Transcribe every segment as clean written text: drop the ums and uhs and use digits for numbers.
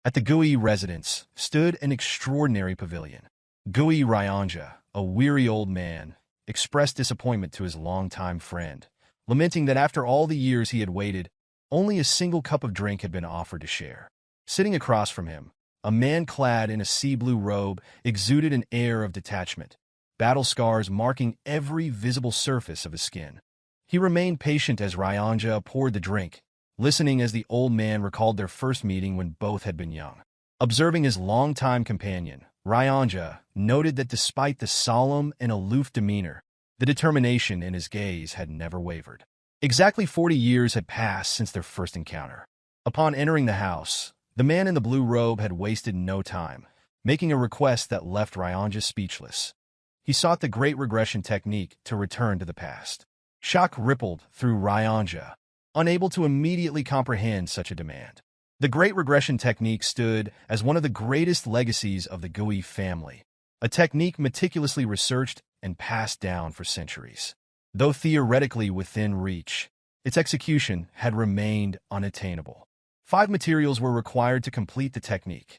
At the Gui residence stood an extraordinary pavilion. Gui Ryanja, a weary old man, expressed disappointment to his longtime friend, lamenting that after all the years he had waited, only a single cup of drink had been offered to share. Sitting across from him, a man clad in a sea-blue robe exuded an air of detachment, battle scars marking every visible surface of his skin. He remained patient as Ryanja poured the drink, listening as the old man recalled their first meeting when both had been young. Observing his longtime companion, Ryanja noted that despite the solemn and aloof demeanor, the determination in his gaze had never wavered. Exactly 40 years had passed since their first encounter. Upon entering the house, the man in the blue robe had wasted no time, making a request that left Ryanja speechless. He sought the great regression technique to return to the past. Shock rippled through Ryanja, unable to immediately comprehend such a demand. The great regression technique stood as one of the greatest legacies of the Gui family, a technique meticulously researched and passed down for centuries. Though theoretically within reach, its execution had remained unattainable. 5 materials were required to complete the technique,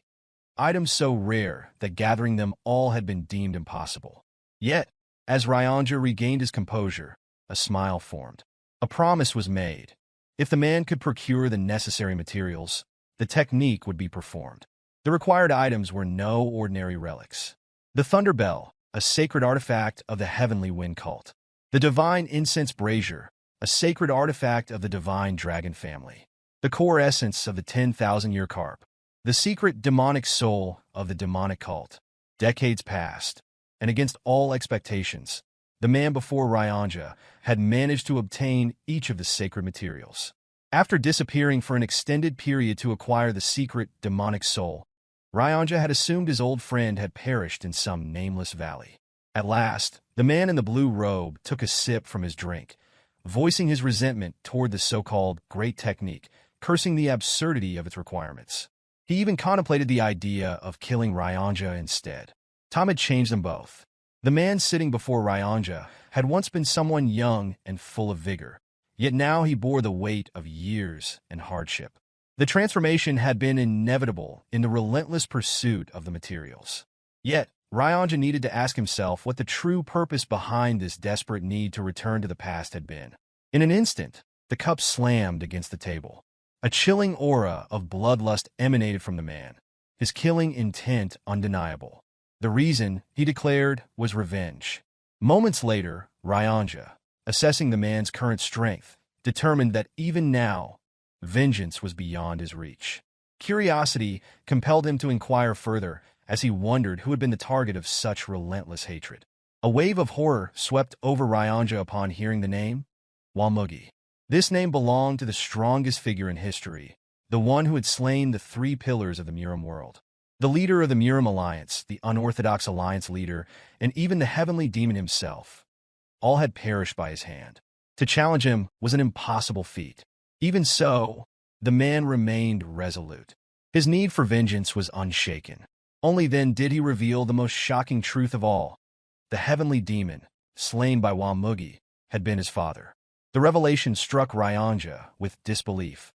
items so rare that gathering them all had been deemed impossible. Yet, as Ryanja regained his composure, a smile formed. A promise was made. If the man could procure the necessary materials, the technique would be performed. The required items were no ordinary relics. The Thunder Bell, a sacred artifact of the Heavenly Wind cult. The Divine Incense Brazier, a sacred artifact of the Divine Dragon family. The core essence of the 10,000-year carp. The secret demonic soul of the demonic cult. Decades passed, and against all expectations, the man before Ryanja had managed to obtain each of the sacred materials. After disappearing for an extended period to acquire the secret demonic soul, Ryanja had assumed his old friend had perished in some nameless valley. At last, the man in the blue robe took a sip from his drink, voicing his resentment toward the so-called great technique, cursing the absurdity of its requirements. He even contemplated the idea of killing Ryanja instead. Time had changed them both. The man sitting before Ryanja had once been someone young and full of vigor, yet now he bore the weight of years and hardship. The transformation had been inevitable in the relentless pursuit of the materials. Yet, Ryanja needed to ask himself what the true purpose behind this desperate need to return to the past had been. In an instant, the cup slammed against the table. A chilling aura of bloodlust emanated from the man, his killing intent undeniable. The reason, he declared, was revenge. Moments later, Ryanja, assessing the man's current strength, determined that even now, vengeance was beyond his reach. Curiosity compelled him to inquire further as he wondered who had been the target of such relentless hatred. A wave of horror swept over Ryanja upon hearing the name, Mugeuk. This name belonged to the strongest figure in history, the one who had slain the 3 pillars of the Murim world. The leader of the Murim Alliance, the unorthodox alliance leader, and even the heavenly demon himself, all had perished by his hand. To challenge him was an impossible feat. Even so, the man remained resolute. His need for vengeance was unshaken. Only then did he reveal the most shocking truth of all. The heavenly demon, slain by Mugeuk, had been his father. The revelation struck Ryanja with disbelief,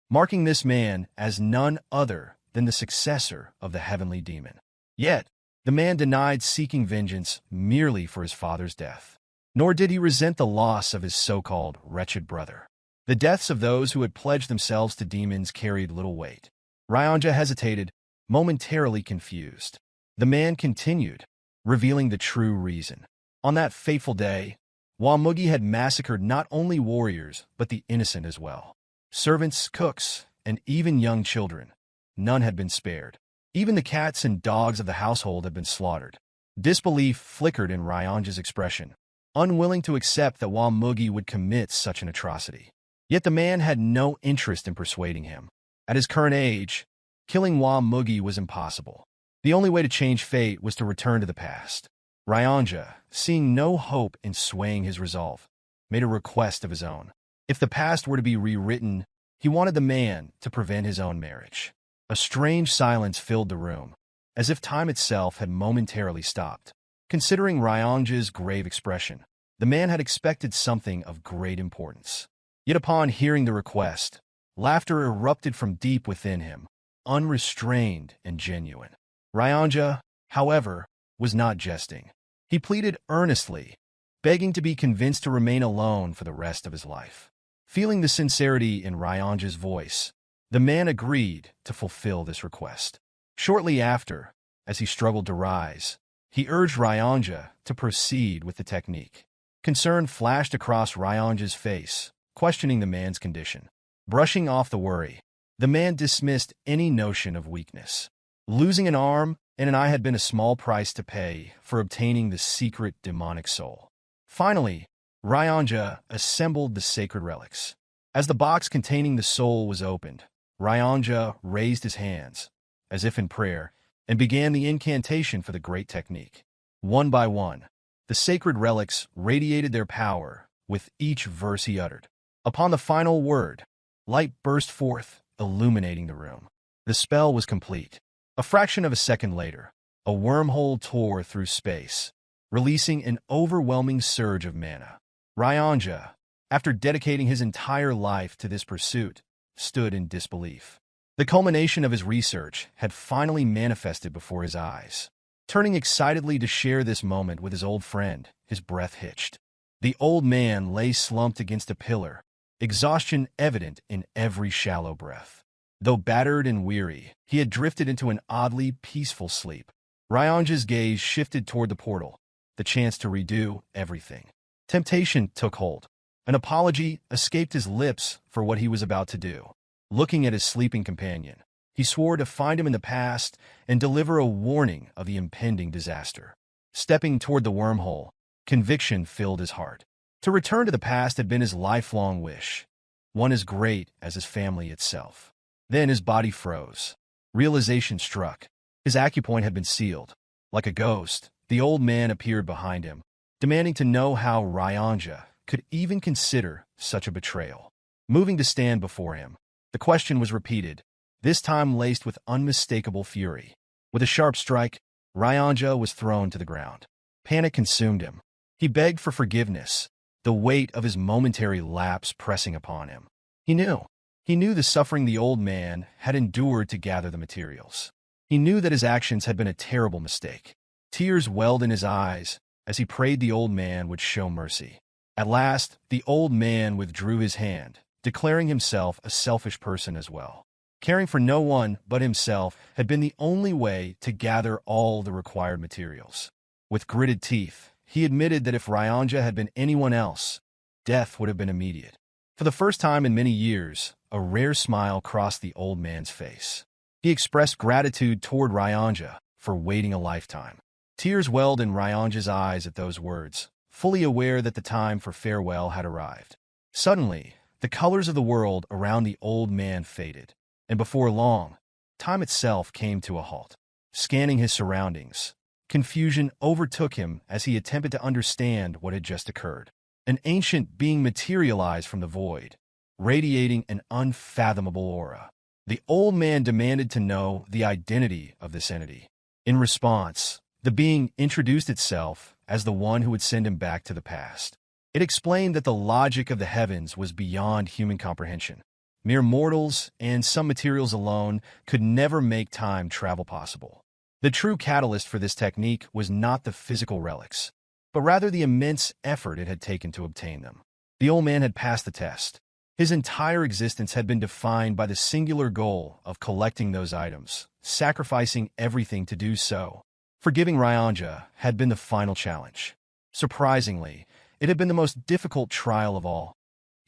marking this man as none other than the successor of the heavenly demon. Yet, the man denied seeking vengeance merely for his father's death. Nor did he resent the loss of his so-called wretched brother. The deaths of those who had pledged themselves to demons carried little weight. Ryanja hesitated, momentarily confused. The man continued, revealing the true reason. On that fateful day, Mugeuk had massacred not only warriors, but the innocent as well. Servants, cooks, and even young children. None had been spared. Even the cats and dogs of the household had been slaughtered. Disbelief flickered in Ryanja's expression, unwilling to accept that Mugeuk would commit such an atrocity. Yet the man had no interest in persuading him. At his current age, killing Mugeuk was impossible. The only way to change fate was to return to the past. Ryanja, seeing no hope in swaying his resolve, made a request of his own. If the past were to be rewritten, he wanted the man to prevent his own marriage. A strange silence filled the room, as if time itself had momentarily stopped. Considering Ryanja's grave expression, the man had expected something of great importance. Yet upon hearing the request, laughter erupted from deep within him. unrestrained and genuine. Ryanja, however, was not jesting. He pleaded earnestly, begging to be convinced to remain alone for the rest of his life. Feeling the sincerity in Ryanja's voice, the man agreed to fulfill this request. Shortly after, as he struggled to rise, he urged Ryanja to proceed with the technique. Concern flashed across Ryanja's face, questioning the man's condition. Brushing off the worry, the man dismissed any notion of weakness. Losing an arm and an eye had been a small price to pay for obtaining the secret demonic soul. Finally, Ryanja assembled the sacred relics. As the box containing the soul was opened, Ryanja raised his hands, as if in prayer, and began the incantation for the great technique. One by one, the sacred relics radiated their power with each verse he uttered. Upon the final word, light burst forth, illuminating the room. The spell was complete. A fraction of a second later, a wormhole tore through space, releasing an overwhelming surge of mana. Ryanja, after dedicating his entire life to this pursuit, stood in disbelief. The culmination of his research had finally manifested before his eyes. Turning excitedly to share this moment with his old friend, his breath hitched. The old man lay slumped against a pillar, exhaustion evident in every shallow breath. Though battered and weary, he had drifted into an oddly peaceful sleep. Ryanja's gaze shifted toward the portal, the chance to redo everything. Temptation took hold. An apology escaped his lips for what he was about to do. Looking at his sleeping companion, he swore to find him in the past and deliver a warning of the impending disaster. Stepping toward the wormhole, conviction filled his heart. To return to the past had been his lifelong wish, one as great as his family itself. Then his body froze. Realization struck. His acupoint had been sealed. Like a ghost, the old man appeared behind him, demanding to know how Ryanja could even consider such a betrayal. Moving to stand before him, the question was repeated, this time laced with unmistakable fury. With a sharp strike, Ryanja was thrown to the ground. Panic consumed him. He begged for forgiveness, the weight of his momentary lapse pressing upon him. He knew the suffering the old man had endured to gather the materials. He knew that his actions had been a terrible mistake. Tears welled in his eyes as he prayed the old man would show mercy. At last, the old man withdrew his hand, declaring himself a selfish person as well. Caring for no one but himself had been the only way to gather all the required materials. With gritted teeth, he admitted that if Ryanja had been anyone else, death would have been immediate. For the first time in many years, a rare smile crossed the old man's face. He expressed gratitude toward Ryanja for waiting a lifetime. Tears welled in Ryanja's eyes at those words, fully aware that the time for farewell had arrived. Suddenly, the colors of the world around the old man faded, and before long, time itself came to a halt. Scanning his surroundings, confusion overtook him as he attempted to understand what had just occurred. An ancient being materialized from the void, radiating an unfathomable aura. The old man demanded to know the identity of this entity. In response, the being introduced itself as the one who would send him back to the past. It explained that the logic of the heavens was beyond human comprehension. Mere mortals and some materials alone could never make time travel possible. The true catalyst for this technique was not the physical relics, but rather the immense effort it had taken to obtain them. The old man had passed the test. His entire existence had been defined by the singular goal of collecting those items, sacrificing everything to do so. Forgiving Ryanja had been the final challenge. Surprisingly, it had been the most difficult trial of all,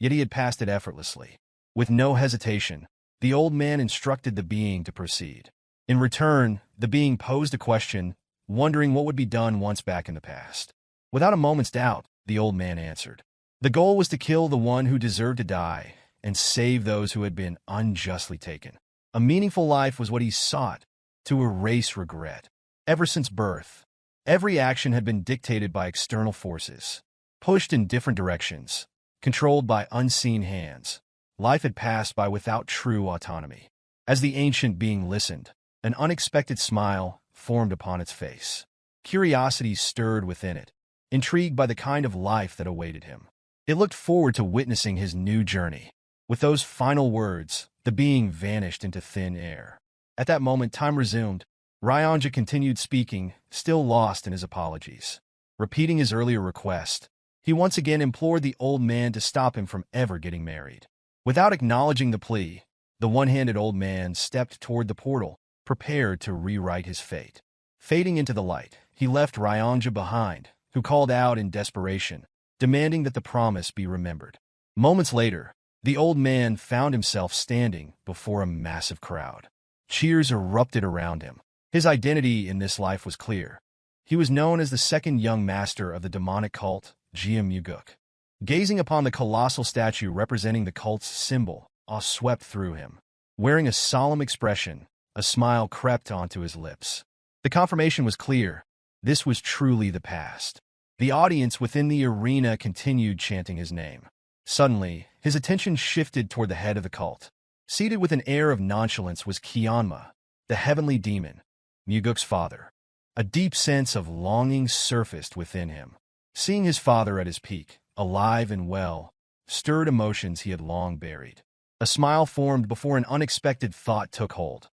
yet he had passed it effortlessly. With no hesitation, the old man instructed the being to proceed. In return, the being posed a question, wondering what would be done once back in the past. Without a moment's doubt, the old man answered. The goal was to kill the one who deserved to die and save those who had been unjustly taken. A meaningful life was what he sought, to erase regret. Ever since birth, every action had been dictated by external forces, pushed in different directions, controlled by unseen hands. Life had passed by without true autonomy. As the ancient being listened, an unexpected smile formed upon its face. Curiosity stirred within it, intrigued by the kind of life that awaited him. It looked forward to witnessing his new journey. With those final words, the being vanished into thin air. At that moment, time resumed. Ryanja continued speaking, still lost in his apologies. Repeating his earlier request, he once again implored the old man to stop him from ever getting married. Without acknowledging the plea, the one-handed old man stepped toward the portal, prepared to rewrite his fate. Fading into the light, he left Ryanja behind, who called out in desperation, demanding that the promise be remembered. Moments later, the old man found himself standing before a massive crowd. Cheers erupted around him. His identity in this life was clear. He was known as the second young master of the demonic cult, Geom Mugeuk. Gazing upon the colossal statue representing the cult's symbol, awe swept through him. Wearing a solemn expression, a smile crept onto his lips. The confirmation was clear. This was truly the past. The audience within the arena continued chanting his name. Suddenly, his attention shifted toward the head of the cult. Seated with an air of nonchalance was Kyanma, the heavenly demon, Mugeuk's father. A deep sense of longing surfaced within him. Seeing his father at his peak, alive and well, stirred emotions he had long buried. A smile formed before an unexpected thought took hold.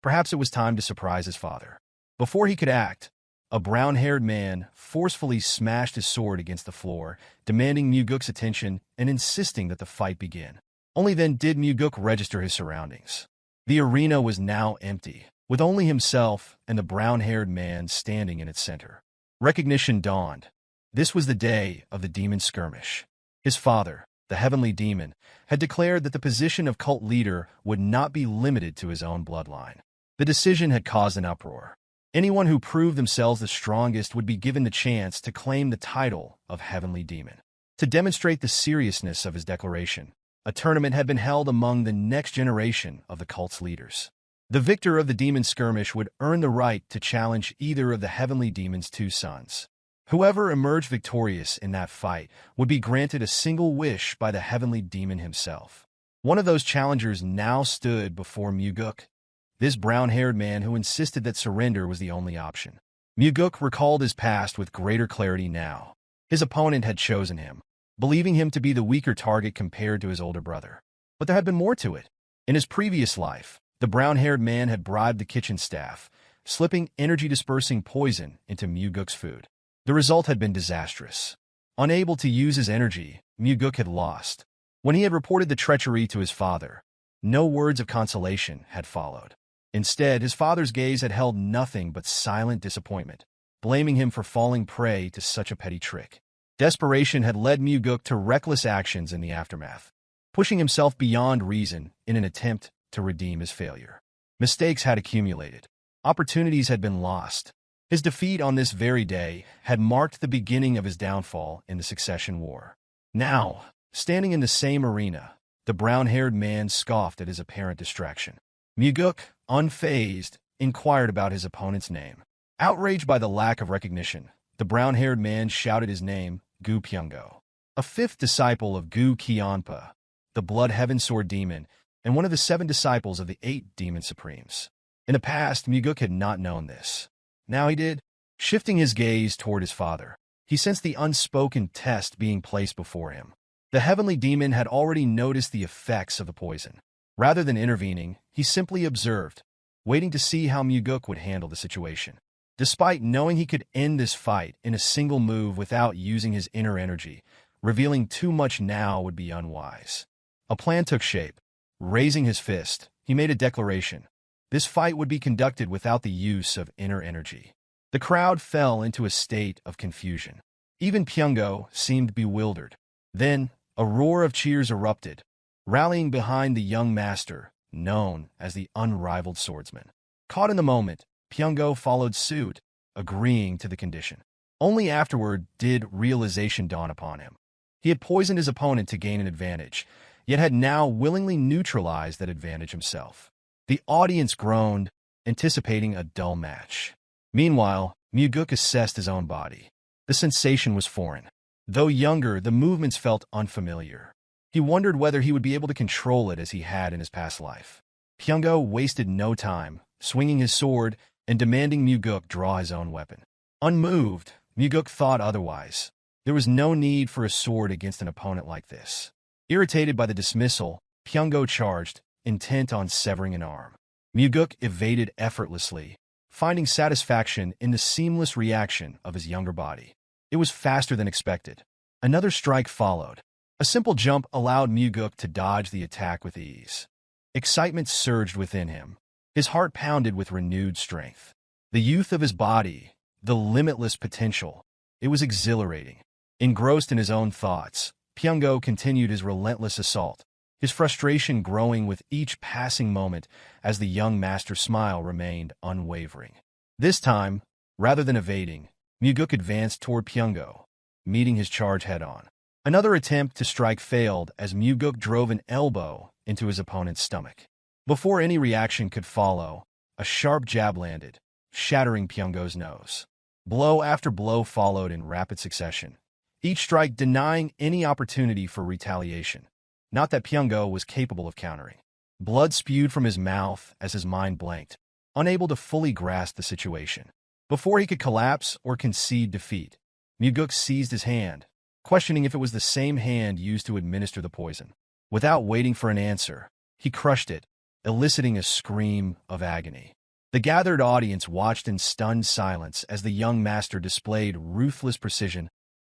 Perhaps it was time to surprise his father. Before he could act, a brown-haired man forcefully smashed his sword against the floor, demanding Mugeuk's attention and insisting that the fight begin. Only then did Mugeuk register his surroundings. The arena was now empty, with only himself and the brown-haired man standing in its center. Recognition dawned. This was the day of the demon skirmish. His father, the heavenly demon, had declared that the position of cult leader would not be limited to his own bloodline. The decision had caused an uproar. Anyone who proved themselves the strongest would be given the chance to claim the title of heavenly demon. To demonstrate the seriousness of his declaration, a tournament had been held among the next generation of the cult's leaders. The victor of the demon skirmish would earn the right to challenge either of the heavenly demon's two sons. Whoever emerged victorious in that fight would be granted a single wish by the heavenly demon himself. One of those challengers now stood before Mugeuk, this brown-haired man who insisted that surrender was the only option. Mugeuk recalled his past with greater clarity now. His opponent had chosen him, believing him to be the weaker target compared to his older brother. But there had been more to it. In his previous life, the brown-haired man had bribed the kitchen staff, slipping energy-dispersing poison into Mugeuk's food. The result had been disastrous. Unable to use his energy, Mugeuk had lost. When he had reported the treachery to his father, no words of consolation had followed. Instead, his father's gaze had held nothing but silent disappointment, blaming him for falling prey to such a petty trick. Desperation had led Mugeuk to reckless actions in the aftermath, pushing himself beyond reason in an attempt to redeem his failure. Mistakes had accumulated. Opportunities had been lost. His defeat on this very day had marked the beginning of his downfall in the Succession War. Now, standing in the same arena, the brown-haired man scoffed at his apparent distraction. Mugeuk, unfazed, inquired about his opponent's name. Outraged by the lack of recognition, the brown-haired man shouted his name, Gu Pyungo, a fifth disciple of Gu Qianpa, the Blood Heaven Sword Demon, and one of the 7 disciples of the 8 Demon Supremes. In the past, Mugeuk had not known this. Now he did. Shifting his gaze toward his father, he sensed the unspoken test being placed before him. The heavenly demon had already noticed the effects of the poison. Rather than intervening, he simply observed, waiting to see how Mugeuk would handle the situation. Despite knowing he could end this fight in a single move without using his inner energy, revealing too much now would be unwise. A plan took shape. Raising his fist, he made a declaration. This fight would be conducted without the use of inner energy. The crowd fell into a state of confusion. Even Pyungo seemed bewildered. Then, a roar of cheers erupted, rallying behind the young master, known as the Unrivaled Swordsman. Caught in the moment, Pyungo followed suit, agreeing to the condition. Only afterward did realization dawn upon him. He had poisoned his opponent to gain an advantage, yet had now willingly neutralized that advantage himself. The audience groaned, anticipating a dull match. Meanwhile, Mugeuk assessed his own body. The sensation was foreign. Though younger, the movements felt unfamiliar. He wondered whether he would be able to control it as he had in his past life. Pyungo wasted no time, swinging his sword and demanding Mugeuk draw his own weapon. Unmoved, Mugeuk thought otherwise. There was no need for a sword against an opponent like this. Irritated by the dismissal, Pyungo charged, intent on severing an arm. Mugeuk evaded effortlessly, finding satisfaction in the seamless reaction of his younger body. It was faster than expected. Another strike followed. A simple jump allowed Mugeuk to dodge the attack with ease. Excitement surged within him. His heart pounded with renewed strength. The youth of his body, the limitless potential. It was exhilarating. Engrossed in his own thoughts, Pyongo continued his relentless assault, his frustration growing with each passing moment as the young master's smile remained unwavering. This time, rather than evading, Mugeuk advanced toward Pyongo, meeting his charge head-on. Another attempt to strike failed as Mugeuk drove an elbow into his opponent's stomach. Before any reaction could follow, a sharp jab landed, shattering Pyongo's nose. Blow after blow followed in rapid succession, each strike denying any opportunity for retaliation. Not that Pyongo was capable of countering. Blood spewed from his mouth as his mind blanked, unable to fully grasp the situation. Before he could collapse or concede defeat, Mugeuk seized his hand, questioning if it was the same hand used to administer the poison. Without waiting for an answer, he crushed it, eliciting a scream of agony. The gathered audience watched in stunned silence as the young master displayed ruthless precision,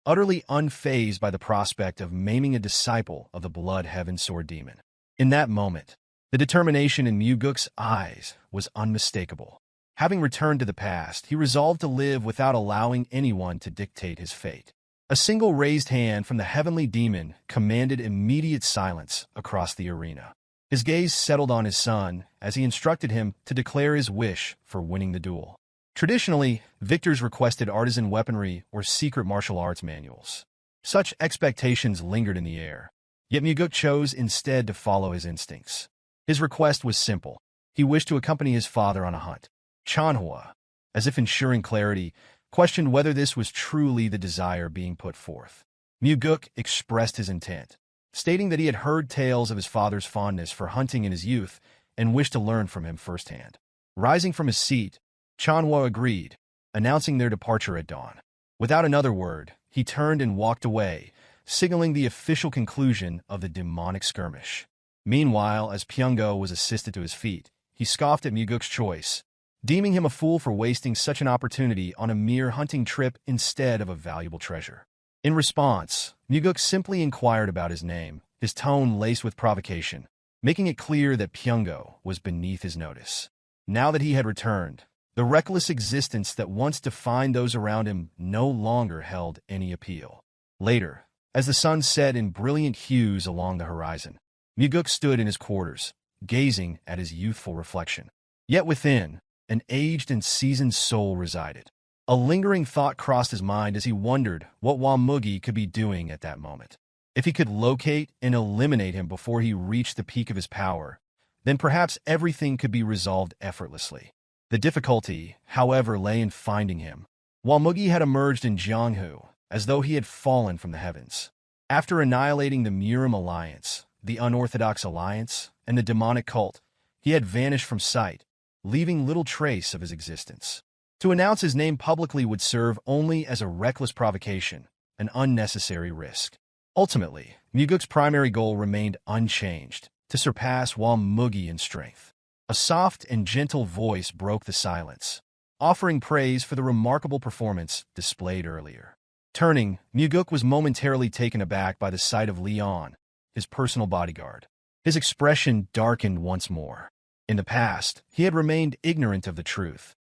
utterly unfazed by the prospect of maiming a disciple of the Blood Heaven Sword Demon. In that moment, the determination in Mugeuk's eyes was unmistakable. Having returned to the past, he resolved to live without allowing anyone to dictate his fate. A single raised hand from the heavenly demon commanded immediate silence across the arena. His gaze settled on his son as he instructed him to declare his wish for winning the duel. Traditionally, victors requested artisan weaponry or secret martial arts manuals. Such expectations lingered in the air, yet Mugeuk chose instead to follow his instincts. His request was simple. He wished to accompany his father on a hunt. Manhua, as if ensuring clarity, questioned whether this was truly the desire being put forth. Mugeuk expressed his intent, stating that he had heard tales of his father's fondness for hunting in his youth and wished to learn from him firsthand. Rising from his seat, Manhua agreed, announcing their departure at dawn. Without another word, he turned and walked away, signaling the official conclusion of the demonic skirmish. Meanwhile, as Pyongo was assisted to his feet, he scoffed at Mugeuk's choice, deeming him a fool for wasting such an opportunity on a mere hunting trip instead of a valuable treasure. In response, Mugeuk simply inquired about his name, his tone laced with provocation, making it clear that Pyongo was beneath his notice. Now that he had returned, the reckless existence that once defined those around him no longer held any appeal. Later, as the sun set in brilliant hues along the horizon, Mugeuk stood in his quarters, gazing at his youthful reflection. Yet within, an aged and seasoned soul resided. A lingering thought crossed his mind as he wondered what Mugeuk could be doing at that moment. If he could locate and eliminate him before he reached the peak of his power, then perhaps everything could be resolved effortlessly. The difficulty, however, lay in finding him. Mugeuk had emerged in Jianghu, as though he had fallen from the heavens. After annihilating the Murim alliance, the unorthodox alliance, and the demonic cult, he had vanished from sight, leaving little trace of his existence. To announce his name publicly would serve only as a reckless provocation, an unnecessary risk. Ultimately, Mugeuk's primary goal remained unchanged, to surpass Mugeuk in strength. A soft and gentle voice broke the silence, offering praise for the remarkable performance displayed earlier. Turning, Mugeuk was momentarily taken aback by the sight of Leon, his personal bodyguard. His expression darkened once more. In the past, he had remained ignorant of the truth,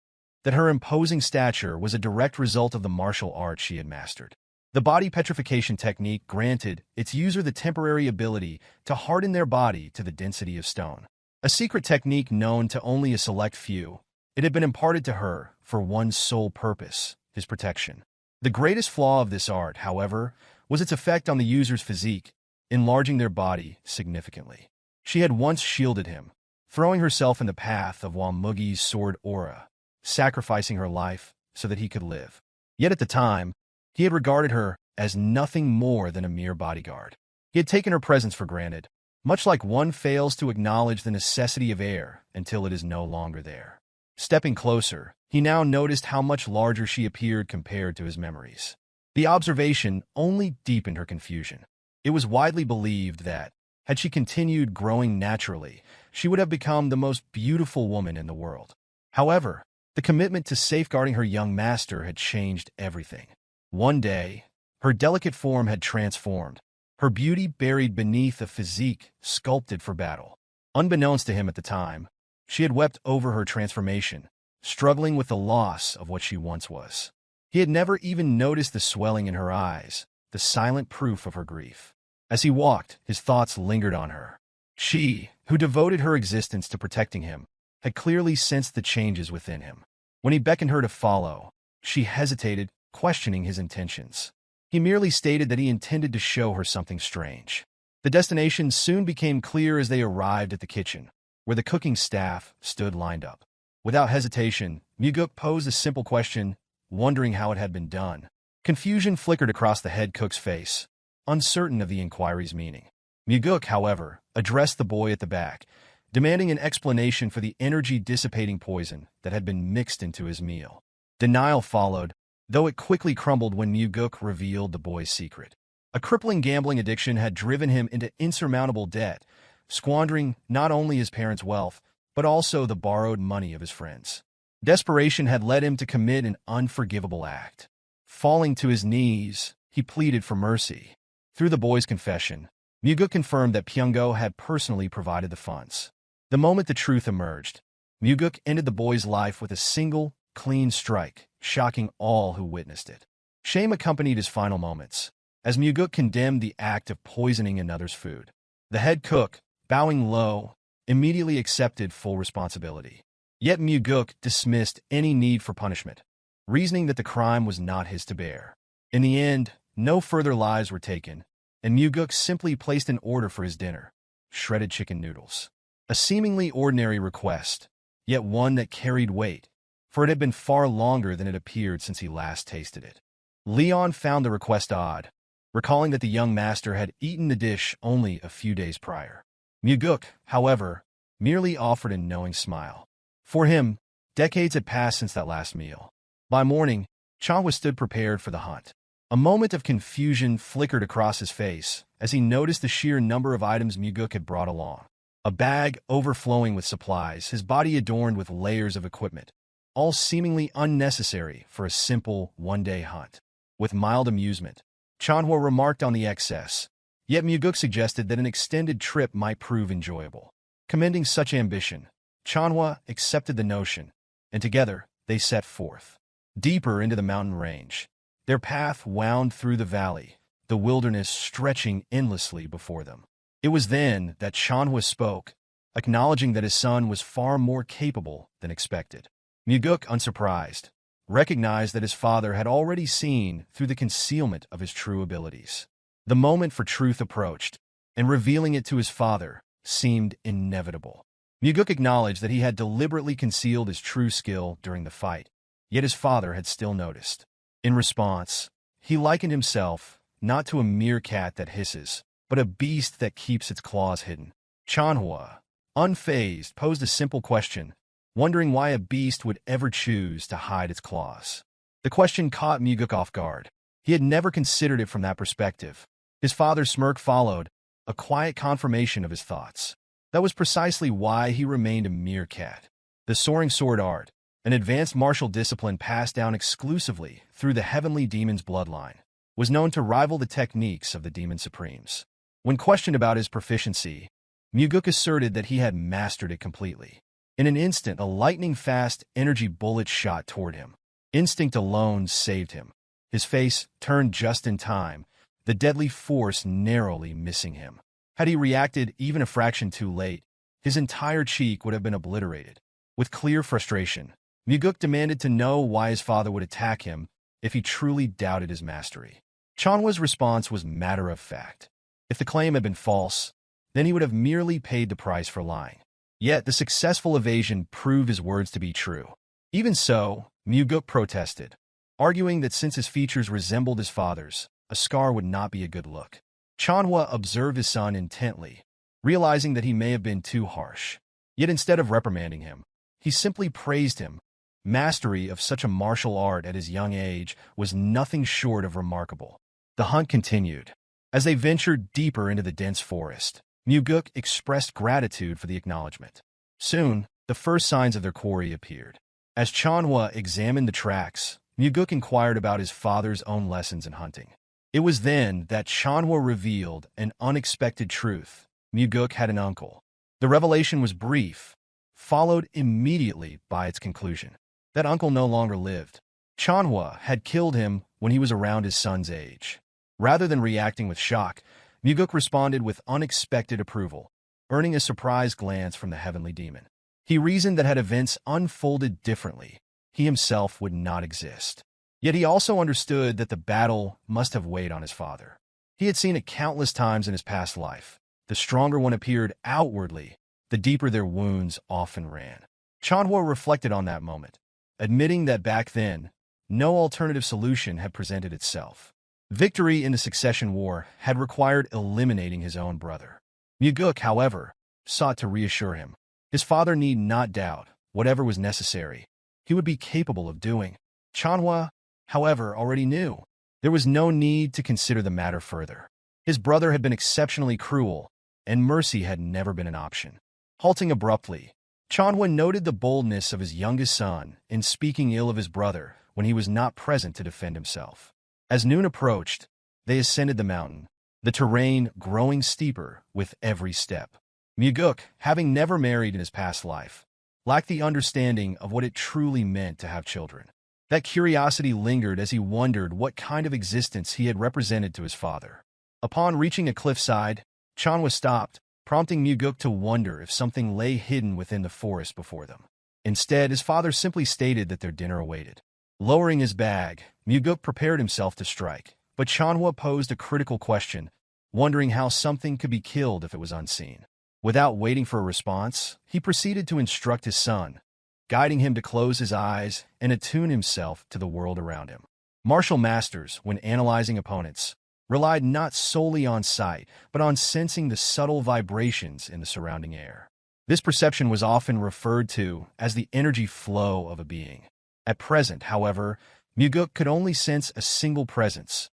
that her imposing stature was a direct result of the martial art she had mastered. The body petrification technique granted its user the temporary ability to harden their body to the density of stone. A secret technique known to only a select few, it had been imparted to her for one sole purpose, his protection. The greatest flaw of this art, however, was its effect on the user's physique, enlarging their body significantly. She had once shielded him, throwing herself in the path of Mugeuk's sword aura, sacrificing her life so that he could live. Yet at the time, he had regarded her as nothing more than a mere bodyguard. He had taken her presence for granted, much like one fails to acknowledge the necessity of air until it is no longer there. Stepping closer, he now noticed how much larger she appeared compared to his memories. The observation only deepened her confusion. It was widely believed that, had she continued growing naturally, she would have become the most beautiful woman in the world. However, the commitment to safeguarding her young master had changed everything. One day, her delicate form had transformed, her beauty buried beneath a physique sculpted for battle. Unbeknownst to him at the time, she had wept over her transformation, struggling with the loss of what she once was. He had never even noticed the swelling in her eyes, the silent proof of her grief. As he walked, his thoughts lingered on her. She, who devoted her existence to protecting him, had clearly sensed the changes within him. When he beckoned her to follow, she hesitated, questioning his intentions. He merely stated that he intended to show her something strange. The destination soon became clear as they arrived at the kitchen, where the cooking staff stood lined up. Without hesitation, Mugeuk posed a simple question, wondering how it had been done. Confusion flickered across the head cook's face, uncertain of the inquiry's meaning. Mugeuk, however, addressed the boy at the back, demanding an explanation for the energy-dissipating poison that had been mixed into his meal. Denial followed, though it quickly crumbled when Mugeuk revealed the boy's secret. A crippling gambling addiction had driven him into insurmountable debt, squandering not only his parents' wealth, but also the borrowed money of his friends. Desperation had led him to commit an unforgivable act. Falling to his knees, he pleaded for mercy. Through the boy's confession, Mugeuk confirmed that Pyongo had personally provided the funds. The moment the truth emerged, Mugeuk ended the boy's life with a single, clean strike, shocking all who witnessed it. Shame accompanied his final moments, as Mugeuk condemned the act of poisoning another's food. The head cook, bowing low, immediately accepted full responsibility. Yet Mugeuk dismissed any need for punishment, reasoning that the crime was not his to bear. In the end, no further lives were taken, and Mugeuk simply placed an order for his dinner: shredded chicken noodles. A seemingly ordinary request, yet one that carried weight, for it had been far longer than it appeared since he last tasted it. Leon found the request odd, recalling that the young master had eaten the dish only a few days prior. Mugeuk, however, merely offered a knowing smile. For him, decades had passed since that last meal. By morning, Chanhua stood prepared for the hunt. A moment of confusion flickered across his face as he noticed the sheer number of items Mugeuk had brought along. A bag overflowing with supplies, his body adorned with layers of equipment, all seemingly unnecessary for a simple one-day hunt. With mild amusement, Chanhua remarked on the excess, yet Mugeuk suggested that an extended trip might prove enjoyable. Commending such ambition, Chanhua accepted the notion, and together they set forth. Deeper into the mountain range, their path wound through the valley, the wilderness stretching endlessly before them. It was then that Chanhua spoke, acknowledging that his son was far more capable than expected. Mugeuk, unsurprised, recognized that his father had already seen through the concealment of his true abilities. The moment for truth approached, and revealing it to his father seemed inevitable. Mugeuk acknowledged that he had deliberately concealed his true skill during the fight, yet his father had still noticed. In response, he likened himself not to a meerkat that hisses, but a beast that keeps its claws hidden. Chanhua, unfazed, posed a simple question, wondering why a beast would ever choose to hide its claws. The question caught Mugeuk off guard. He had never considered it from that perspective. His father's smirk followed, a quiet confirmation of his thoughts. That was precisely why he remained a meerkat. The soaring sword art, an advanced martial discipline passed down exclusively through the heavenly demon's bloodline, was known to rival the techniques of the demon supremes. When questioned about his proficiency, Mugeuk asserted that he had mastered it completely. In an instant, a lightning-fast energy bullet shot toward him. Instinct alone saved him. His face turned just in time, the deadly force narrowly missing him. Had he reacted even a fraction too late, his entire cheek would have been obliterated. With clear frustration, Mugeuk demanded to know why his father would attack him if he truly doubted his mastery. Chanhua's response was matter-of-fact. If the claim had been false, then he would have merely paid the price for lying. Yet the successful evasion proved his words to be true. Even so, Mugeuk protested, arguing that since his features resembled his father's, a scar would not be a good look. Chanhua observed his son intently, realizing that he may have been too harsh. Yet instead of reprimanding him, he simply praised him. Mastery of such a martial art at his young age was nothing short of remarkable. The hunt continued. As they ventured deeper into the dense forest, Mugeuk expressed gratitude for the acknowledgement. Soon, the first signs of their quarry appeared. As Chanhua examined the tracks, Mugeuk inquired about his father's own lessons in hunting. It was then that Chanhua revealed an unexpected truth. Mugeuk had an uncle. The revelation was brief, followed immediately by its conclusion. That uncle no longer lived. Chanhua had killed him when he was around his son's age. Rather than reacting with shock, Mugeuk responded with unexpected approval, earning a surprised glance from the heavenly demon. He reasoned that had events unfolded differently, he himself would not exist. Yet he also understood that the battle must have weighed on his father. He had seen it countless times in his past life. The stronger one appeared outwardly, the deeper their wounds often ran. Chanhua reflected on that moment, admitting that back then, no alternative solution had presented itself. Victory in the succession war had required eliminating his own brother. Mugeuk, however, sought to reassure him. His father need not doubt whatever was necessary. He would be capable of doing. Chanhua, however, already knew. There was no need to consider the matter further. His brother had been exceptionally cruel, and mercy had never been an option. Halting abruptly, Chanhua noted the boldness of his youngest son in speaking ill of his brother when he was not present to defend himself. As noon approached, they ascended the mountain, the terrain growing steeper with every step. Mugeuk, having never married in his past life, lacked the understanding of what it truly meant to have children. That curiosity lingered as he wondered what kind of existence he had represented to his father. Upon reaching a cliffside, Chanhua stopped, prompting Mugeuk to wonder if something lay hidden within the forest before them. Instead, his father simply stated that their dinner awaited. Lowering his bag, Mugeuk prepared himself to strike, but Chanhua posed a critical question, wondering how something could be killed if it was unseen. Without waiting for a response, he proceeded to instruct his son, guiding him to close his eyes and attune himself to the world around him. Martial masters, when analyzing opponents, relied not solely on sight, but on sensing the subtle vibrations in the surrounding air. This perception was often referred to as the energy flow of a being. At present, however, Mugeuk could only sense a single presence,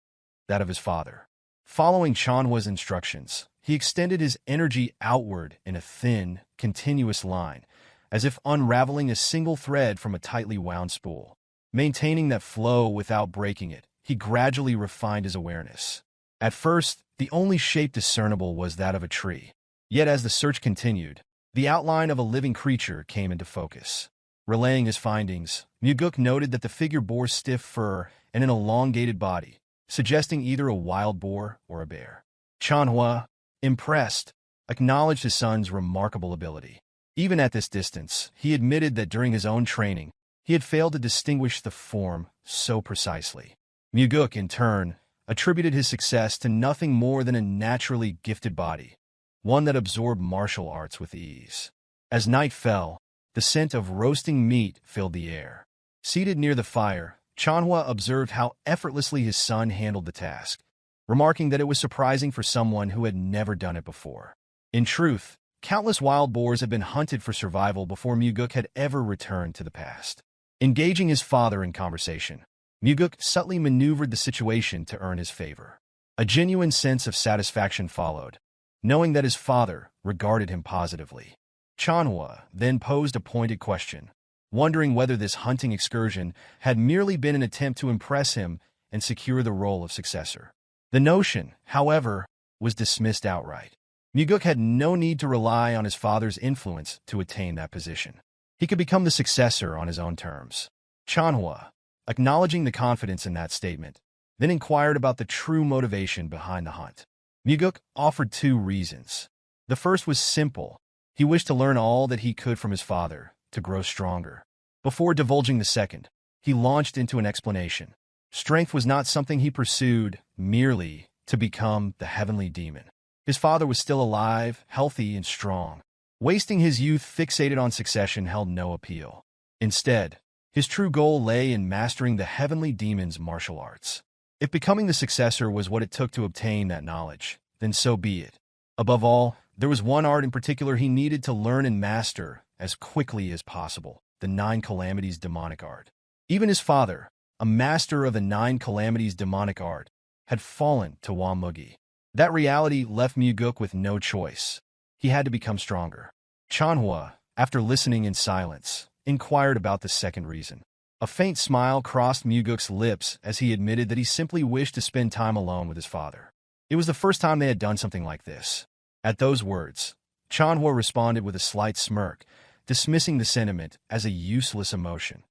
that of his father. Following Chanhua's instructions, he extended his energy outward in a thin, continuous line, as if unraveling a single thread from a tightly wound spool. Maintaining that flow without breaking it, he gradually refined his awareness. At first, the only shape discernible was that of a tree. Yet as the search continued, the outline of a living creature came into focus. Relaying his findings, Mugeuk noted that the figure bore stiff fur and an elongated body, suggesting either a wild boar or a bear. Chanhua, impressed, acknowledged his son's remarkable ability. Even at this distance, he admitted that during his own training, he had failed to distinguish the form so precisely. Mugeuk, in turn, attributed his success to nothing more than a naturally gifted body, one that absorbed martial arts with ease. As night fell, the scent of roasting meat filled the air. Seated near the fire, Chanhua observed how effortlessly his son handled the task, remarking that it was surprising for someone who had never done it before. In truth, countless wild boars had been hunted for survival before Mugeuk had ever returned to the past. Engaging his father in conversation, Mugeuk subtly maneuvered the situation to earn his favor. A genuine sense of satisfaction followed, knowing that his father regarded him positively. Chanhua then posed a pointed question, wondering whether this hunting excursion had merely been an attempt to impress him and secure the role of successor. The notion, however, was dismissed outright. Mugeuk had no need to rely on his father's influence to attain that position. He could become the successor on his own terms. Chanhua, acknowledging the confidence in that statement, then inquired about the true motivation behind the hunt. Mugeuk offered two reasons. The first was simple. He wished to learn all that he could from his father, to grow stronger. Before divulging the second, he launched into an explanation. Strength was not something he pursued merely to become the heavenly demon. His father was still alive, healthy, and strong. Wasting his youth fixated on succession held no appeal. Instead, his true goal lay in mastering the heavenly demon's martial arts. If becoming the successor was what it took to obtain that knowledge, then so be it. Above all, there was one art in particular he needed to learn and master as quickly as possible, the Nine Calamities demonic art. Even his father, a master of the Nine Calamities demonic art, had fallen to Mugeuk. That reality left Mugeuk with no choice. He had to become stronger. Chanhua, after listening in silence, inquired about the second reason. A faint smile crossed Mugeuk's lips as he admitted that he simply wished to spend time alone with his father. It was the first time they had done something like this. At those words, Chanhua responded with a slight smirk, dismissing the sentiment as a useless emotion,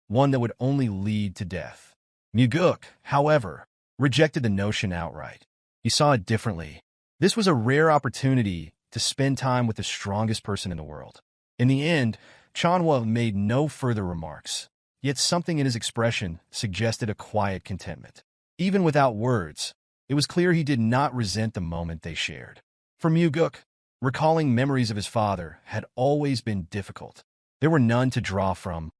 one that would only lead to death. Mugeuk, however, rejected the notion outright. He saw it differently. This was a rare opportunity to spend time with the strongest person in the world. In the end, Chanhua made no further remarks, yet something in his expression suggested a quiet contentment. Even without words, it was clear he did not resent the moment they shared. For Mugeuk, recalling memories of his father had always been difficult. There were none to draw from,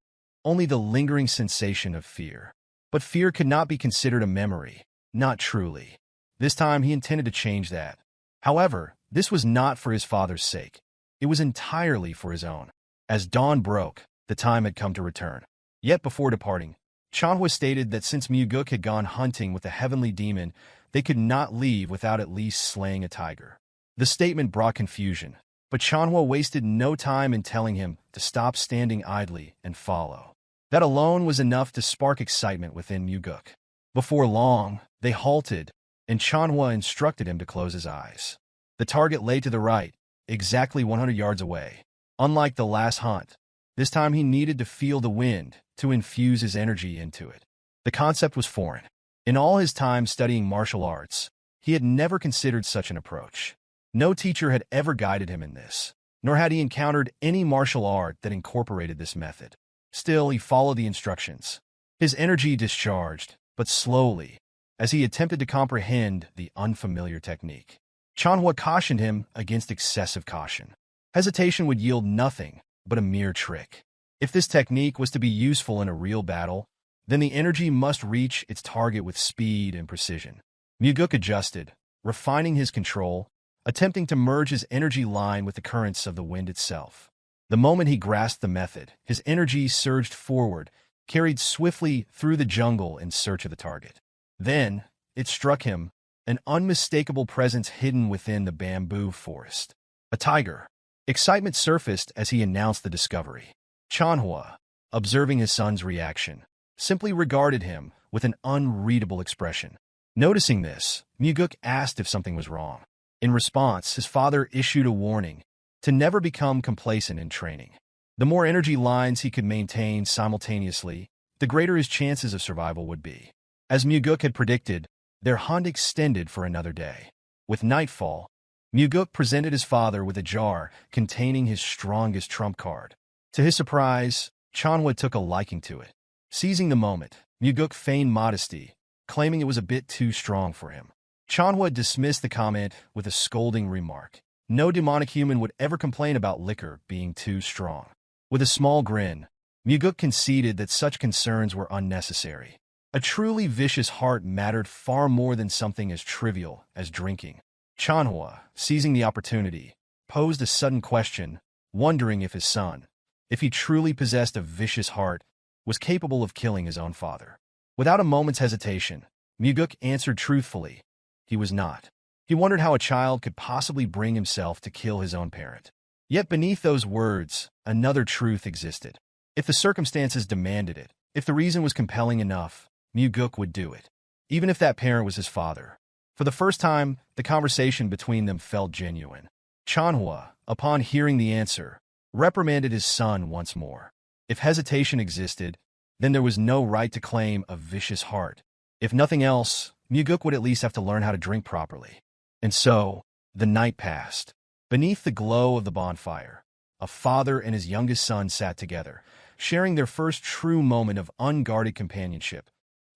only the lingering sensation of fear. But fear could not be considered a memory, not truly. This time he intended to change that. However, this was not for his father's sake. It was entirely for his own. As dawn broke, the time had come to return. Yet before departing, Chanhua stated that since Mugeuk had gone hunting with the heavenly demon, they could not leave without at least slaying a tiger. The statement brought confusion, but Chanhua wasted no time in telling him to stop standing idly and follow. That alone was enough to spark excitement within Mugeuk. Before long, they halted, and Chanhua instructed him to close his eyes. The target lay to the right, exactly 100 yards away. Unlike the last hunt, this time he needed to feel the wind to infuse his energy into it. The concept was foreign. In all his time studying martial arts, he had never considered such an approach. No teacher had ever guided him in this, nor had he encountered any martial art that incorporated this method. Still, he followed the instructions. His energy discharged, but slowly, as he attempted to comprehend the unfamiliar technique. Chanhua cautioned him against excessive caution. Hesitation would yield nothing but a mere trick. If this technique was to be useful in a real battle, then the energy must reach its target with speed and precision. Mugeuk adjusted, refining his control, attempting to merge his energy line with the currents of the wind itself. The moment he grasped the method, his energy surged forward, carried swiftly through the jungle in search of the target. Then, it struck him, an unmistakable presence hidden within the bamboo forest. A tiger. Excitement surfaced as he announced the discovery. Chanhua, observing his son's reaction, simply regarded him with an unreadable expression. Noticing this, Mugeuk asked if something was wrong. In response, his father issued a warning to never become complacent in training. The more energy lines he could maintain simultaneously, the greater his chances of survival would be. As Mugeuk had predicted, their hunt extended for another day. With nightfall, Mugeuk presented his father with a jar containing his strongest trump card. To his surprise, Chanhua took a liking to it. Seizing the moment, Mugeuk feigned modesty, claiming it was a bit too strong for him. Chanhua dismissed the comment with a scolding remark. No demonic human would ever complain about liquor being too strong. With a small grin, Mugeuk conceded that such concerns were unnecessary. A truly vicious heart mattered far more than something as trivial as drinking. Chanhua, seizing the opportunity, posed a sudden question, wondering if his son, if he truly possessed a vicious heart, was capable of killing his own father. Without a moment's hesitation, Mugeuk answered truthfully, he was not. He wondered how a child could possibly bring himself to kill his own parent. Yet beneath those words, another truth existed. If the circumstances demanded it, if the reason was compelling enough, Mugeuk would do it, even if that parent was his father. For the first time, the conversation between them felt genuine. Chanhua, upon hearing the answer, reprimanded his son once more. If hesitation existed, then there was no right to claim a vicious heart. If nothing else, Mugeuk would at least have to learn how to drink properly. And so, the night passed. Beneath the glow of the bonfire, a father and his youngest son sat together, sharing their first true moment of unguarded companionship.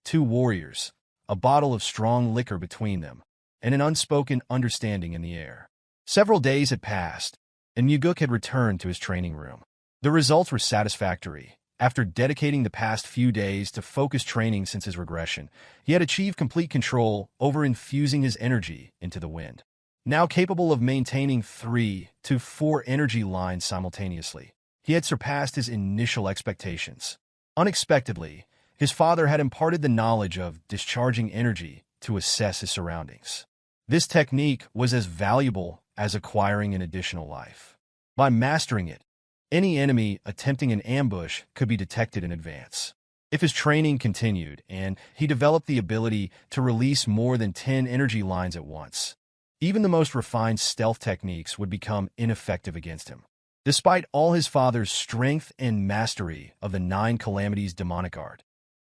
Two warriors, a bottle of strong liquor between them, and an unspoken understanding in the air. Several days had passed, and Mugeuk had returned to his training room. The results were satisfactory. After dedicating the past few days to focused training since his regression, he had achieved complete control over infusing his energy into the wind. Now capable of maintaining 3 to 4 energy lines simultaneously, he had surpassed his initial expectations. Unexpectedly, his father had imparted the knowledge of discharging energy to assess his surroundings. This technique was as valuable as acquiring an additional life. By mastering it, any enemy attempting an ambush could be detected in advance. If his training continued and he developed the ability to release more than 10 energy lines at once, even the most refined stealth techniques would become ineffective against him. Despite all his father's strength and mastery of the 9 Calamities demonic art,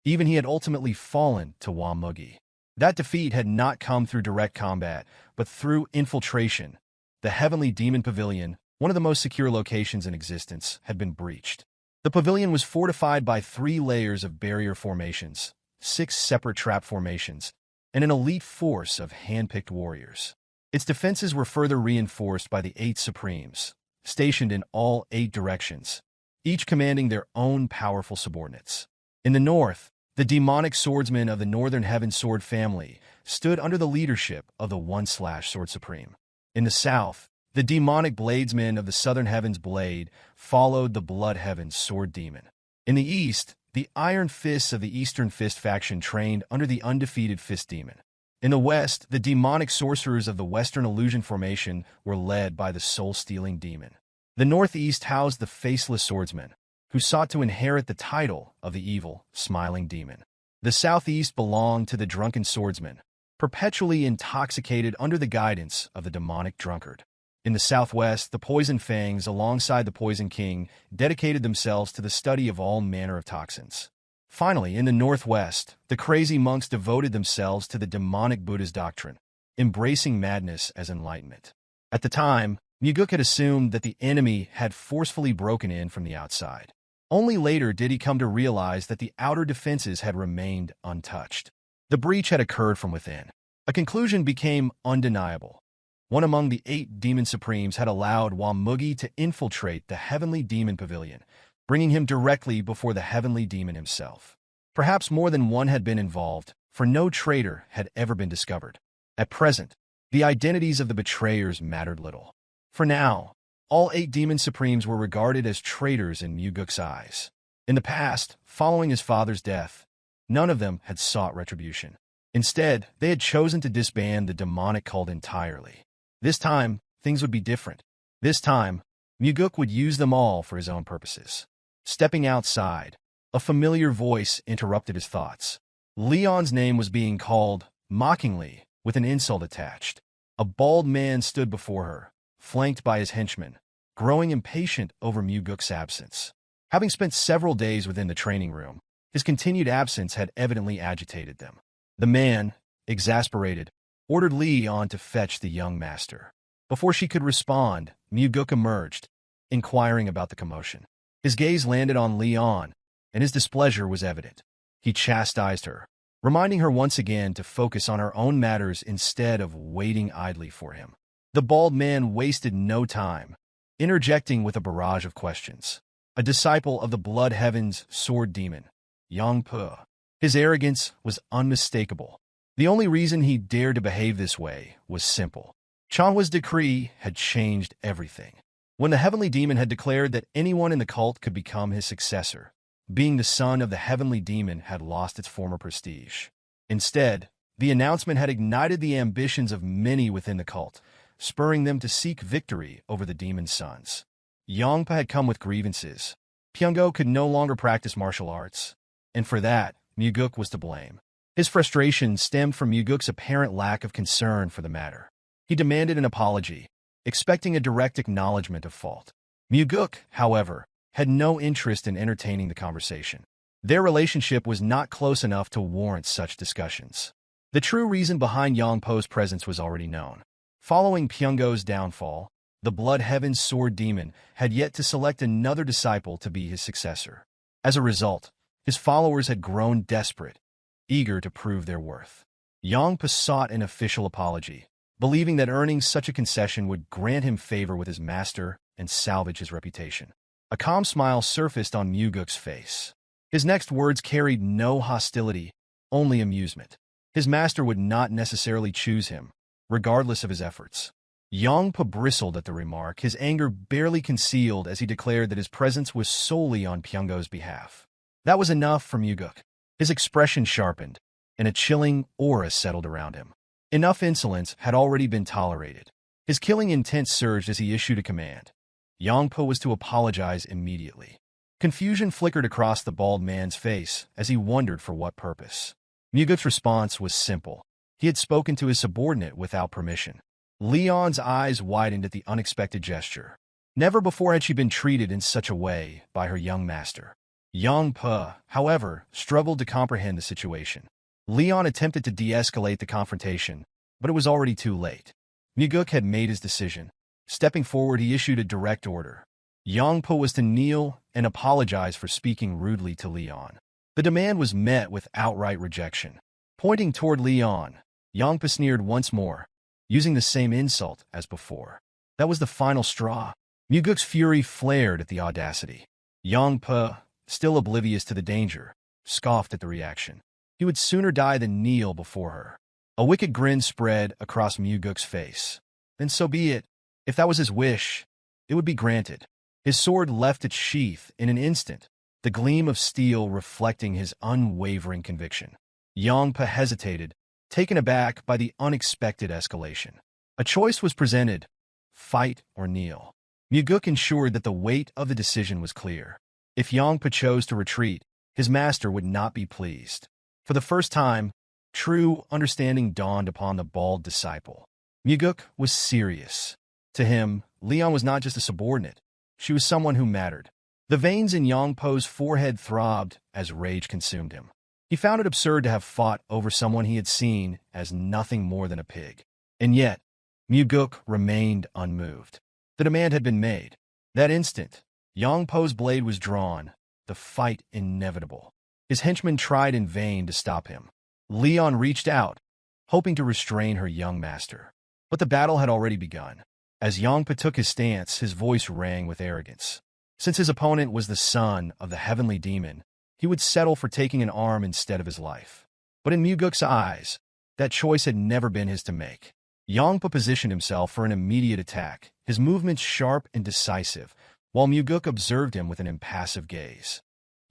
even he had ultimately fallen to Mugeuk. That defeat had not come through direct combat, but through infiltration. The Heavenly Demon Pavilion, one of the most secure locations in existence, had been breached. The pavilion was fortified by 3 layers of barrier formations, 6 separate trap formations, and an elite force of hand-picked warriors. Its defenses were further reinforced by the 8 Supremes, stationed in all 8 directions, each commanding their own powerful subordinates. In the north, the demonic swordsmen of the Northern Heaven Sword family stood under the leadership of the One-Sword Supreme. In the south, the demonic bladesmen of the Southern Heavens Blade followed the Blood Heaven's Sword Demon. In the east, the Iron Fists of the Eastern Fist faction trained under the undefeated Fist Demon. In the west, the demonic sorcerers of the Western Illusion Formation were led by the Soul-Stealing Demon. The northeast housed the Faceless Swordsman, who sought to inherit the title of the evil, Smiling Demon. The southeast belonged to the Drunken Swordsman, perpetually intoxicated under the guidance of the demonic drunkard. In the southwest, the Poison Fangs, alongside the Poison King, dedicated themselves to the study of all manner of toxins. Finally, in the northwest, the Crazy Monks devoted themselves to the demonic Buddha's doctrine, embracing madness as enlightenment. At the time, Mugeuk had assumed that the enemy had forcefully broken in from the outside. Only later did he come to realize that the outer defenses had remained untouched. The breach had occurred from within. A conclusion became undeniable. One among the 8 Demon Supremes had allowed Mugeuk to infiltrate the Heavenly Demon Pavilion, bringing him directly before the Heavenly Demon himself. Perhaps more than one had been involved, for no traitor had ever been discovered. At present, the identities of the betrayers mattered little. For now, all 8 Demon Supremes were regarded as traitors in Mugeuk's eyes. In the past, following his father's death, none of them had sought retribution. Instead, they had chosen to disband the demonic cult entirely. This time, things would be different. This time, Mugeuk would use them all for his own purposes. Stepping outside, a familiar voice interrupted his thoughts. Leon's name was being called, mockingly, with an insult attached. A bald man stood before her, flanked by his henchmen, growing impatient over Mugeuk's absence. Having spent several days within the training room, his continued absence had evidently agitated them. The man, exasperated, ordered Leon to fetch the young master. Before she could respond, Mugeuk emerged, inquiring about the commotion. His gaze landed on Leon, and his displeasure was evident. He chastised her, reminding her once again to focus on her own matters instead of waiting idly for him. The bald man wasted no time, interjecting with a barrage of questions. A disciple of the Blood Heaven's Sword Demon, Yangpu. His arrogance was unmistakable. The only reason he dared to behave this way was simple. Chanhua's decree had changed everything. When the Heavenly Demon had declared that anyone in the cult could become his successor, being the son of the Heavenly Demon had lost its former prestige. Instead, the announcement had ignited the ambitions of many within the cult, spurring them to seek victory over the demon's sons. Yangpa had come with grievances. Pyongo could no longer practice martial arts, and for that, Mugeuk was to blame. His frustration stemmed from Mugeuk's apparent lack of concern for the matter. He demanded an apology, expecting a direct acknowledgement of fault. Mugeuk, however, had no interest in entertaining the conversation. Their relationship was not close enough to warrant such discussions. The true reason behind Yangpo's presence was already known. Following Pyongo's downfall, the Blood Heaven's Sword Demon had yet to select another disciple to be his successor. As a result, his followers had grown desperate, eager to prove their worth. Yangpa sought an official apology, believing that earning such a concession would grant him favor with his master and salvage his reputation. A calm smile surfaced on Mugeuk's face. His next words carried no hostility, only amusement. His master would not necessarily choose him, regardless of his efforts. Yangpa bristled at the remark, his anger barely concealed as he declared that his presence was solely on Pyongo's behalf. That was enough for Mugeuk. His expression sharpened, and a chilling aura settled around him. Enough insolence had already been tolerated. His killing intent surged as he issued a command. Yongpo was to apologize immediately. Confusion flickered across the bald man's face as he wondered for what purpose. Mugeuk's response was simple. He had spoken to his subordinate without permission. Leon's eyes widened at the unexpected gesture. Never before had she been treated in such a way by her young master. Yongpo, however, struggled to comprehend the situation. Leon attempted to de-escalate the confrontation, but it was already too late. Mugeuk had made his decision. Stepping forward, he issued a direct order. Yongpo was to kneel and apologize for speaking rudely to Leon. The demand was met with outright rejection. Pointing toward Leon, Yongpo sneered once more, using the same insult as before. That was the final straw. Mugeuk's fury flared at the audacity. Yongpo, still oblivious to the danger, scoffed at the reaction. He would sooner die than kneel before her. A wicked grin spread across Mugeuk's face. Then so be it. If that was his wish, it would be granted. His sword left its sheath in an instant, the gleam of steel reflecting his unwavering conviction. Yongpo hesitated, taken aback by the unexpected escalation. A choice was presented: fight or kneel. Mugeuk ensured that the weight of the decision was clear. If Yongpo chose to retreat, his master would not be pleased. For the first time, true understanding dawned upon the bald disciple. Mugeuk was serious. To him, Leon was not just a subordinate. She was someone who mattered. The veins in Yongpo's forehead throbbed as rage consumed him. He found it absurd to have fought over someone he had seen as nothing more than a pig. And yet, Mugeuk remained unmoved. The demand had been made. That instant, Yongpo's blade was drawn, the fight inevitable. His henchmen tried in vain to stop him. Leon reached out, hoping to restrain her young master. But the battle had already begun. As Yongpo took his stance, his voice rang with arrogance. Since his opponent was the son of the heavenly demon, he would settle for taking an arm instead of his life. But in Mugeuk's eyes, that choice had never been his to make. Yongpo positioned himself for an immediate attack, his movements sharp and decisive, while Mugeuk observed him with an impassive gaze.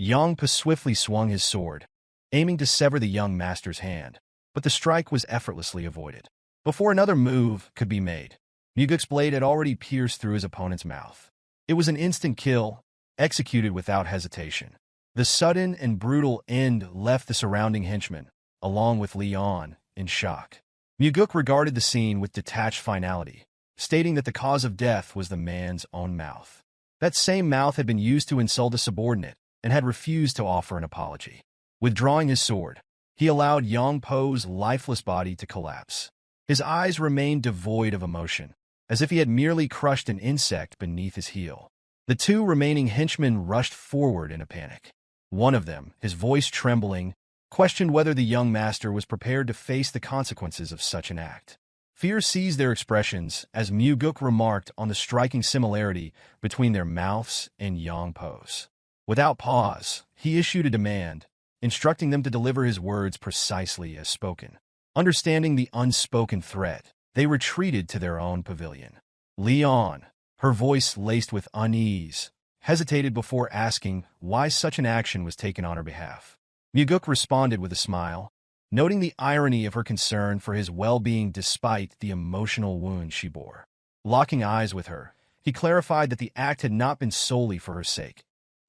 Yongpo swiftly swung his sword, aiming to sever the young master's hand, but the strike was effortlessly avoided. Before another move could be made, Mugeuk's blade had already pierced through his opponent's mouth. It was an instant kill, executed without hesitation. The sudden and brutal end left the surrounding henchmen, along with Leon, in shock. Mugeuk regarded the scene with detached finality, stating that the cause of death was the man's own mouth. That same mouth had been used to insult a subordinate and had refused to offer an apology. Withdrawing his sword, he allowed Yongpo's lifeless body to collapse. His eyes remained devoid of emotion, as if he had merely crushed an insect beneath his heel. The two remaining henchmen rushed forward in a panic. One of them, his voice trembling, questioned whether the young master was prepared to face the consequences of such an act. Fear seized their expressions as Mugeuk remarked on the striking similarity between their mouths and Yongpo's. Without pause, he issued a demand, instructing them to deliver his words precisely as spoken. Understanding the unspoken threat, they retreated to their own pavilion. Leon, her voice laced with unease, hesitated before asking why such an action was taken on her behalf. Mugeuk responded with a smile, noting the irony of her concern for his well-being despite the emotional wound she bore. Locking eyes with her, he clarified that the act had not been solely for her sake.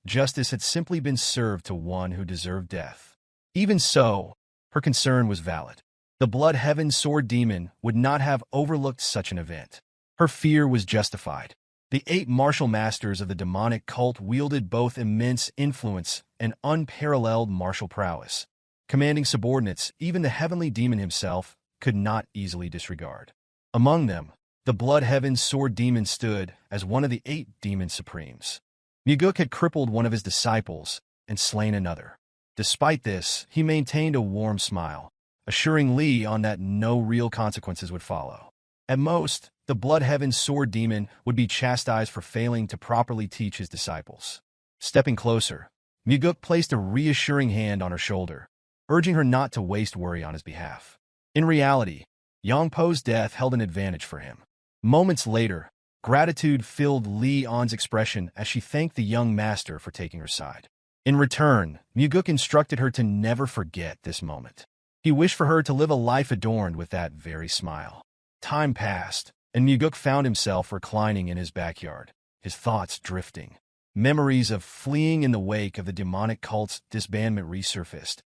Justice had simply been served to one who deserved death. Even so, her concern was valid. The Blood Heaven Sword Demon would not have overlooked such an event. Her fear was justified. The 8 martial masters of the demonic cult wielded both immense influence and unparalleled martial prowess. Commanding subordinates, even the heavenly demon himself, could not easily disregard. Among them, the Blood Heaven Sword Demon stood as one of the 8 demon supremes. Mugeuk had crippled one of his disciples and slain another. Despite this, he maintained a warm smile, assuring Leon that no real consequences would follow. At most, the Blood Heaven Sword Demon would be chastised for failing to properly teach his disciples. Stepping closer, Mugeuk placed a reassuring hand on her shoulder, urging her not to waste worry on his behalf. In reality, Yongpo's death held an advantage for him. Moments later, gratitude filled Leon's expression as she thanked the young master for taking her side. In return, Mugeuk instructed her to never forget this moment. He wished for her to live a life adorned with that very smile. Time passed, and Mugeuk found himself reclining in his backyard, his thoughts drifting. Memories of fleeing in the wake of the demonic cult's disbandment resurfaced,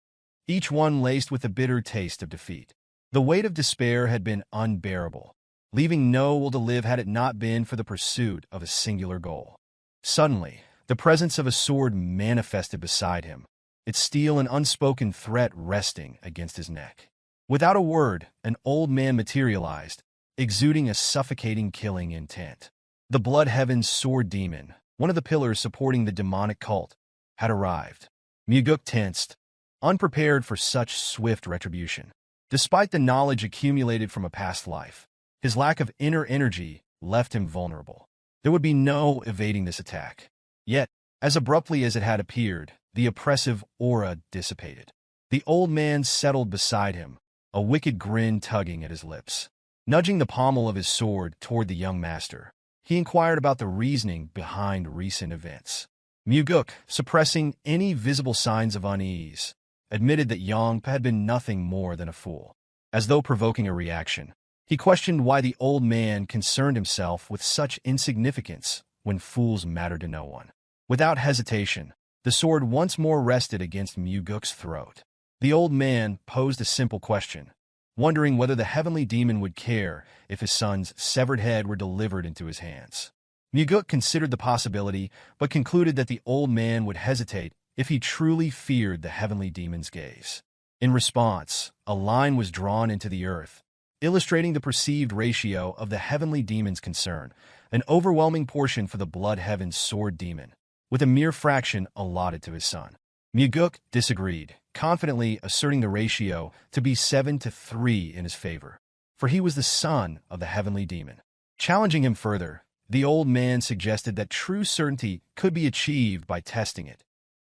each one laced with a bitter taste of defeat. The weight of despair had been unbearable, leaving no will to live had it not been for the pursuit of a singular goal. Suddenly, the presence of a sword manifested beside him, its steel an unspoken threat resting against his neck. Without a word, an old man materialized, exuding a suffocating killing intent. The Blood Heaven's sword demon, one of the pillars supporting the demonic cult, had arrived. Mugeuk tensed, unprepared for such swift retribution. Despite the knowledge accumulated from a past life, his lack of inner energy left him vulnerable. There would be no evading this attack. Yet, as abruptly as it had appeared, the oppressive aura dissipated. The old man settled beside him, a wicked grin tugging at his lips. Nudging the pommel of his sword toward the young master, he inquired about the reasoning behind recent events. Mugeuk, suppressing any visible signs of unease, admitted that Yongpa had been nothing more than a fool. As though provoking a reaction, he questioned why the old man concerned himself with such insignificance when fools mattered to no one. Without hesitation, the sword once more rested against Mugeuk's throat. The old man posed a simple question, wondering whether the heavenly demon would care if his son's severed head were delivered into his hands. Mugeuk considered the possibility, but concluded that the old man would hesitate if he truly feared the heavenly demon's gaze. In response, a line was drawn into the earth, illustrating the perceived ratio of the heavenly demon's concern, an overwhelming portion for the Blood Heaven's sword demon, with a mere fraction allotted to his son. Mugeuk disagreed, confidently asserting the ratio to be 7-3 in his favor, for he was the son of the heavenly demon. Challenging him further, the old man suggested that true certainty could be achieved by testing it,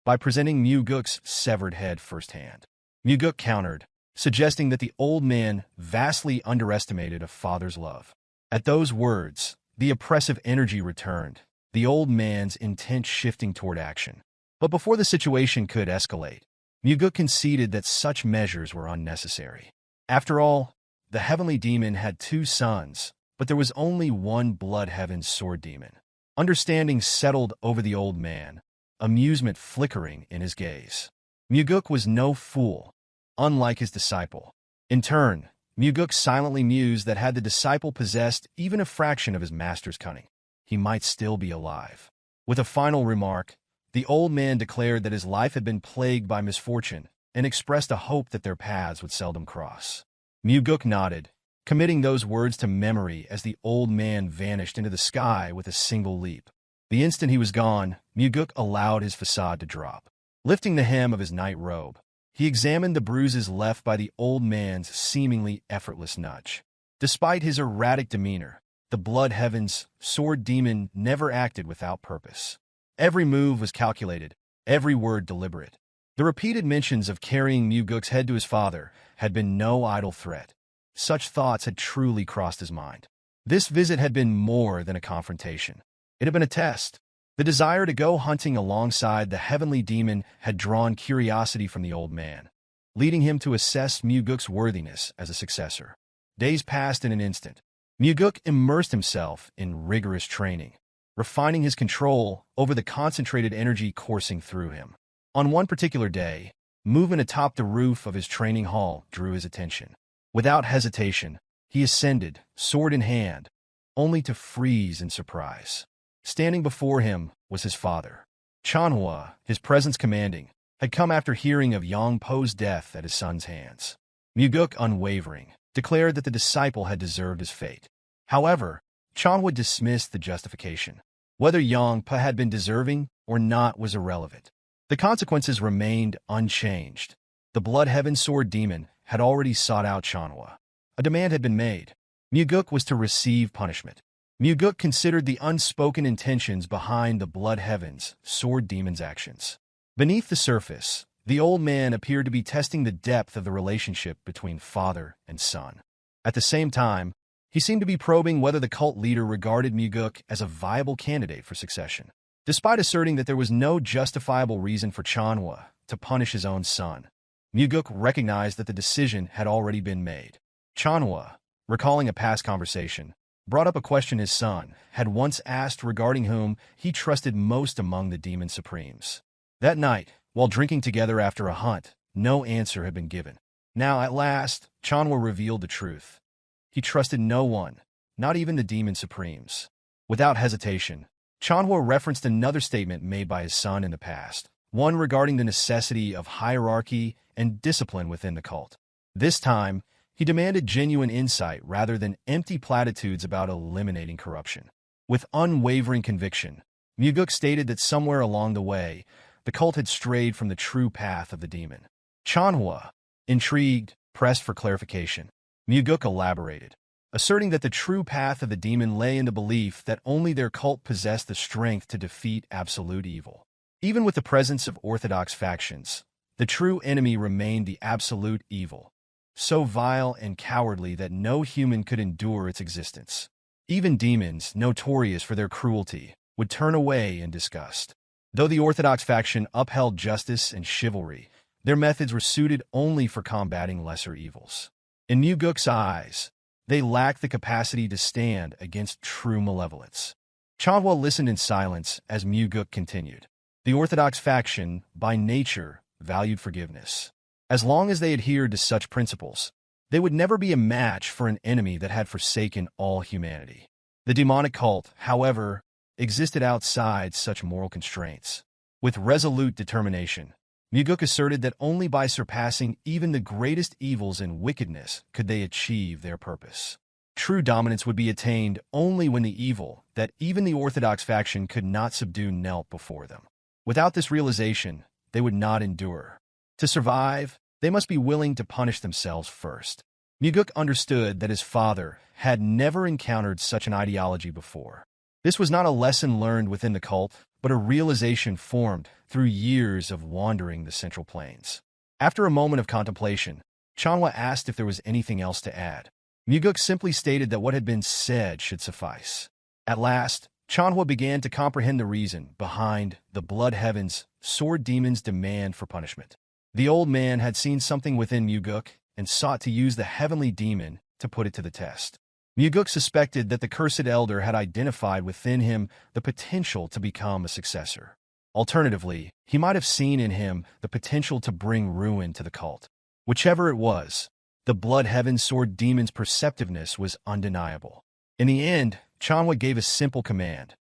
by presenting Mugeuk's severed head firsthand. Mugeuk countered, suggesting that the old man vastly underestimated a father's love. At those words, the oppressive energy returned, the old man's intent shifting toward action. But before the situation could escalate, Mugeuk conceded that such measures were unnecessary. After all, the heavenly demon had 2 sons, but there was only one Blood Heaven's sword demon. Understanding settled over the old man, amusement flickering in his gaze. Mugeuk was no fool, unlike his disciple. In turn, Mugeuk silently mused that had the disciple possessed even a fraction of his master's cunning, he might still be alive. With a final remark, the old man declared that his life had been plagued by misfortune and expressed a hope that their paths would seldom cross. Mugeuk nodded, committing those words to memory as the old man vanished into the sky with a single leap. The instant he was gone, Mugeuk allowed his facade to drop. Lifting the hem of his night robe, he examined the bruises left by the old man's seemingly effortless nudge. Despite his erratic demeanor, the Blood Heaven's sword demon never acted without purpose. Every move was calculated, every word deliberate. The repeated mentions of carrying Mugeuk's head to his father had been no idle threat. Such thoughts had truly crossed his mind. This visit had been more than a confrontation. It had been a test. The desire to go hunting alongside the heavenly demon had drawn curiosity from the old man, leading him to assess Mugeuk's worthiness as a successor. Days passed in an instant. Mugeuk immersed himself in rigorous training, refining his control over the concentrated energy coursing through him. On one particular day, movement atop the roof of his training hall drew his attention. Without hesitation, he ascended, sword in hand, only to freeze in surprise. Standing before him was his father. Manhua, his presence commanding, had come after hearing of Yongpo's death at his son's hands. Mugeuk, unwavering, declared that the disciple had deserved his fate. However, Manhua dismissed the justification. Whether Yongpo had been deserving or not was irrelevant. The consequences remained unchanged. The Blood Heaven sword demon had already sought out Manhua. A demand had been made. Mugeuk was to receive punishment. Mugeuk considered the unspoken intentions behind the Blood Heaven's sword demon's actions. Beneath the surface, the old man appeared to be testing the depth of the relationship between father and son. At the same time, he seemed to be probing whether the cult leader regarded Mugeuk as a viable candidate for succession. Despite asserting that there was no justifiable reason for Manhua to punish his own son, Mugeuk recognized that the decision had already been made. Chanhua, recalling a past conversation, brought up a question his son had once asked regarding whom he trusted most among the demon supremes. That night, while drinking together after a hunt, no answer had been given. Now, at last, Chanhua revealed the truth. He trusted no one, not even the demon supremes. Without hesitation, Chanhua referenced another statement made by his son in the past, one regarding the necessity of hierarchy and discipline within the cult. This time, he demanded genuine insight rather than empty platitudes about eliminating corruption. With unwavering conviction, Mugeuk stated that somewhere along the way, the cult had strayed from the true path of the demon. Chanhua, intrigued, pressed for clarification. Mugeuk elaborated, asserting that the true path of the demon lay in the belief that only their cult possessed the strength to defeat absolute evil. Even with the presence of orthodox factions, the true enemy remained the absolute evil, so vile and cowardly that no human could endure its existence. Even demons, notorious for their cruelty, would turn away in disgust. Though the orthodox faction upheld justice and chivalry, their methods were suited only for combating lesser evils. In Mugeuk's eyes, they lacked the capacity to stand against true malevolence. Chanhua listened in silence as Mugeuk continued. The orthodox faction, by nature, valued forgiveness. As long as they adhered to such principles, they would never be a match for an enemy that had forsaken all humanity. The demonic cult, however, existed outside such moral constraints. With resolute determination, Mugeuk asserted that only by surpassing even the greatest evils and wickedness could they achieve their purpose. True dominance would be attained only when the evil that even the orthodox faction could not subdue knelt before them. Without this realization, they would not endure. To survive, they must be willing to punish themselves first. Mugeuk understood that his father had never encountered such an ideology before. This was not a lesson learned within the cult, but a realization formed through years of wandering the Central Plains. After a moment of contemplation, Chanhua asked if there was anything else to add. Mugeuk simply stated that what had been said should suffice. At last, Chanhua began to comprehend the reason behind the Blood Heaven's sword demon's demand for punishment. The old man had seen something within Mugeuk and sought to use the heavenly demon to put it to the test. Mugeuk suspected that the cursed elder had identified within him the potential to become a successor. Alternatively, he might have seen in him the potential to bring ruin to the cult. Whichever it was, the Blood Heaven sword demon's perceptiveness was undeniable. In the end, Chanhua gave a simple command.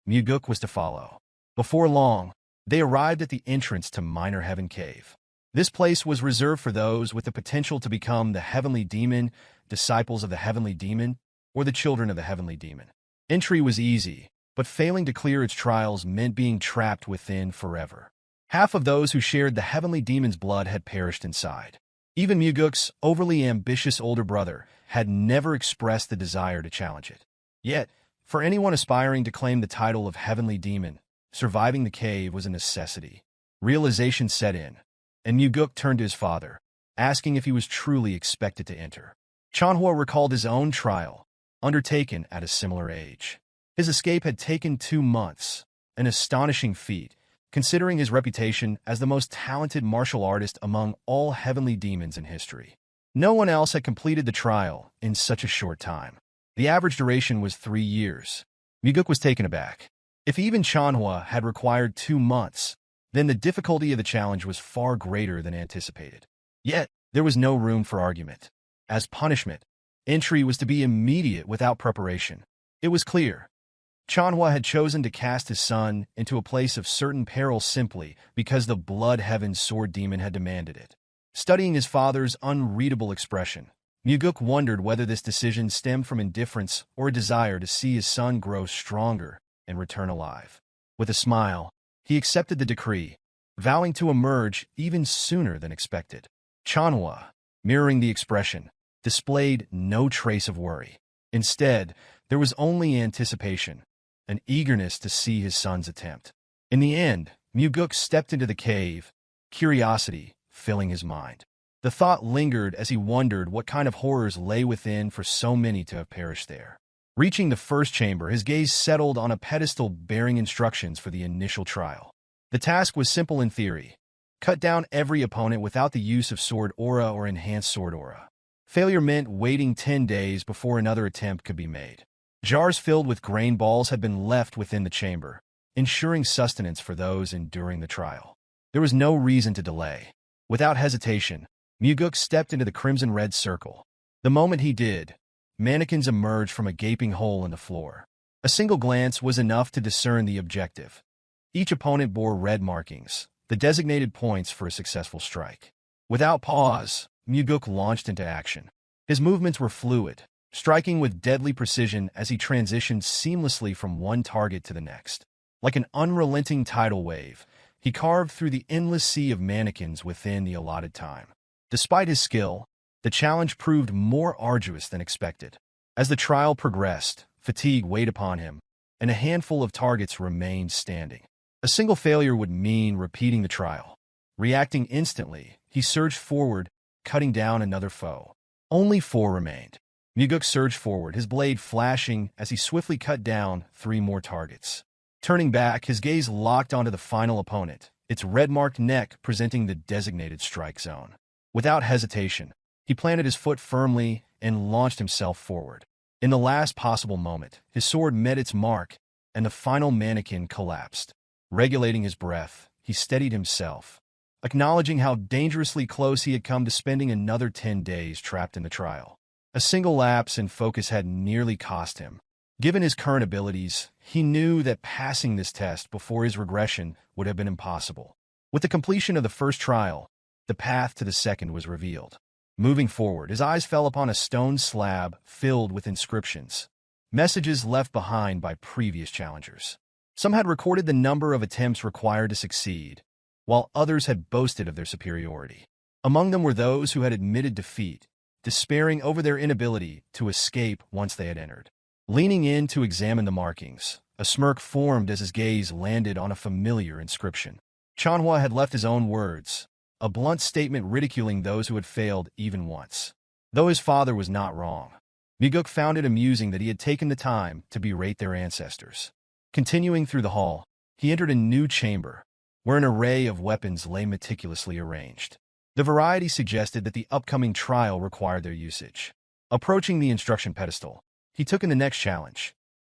Mugeuk was to follow. Before long, they arrived at the entrance to Minor Heaven Cave. This place was reserved for those with the potential to become the Heavenly Demon, disciples of the Heavenly Demon, or the children of the Heavenly Demon. Entry was easy, but failing to clear its trials meant being trapped within forever. Half of those who shared the Heavenly Demon's blood had perished inside. Even Mugeuk's overly ambitious older brother had never expressed the desire to challenge it. Yet, for anyone aspiring to claim the title of Heavenly Demon, surviving the cave was a necessity. Realization set in, and Mugeuk turned to his father, asking if he was truly expected to enter. Chanhua recalled his own trial, undertaken at a similar age. His escape had taken 2 months, an astonishing feat, considering his reputation as the most talented martial artist among all heavenly demons in history. No one else had completed the trial in such a short time. The average duration was 3 years. Mugeuk was taken aback. If even Chanhua had required 2 months, then the difficulty of the challenge was far greater than anticipated. Yet, there was no room for argument. As punishment, entry was to be immediate without preparation. It was clear. Chanhua had chosen to cast his son into a place of certain peril simply because the Blood Heaven sword demon had demanded it. Studying his father's unreadable expression, Mugeuk wondered whether this decision stemmed from indifference or a desire to see his son grow stronger and return alive. With a smile, he accepted the decree, vowing to emerge even sooner than expected. Chanhua, mirroring the expression, displayed no trace of worry. Instead, there was only anticipation, an eagerness to see his son's attempt. In the end, Mugeuk stepped into the cave, curiosity filling his mind. The thought lingered as he wondered what kind of horrors lay within for so many to have perished there. Reaching the first chamber, his gaze settled on a pedestal bearing instructions for the initial trial. The task was simple in theory. cut down every opponent without the use of sword aura or enhanced sword aura. Failure meant waiting 10 days before another attempt could be made. Jars filled with grain balls had been left within the chamber, ensuring sustenance for those enduring the trial. There was no reason to delay. Without hesitation, Mugeuk stepped into the crimson-red circle. The moment he did, mannequins emerged from a gaping hole in the floor. A single glance was enough to discern the objective. Each opponent bore red markings, the designated points for a successful strike. Without pause, Mugeuk launched into action. His movements were fluid, striking with deadly precision as he transitioned seamlessly from one target to the next. Like an unrelenting tidal wave, he carved through the endless sea of mannequins within the allotted time. Despite his skill, the challenge proved more arduous than expected. As the trial progressed, fatigue weighed upon him, and a handful of targets remained standing. A single failure would mean repeating the trial. Reacting instantly, he surged forward, cutting down another foe. Only 4 remained. Mugeuk surged forward, his blade flashing as he swiftly cut down 3 more targets. Turning back, his gaze locked onto the final opponent, its red-marked neck presenting the designated strike zone. Without hesitation, he planted his foot firmly and launched himself forward. In the last possible moment, his sword met its mark, and the final mannequin collapsed. Regulating his breath, he steadied himself, acknowledging how dangerously close he had come to spending another 10 days trapped in the trial. A single lapse in focus had nearly cost him. Given his current abilities, he knew that passing this test before his regression would have been impossible. With the completion of the first trial, the path to the second was revealed. Moving forward, his eyes fell upon a stone slab filled with inscriptions, messages left behind by previous challengers. Some had recorded the number of attempts required to succeed, while others had boasted of their superiority. Among them were those who had admitted defeat, despairing over their inability to escape once they had entered. Leaning in to examine the markings, a smirk formed as his gaze landed on a familiar inscription. Chanhua had left his own words, a blunt statement ridiculing those who had failed even once. Though his father was not wrong, Mugeuk found it amusing that he had taken the time to berate their ancestors. Continuing through the hall, he entered a new chamber, where an array of weapons lay meticulously arranged. The variety suggested that the upcoming trial required their usage. Approaching the instruction pedestal, he took in the next challenge.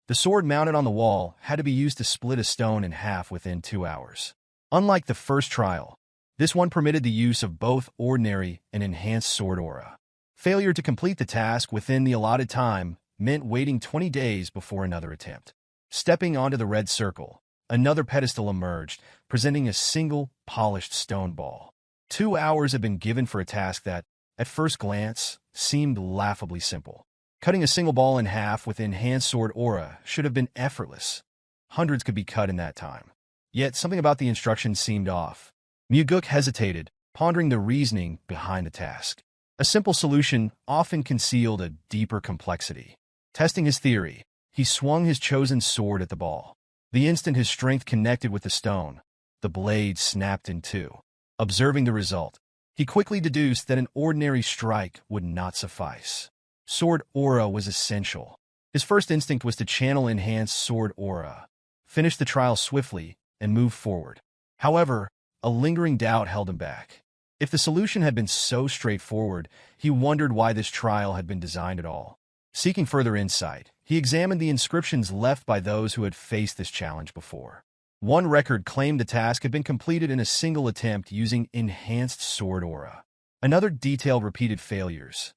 The sword mounted on the wall had to be used to split a stone in half within 2 hours. Unlike the first trial, this one permitted the use of both ordinary and enhanced sword aura. Failure to complete the task within the allotted time meant waiting 20 days before another attempt. Stepping onto the red circle, another pedestal emerged, presenting a single, polished stone ball. 2 hours had been given for a task that, at first glance, seemed laughably simple. Cutting a single ball in half with enhanced sword aura should have been effortless. Hundreds could be cut in that time. Yet something about the instructions seemed off. Mugeuk hesitated, pondering the reasoning behind the task. A simple solution often concealed a deeper complexity. Testing his theory, he swung his chosen sword at the ball. The instant his strength connected with the stone, the blade snapped in two. Observing the result, he quickly deduced that an ordinary strike would not suffice. Sword aura was essential. His first instinct was to channel enhanced sword aura, finish the trial swiftly, and move forward. However, a lingering doubt held him back. If the solution had been so straightforward, he wondered why this trial had been designed at all. Seeking further insight, he examined the inscriptions left by those who had faced this challenge before. One record claimed the task had been completed in a single attempt using enhanced sword aura. Another detailed repeated failures.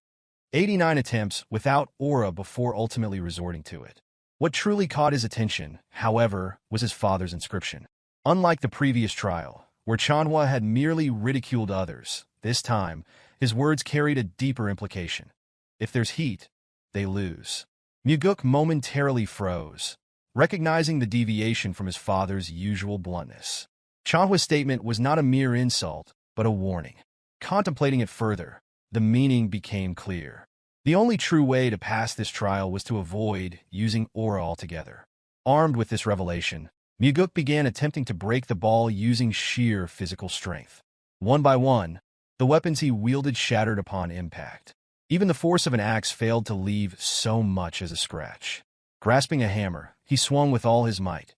89 attempts without aura before ultimately resorting to it. What truly caught his attention, however, was his father's inscription. Unlike the previous trial, where Chanhua had merely ridiculed others, this time, his words carried a deeper implication. If there's heat, they lose. Mugeuk momentarily froze, recognizing the deviation from his father's usual bluntness. Chanhua's statement was not a mere insult, but a warning. Contemplating it further, the meaning became clear. The only true way to pass this trial was to avoid using aura altogether. Armed with this revelation, Mugeuk began attempting to break the ball using sheer physical strength. One by one, the weapons he wielded shattered upon impact. Even the force of an axe failed to leave so much as a scratch. Grasping a hammer, he swung with all his might.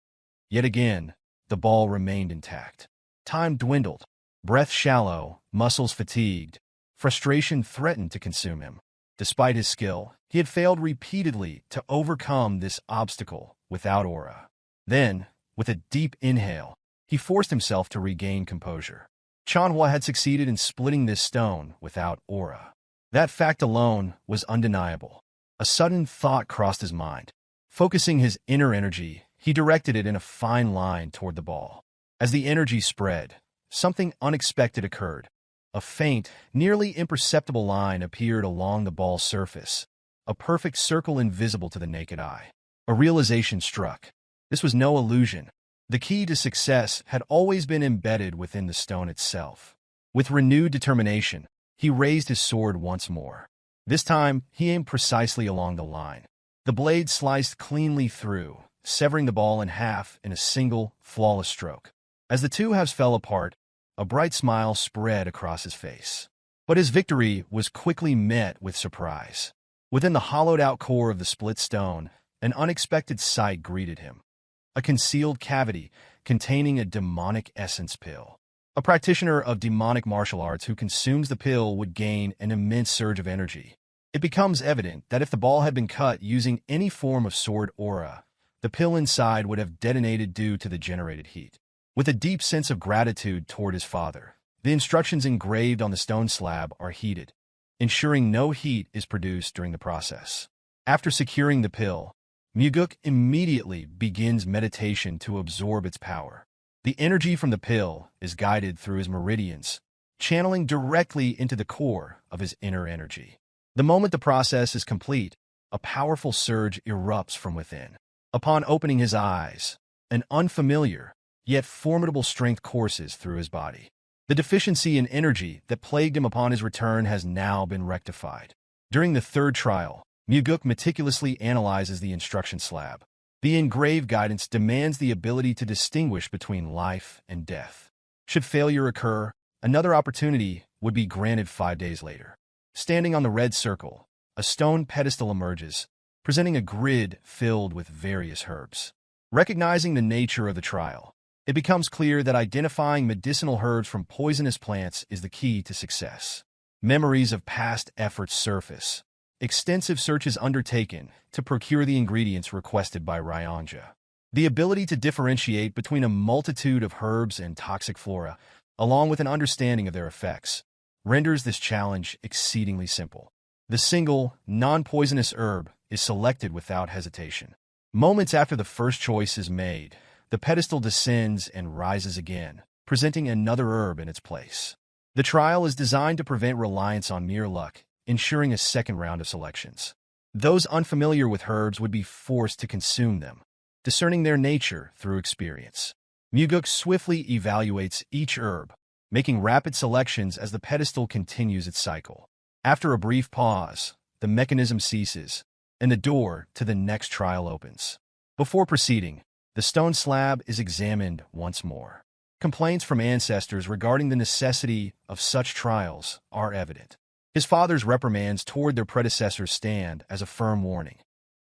Yet again, the ball remained intact. Time dwindled, Breath shallow, muscles fatigued, frustration threatened to consume him. Despite his skill, he had failed repeatedly to overcome this obstacle without aura. Then, with a deep inhale, he forced himself to regain composure. Manhwa had succeeded in splitting this stone without aura. That fact alone was undeniable. A sudden thought crossed his mind. Focusing his inner energy, he directed it in a fine line toward the ball. As the energy spread, something unexpected occurred. A faint, nearly imperceptible line appeared along the ball's surface, a perfect circle invisible to the naked eye. A realization struck. This was no illusion. The key to success had always been embedded within the stone itself. With renewed determination, he raised his sword once more. This time, he aimed precisely along the line. The blade sliced cleanly through, severing the ball in half in a single, flawless stroke. As the two halves fell apart, a bright smile spread across his face. But his victory was quickly met with surprise. Within the hollowed-out core of the split stone, an unexpected sight greeted him. A concealed cavity containing a demonic essence pill. A practitioner of demonic martial arts who consumes the pill would gain an immense surge of energy. It becomes evident that if the ball had been cut using any form of sword aura, the pill inside would have detonated due to the generated heat. With a deep sense of gratitude toward his father, the instructions engraved on the stone slab are heated, ensuring no heat is produced during the process. After securing the pill, Mugeuk immediately begins meditation to absorb its power. The energy from the pill is guided through his meridians, channeling directly into the core of his inner energy. The moment the process is complete, a powerful surge erupts from within. Upon opening his eyes, an unfamiliar, yet formidable strength courses through his body. The deficiency in energy that plagued him upon his return has now been rectified. During the third trial, Mugeuk meticulously analyzes the instruction slab. The engraved guidance demands the ability to distinguish between life and death. Should failure occur, another opportunity would be granted 5 days later. Standing on the red circle, a stone pedestal emerges, presenting a grid filled with various herbs. Recognizing the nature of the trial, it becomes clear that identifying medicinal herbs from poisonous plants is the key to success. Memories of past efforts surface. Extensive searches undertaken to procure the ingredients requested by Ryanja. The ability to differentiate between a multitude of herbs and toxic flora, along with an understanding of their effects, renders this challenge exceedingly simple. The single, non-poisonous herb is selected without hesitation. Moments after the first choice is made, the pedestal descends and rises again, presenting another herb in its place. The trial is designed to prevent reliance on mere luck, ensuring a second round of selections. Those unfamiliar with herbs would be forced to consume them, discerning their nature through experience. Mugeuk swiftly evaluates each herb, making rapid selections as the pedestal continues its cycle. After a brief pause, the mechanism ceases, and the door to the next trial opens. Before proceeding, the stone slab is examined once more. Complaints from ancestors regarding the necessity of such trials are evident. His father's reprimands toward their predecessors stand as a firm warning.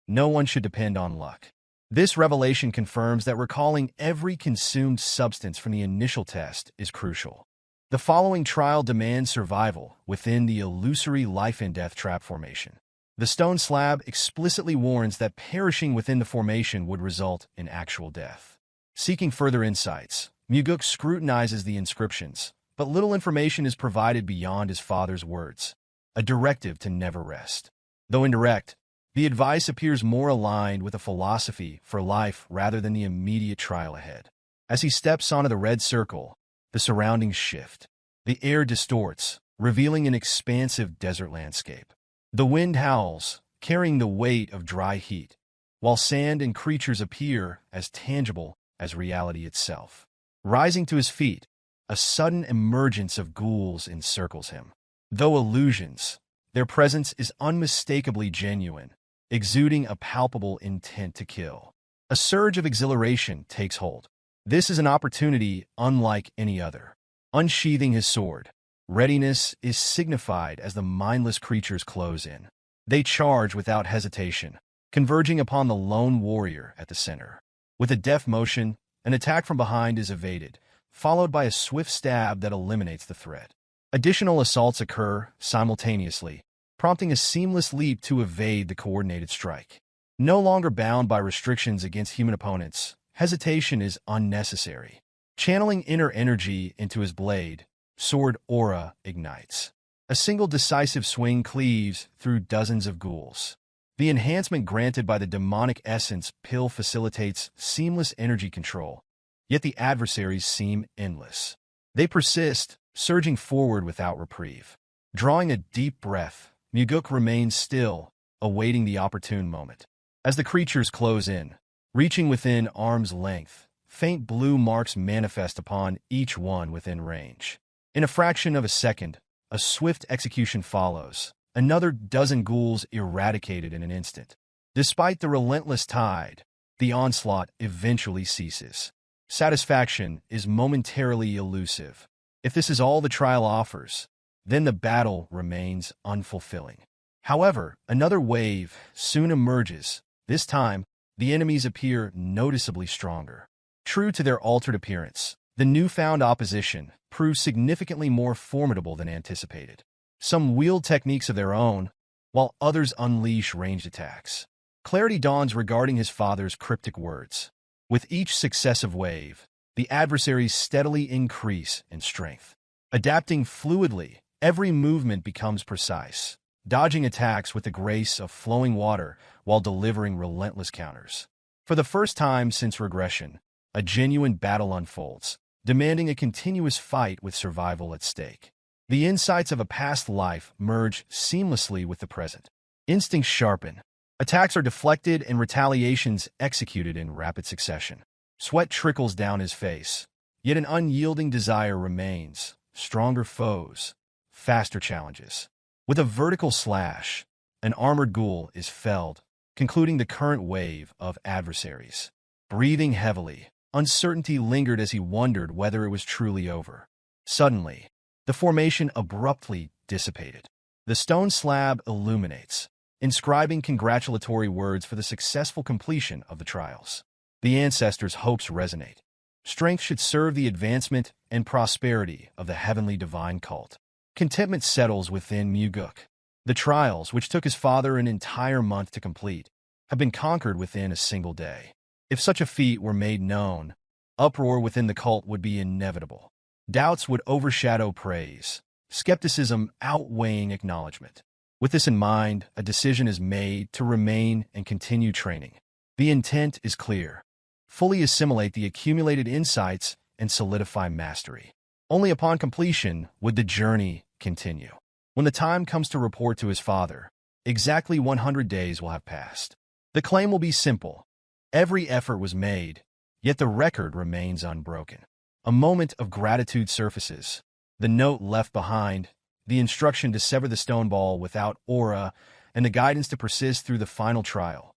No one should depend on luck. This revelation confirms that recalling every consumed substance from the initial test is crucial. The following trial demands survival within the illusory life-and-death trap formation. The stone slab explicitly warns that perishing within the formation would result in actual death. Seeking further insights, Mugeuk scrutinizes the inscriptions, but little information is provided beyond his father's words. A directive to never rest. Though indirect, the advice appears more aligned with a philosophy for life rather than the immediate trial ahead. As he steps onto the red circle, the surroundings shift. The air distorts, revealing an expansive desert landscape. The wind howls, carrying the weight of dry heat, while sand and creatures appear as tangible as reality itself. Rising to his feet, a sudden emergence of ghouls encircles him. Though illusions, their presence is unmistakably genuine, exuding a palpable intent to kill. A surge of exhilaration takes hold. This is an opportunity unlike any other. Unsheathing his sword, readiness is signified as the mindless creatures close in. They charge without hesitation, converging upon the lone warrior at the center. With a deft motion, an attack from behind is evaded, followed by a swift stab that eliminates the threat. Additional assaults occur simultaneously, prompting a seamless leap to evade the coordinated strike. No longer bound by restrictions against human opponents, hesitation is unnecessary. Channeling inner energy into his blade, sword aura ignites. A single decisive swing cleaves through dozens of ghouls. The enhancement granted by the demonic essence pill facilitates seamless energy control, yet the adversaries seem endless. They persist, surging forward without reprieve. Drawing a deep breath, Mugeuk remains still, awaiting the opportune moment. As the creatures close in, reaching within arm's length, faint blue marks manifest upon each one within range. In a fraction of a second, a swift execution follows, another dozen ghouls eradicated in an instant. Despite the relentless tide, the onslaught eventually ceases. Satisfaction is momentarily elusive. If this is all the trial offers, then the battle remains unfulfilling. However, another wave soon emerges. This time, the enemies appear noticeably stronger. True to their altered appearance, the newfound opposition proves significantly more formidable than anticipated. Some wield techniques of their own, while others unleash ranged attacks. Clarity dawns regarding his father's cryptic words. With each successive wave, the adversaries steadily increase in strength. Adapting fluidly, every movement becomes precise, dodging attacks with the grace of flowing water while delivering relentless counters. For the first time since Regression, a genuine battle unfolds, demanding a continuous fight with survival at stake. The insights of a past life merge seamlessly with the present. Instincts sharpen. Attacks are deflected and retaliations executed in rapid succession. Sweat trickles down his face, yet an unyielding desire remains. Stronger foes, faster challenges. With a vertical slash, an armored ghoul is felled, concluding the current wave of adversaries. Breathing heavily, uncertainty lingered as he wondered whether it was truly over. Suddenly, the formation abruptly dissipated. The stone slab illuminates, inscribing congratulatory words for the successful completion of the trials. The ancestors' hopes resonate. Strength should serve the advancement and prosperity of the heavenly divine cult. Contentment settles within Mugeuk. The trials, which took his father an entire month to complete, have been conquered within a single day. If such a feat were made known, uproar within the cult would be inevitable. Doubts would overshadow praise, skepticism outweighing acknowledgement. With this in mind, a decision is made to remain and continue training. The intent is clear. Fully assimilate the accumulated insights and solidify mastery. Only upon completion would the journey continue. When the time comes to report to his father, exactly 100 days will have passed. The claim will be simple. Every effort was made, yet the record remains unbroken. A moment of gratitude surfaces. The note left behind, the instruction to sever the stone ball without aura, and the guidance to persist through the final trial.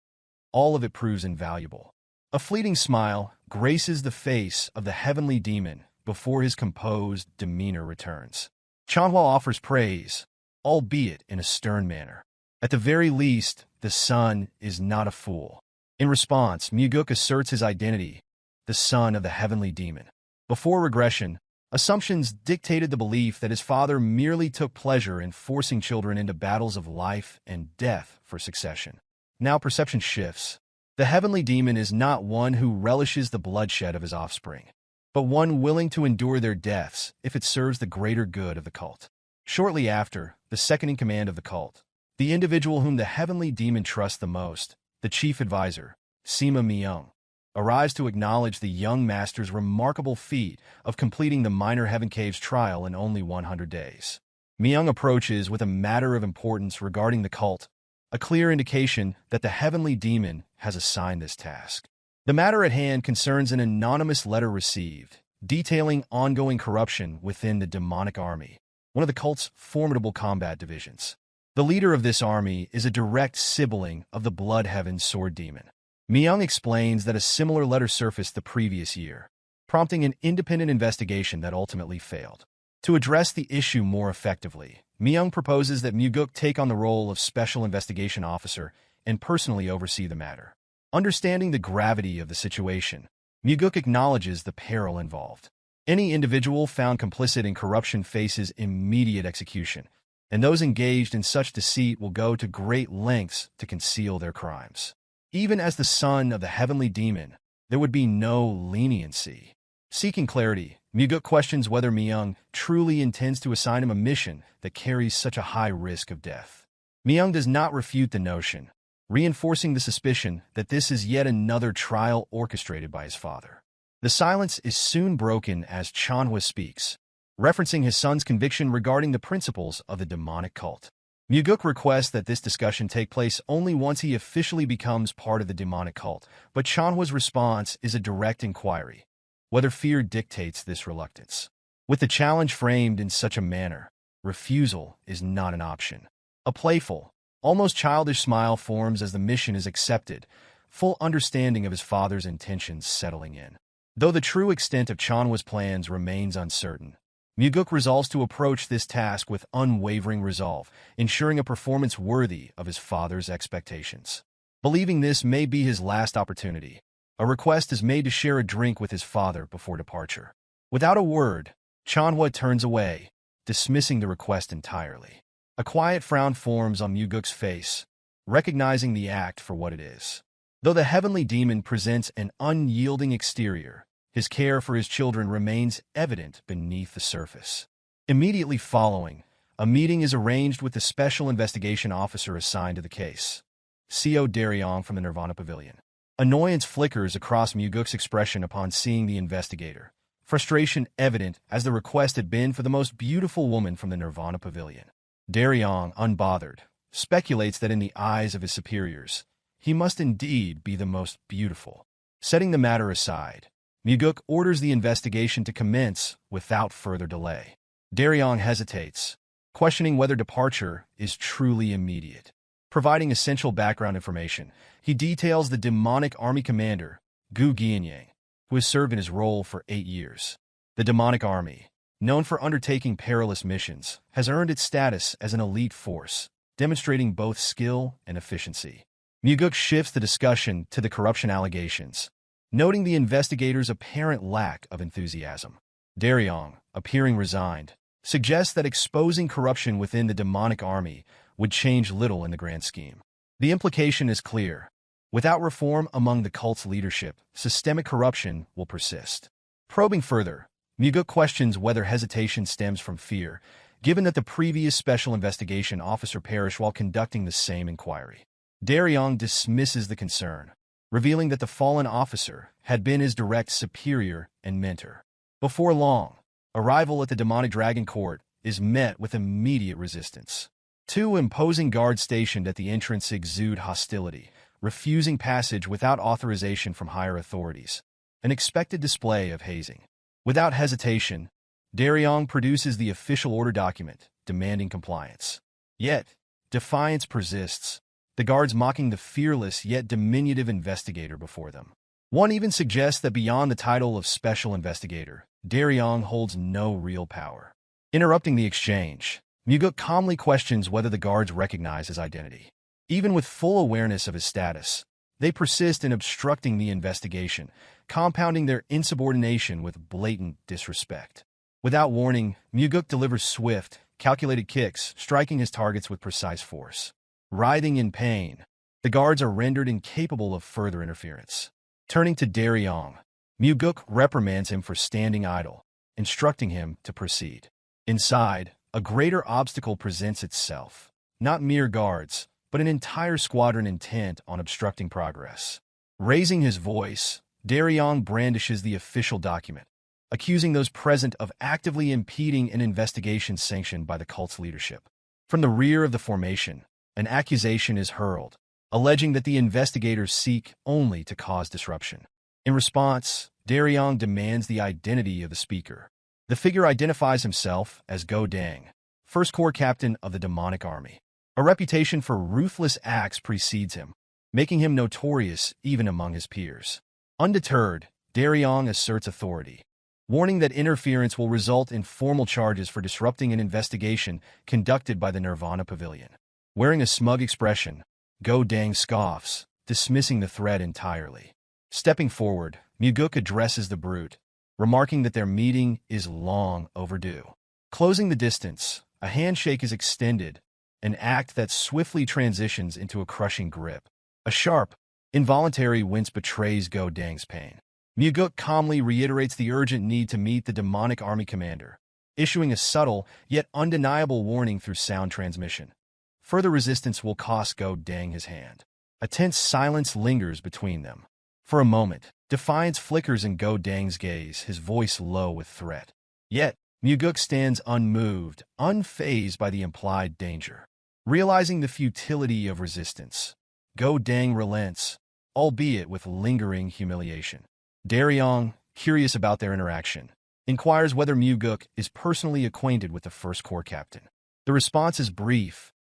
All of it proves invaluable. A fleeting smile graces the face of the heavenly demon before his composed demeanor returns. Chanhua offers praise, albeit in a stern manner. At the very least, the son is not a fool. In response, Mugeuk asserts his identity, the son of the heavenly demon. Before Regression, assumptions dictated the belief that his father merely took pleasure in forcing children into battles of life and death for succession. Now perception shifts. The heavenly demon is not one who relishes the bloodshed of his offspring, but one willing to endure their deaths if it serves the greater good of the cult. Shortly after, the second-in-command of the cult, the individual whom the heavenly demon trusts the most, the chief advisor, Sima Myung, arrives to acknowledge the young master's remarkable feat of completing the Minor Heaven Caves trial in only 100 days. Myung approaches with a matter of importance regarding the cult, a clear indication that the heavenly demon has assigned this task. The matter at hand concerns an anonymous letter received, detailing ongoing corruption within the demonic army, one of the cult's formidable combat divisions. The leader of this army is a direct sibling of the Bloodheaven sword demon. Myung explains that a similar letter surfaced the previous year, prompting an independent investigation that ultimately failed. To address the issue more effectively, Myung proposes that Mugeuk take on the role of Special Investigation Officer and personally oversee the matter. Understanding the gravity of the situation, Mugeuk acknowledges the peril involved. Any individual found complicit in corruption faces immediate execution, and those engaged in such deceit will go to great lengths to conceal their crimes. Even as the son of the heavenly demon, there would be no leniency. Seeking clarity, Mugeuk questions whether Myung truly intends to assign him a mission that carries such a high risk of death. Myung does not refute the notion, reinforcing the suspicion that this is yet another trial orchestrated by his father. The silence is soon broken as Chanhua speaks, referencing his son's conviction regarding the principles of the demonic cult. Mugeuk requests that this discussion take place only once he officially becomes part of the demonic cult, but Chanhua's response is a direct inquiry, whether fear dictates this reluctance. With the challenge framed in such a manner, refusal is not an option. A playful, almost childish smile forms as the mission is accepted, full understanding of his father's intentions settling in. Though the true extent of Chanhua's plans remains uncertain, Mugeuk resolves to approach this task with unwavering resolve, ensuring a performance worthy of his father's expectations. Believing this may be his last opportunity, a request is made to share a drink with his father before departure. Without a word, Chanhua turns away, dismissing the request entirely. A quiet frown forms on Mugeuk's face, recognizing the act for what it is. Though the heavenly demon presents an unyielding exterior, his care for his children remains evident beneath the surface. Immediately following, a meeting is arranged with the special investigation officer assigned to the case, Co. Daryong from the Nirvana Pavilion. Annoyance flickers across Mugeuk's expression upon seeing the investigator, frustration evident as the request had been for the most beautiful woman from the Nirvana Pavilion. Daryong, unbothered, speculates that in the eyes of his superiors, he must indeed be the most beautiful. Setting the matter aside, Mugeuk orders the investigation to commence without further delay. Daryong hesitates, questioning whether departure is truly immediate. Providing essential background information, he details the demonic army commander, Gu Gianyang, who has served in his role for 8 years. The demonic army, known for undertaking perilous missions, has earned its status as an elite force, demonstrating both skill and efficiency. Mugeuk shifts the discussion to the corruption allegations, noting the investigators' apparent lack of enthusiasm. Daryong, appearing resigned, suggests that exposing corruption within the demonic army would change little in the grand scheme. The implication is clear. Without reform among the cult's leadership, systemic corruption will persist. Probing further, Mugeuk questions whether hesitation stems from fear, given that the previous special investigation officer perished while conducting the same inquiry. Daryong dismisses the concern, revealing that the fallen officer had been his direct superior and mentor. Before long, arrival at the demonic dragon court is met with immediate resistance. 2 imposing guards stationed at the entrance exude hostility, refusing passage without authorization from higher authorities, an expected display of hazing. Without hesitation, Daryong produces the official order document, demanding compliance. Yet, defiance persists, the guards mocking the fearless yet diminutive investigator before them. One even suggests that beyond the title of special investigator, Daryong holds no real power. Interrupting the exchange, Mugeuk calmly questions whether the guards recognize his identity. Even with full awareness of his status, they persist in obstructing the investigation, compounding their insubordination with blatant disrespect. Without warning, Mugeuk delivers swift, calculated kicks, striking his targets with precise force. Writhing in pain, the guards are rendered incapable of further interference. Turning to Daryong, Mugeuk reprimands him for standing idle, instructing him to proceed. Inside, a greater obstacle presents itself. Not mere guards, but an entire squadron intent on obstructing progress. Raising his voice, Daryong brandishes the official document, accusing those present of actively impeding an investigation sanctioned by the cult's leadership. From the rear of the formation, an accusation is hurled, alleging that the investigators seek only to cause disruption. In response, Daryong demands the identity of the speaker. The figure identifies himself as Go Dang, First Corps Captain of the demonic army. A reputation for ruthless acts precedes him, making him notorious even among his peers. Undeterred, Daryong asserts authority, warning that interference will result in formal charges for disrupting an investigation conducted by the Nirvana Pavilion. Wearing a smug expression, Go Dang scoffs, dismissing the threat entirely. Stepping forward, Mugeuk addresses the brute, remarking that their meeting is long overdue. Closing the distance, a handshake is extended, an act that swiftly transitions into a crushing grip. A sharp, involuntary wince betrays Go Dang's pain. Mugeuk calmly reiterates the urgent need to meet the demonic army commander, issuing a subtle yet undeniable warning through sound transmission. Further resistance will cost Go Dang his hand. A tense silence lingers between them. For a moment, defiance flickers in Go Dang's gaze, his voice low with threat. Yet, Mugeuk stands unmoved, unfazed by the implied danger. Realizing the futility of resistance, Go Dang relents, albeit with lingering humiliation. Daryong, curious about their interaction, inquires whether Mugeuk is personally acquainted with the First Corps captain. The response is brief.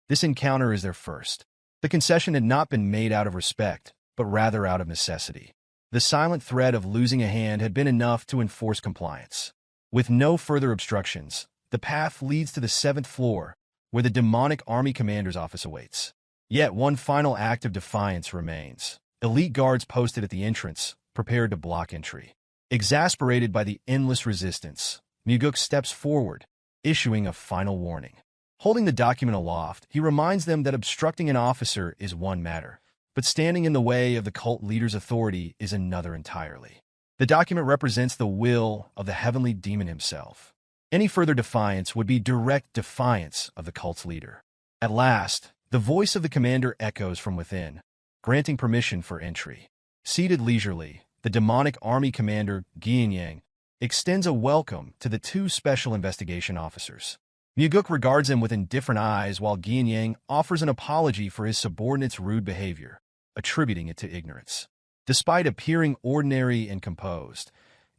This encounter is their first. The concession had not been made out of respect, but rather out of necessity. The silent threat of losing a hand had been enough to enforce compliance. With no further obstructions, the path leads to the 7th floor, where the demonic army commander's office awaits. Yet one final act of defiance remains. Elite guards posted at the entrance, prepared to block entry. Exasperated by the endless resistance, Mugeuk steps forward, issuing a final warning. Holding the document aloft, he reminds them that obstructing an officer is one matter, but standing in the way of the cult leader's authority is another entirely. The document represents the will of the heavenly demon himself. Any further defiance would be direct defiance of the cult's leader. At last, the voice of the commander echoes from within, granting permission for entry. Seated leisurely, the demonic army commander, Geom, extends a welcome to the 2 special investigation officers. Mugeuk regards him with indifferent eyes while Geom offers an apology for his subordinate's rude behavior, attributing it to ignorance. Despite appearing ordinary and composed,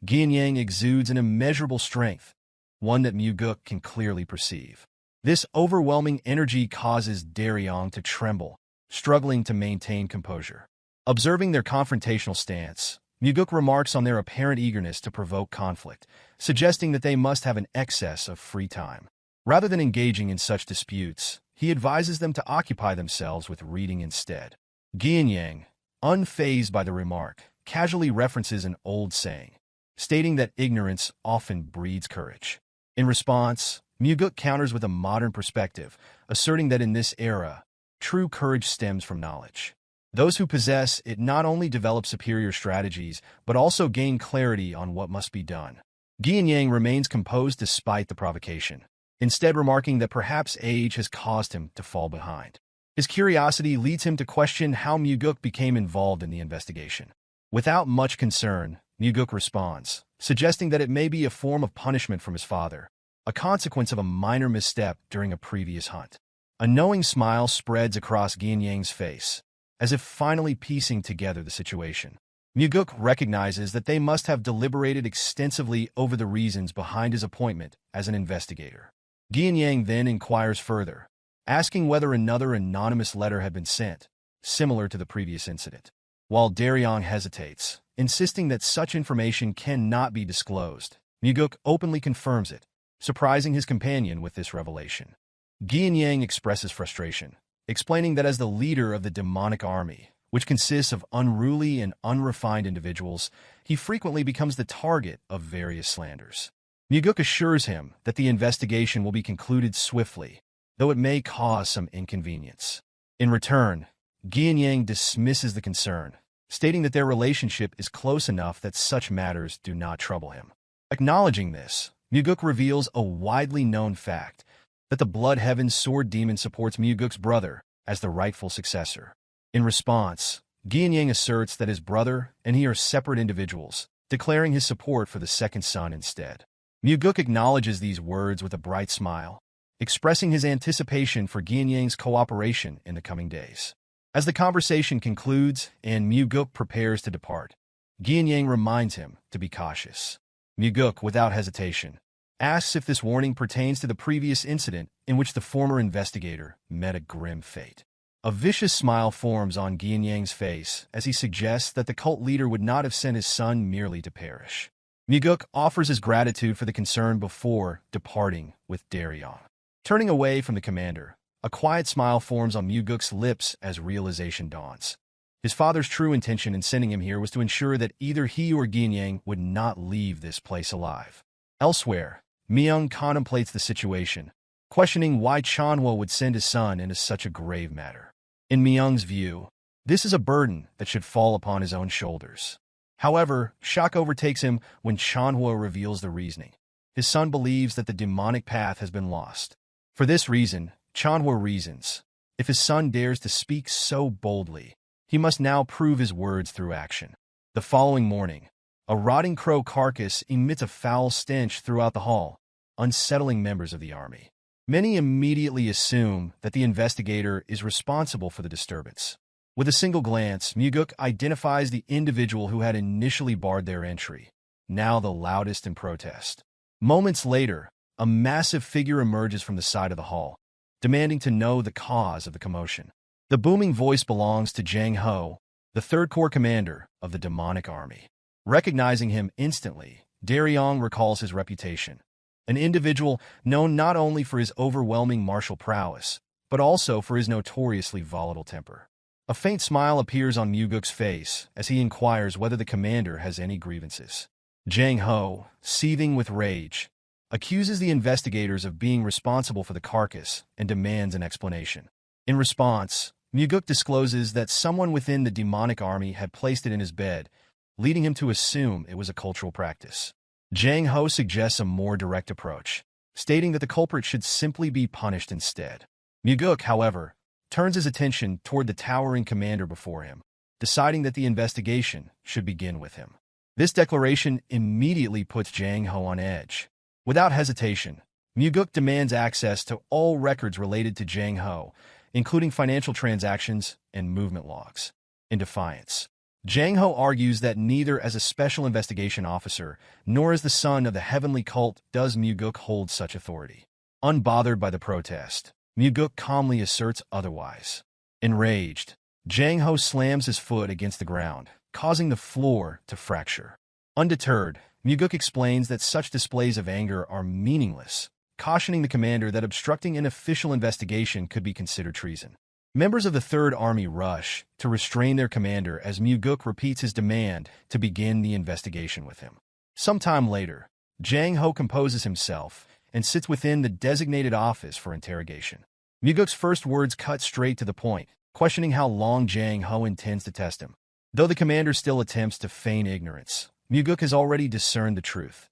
Geom exudes an immeasurable strength, one that Mugeuk can clearly perceive. This overwhelming energy causes Daryong to tremble, struggling to maintain composure. Observing their confrontational stance, Mugeuk remarks on their apparent eagerness to provoke conflict, suggesting that they must have an excess of free time. Rather than engaging in such disputes, he advises them to occupy themselves with reading instead. Geom, unfazed by the remark, casually references an old saying, stating that ignorance often breeds courage. In response, Mugeuk counters with a modern perspective, asserting that in this era, true courage stems from knowledge. Those who possess it not only develop superior strategies, but also gain clarity on what must be done. Geom remains composed despite the provocation, instead remarking that perhaps age has caused him to fall behind. His curiosity leads him to question how Mugeuk became involved in the investigation. Without much concern, Mugeuk responds, suggesting that it may be a form of punishment from his father, a consequence of a minor misstep during a previous hunt. A knowing smile spreads across Geom's face, as if finally piecing together the situation. Mugeuk recognizes that they must have deliberated extensively over the reasons behind his appointment as an investigator. Geom then inquires further, asking whether another anonymous letter had been sent, similar to the previous incident. While Daryong hesitates, insisting that such information cannot be disclosed, Mugeuk openly confirms it, surprising his companion with this revelation. Geom expresses frustration, explaining that as the leader of the demonic army, which consists of unruly and unrefined individuals, he frequently becomes the target of various slanders. Mugeuk assures him that the investigation will be concluded swiftly, though it may cause some inconvenience. In return, Geom dismisses the concern, stating that their relationship is close enough that such matters do not trouble him. Acknowledging this, Mugeuk reveals a widely known fact, that the Blood Heaven Sword Demon supports Mugeuk's brother as the rightful successor. In response, Geom asserts that his brother and he are separate individuals, declaring his support for the second son instead. Mugeuk acknowledges these words with a bright smile, expressing his anticipation for Geom's cooperation in the coming days. As the conversation concludes and Mugeuk prepares to depart, Geom reminds him to be cautious. Mugeuk, without hesitation, asks if this warning pertains to the previous incident in which the former investigator met a grim fate. A vicious smile forms on Geom's face as he suggests that the cult leader would not have sent his son merely to perish. Mugeuk offers his gratitude for the concern before departing with Daryong. Turning away from the commander, a quiet smile forms on Mugeuk's lips as realization dawns. His father's true intention in sending him here was to ensure that either he or Ginyang would not leave this place alive. Elsewhere, Myung contemplates the situation, questioning why Chanhua would send his son into such a grave matter. In Myung's view, this is a burden that should fall upon his own shoulders. However, shock overtakes him when Chanhua reveals the reasoning. His son believes that the demonic path has been lost. For this reason, Chanhua reasons, if his son dares to speak so boldly, he must now prove his words through action. The following morning, a rotting crow carcass emits a foul stench throughout the hall, unsettling members of the army. Many immediately assume that the investigator is responsible for the disturbance. With a single glance, Mugeuk identifies the individual who had initially barred their entry, now the loudest in protest. Moments later, a massive figure emerges from the side of the hall, demanding to know the cause of the commotion. The booming voice belongs to Jang Ho, the Third Corps commander of the demonic army. Recognizing him instantly, Daryong recalls his reputation, an individual known not only for his overwhelming martial prowess, but also for his notoriously volatile temper. A faint smile appears on Mugeuk's face as he inquires whether the commander has any grievances. Jang Ho, seething with rage, accuses the investigators of being responsible for the carcass and demands an explanation. In response, Mugeuk discloses that someone within the demonic army had placed it in his bed, leading him to assume it was a cultural practice. Jang Ho suggests a more direct approach, stating that the culprit should simply be punished instead. Mugeuk, however, turns his attention toward the towering commander before him, deciding that the investigation should begin with him. This declaration immediately puts Jang Ho on edge. Without hesitation, Mugeuk demands access to all records related to Jang Ho, including financial transactions and movement logs. In defiance, Jang Ho argues that neither as a special investigation officer nor as the son of the heavenly cult does Mugeuk hold such authority. Unbothered by the protest, Mugeuk calmly asserts otherwise. Enraged, Jang Ho slams his foot against the ground, causing the floor to fracture. Undeterred, Mugeuk explains that such displays of anger are meaningless, cautioning the commander that obstructing an official investigation could be considered treason. Members of the Third Army rush to restrain their commander as Mugeuk repeats his demand to begin the investigation with him. Sometime later, Jang Ho composes himself and sits within the designated office for interrogation. Mugeuk's first words cut straight to the point, questioning how long Jang Ho intends to test him. Though the commander still attempts to feign ignorance, Mugeuk has already discerned the truth.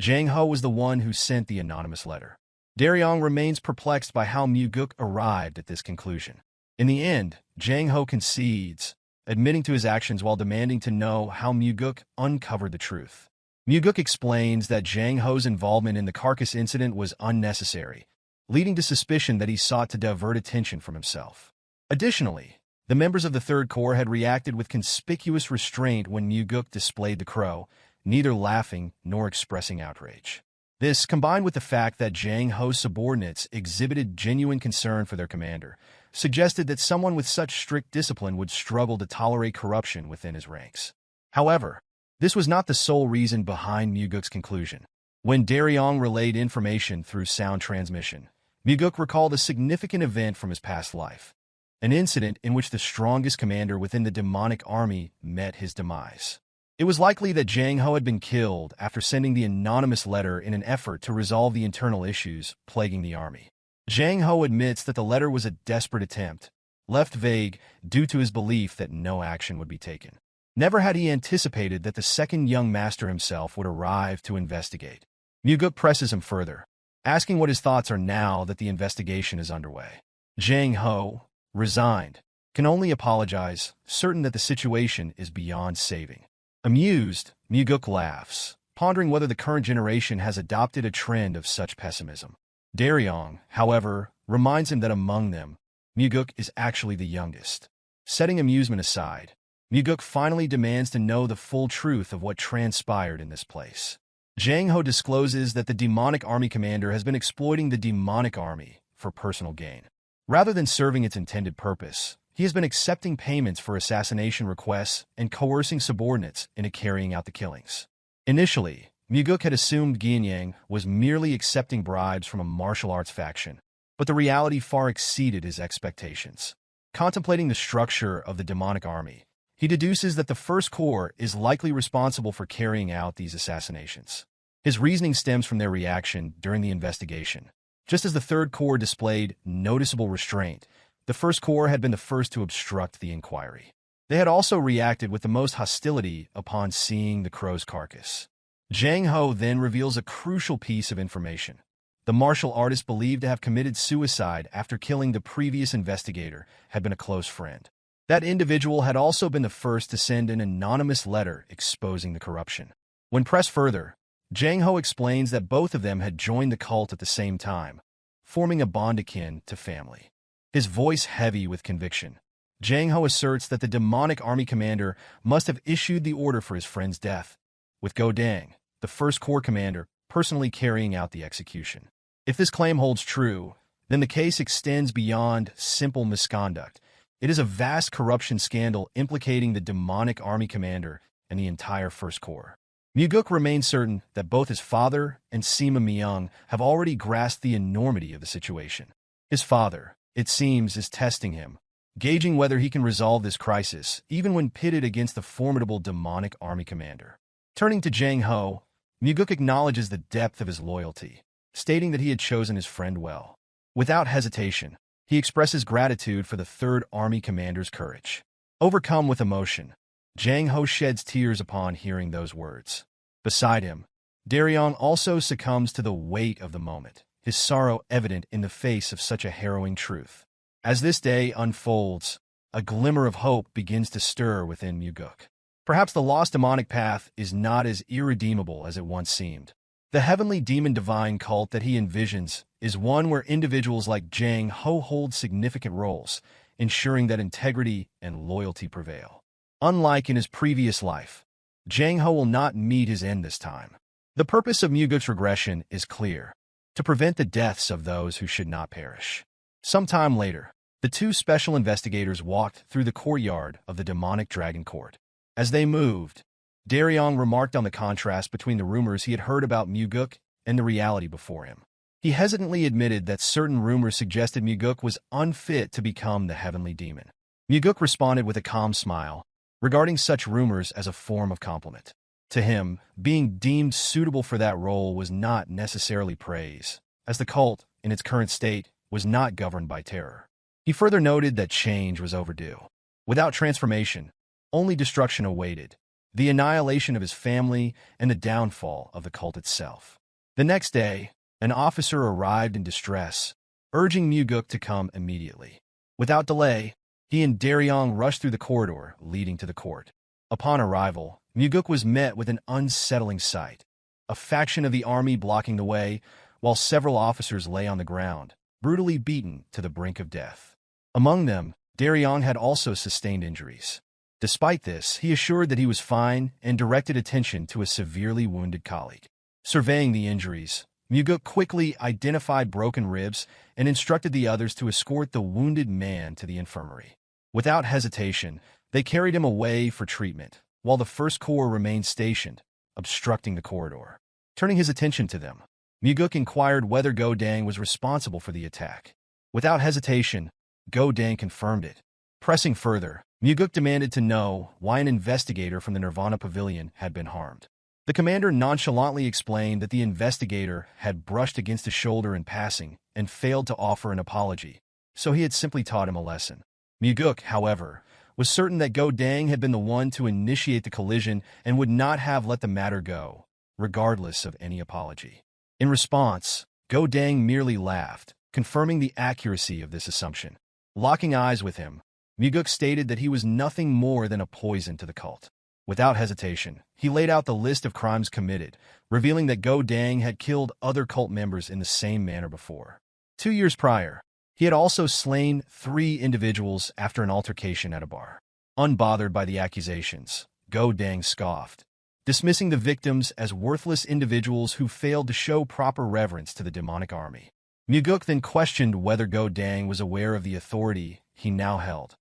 Jang Ho was the one who sent the anonymous letter. Daryong remains perplexed by how Mugeuk arrived at this conclusion. In the end, Jang Ho concedes, admitting to his actions while demanding to know how Mugeuk uncovered the truth. Mugeuk explains that Jang Ho's involvement in the carcass incident was unnecessary, leading to suspicion that he sought to divert attention from himself. Additionally, the members of the Third Corps had reacted with conspicuous restraint when Mugeuk displayed the crow, neither laughing nor expressing outrage. This, combined with the fact that Jang Ho's subordinates exhibited genuine concern for their commander, suggested that someone with such strict discipline would struggle to tolerate corruption within his ranks. However, this was not the sole reason behind Mugeuk's conclusion. When Daryong relayed information through sound transmission, Mugeuk recalled a significant event from his past life, an incident in which the strongest commander within the demonic army met his demise. It was likely that Jang Ho had been killed after sending the anonymous letter in an effort to resolve the internal issues plaguing the army. Jang Ho admits that the letter was a desperate attempt, left vague due to his belief that no action would be taken. Never had he anticipated that the second young master himself would arrive to investigate. Mugeuk presses him further, asking what his thoughts are now that the investigation is underway. Jang Ho, resigned, can only apologize, certain that the situation is beyond saving. Amused, Mugeuk laughs, pondering whether the current generation has adopted a trend of such pessimism. Daryong, however, reminds him that among them, Mugeuk is actually the youngest. Setting amusement aside, Mugeuk finally demands to know the full truth of what transpired in this place. Jang Ho discloses that the demonic army commander has been exploiting the demonic army for personal gain. Rather than serving its intended purpose, he has been accepting payments for assassination requests and coercing subordinates into carrying out the killings. Initially, Mugeuk had assumed Ginyang was merely accepting bribes from a martial arts faction, but the reality far exceeded his expectations. Contemplating the structure of the demonic army, he deduces that the First Corps is likely responsible for carrying out these assassinations. His reasoning stems from their reaction during the investigation. Just as the Third Corps displayed noticeable restraint, the First Corps had been the first to obstruct the inquiry. They had also reacted with the most hostility upon seeing the crow's carcass. Jang Ho then reveals a crucial piece of information. The martial artist believed to have committed suicide after killing the previous investigator had been a close friend. That individual had also been the first to send an anonymous letter exposing the corruption. When pressed further, Jang Ho explains that both of them had joined the cult at the same time, forming a bond akin to family. His voice heavy with conviction, Jang Ho asserts that the demonic army commander must have issued the order for his friend's death, with Go Dang, the First Corps commander, personally carrying out the execution. If this claim holds true, then the case extends beyond simple misconduct. It is a vast corruption scandal implicating the demonic army commander and the entire First Corps. Mugeuk remains certain that both his father and Sima Myung have already grasped the enormity of the situation. His father, it seems, is testing him, gauging whether he can resolve this crisis, even when pitted against the formidable demonic army commander. Turning to Jang Ho, Mugeuk acknowledges the depth of his loyalty, stating that he had chosen his friend well. Without hesitation, he expresses gratitude for the Third Army commander's courage. Overcome with emotion, Jang Ho sheds tears upon hearing those words. Beside him, Daryong also succumbs to the weight of the moment, his sorrow evident in the face of such a harrowing truth. As this day unfolds, a glimmer of hope begins to stir within Mugeuk. Perhaps the lost demonic path is not as irredeemable as it once seemed. The heavenly demon-divine cult that he envisions is one where individuals like Jang Ho hold significant roles, ensuring that integrity and loyalty prevail. Unlike in his previous life, Jang Ho will not meet his end this time. The purpose of Mugeuk's regression is clear: to prevent the deaths of those who should not perish. Sometime later, the two special investigators walked through the courtyard of the demonic dragon court. As they moved, Daryong remarked on the contrast between the rumors he had heard about Mugeuk and the reality before him. He hesitantly admitted that certain rumors suggested Mugeuk was unfit to become the heavenly demon. Mugeuk responded with a calm smile, regarding such rumors as a form of compliment. To him, being deemed suitable for that role was not necessarily praise, as the cult, in its current state, was not governed by terror. He further noted that change was overdue. Without transformation, only destruction awaited, the annihilation of his family and the downfall of the cult itself. The next day, an officer arrived in distress, urging Mugeuk to come immediately. Without delay, he and Daryong rushed through the corridor leading to the court. Upon arrival, Mugeuk was met with an unsettling sight: a faction of the army blocking the way, while several officers lay on the ground, brutally beaten to the brink of death. Among them, Daryong had also sustained injuries. Despite this, he assured that he was fine and directed attention to a severely wounded colleague. Surveying the injuries, Mugeuk quickly identified broken ribs and instructed the others to escort the wounded man to the infirmary. Without hesitation, they carried him away for treatment, while the First Corps remained stationed, obstructing the corridor. Turning his attention to them, Mugeuk inquired whether Go Dang was responsible for the attack. Without hesitation, Go Dang confirmed it. Pressing further, Mugeuk demanded to know why an investigator from the Nirvana Pavilion had been harmed. The commander nonchalantly explained that the investigator had brushed against his shoulder in passing and failed to offer an apology, so he had simply taught him a lesson. Mugeuk, however, was certain that Go Dang had been the one to initiate the collision and would not have let the matter go, regardless of any apology. In response, Go Dang merely laughed, confirming the accuracy of this assumption. Locking eyes with him, Mugeuk stated that he was nothing more than a poison to the cult. Without hesitation, he laid out the list of crimes committed, revealing that Go Dang had killed other cult members in the same manner before. 2 years prior, he had also slain 3 individuals after an altercation at a bar. Unbothered by the accusations, Go Dang scoffed, dismissing the victims as worthless individuals who failed to show proper reverence to the demonic army. Mugeuk then questioned whether Go Dang was aware of the authority he now held,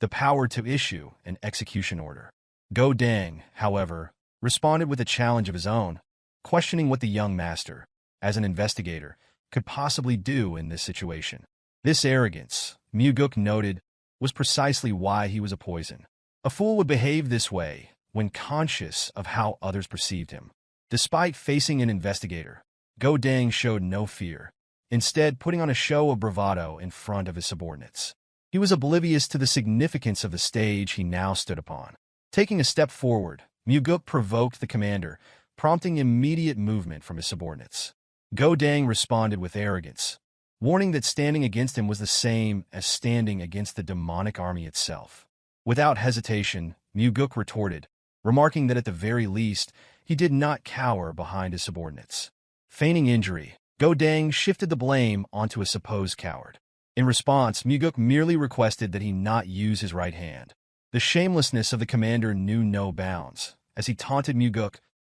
the power to issue an execution order. Go Dang, however, responded with a challenge of his own, questioning what the young master, as an investigator, could possibly do in this situation. This arrogance, Mugeuk noted, was precisely why he was a poison. A fool would behave this way when conscious of how others perceived him. Despite facing an investigator, Go Dang showed no fear, instead putting on a show of bravado in front of his subordinates. He was oblivious to the significance of the stage he now stood upon. Taking a step forward, Mugeuk provoked the commander, prompting immediate movement from his subordinates. Go Dang responded with arrogance, warning that standing against him was the same as standing against the demonic army itself. Without hesitation, Mugeuk retorted, remarking that at the very least, he did not cower behind his subordinates. Feigning injury, Go Dang shifted the blame onto a supposed coward. In response, Mugeuk merely requested that he not use his right hand. The shamelessness of the commander knew no bounds, as he taunted Mugeuk,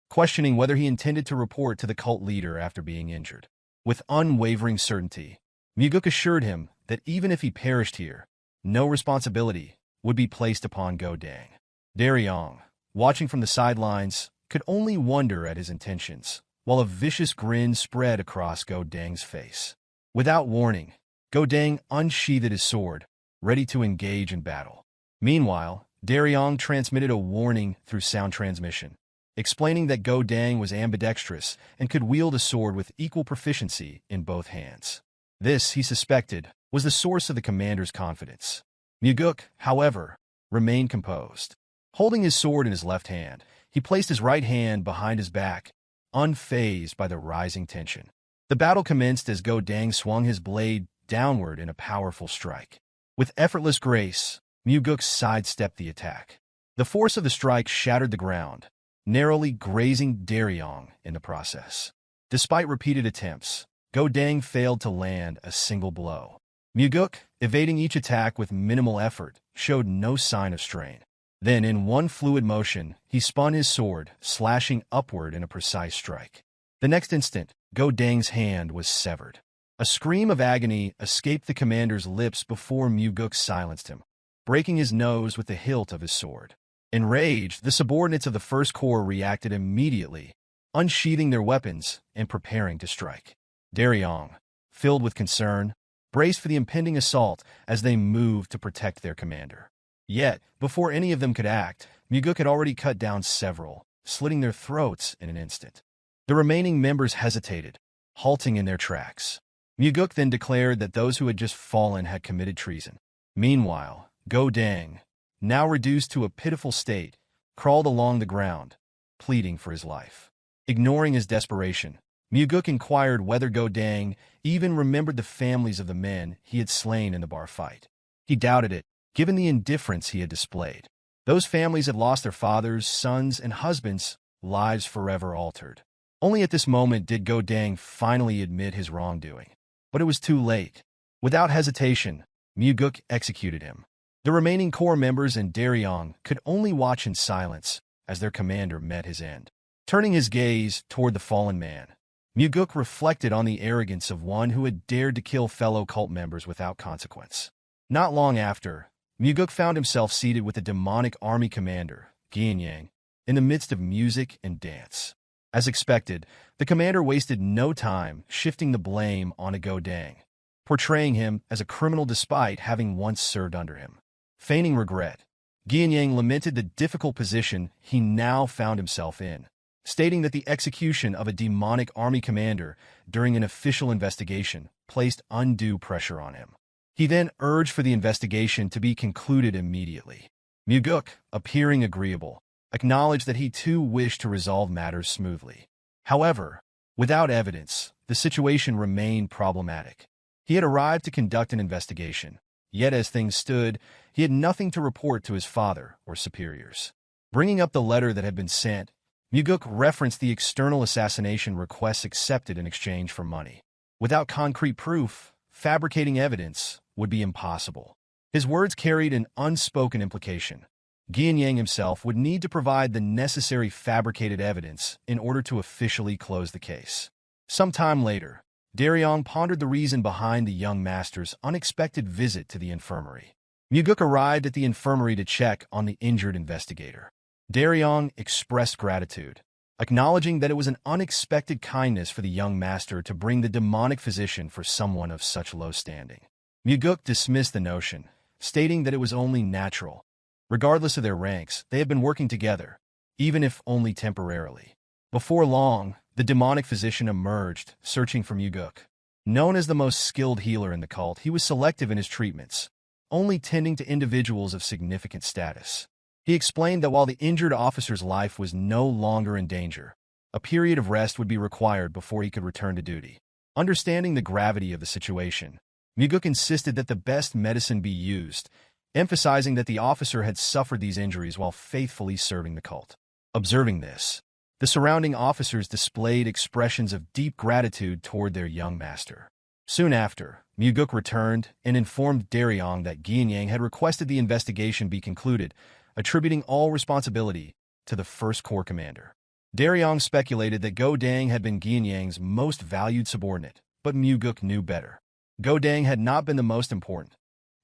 questioning whether he intended to report to the cult leader after being injured. With unwavering certainty, Mugeuk assured him that even if he perished here, no responsibility would be placed upon Go Dang. Daryong, watching from the sidelines, could only wonder at his intentions, while a vicious grin spread across Go Dang's face. Without warning, Go Dang unsheathed his sword, ready to engage in battle. Meanwhile, Daryong transmitted a warning through sound transmission, explaining that Go Dang was ambidextrous and could wield a sword with equal proficiency in both hands. This, he suspected, was the source of the commander's confidence. Mugeuk, however, remained composed. Holding his sword in his left hand, he placed his right hand behind his back, unfazed by the rising tension. The battle commenced as Go Dang swung his blade downward in a powerful strike. With effortless grace, Mugeuk sidestepped the attack. The force of the strike shattered the ground, narrowly grazing Daryong in the process. Despite repeated attempts, Go Dang failed to land a single blow. Mugeuk, evading each attack with minimal effort, showed no sign of strain. Then, in one fluid motion, he spun his sword, slashing upward in a precise strike. The next instant, Go Dang's hand was severed. A scream of agony escaped the commander's lips before Mugeuk silenced him, breaking his nose with the hilt of his sword. Enraged, the subordinates of the First Corps reacted immediately, unsheathing their weapons and preparing to strike. Daryong, filled with concern, braced for the impending assault as they moved to protect their commander. Yet, before any of them could act, Mugeuk had already cut down several, slitting their throats in an instant. The remaining members hesitated, halting in their tracks. Mugeuk then declared that those who had just fallen had committed treason. Meanwhile, Go Dang, now reduced to a pitiful state, crawled along the ground, pleading for his life. Ignoring his desperation, Mugeuk inquired whether Go Dang even remembered the families of the men he had slain in the bar fight. He doubted it, given the indifference he had displayed. Those families had lost their fathers, sons, and husbands, lives forever altered. Only at this moment did Go Dang finally admit his wrongdoing. But it was too late. Without hesitation, Mugeuk executed him. The remaining Corps members and Daryong could only watch in silence as their commander met his end. Turning his gaze toward the fallen man, Mugeuk reflected on the arrogance of one who had dared to kill fellow cult members without consequence. Not long after, Mugeuk found himself seated with the demonic army commander, Geom, in the midst of music and dance. As expected, the commander wasted no time shifting the blame on Go Dang, portraying him as a criminal despite having once served under him. Feigning regret, Geom lamented the difficult position he now found himself in, stating that the execution of a demonic army commander during an official investigation placed undue pressure on him. He then urged for the investigation to be concluded immediately. Mugeuk, appearing agreeable, acknowledged that he too wished to resolve matters smoothly. However, without evidence, the situation remained problematic. He had arrived to conduct an investigation, yet as things stood, he had nothing to report to his father or superiors. Bringing up the letter that had been sent, Mugeuk referenced the external assassination requests accepted in exchange for money. Without concrete proof, fabricating evidence would be impossible. His words carried an unspoken implication. Geom himself would need to provide the necessary fabricated evidence in order to officially close the case. Some time later, Daryong pondered the reason behind the young master's unexpected visit to the infirmary. Mugeuk arrived at the infirmary to check on the injured investigator. Daryong expressed gratitude, acknowledging that it was an unexpected kindness for the young master to bring the demonic physician for someone of such low standing. Mugeuk dismissed the notion, stating that it was only natural. Regardless of their ranks, they had been working together, even if only temporarily. Before long, the demonic physician emerged, searching for Mugeuk. Known as the most skilled healer in the cult, he was selective in his treatments, only tending to individuals of significant status. He explained that while the injured officer's life was no longer in danger, a period of rest would be required before he could return to duty. Understanding the gravity of the situation, Mugeuk insisted that the best medicine be used, emphasizing that the officer had suffered these injuries while faithfully serving the cult. Observing this, the surrounding officers displayed expressions of deep gratitude toward their young master. Soon after, Mugeuk returned and informed Daryong that Geom had requested the investigation be concluded, attributing all responsibility to the First Corps commander. Daryong speculated that Go Dang had been Geom's most valued subordinate, but Mugeuk knew better. Go Dang had not been the most important,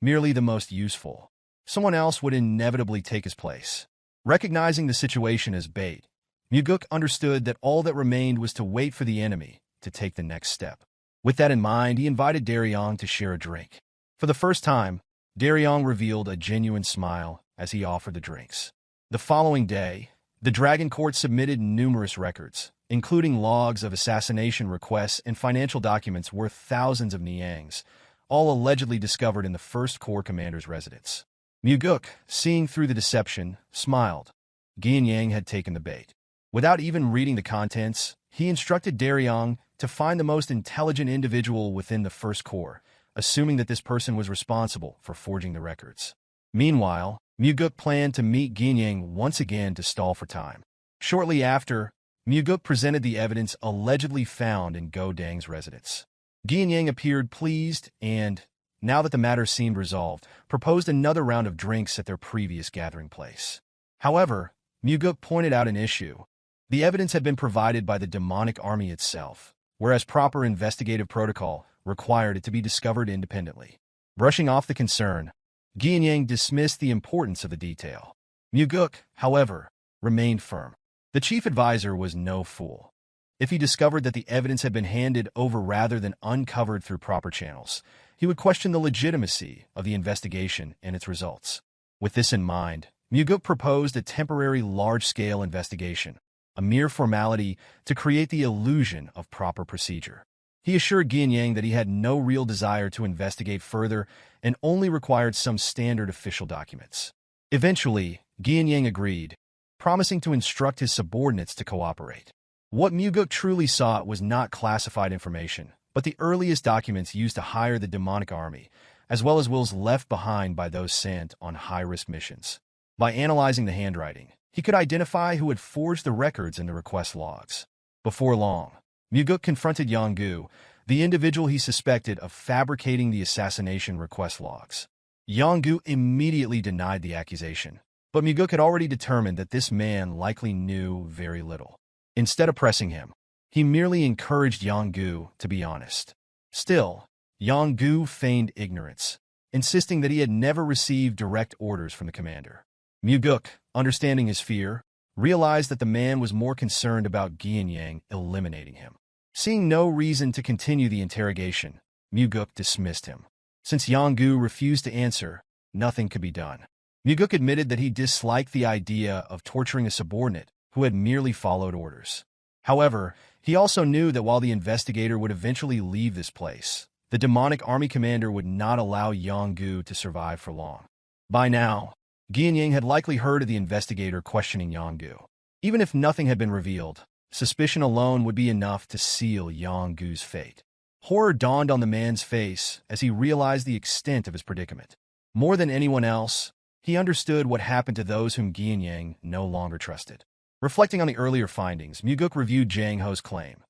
merely the most useful. Someone else would inevitably take his place. Recognizing the situation as bait, Mugeuk understood that all that remained was to wait for the enemy to take the next step. With that in mind, he invited Daryong to share a drink. For the first time, Daryong revealed a genuine smile as he offered the drinks. The following day, the Dragon Court submitted numerous records, including logs of assassination requests and financial documents worth thousands of niangs, all allegedly discovered in the First Corps commander's residence. Mugeuk, seeing through the deception, smiled. Geom had taken the bait. Without even reading the contents, he instructed Daryong to find the most intelligent individual within the First Corps, assuming that this person was responsible for forging the records. Meanwhile, Mugeuk planned to meet Geom once again to stall for time. Shortly after, Mugeuk presented the evidence allegedly found in Go Dang's residence. Geom appeared pleased and, now that the matter seemed resolved, proposed another round of drinks at their previous gathering place. However, Mugeuk pointed out an issue. The evidence had been provided by the demonic army itself, whereas proper investigative protocol required it to be discovered independently. Brushing off the concern, Geom dismissed the importance of the detail. Mugeuk, however, remained firm. The chief advisor was no fool. If he discovered that the evidence had been handed over rather than uncovered through proper channels, he would question the legitimacy of the investigation and its results. With this in mind, Mugeuk proposed a temporary large-scale investigation, a mere formality to create the illusion of proper procedure. He assured Geom that he had no real desire to investigate further and only required some standard official documents. Eventually, Geom agreed, promising to instruct his subordinates to cooperate. What Mugeuk truly sought was not classified information, but the earliest documents used to hire the demonic army, as well as wills left behind by those sent on high-risk missions. By analyzing the handwriting, he could identify who had forged the records in the request logs. Before long, Mugeuk confronted Yonggu, the individual he suspected of fabricating the assassination request logs. Yonggu immediately denied the accusation, but Mugeuk had already determined that this man likely knew very little. Instead of pressing him, he merely encouraged Yonggu to be honest. Still, Yonggu feigned ignorance, insisting that he had never received direct orders from the commander. Mugeuk, understanding his fear, realized that the man was more concerned about Geom eliminating him. Seeing no reason to continue the interrogation, Mugeuk dismissed him. Since Yonggu refused to answer, nothing could be done. Mugeuk admitted that he disliked the idea of torturing a subordinate who had merely followed orders. However, he also knew that while the investigator would eventually leave this place, the demonic army commander would not allow Yonggu to survive for long. By now, Geom had likely heard of the investigator questioning Yonggu. Even if nothing had been revealed, suspicion alone would be enough to seal Yonggu's fate. Horror dawned on the man's face as he realized the extent of his predicament. More than anyone else, he understood what happened to those whom Geom no longer trusted. Reflecting on the earlier findings, Mugeuk reviewed Jang Ho's claim.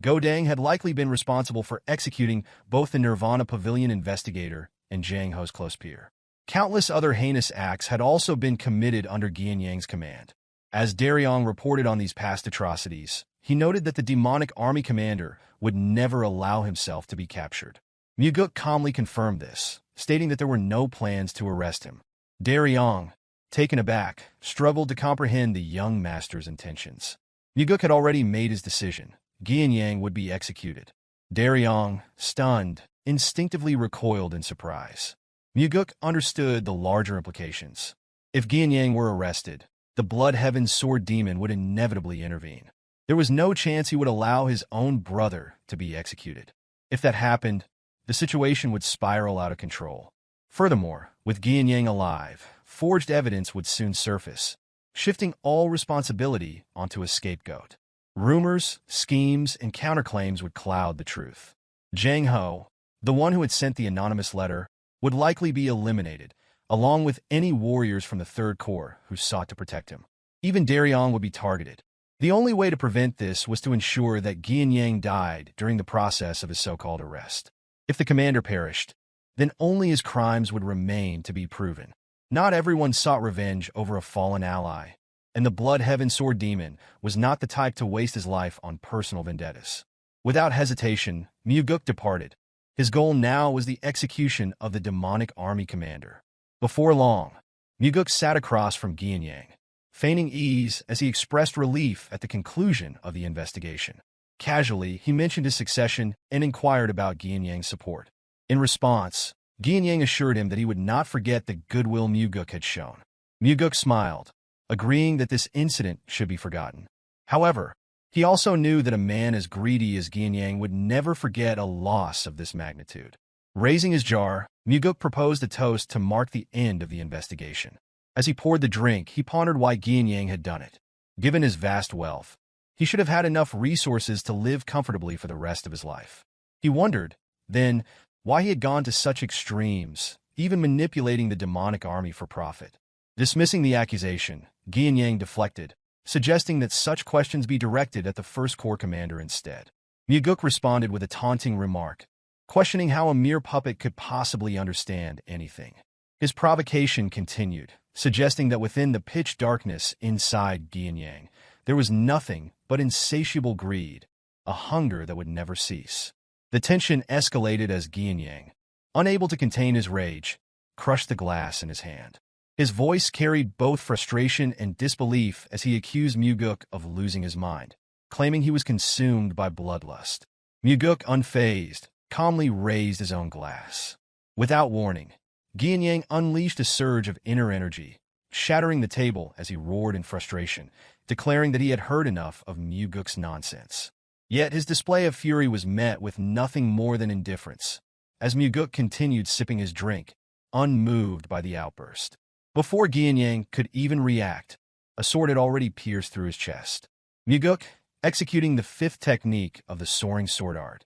Go Dang had likely been responsible for executing both the Nirvana Pavilion investigator and Jang Ho's close peer. Countless other heinous acts had also been committed under Geom's command. As Daryong reported on these past atrocities, he noted that the demonic army commander would never allow himself to be captured. Mugeuk calmly confirmed this, stating that there were no plans to arrest him. Daryong, taken aback, struggled to comprehend the young master's intentions. Mugeuk had already made his decision. Geom would be executed. Daryong, stunned, instinctively recoiled in surprise. Mugeuk understood the larger implications. If Gianyang were arrested, the Blood Heaven's Sword Demon would inevitably intervene. There was no chance he would allow his own brother to be executed. If that happened, the situation would spiral out of control. Furthermore, with Gianyang alive, forged evidence would soon surface, shifting all responsibility onto a scapegoat. Rumors, schemes, and counterclaims would cloud the truth. Zhang Ho, the one who had sent the anonymous letter, would likely be eliminated, along with any warriors from the Third Corps who sought to protect him. Even Darion would be targeted. The only way to prevent this was to ensure that Gianyang died during the process of his so-called arrest. If the commander perished, then only his crimes would remain to be proven. Not everyone sought revenge over a fallen ally, and the Blood Heaven Sword Demon was not the type to waste his life on personal vendettas. Without hesitation, Mugeuk departed. His goal now was the execution of the demonic army commander. Before long, Mugeuk sat across from Gianyang, feigning ease as he expressed relief at the conclusion of the investigation. Casually, he mentioned his succession and inquired about Gianyang's support. In response, Gianyang assured him that he would not forget the goodwill Mugeuk had shown. Mugeuk smiled, agreeing that this incident should be forgotten. However, he also knew that a man as greedy as Gianyang would never forget a loss of this magnitude. Raising his jar, Mugeuk proposed a toast to mark the end of the investigation. As he poured the drink, he pondered why Gianyang had done it. Given his vast wealth, he should have had enough resources to live comfortably for the rest of his life. He wondered, then, why he had gone to such extremes, even manipulating the demonic army for profit. Dismissing the accusation, Gianyang deflected, suggesting that such questions be directed at the First Corps commander instead. Mugeuk responded with a taunting remark, questioning how a mere puppet could possibly understand anything. His provocation continued, suggesting that within the pitch darkness inside Gianyang, there was nothing but insatiable greed, a hunger that would never cease. The tension escalated as Gianyang, unable to contain his rage, crushed the glass in his hand. His voice carried both frustration and disbelief as he accused Mugeuk of losing his mind, claiming he was consumed by bloodlust. Mugeuk, unfazed, calmly raised his own glass. Without warning, Gianyang unleashed a surge of inner energy, shattering the table as he roared in frustration, declaring that he had heard enough of Mugeuk's nonsense. Yet his display of fury was met with nothing more than indifference, as Mugeuk continued sipping his drink, unmoved by the outburst. Before Gianyang could even react, a sword had already pierced through his chest. Mugeuk, executing the fifth technique of the soaring sword art,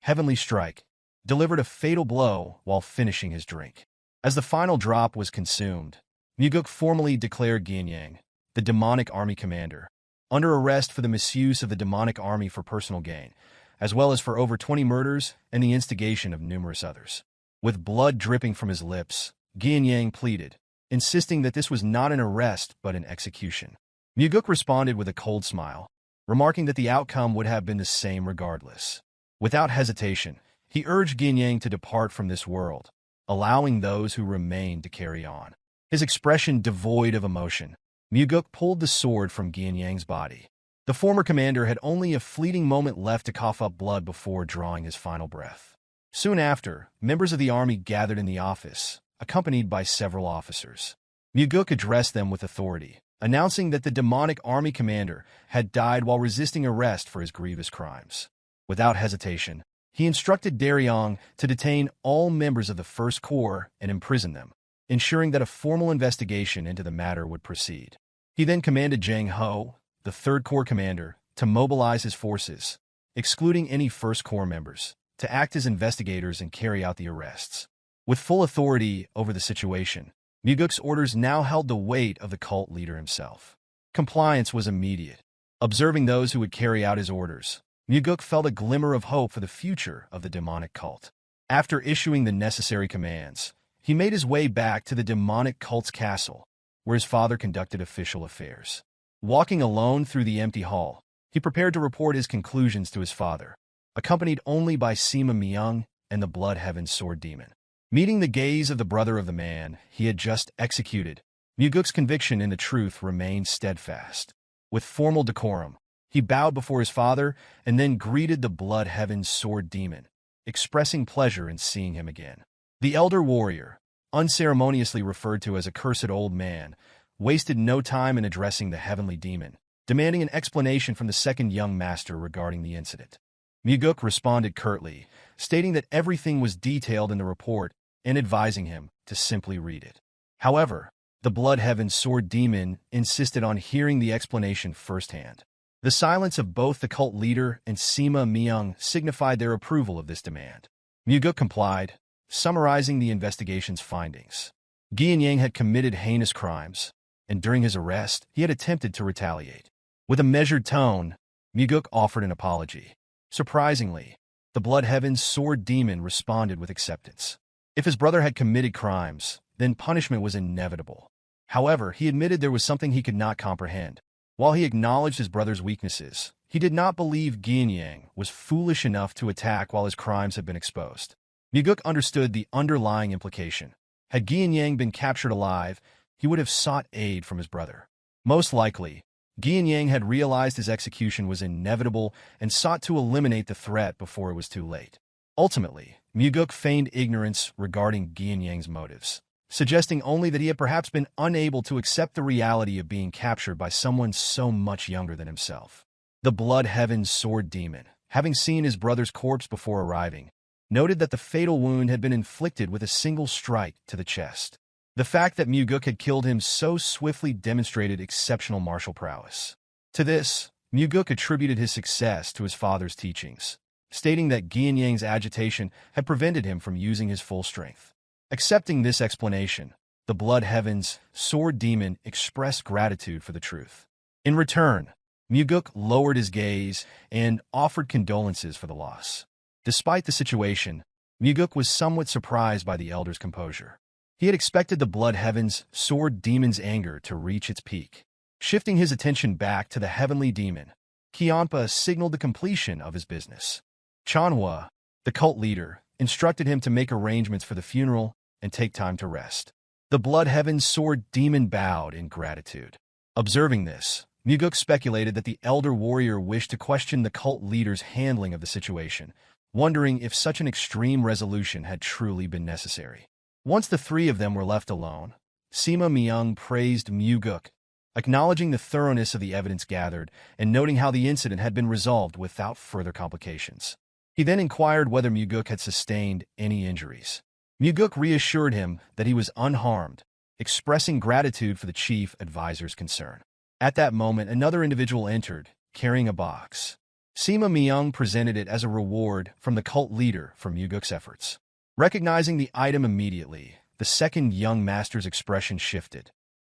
Heavenly Strike, delivered a fatal blow while finishing his drink. As the final drop was consumed, Mugeuk formally declared Gianyang, the demonic army commander, under arrest for the misuse of the demonic army for personal gain, as well as for over 20 murders and the instigation of numerous others. With blood dripping from his lips, Gianyang pleaded, insisting that this was not an arrest but an execution. Mugeuk responded with a cold smile, remarking that the outcome would have been the same regardless. Without hesitation, he urged Gianyang to depart from this world, allowing those who remained to carry on. His expression devoid of emotion, Mugeuk pulled the sword from Gianyang's body. The former commander had only a fleeting moment left to cough up blood before drawing his final breath. Soon after, members of the army gathered in the office, accompanied by several officers. Mugeuk addressed them with authority, announcing that the demonic army commander had died while resisting arrest for his grievous crimes. Without hesitation, he instructed Darion to detain all members of the First Corps and imprison them, ensuring that a formal investigation into the matter would proceed. He then commanded Zhang Ho, the Third Corps commander, to mobilize his forces, excluding any First Corps members, to act as investigators and carry out the arrests. With full authority over the situation, Mugeuk's orders now held the weight of the cult leader himself. Compliance was immediate. Observing those who would carry out his orders, Mugeuk felt a glimmer of hope for the future of the demonic cult. After issuing the necessary commands, he made his way back to the demonic cult's castle, where his father conducted official affairs. Walking alone through the empty hall, he prepared to report his conclusions to his father, accompanied only by Sima Myung and the Blood Heaven Sword Demon. Meeting the gaze of the brother of the man he had just executed, Mugeuk's conviction in the truth remained steadfast. With formal decorum, he bowed before his father and then greeted the Blood Heaven Sword Demon, expressing pleasure in seeing him again. The elder warrior, unceremoniously referred to as a cursed old man, wasted no time in addressing the heavenly demon, demanding an explanation from the second young master regarding the incident. Mugeuk responded curtly, stating that everything was detailed in the report and advising him to simply read it. However, the Blood Heaven Sword Demon insisted on hearing the explanation firsthand. The silence of both the cult leader and Sima Myung signified their approval of this demand. Mugeuk complied, summarizing the investigation's findings. Yang had committed heinous crimes, and during his arrest, he had attempted to retaliate. With a measured tone, Mugeuk offered an apology. Surprisingly, the Blood Heaven's Sword Demon responded with acceptance. If his brother had committed crimes, then punishment was inevitable. However, he admitted there was something he could not comprehend. While he acknowledged his brother's weaknesses, he did not believe Yang was foolish enough to attack while his crimes had been exposed. Mugeuk understood the underlying implication. Had Yang been captured alive, he would have sought aid from his brother. Most likely, Yang had realized his execution was inevitable and sought to eliminate the threat before it was too late. Ultimately, Mugeuk feigned ignorance regarding Yang's motives, suggesting only that he had perhaps been unable to accept the reality of being captured by someone so much younger than himself. The Blood Heaven's Sword Demon, having seen his brother's corpse before arriving, noted that the fatal wound had been inflicted with a single strike to the chest. The fact that Mugeuk had killed him so swiftly demonstrated exceptional martial prowess. To this, Mugeuk attributed his success to his father's teachings, stating that Yang's agitation had prevented him from using his full strength. Accepting this explanation, the Blood Heaven's Sword Demon expressed gratitude for the truth. In return, Mugeuk lowered his gaze and offered condolences for the loss. Despite the situation, Mugeuk was somewhat surprised by the elder's composure. He had expected the Blood Heaven's Sword Demon's anger to reach its peak. Shifting his attention back to the heavenly demon, Kionpa signaled the completion of his business. Chanhua, the cult leader, instructed him to make arrangements for the funeral and take time to rest. The Blood Heaven's Sword Demon bowed in gratitude. Observing this, Mugeuk speculated that the elder warrior wished to question the cult leader's handling of the situation, wondering if such an extreme resolution had truly been necessary. Once the three of them were left alone, Sima Myung praised Mugeuk, acknowledging the thoroughness of the evidence gathered and noting how the incident had been resolved without further complications. He then inquired whether Mugeuk had sustained any injuries. Mugeuk reassured him that he was unharmed, expressing gratitude for the chief advisor's concern. At that moment, another individual entered, carrying a box. Sima Myung presented it as a reward from the cult leader for Mugeuk's efforts. Recognizing the item immediately, the second young master's expression shifted.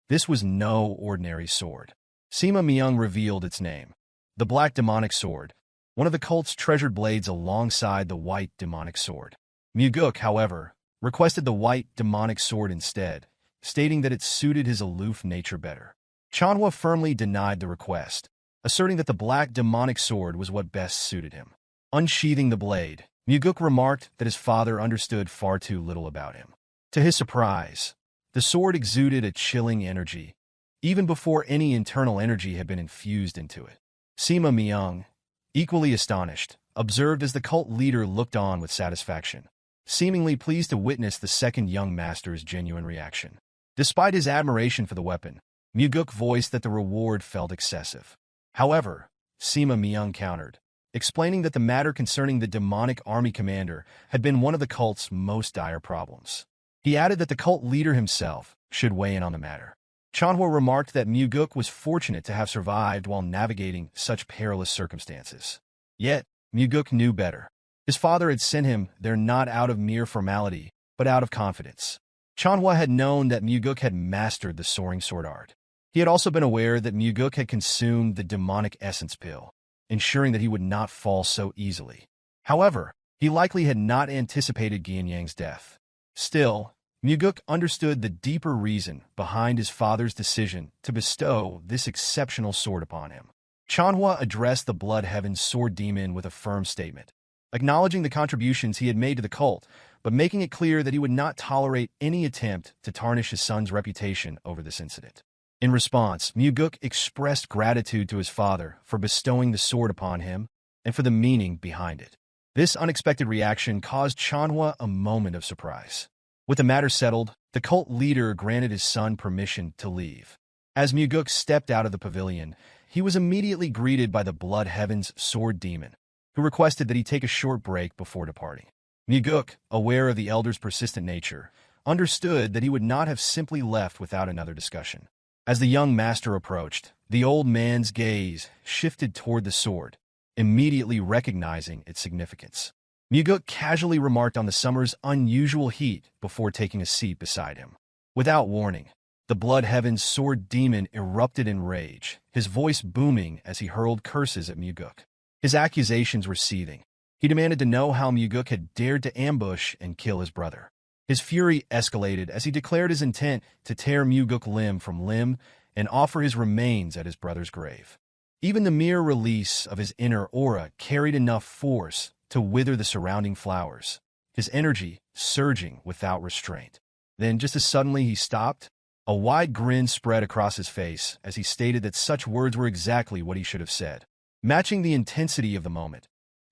This was no ordinary sword. Sima Myung revealed its name, the Black Demonic Sword, one of the cult's treasured blades alongside the White Demonic Sword. Mugeuk, however, requested the White Demonic Sword instead, stating that it suited his aloof nature better. Chanhua firmly denied the request, asserting that the Black Demonic Sword was what best suited him. Unsheathing the blade, Mugeuk remarked that his father understood far too little about him. To his surprise, the sword exuded a chilling energy, even before any internal energy had been infused into it. Sima Myung, equally astonished, observed as the cult leader looked on with satisfaction, seemingly pleased to witness the second young master's genuine reaction. Despite his admiration for the weapon, Mugeuk voiced that the reward felt excessive. However, Sima Myung countered, explaining that the matter concerning the demonic army commander had been one of the cult's most dire problems. He added that the cult leader himself should weigh in on the matter. Chanhua remarked that Mugeuk was fortunate to have survived while navigating such perilous circumstances. Yet, Mugeuk knew better. His father had sent him there not out of mere formality, but out of confidence. Chanhua had known that Mugeuk had mastered the soaring sword art. He had also been aware that Mugeuk had consumed the demonic essence pill, ensuring that he would not fall so easily. However, he likely had not anticipated Yang's death. Still, Mugeuk understood the deeper reason behind his father's decision to bestow this exceptional sword upon him. Chanhua addressed the Blood Heaven's Sword Demon with a firm statement, acknowledging the contributions he had made to the cult, but making it clear that he would not tolerate any attempt to tarnish his son's reputation over this incident. In response, Mugeuk expressed gratitude to his father for bestowing the sword upon him and for the meaning behind it. This unexpected reaction caused Chanhua a moment of surprise. With the matter settled, the cult leader granted his son permission to leave. As Mugeuk stepped out of the pavilion, he was immediately greeted by the Blood Heaven's sword demon, who requested that he take a short break before departing. Mugeuk, aware of the elder's persistent nature, understood that he would not have simply left without another discussion. As the young master approached, the old man's gaze shifted toward the sword, immediately recognizing its significance. Mugeuk casually remarked on the summer's unusual heat before taking a seat beside him. Without warning, the Blood Heaven's sword demon erupted in rage, his voice booming as he hurled curses at Mugeuk. His accusations were seething. He demanded to know how Mugeuk had dared to ambush and kill his brother. His fury escalated as he declared his intent to tear Mugeuk limb from limb and offer his remains at his brother's grave. Even the mere release of his inner aura carried enough force to wither the surrounding flowers, his energy surging without restraint. Then, just as suddenly he stopped, a wide grin spread across his face as he stated that such words were exactly what he should have said. Matching the intensity of the moment,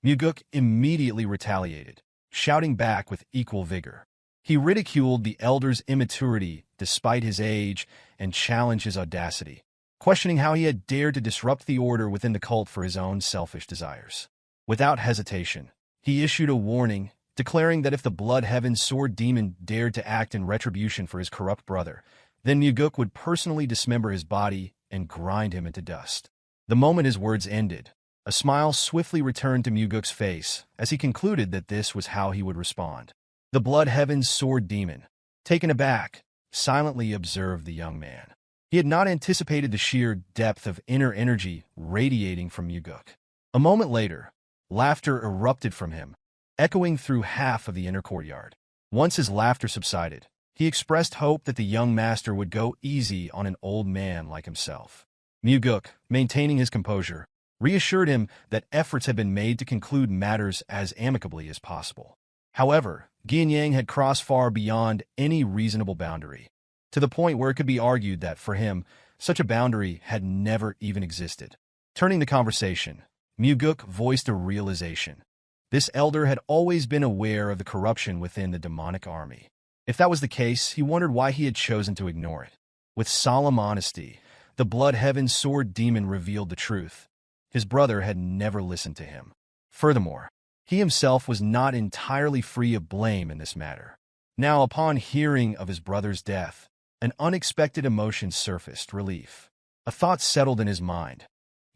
Mugeuk immediately retaliated, shouting back with equal vigor. He ridiculed the elder's immaturity despite his age and challenged his audacity, questioning how he had dared to disrupt the order within the cult for his own selfish desires. Without hesitation, he issued a warning, declaring that if the Blood Heaven's sword demon dared to act in retribution for his corrupt brother, then Mugeuk would personally dismember his body and grind him into dust. The moment his words ended, a smile swiftly returned to Mugeuk's face as he concluded that this was how he would respond. The Blood Heaven's sword demon, taken aback, silently observed the young man. He had not anticipated the sheer depth of inner energy radiating from Mugeuk. A moment later, laughter erupted from him, echoing through half of the inner courtyard. Once his laughter subsided, he expressed hope that the young master would go easy on an old man like himself. Mugeuk, maintaining his composure, reassured him that efforts had been made to conclude matters as amicably as possible. However, Geom had crossed far beyond any reasonable boundary, to the point where it could be argued that, for him, such a boundary had never even existed. Turning the conversation, Mugeuk voiced a realization. This elder had always been aware of the corruption within the demonic army. If that was the case, he wondered why he had chosen to ignore it. With solemn honesty, the Blood Heaven's sword demon revealed the truth. His brother had never listened to him. Furthermore, he himself was not entirely free of blame in this matter. Now, upon hearing of his brother's death, an unexpected emotion surfaced: relief. A thought settled in his mind.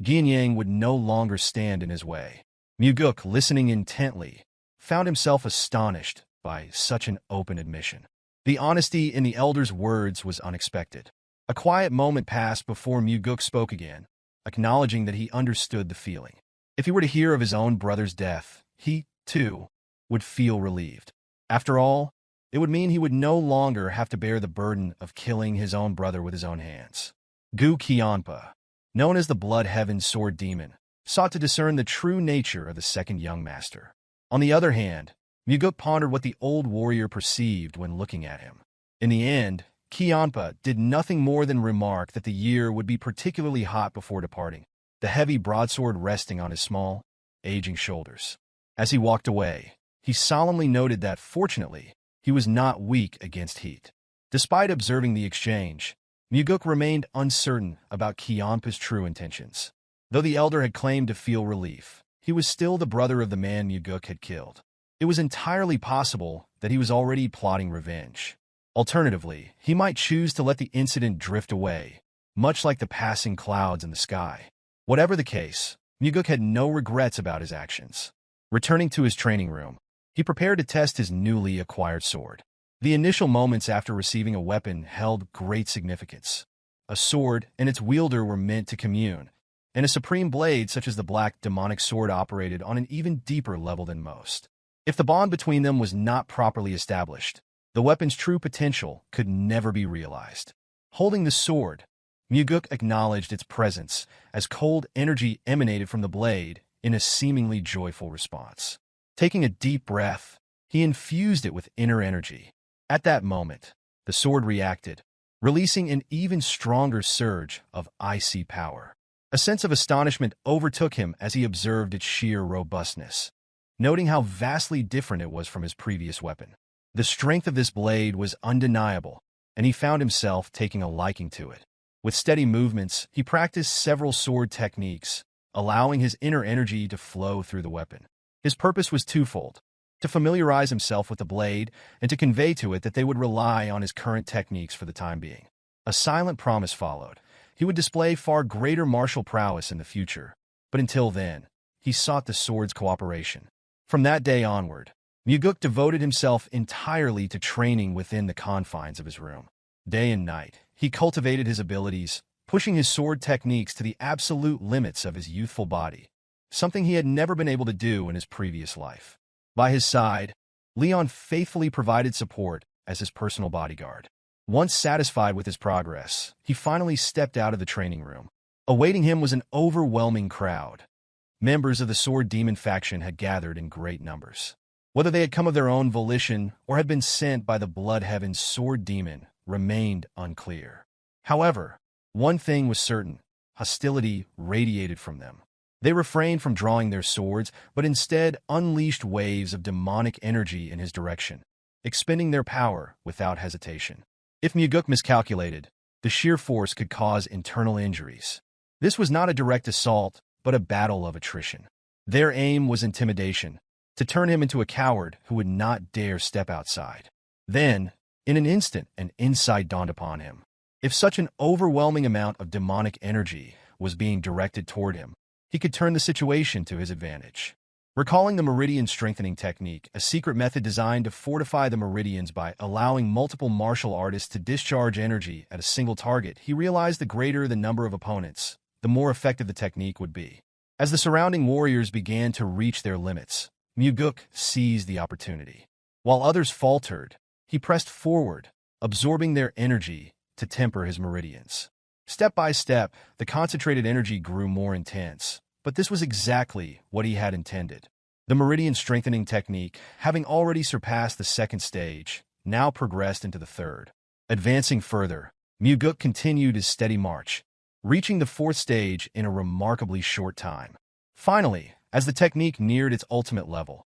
Geom would no longer stand in his way. Mugeuk, listening intently, found himself astonished by such an open admission. The honesty in the elder's words was unexpected. A quiet moment passed before Mugeuk spoke again, acknowledging that he understood the feeling. If he were to hear of his own brother's death, he, too, would feel relieved. After all, it would mean he would no longer have to bear the burden of killing his own brother with his own hands. Gu Qianpa, known as the Blood Heaven's sword demon, sought to discern the true nature of the second young master. On the other hand, Mugeuk pondered what the old warrior perceived when looking at him. In the end, Qianpa did nothing more than remark that the year would be particularly hot before departing, the heavy broadsword resting on his small, aging shoulders. As he walked away, he solemnly noted that, fortunately, he was not weak against heat. Despite observing the exchange, Mugeuk remained uncertain about Qianpa's true intentions. Though the elder had claimed to feel relief, he was still the brother of the man Mugeuk had killed. It was entirely possible that he was already plotting revenge. Alternatively, he might choose to let the incident drift away, much like the passing clouds in the sky. Whatever the case, Mugeuk had no regrets about his actions. Returning to his training room, he prepared to test his newly acquired sword. The initial moments after receiving a weapon held great significance. A sword and its wielder were meant to commune, and a supreme blade such as the black demonic sword operated on an even deeper level than most. If the bond between them was not properly established, the weapon's true potential could never be realized. Holding the sword, Mugeuk acknowledged its presence as cold energy emanated from the blade in a seemingly joyful response. Taking a deep breath, he infused it with inner energy. At that moment, the sword reacted, releasing an even stronger surge of icy power. A sense of astonishment overtook him as he observed its sheer robustness, noting how vastly different it was from his previous weapon. The strength of this blade was undeniable, and he found himself taking a liking to it. With steady movements, he practiced several sword techniques, allowing his inner energy to flow through the weapon. His purpose was twofold: to familiarize himself with the blade and to convey to it that they would rely on his current techniques for the time being. A silent promise followed. He would display far greater martial prowess in the future, but until then, he sought the sword's cooperation. From that day onward, Mugeuk devoted himself entirely to training within the confines of his room. Day and night, he cultivated his abilities, pushing his sword techniques to the absolute limits of his youthful body, something he had never been able to do in his previous life. By his side, Leon faithfully provided support as his personal bodyguard. Once satisfied with his progress, he finally stepped out of the training room. Awaiting him was an overwhelming crowd. Members of the Sword Demon faction had gathered in great numbers. Whether they had come of their own volition or had been sent by the Blood Heaven's Sword Demon remained unclear. However, one thing was certain: hostility radiated from them. They refrained from drawing their swords, but instead unleashed waves of demonic energy in his direction, expending their power without hesitation. If Mugeuk miscalculated, the sheer force could cause internal injuries. This was not a direct assault, but a battle of attrition. Their aim was intimidation, to turn him into a coward who would not dare step outside. Then, in an instant, an insight dawned upon him. If such an overwhelming amount of demonic energy was being directed toward him, he could turn the situation to his advantage. Recalling the meridian strengthening technique, a secret method designed to fortify the meridians by allowing multiple martial artists to discharge energy at a single target, he realized the greater the number of opponents, the more effective the technique would be. As the surrounding warriors began to reach their limits, Mugeuk seized the opportunity. While others faltered, he pressed forward, absorbing their energy to temper his meridians. Step by step, the concentrated energy grew more intense, but this was exactly what he had intended. The meridian strengthening technique, having already surpassed the second stage, now progressed into the third. Advancing further, Mugeuk continued his steady march, reaching the fourth stage in a remarkably short time. Finally, as the technique neared its ultimate level,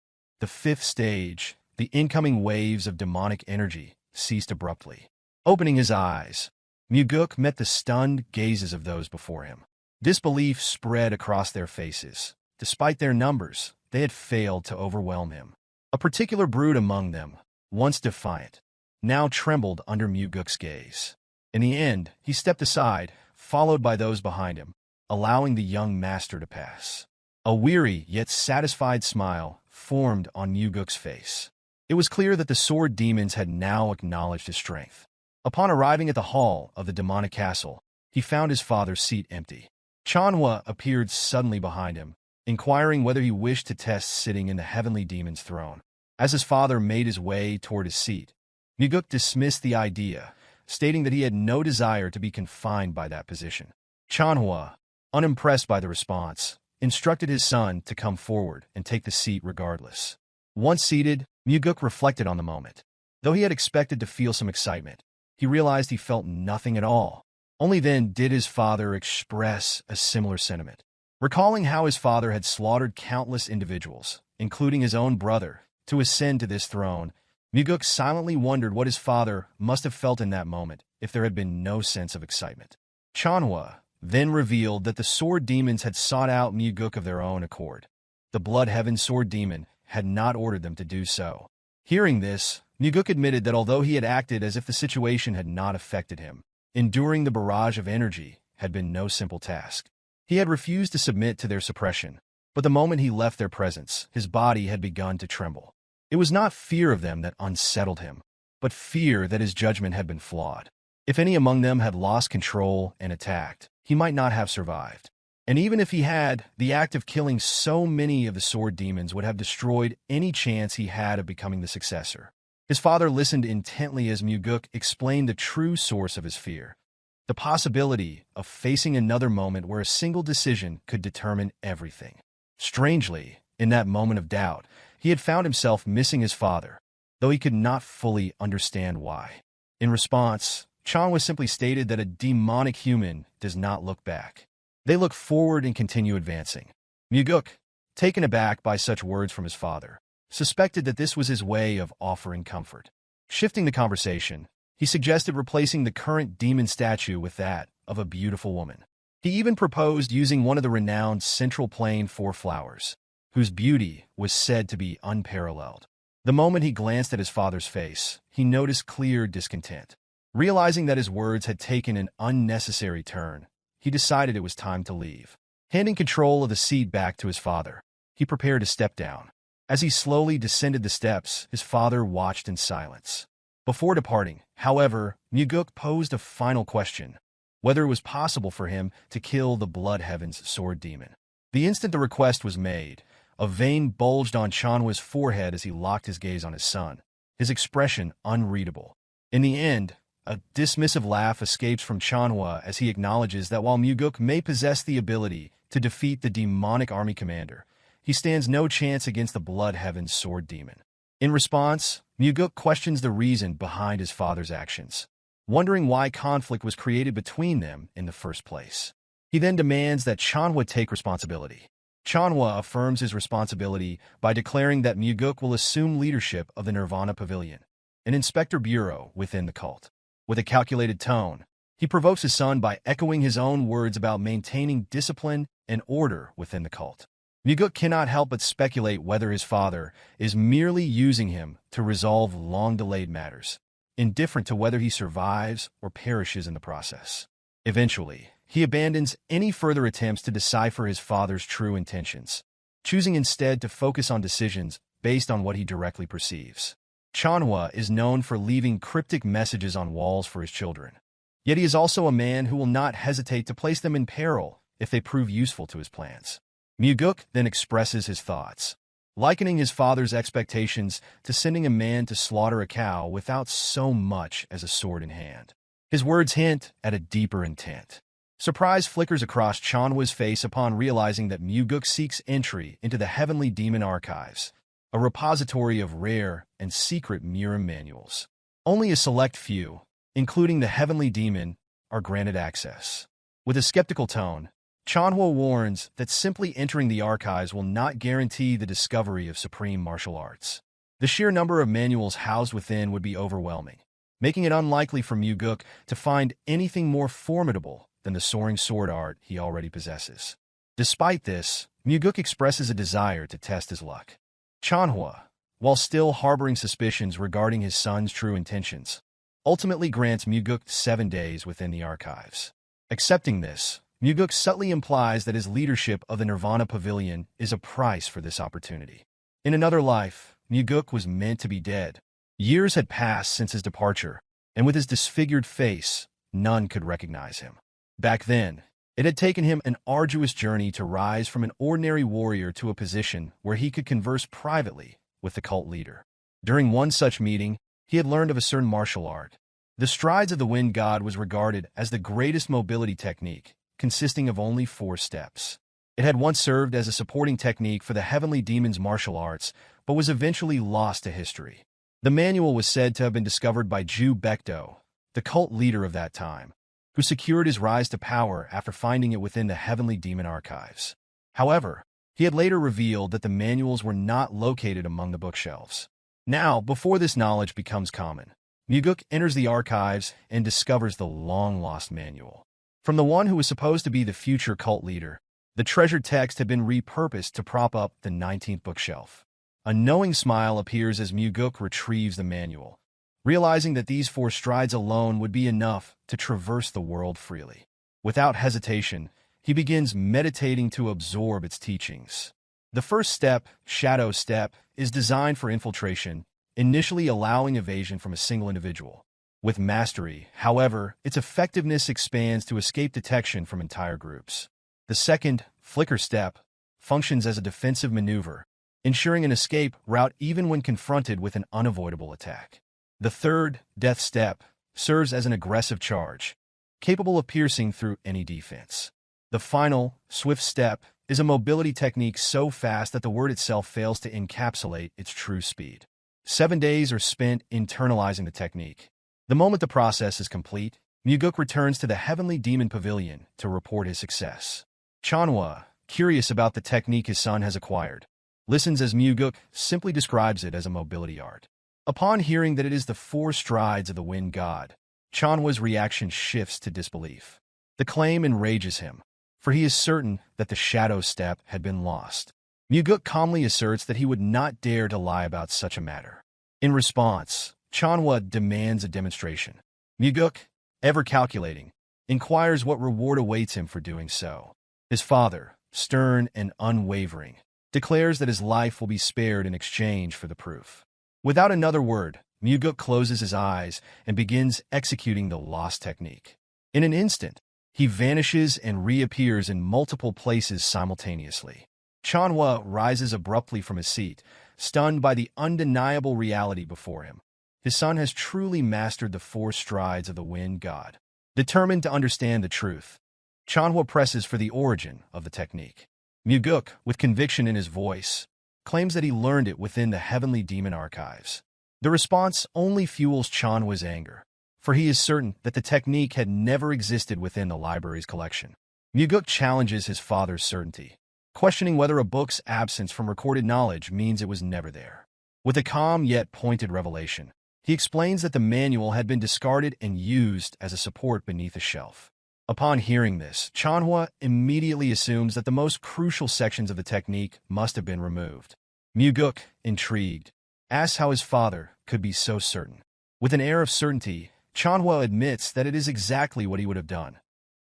the fifth stage, the incoming waves of demonic energy ceased abruptly. Opening his eyes, Mugeuk met the stunned gazes of those before him. Disbelief spread across their faces. Despite their numbers, they had failed to overwhelm him. A particular brood among them, once defiant, now trembled under Mugeuk's gaze. In the end, he stepped aside, followed by those behind him, allowing the young master to pass. A weary yet satisfied smile formed on Mugeuk's face. It was clear that the sword demons had now acknowledged his strength. Upon arriving at the hall of the demonic castle, he found his father's seat empty. Chanhua appeared suddenly behind him, inquiring whether he wished to test sitting in the heavenly demon's throne. As his father made his way toward his seat, Mugeuk dismissed the idea, stating that he had no desire to be confined by that position. Chanhua, unimpressed by the response, instructed his son to come forward and take the seat regardless. Once seated, Mugeuk reflected on the moment. Though he had expected to feel some excitement, he realized he felt nothing at all. Only then did his father express a similar sentiment. Recalling how his father had slaughtered countless individuals, including his own brother, to ascend to this throne, Mugeuk silently wondered what his father must have felt in that moment if there had been no sense of excitement. Chanhua then revealed that the sword demons had sought out Mugeuk of their own accord. The Blood Heaven Sword Demon had not ordered them to do so. Hearing this, Mugeuk admitted that although he had acted as if the situation had not affected him, enduring the barrage of energy had been no simple task. He had refused to submit to their suppression, but the moment he left their presence, his body had begun to tremble. It was not fear of them that unsettled him, but fear that his judgment had been flawed. If any among them had lost control and attacked, he might not have survived. And even if he had, the act of killing so many of the sword demons would have destroyed any chance he had of becoming the successor. His father listened intently as Mugeuk explained the true source of his fear: the possibility of facing another moment where a single decision could determine everything. Strangely, in that moment of doubt, he had found himself missing his father, though he could not fully understand why. In response, Chanhua simply stated that a demonic human does not look back. They look forward and continue advancing. Mugeuk, taken aback by such words from his father, suspected that this was his way of offering comfort. Shifting the conversation, he suggested replacing the current demon statue with that of a beautiful woman. He even proposed using one of the renowned Central Plain Four Flowers, whose beauty was said to be unparalleled. The moment he glanced at his father's face, he noticed clear discontent. Realizing that his words had taken an unnecessary turn, he decided it was time to leave. Handing control of the seat back to his father, he prepared to step down. As he slowly descended the steps, his father watched in silence. Before departing, however, Mugeuk posed a final question: whether it was possible for him to kill the Blood Heaven's sword demon. The instant the request was made, a vein bulged on Chanhwa's forehead as he locked his gaze on his son, his expression unreadable. In the end, a dismissive laugh escapes from Chanhwa as he acknowledges that while Mugeuk may possess the ability to defeat the demonic army commander, he stands no chance against the Blood Heaven's sword demon. In response, Mugeuk questions the reason behind his father's actions, wondering why conflict was created between them in the first place. He then demands that Chanhwa take responsibility. Chanhwa affirms his responsibility by declaring that Mugeuk will assume leadership of the Nirvana Pavilion, an inspector bureau within the cult. With a calculated tone, he provokes his son by echoing his own words about maintaining discipline and order within the cult. Mugeuk cannot help but speculate whether his father is merely using him to resolve long-delayed matters, indifferent to whether he survives or perishes in the process. Eventually, he abandons any further attempts to decipher his father's true intentions, choosing instead to focus on decisions based on what he directly perceives. Chanhwa is known for leaving cryptic messages on walls for his children. Yet he is also a man who will not hesitate to place them in peril if they prove useful to his plans. Mugeuk then expresses his thoughts, likening his father's expectations to sending a man to slaughter a cow without so much as a sword in hand. His words hint at a deeper intent. Surprise flickers across Chanhwa's face upon realizing that Mugeuk seeks entry into the Heavenly Demon Archives, a repository of rare and secret Murim manuals. Only a select few, including the Heavenly Demon, are granted access. With a skeptical tone, Chanhwa warns that simply entering the archives will not guarantee the discovery of supreme martial arts. The sheer number of manuals housed within would be overwhelming, making it unlikely for Mugeuk to find anything more formidable than the soaring sword art he already possesses. Despite this, Mugeuk expresses a desire to test his luck. Chanhwa, while still harboring suspicions regarding his son's true intentions, ultimately grants Mugeuk 7 days within the archives. Accepting this, Mugeuk subtly implies that his leadership of the Nirvana Pavilion is a price for this opportunity. In another life, Mugeuk was meant to be dead. Years had passed since his departure, and with his disfigured face, none could recognize him. Back then, it had taken him an arduous journey to rise from an ordinary warrior to a position where he could converse privately with the cult leader. During one such meeting, he had learned of a certain martial art. The Strides of the Wind God was regarded as the greatest mobility technique, consisting of only 4 steps. It had once served as a supporting technique for the Heavenly Demon's martial arts, but was eventually lost to history. The manual was said to have been discovered by Ju Baekdo, the cult leader of that time, who secured his rise to power after finding it within the Heavenly Demon Archives. However, he had later revealed that the manuals were not located among the bookshelves. Now, before this knowledge becomes common, Mugeuk enters the archives and discovers the long-lost manual. From the one who was supposed to be the future cult leader, the treasured text had been repurposed to prop up the 19th bookshelf. A knowing smile appears as Mugeuk retrieves the manual, realizing that these 4 strides alone would be enough to traverse the world freely. Without hesitation, he begins meditating to absorb its teachings. The first step, Shadow Step, is designed for infiltration, initially allowing evasion from a single individual. With mastery, however, its effectiveness expands to escape detection from entire groups. The second, Flicker Step, functions as a defensive maneuver, ensuring an escape route even when confronted with an unavoidable attack. The third, Death Step, serves as an aggressive charge, capable of piercing through any defense. The final, Swift Step, is a mobility technique so fast that the word itself fails to encapsulate its true speed. 7 days are spent internalizing the technique. The moment the process is complete, Mugeuk returns to the Heavenly Demon Pavilion to report his success. Chanhwa, curious about the technique his son has acquired, listens as Mugeuk simply describes it as a mobility art. Upon hearing that it is the 4 strides of the wind god, Chanhwa's reaction shifts to disbelief. The claim enrages him, for he is certain that the shadow step had been lost. Mugeuk calmly asserts that he would not dare to lie about such a matter. In response, Chanhwa demands a demonstration. Mugeuk, ever calculating, inquires what reward awaits him for doing so. His father, stern and unwavering, declares that his life will be spared in exchange for the proof. Without another word, Mugeuk closes his eyes and begins executing the lost technique. In an instant, he vanishes and reappears in multiple places simultaneously. Chanhwa rises abruptly from his seat, stunned by the undeniable reality before him. His son has truly mastered the 4 strides of the wind god. Determined to understand the truth, Chanhwa presses for the origin of the technique. Mugeuk, with conviction in his voice, claims that he learned it within the heavenly demon archives. The response only fuels Chanhwa's anger, for he is certain that the technique had never existed within the library's collection. Mugeuk challenges his father's certainty, questioning whether a book's absence from recorded knowledge means it was never there. With a calm yet pointed revelation, he explains that the manual had been discarded and used as a support beneath a shelf. Upon hearing this, Chanhwa immediately assumes that the most crucial sections of the technique must have been removed. Mugeuk, intrigued, asks how his father could be so certain. With an air of certainty, Chanhwa admits that it is exactly what he would have done,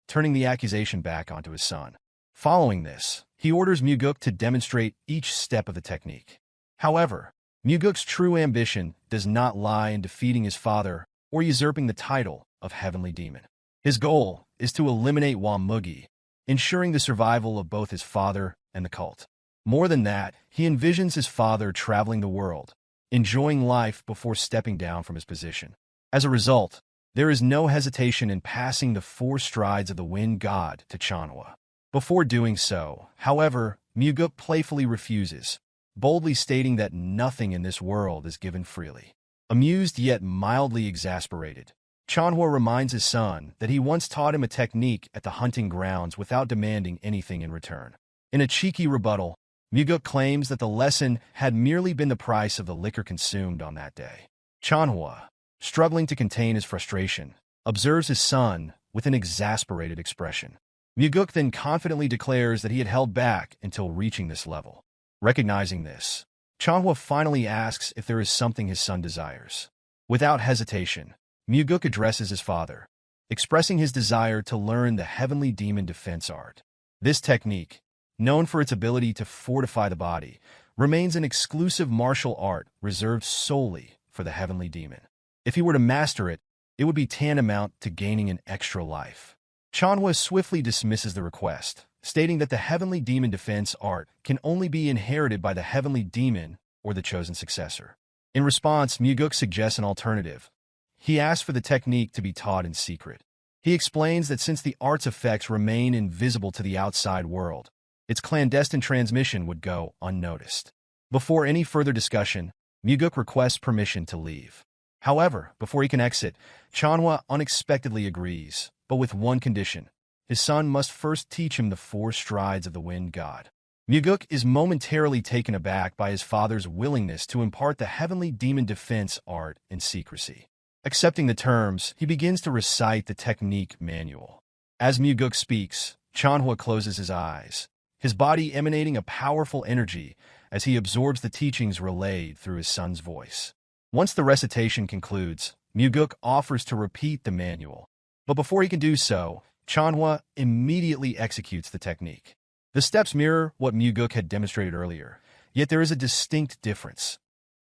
turning the accusation back onto his son. Following this, he orders Mugeuk to demonstrate each step of the technique. However, Mugeuk's true ambition does not lie in defeating his father or usurping the title of Heavenly Demon. His goal is to eliminate Mugeuk, ensuring the survival of both his father and the cult. More than that, he envisions his father traveling the world, enjoying life before stepping down from his position. As a result, there is no hesitation in passing the 4 strides of the wind god to Chanhwa. Before doing so, however, Mugeuk playfully refuses, boldly stating that nothing in this world is given freely. Amused yet mildly exasperated, Chanhwa reminds his son that he once taught him a technique at the hunting grounds without demanding anything in return. In a cheeky rebuttal, Mugeuk claims that the lesson had merely been the price of the liquor consumed on that day. Chanhwa, struggling to contain his frustration, observes his son with an exasperated expression. Mugeuk then confidently declares that he had held back until reaching this level. Recognizing this, Chanhwa finally asks if there is something his son desires. Without hesitation, Mugeuk addresses his father, expressing his desire to learn the Heavenly Demon defense art. This technique, known for its ability to fortify the body, remains an exclusive martial art reserved solely for the Heavenly Demon. If he were to master it, it would be tantamount to gaining an extra life. Chanhwa swiftly dismisses the request, stating that the Heavenly Demon defense art can only be inherited by the Heavenly Demon or the chosen successor. In response, Mugeuk suggests an alternative. He asks for the technique to be taught in secret. He explains that since the art's effects remain invisible to the outside world, its clandestine transmission would go unnoticed. Before any further discussion, Mugeuk requests permission to leave. However, before he can exit, Chanhwa unexpectedly agrees, but with one condition. His son must first teach him the 4 strides of the wind god. Mugeuk is momentarily taken aback by his father's willingness to impart the Heavenly Demon defense art in secrecy. Accepting the terms, he begins to recite the technique manual. As Mugeuk speaks, Chanhwa closes his eyes, his body emanating a powerful energy as he absorbs the teachings relayed through his son's voice. Once the recitation concludes, Mugeuk offers to repeat the manual. But before he can do so, Chanhwa immediately executes the technique. The steps mirror what Mugeuk had demonstrated earlier, yet there is a distinct difference.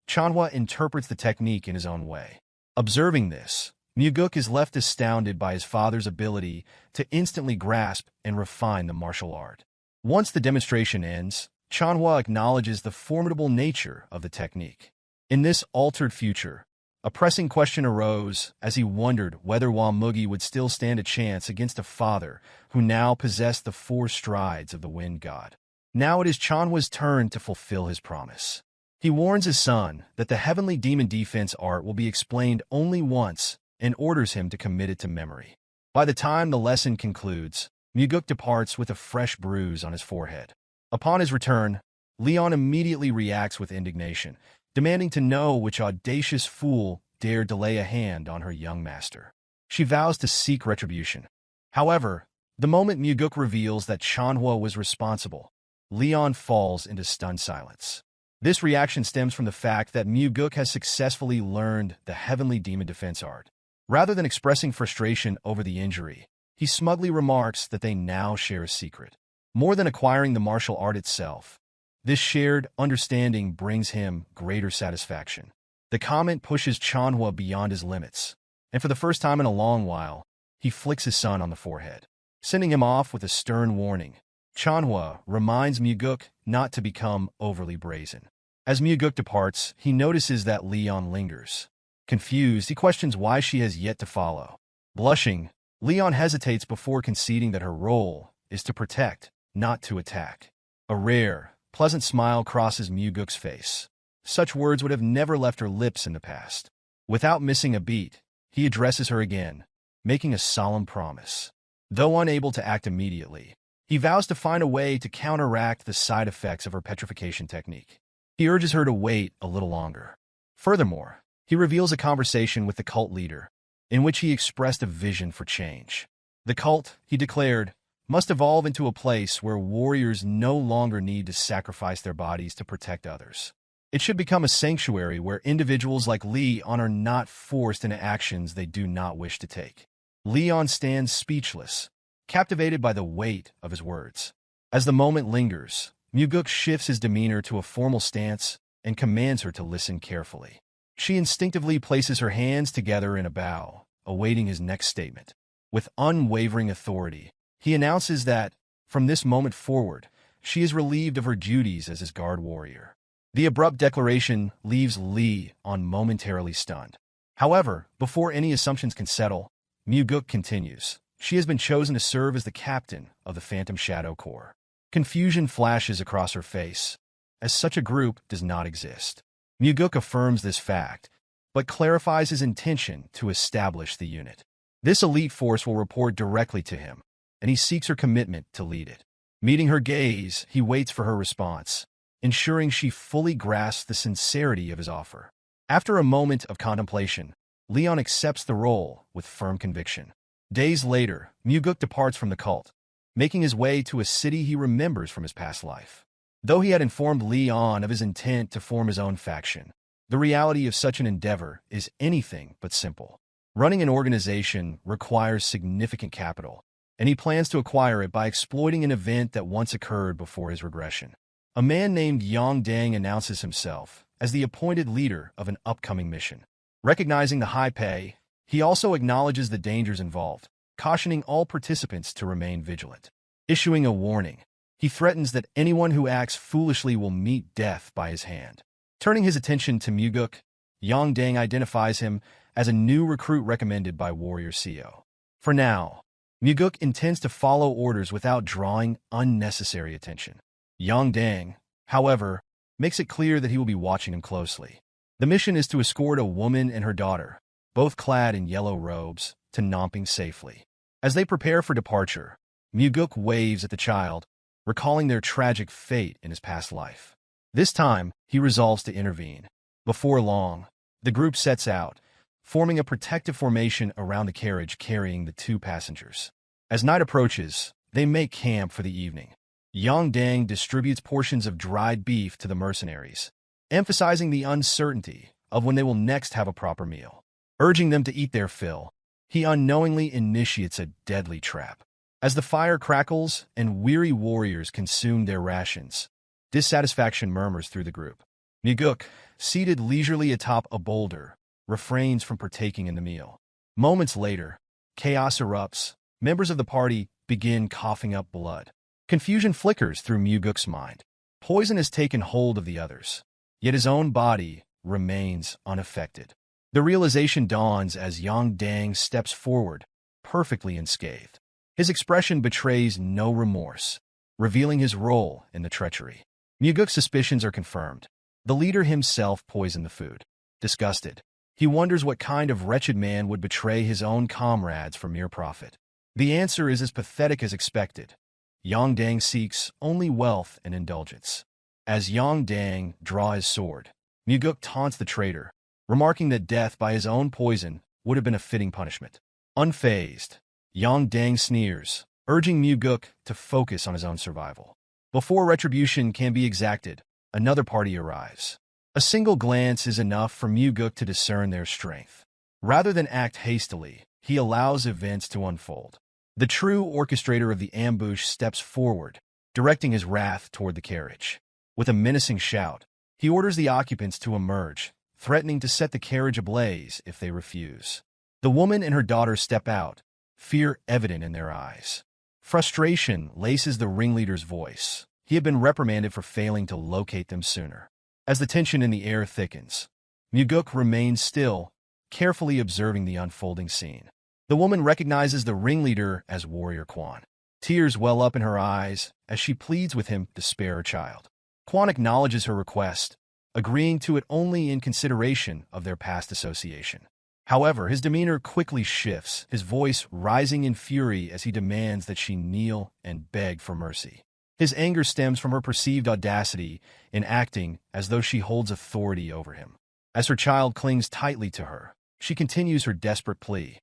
Chanhwa interprets the technique in his own way. Observing this, Mugeuk is left astounded by his father's ability to instantly grasp and refine the martial art. Once the demonstration ends, Chanhwa acknowledges the formidable nature of the technique. In this altered future, a pressing question arose as he wondered whether Mugeuk would still stand a chance against a father who now possessed the 4 strides of the wind god. Now it is Chanhwa's turn to fulfill his promise. He warns his son that the Heavenly Demon defense art will be explained only once and orders him to commit it to memory. By the time the lesson concludes, Mugeuk departs with a fresh bruise on his forehead. Upon his return, Leon immediately reacts with indignation, demanding to know which audacious fool dared to lay a hand on her young master. She vows to seek retribution. However, the moment Mugeuk reveals that Chanhua was responsible, Leon falls into stunned silence. This reaction stems from the fact that Mugeuk has successfully learned the Heavenly Demon Defense art. Rather than expressing frustration over the injury, he smugly remarks that they now share a secret. More than acquiring the martial art itself, this shared understanding brings him greater satisfaction. The comet pushes Chanhua beyond his limits, and for the first time in a long while, he flicks his son on the forehead, sending him off with a stern warning. Chanhua reminds Mugeuk not to become overly brazen. As Mugeuk departs, he notices that Leon lingers. Confused, he questions why she has yet to follow. Blushing, Leon hesitates before conceding that her role is to protect, not to attack. A rare, pleasant smile crosses Mugeuk's face. Such words would have never left her lips in the past. Without missing a beat, he addresses her again, making a solemn promise. Though unable to act immediately, he vows to find a way to counteract the side effects of her petrification technique. He urges her to wait a little longer. Furthermore, he reveals a conversation with the cult leader, in which he expressed a vision for change. The cult, he declared, must evolve into a place where warriors no longer need to sacrifice their bodies to protect others. It should become a sanctuary where individuals like Leon are not forced into actions they do not wish to take. Leon stands speechless, captivated by the weight of his words. As the moment lingers, Mugeuk shifts his demeanor to a formal stance and commands her to listen carefully. She instinctively places her hands together in a bow, awaiting his next statement. With unwavering authority, he announces that, from this moment forward, she is relieved of her duties as his guard warrior. The abrupt declaration leaves Leon momentarily stunned. However, before any assumptions can settle, Mugeuk continues. She has been chosen to serve as the captain of the Phantom Shadow Corps. Confusion flashes across her face, as such a group does not exist. Mugeuk affirms this fact, but clarifies his intention to establish the unit. This elite force will report directly to him, and he seeks her commitment to lead it. Meeting her gaze, he waits for her response, ensuring she fully grasps the sincerity of his offer. After a moment of contemplation, Leon accepts the role with firm conviction. Days later, Mugeuk departs from the cult, making his way to a city he remembers from his past life. Though he had informed Leon of his intent to form his own faction, the reality of such an endeavor is anything but simple. Running an organization requires significant capital, and he plans to acquire it by exploiting an event that once occurred before his regression. A man named Yang Dang announces himself as the appointed leader of an upcoming mission. Recognizing the high pay, he also acknowledges the dangers involved, cautioning all participants to remain vigilant. Issuing a warning, he threatens that anyone who acts foolishly will meet death by his hand. Turning his attention to Mugeuk, Yang Dang identifies him as a new recruit recommended by Warrior CO. For now, Mugeuk intends to follow orders without drawing unnecessary attention. Yang Dang, however, makes it clear that he will be watching him closely. The mission is to escort a woman and her daughter, both clad in yellow robes, to Namping safely. As they prepare for departure, Mugeuk waves at the child, recalling their tragic fate in his past life. This time, he resolves to intervene. Before long, the group sets out, forming a protective formation around the carriage carrying the two passengers. As night approaches, they make camp for the evening. Yang Dang distributes portions of dried beef to the mercenaries, emphasizing the uncertainty of when they will next have a proper meal. Urging them to eat their fill, he unknowingly initiates a deadly trap. As the fire crackles and weary warriors consume their rations, dissatisfaction murmurs through the group. Mugeuk, seated leisurely atop a boulder, refrains from partaking in the meal. Moments later, chaos erupts. Members of the party begin coughing up blood. Confusion flickers through Mugeuk's mind. Poison has taken hold of the others, yet his own body remains unaffected. The realization dawns as Yang Dang steps forward, perfectly unscathed. His expression betrays no remorse, revealing his role in the treachery. Mugeuk's suspicions are confirmed. The leader himself poisoned the food. Disgusted, he wonders what kind of wretched man would betray his own comrades for mere profit. The answer is as pathetic as expected. Yang Dang seeks only wealth and indulgence. As Yang Dang draw his sword, Mugeuk taunts the traitor, remarking that death by his own poison would have been a fitting punishment. Unfazed, Yang Dang sneers, urging Mugeuk to focus on his own survival. Before retribution can be exacted, another party arrives. A single glance is enough for Mugeuk to discern their strength. Rather than act hastily, he allows events to unfold. The true orchestrator of the ambush steps forward, directing his wrath toward the carriage. With a menacing shout, he orders the occupants to emerge, threatening to set the carriage ablaze if they refuse. The woman and her daughter step out, fear evident in their eyes. Frustration laces the ringleader's voice. He had been reprimanded for failing to locate them sooner. As the tension in the air thickens, Mugeuk remains still, carefully observing the unfolding scene. The woman recognizes the ringleader as Warrior Quan. Tears well up in her eyes as she pleads with him to spare her child. Quan acknowledges her request, agreeing to it only in consideration of their past association. However, his demeanor quickly shifts, his voice rising in fury as he demands that she kneel and beg for mercy. His anger stems from her perceived audacity in acting as though she holds authority over him. As her child clings tightly to her, she continues her desperate plea,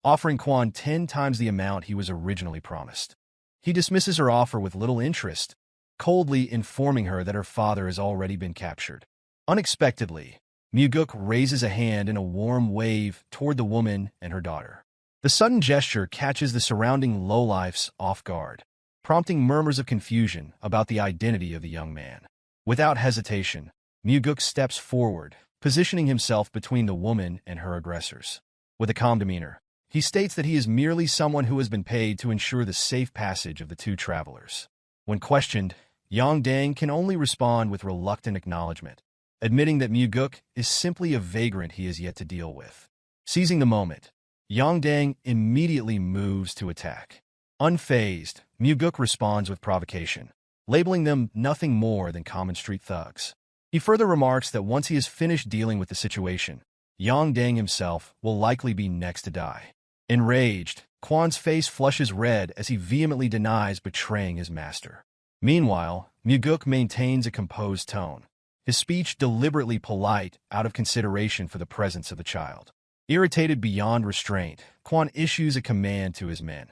offering Quan 10 times the amount he was originally promised. He dismisses her offer with little interest, coldly informing her that her father has already been captured. Unexpectedly, Mugeuk raises a hand in a warm wave toward the woman and her daughter. The sudden gesture catches the surrounding lowlifes off guard, prompting murmurs of confusion about the identity of the young man. Without hesitation, Mugeuk steps forward, positioning himself between the woman and her aggressors. With a calm demeanor, he states that he is merely someone who has been paid to ensure the safe passage of the two travelers. When questioned, Yang Dang can only respond with reluctant acknowledgement, admitting that Mugeuk is simply a vagrant he has yet to deal with. Seizing the moment, Yang Dang immediately moves to attack. Unfazed, Mugeuk responds with provocation, labeling them nothing more than common street thugs. He further remarks that once he is finished dealing with the situation, Yang Dang himself will likely be next to die. Enraged, Quan's face flushes red as he vehemently denies betraying his master. Meanwhile, Mugeuk maintains a composed tone, his speech deliberately polite out of consideration for the presence of the child. Irritated beyond restraint, Quan issues a command to his men.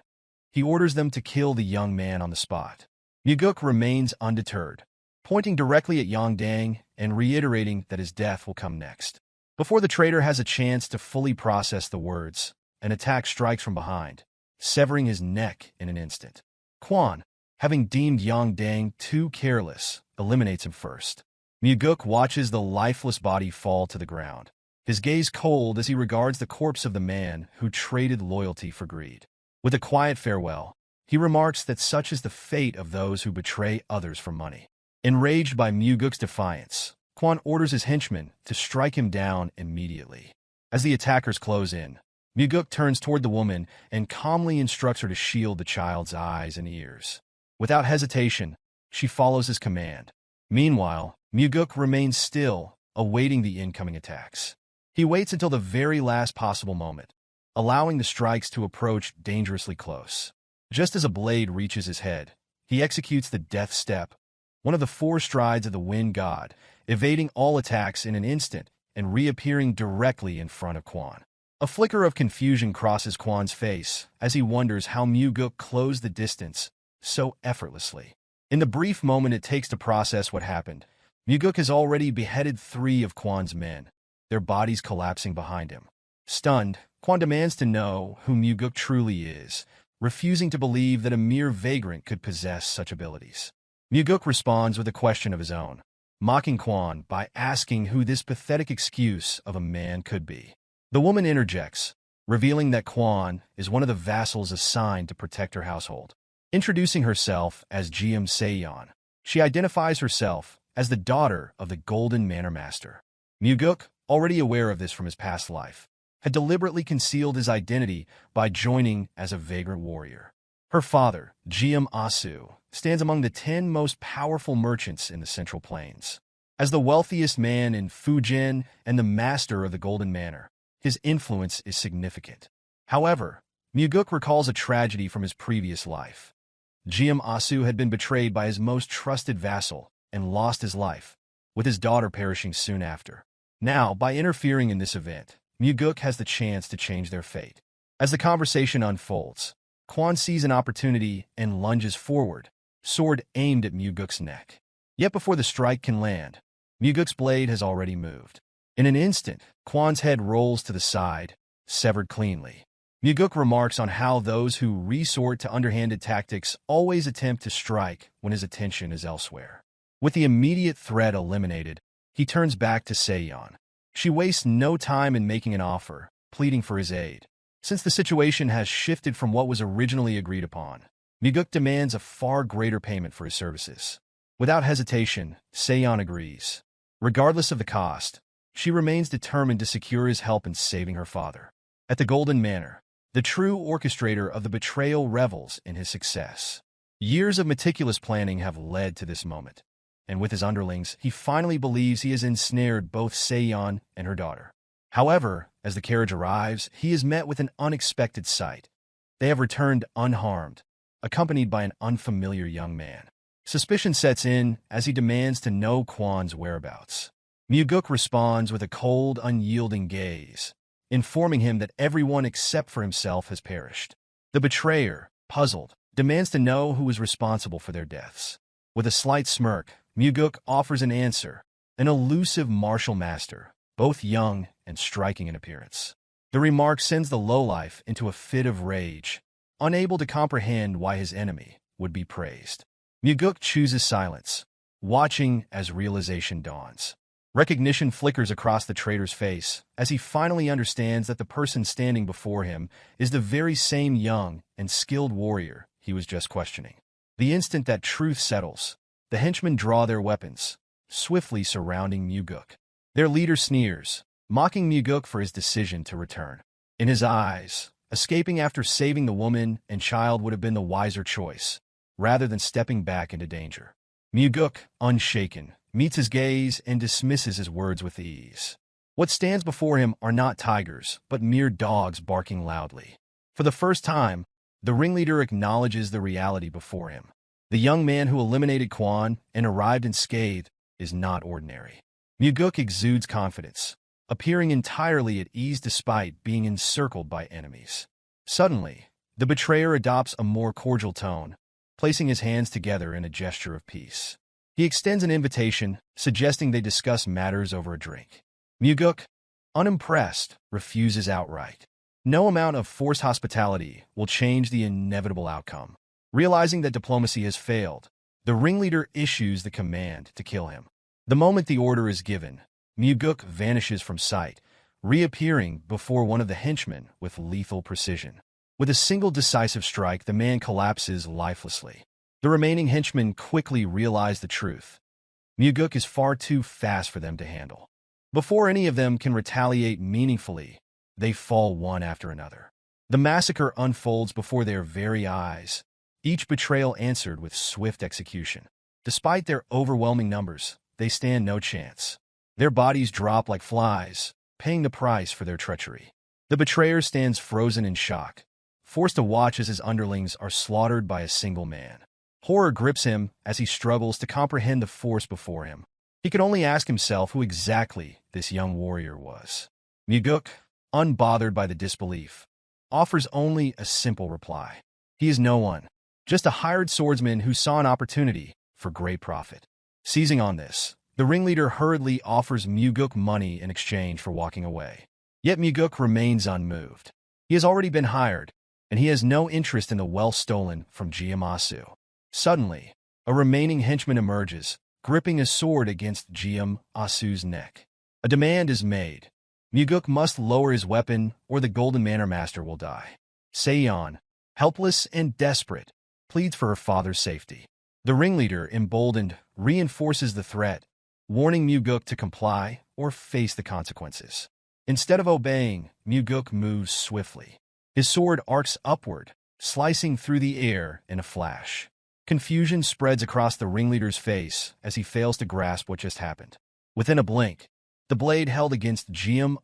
He orders them to kill the young man on the spot. Mugeuk remains undeterred, pointing directly at Yang Dang and reiterating that his death will come next. Before the traitor has a chance to fully process the words, an attack strikes from behind, severing his neck in an instant. Quan, having deemed Yang Dang too careless, eliminates him first. Mugeuk watches the lifeless body fall to the ground, his gaze cold as he regards the corpse of the man who traded loyalty for greed. With a quiet farewell, he remarks that such is the fate of those who betray others for money. Enraged by Mugeuk's defiance, Quan orders his henchmen to strike him down immediately. As the attackers close in, Mugeuk turns toward the woman and calmly instructs her to shield the child's eyes and ears. Without hesitation, she follows his command. Meanwhile, Mugeuk remains still, awaiting the incoming attacks. He waits until the very last possible moment, allowing the strikes to approach dangerously close. Just as a blade reaches his head, he executes the death step, one of the 4 strides of the wind god, evading all attacks in an instant and reappearing directly in front of Quan. A flicker of confusion crosses Quan's face as he wonders how Mugeuk closed the distance so effortlessly. In the brief moment it takes to process what happened, Mugeuk has already beheaded 3 of Quan's men, their bodies collapsing behind him. Stunned, Quan demands to know who Mugeuk truly is, refusing to believe that a mere vagrant could possess such abilities. Mugeuk responds with a question of his own, mocking Quan by asking who this pathetic excuse of a man could be. The woman interjects, revealing that Quan is one of the vassals assigned to protect her household. Introducing herself as Geom Seyon, she identifies herself as the daughter of the Golden Manor Master. Mugeuk, already aware of this from his past life, had deliberately concealed his identity by joining as a vagrant warrior. Her father, Geom Asu, stands among the 10 most powerful merchants in the Central Plains. As the wealthiest man in Fujian and the master of the Golden Manor, his influence is significant. However, Mugeuk recalls a tragedy from his previous life. Geom Asu had been betrayed by his most trusted vassal, and lost his life, with his daughter perishing soon after. Now, by interfering in this event, Mugeuk has the chance to change their fate. As the conversation unfolds, Quan sees an opportunity and lunges forward, sword aimed at Mugeuk's neck. Yet before the strike can land, Mugeuk's blade has already moved. In an instant, Quan's head rolls to the side, severed cleanly. Mugeuk remarks on how those who resort to underhanded tactics always attempt to strike when his attention is elsewhere. With the immediate threat eliminated, he turns back to Seiyon. She wastes no time in making an offer, pleading for his aid. Since the situation has shifted from what was originally agreed upon, Mugeuk demands a far greater payment for his services. Without hesitation, Seiyon agrees. Regardless of the cost, she remains determined to secure his help in saving her father. At the Golden Manor, the true orchestrator of the betrayal revels in his success. Years of meticulous planning have led to this moment, and with his underlings, he finally believes he has ensnared both Seiyon and her daughter. However, as the carriage arrives, he is met with an unexpected sight. They have returned unharmed, accompanied by an unfamiliar young man. Suspicion sets in as he demands to know Quan's whereabouts. Mugeuk responds with a cold, unyielding gaze, informing him that everyone except for himself has perished. The betrayer, puzzled, demands to know who is responsible for their deaths. With a slight smirk, Mugeuk offers an answer, an elusive martial master, both young and striking in appearance. The remark sends the lowlife into a fit of rage, unable to comprehend why his enemy would be praised. Mugeuk chooses silence, watching as realization dawns. Recognition flickers across the traitor's face as he finally understands that the person standing before him is the very same young and skilled warrior he was just questioning. The instant that truth settles, the henchmen draw their weapons, swiftly surrounding Mugeuk. Their leader sneers, mocking Mugeuk for his decision to return. In his eyes, escaping after saving the woman and child would have been the wiser choice, rather than stepping back into danger. Mugeuk, unshaken, meets his gaze and dismisses his words with ease. What stands before him are not tigers, but mere dogs barking loudly. For the first time, the ringleader acknowledges the reality before him. The young man who eliminated Quan and arrived unscathed is not ordinary. Mugeuk exudes confidence, appearing entirely at ease despite being encircled by enemies. Suddenly, the betrayer adopts a more cordial tone, placing his hands together in a gesture of peace. He extends an invitation, suggesting they discuss matters over a drink. Mugeuk, unimpressed, refuses outright. No amount of forced hospitality will change the inevitable outcome. Realizing that diplomacy has failed, the ringleader issues the command to kill him. The moment the order is given, Mugeuk vanishes from sight, reappearing before one of the henchmen with lethal precision. With a single decisive strike, the man collapses lifelessly. The remaining henchmen quickly realize the truth. Mugeuk is far too fast for them to handle. Before any of them can retaliate meaningfully, they fall one after another. The massacre unfolds before their very eyes, each betrayal answered with swift execution. Despite their overwhelming numbers, they stand no chance. Their bodies drop like flies, paying the price for their treachery. The betrayer stands frozen in shock, forced to watch as his underlings are slaughtered by a single man. Horror grips him as he struggles to comprehend the force before him. He could only ask himself who exactly this young warrior was. Mugeuk, unbothered by the disbelief, offers only a simple reply. He is no one, just a hired swordsman who saw an opportunity for great profit. Seizing on this, the ringleader hurriedly offers Mugeuk money in exchange for walking away. Yet Mugeuk remains unmoved. He has already been hired, and he has no interest in the wealth stolen from Geom. Suddenly, a remaining henchman emerges, gripping a sword against Geom's neck. A demand is made. Mugeuk must lower his weapon, or the Golden Manor Master will die. Seiyon, helpless and desperate, pleads for her father's safety. The ringleader, emboldened, reinforces the threat, warning Mugeuk to comply or face the consequences. Instead of obeying, Mugeuk moves swiftly. His sword arcs upward, slicing through the air in a flash. Confusion spreads across the ringleader's face as he fails to grasp what just happened. Within a blink, the blade held against Geom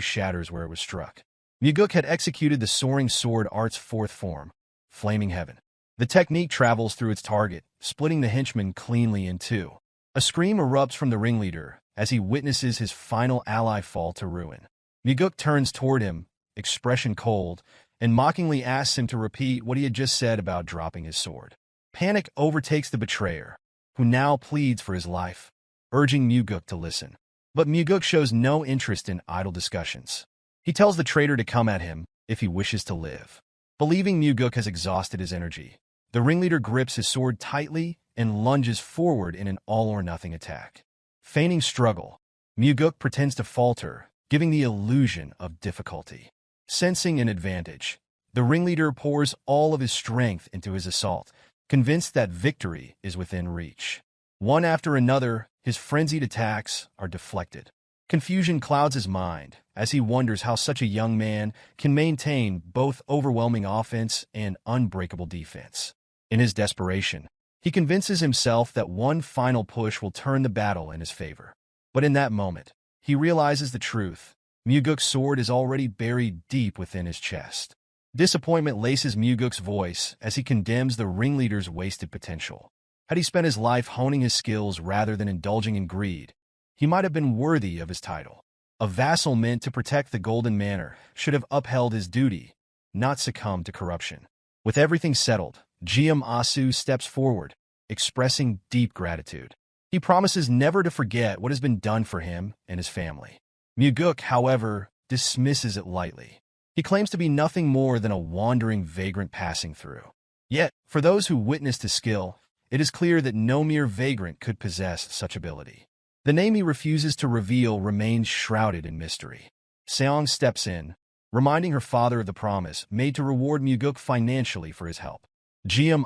shatters where it was struck. Mugeuk had executed the soaring sword art's fourth form, Flaming Heaven. The technique travels through its target, splitting the henchman cleanly in two. A scream erupts from the ringleader as he witnesses his final ally fall to ruin. Mugeuk turns toward him, expression cold, and mockingly asks him to repeat what he had just said about dropping his sword. Panic overtakes the betrayer, who now pleads for his life, urging Mugeuk to listen. But Mugeuk shows no interest in idle discussions. He tells the traitor to come at him if he wishes to live. Believing Mugeuk has exhausted his energy, the ringleader grips his sword tightly and lunges forward in an all-or-nothing attack. Feigning struggle, Mugeuk pretends to falter, giving the illusion of difficulty. Sensing an advantage, the ringleader pours all of his strength into his assault, convinced that victory is within reach. One after another, his frenzied attacks are deflected. Confusion clouds his mind as he wonders how such a young man can maintain both overwhelming offense and unbreakable defense. In his desperation, he convinces himself that one final push will turn the battle in his favor. But in that moment, he realizes the truth. Mugeuk's sword is already buried deep within his chest. Disappointment laces Mugeuk's voice as he condemns the ringleader's wasted potential. Had he spent his life honing his skills rather than indulging in greed, he might have been worthy of his title. A vassal meant to protect the Golden Manor should have upheld his duty, not succumbed to corruption. With everything settled, Geom steps forward, expressing deep gratitude. He promises never to forget what has been done for him and his family. Mugeuk, however, dismisses it lightly. He claims to be nothing more than a wandering vagrant passing through. Yet, for those who witnessed his skill, it is clear that no mere vagrant could possess such ability. The name he refuses to reveal remains shrouded in mystery. Seong steps in, reminding her father of the promise made to reward Mugeuk financially for his help. Geom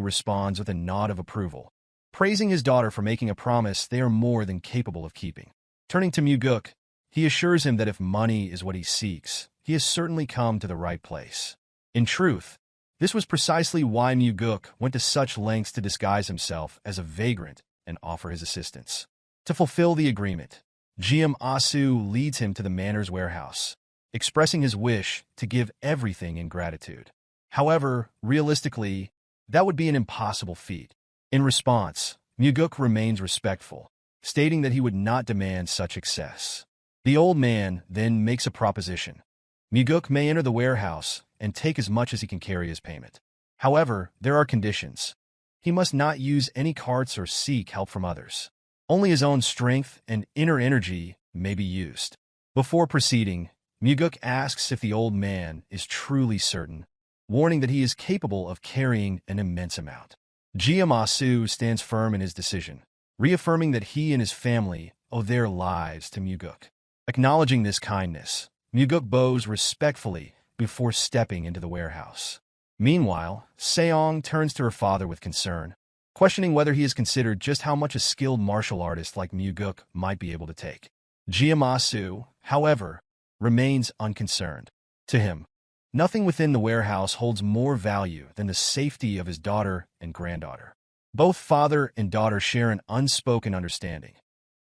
responds with a nod of approval, praising his daughter for making a promise they are more than capable of keeping. Turning to Mugeuk, he assures him that if money is what he seeks, he has certainly come to the right place. In truth, this was precisely why Mugeuk went to such lengths to disguise himself as a vagrant and offer his assistance. To fulfill the agreement, Geom leads him to the manor's warehouse, expressing his wish to give everything in gratitude. However, realistically, that would be an impossible feat. In response, Mugeuk remains respectful, stating that he would not demand such excess. The old man then makes a proposition. Mugeuk may enter the warehouse and take as much as he can carry as payment. However, there are conditions. He must not use any carts or seek help from others. Only his own strength and inner energy may be used. Before proceeding, Mugeuk asks if the old man is truly certain, warning that he is capable of carrying an immense amount. Geom stands firm in his decision, reaffirming that he and his family owe their lives to Mugeuk. Acknowledging this kindness, Mugeuk bows respectfully before stepping into the warehouse. Meanwhile, Seong turns to her father with concern, questioning whether he has considered just how much a skilled martial artist like Mugeuk might be able to take. Geom, however, remains unconcerned. To him, nothing within the warehouse holds more value than the safety of his daughter and granddaughter. Both father and daughter share an unspoken understanding.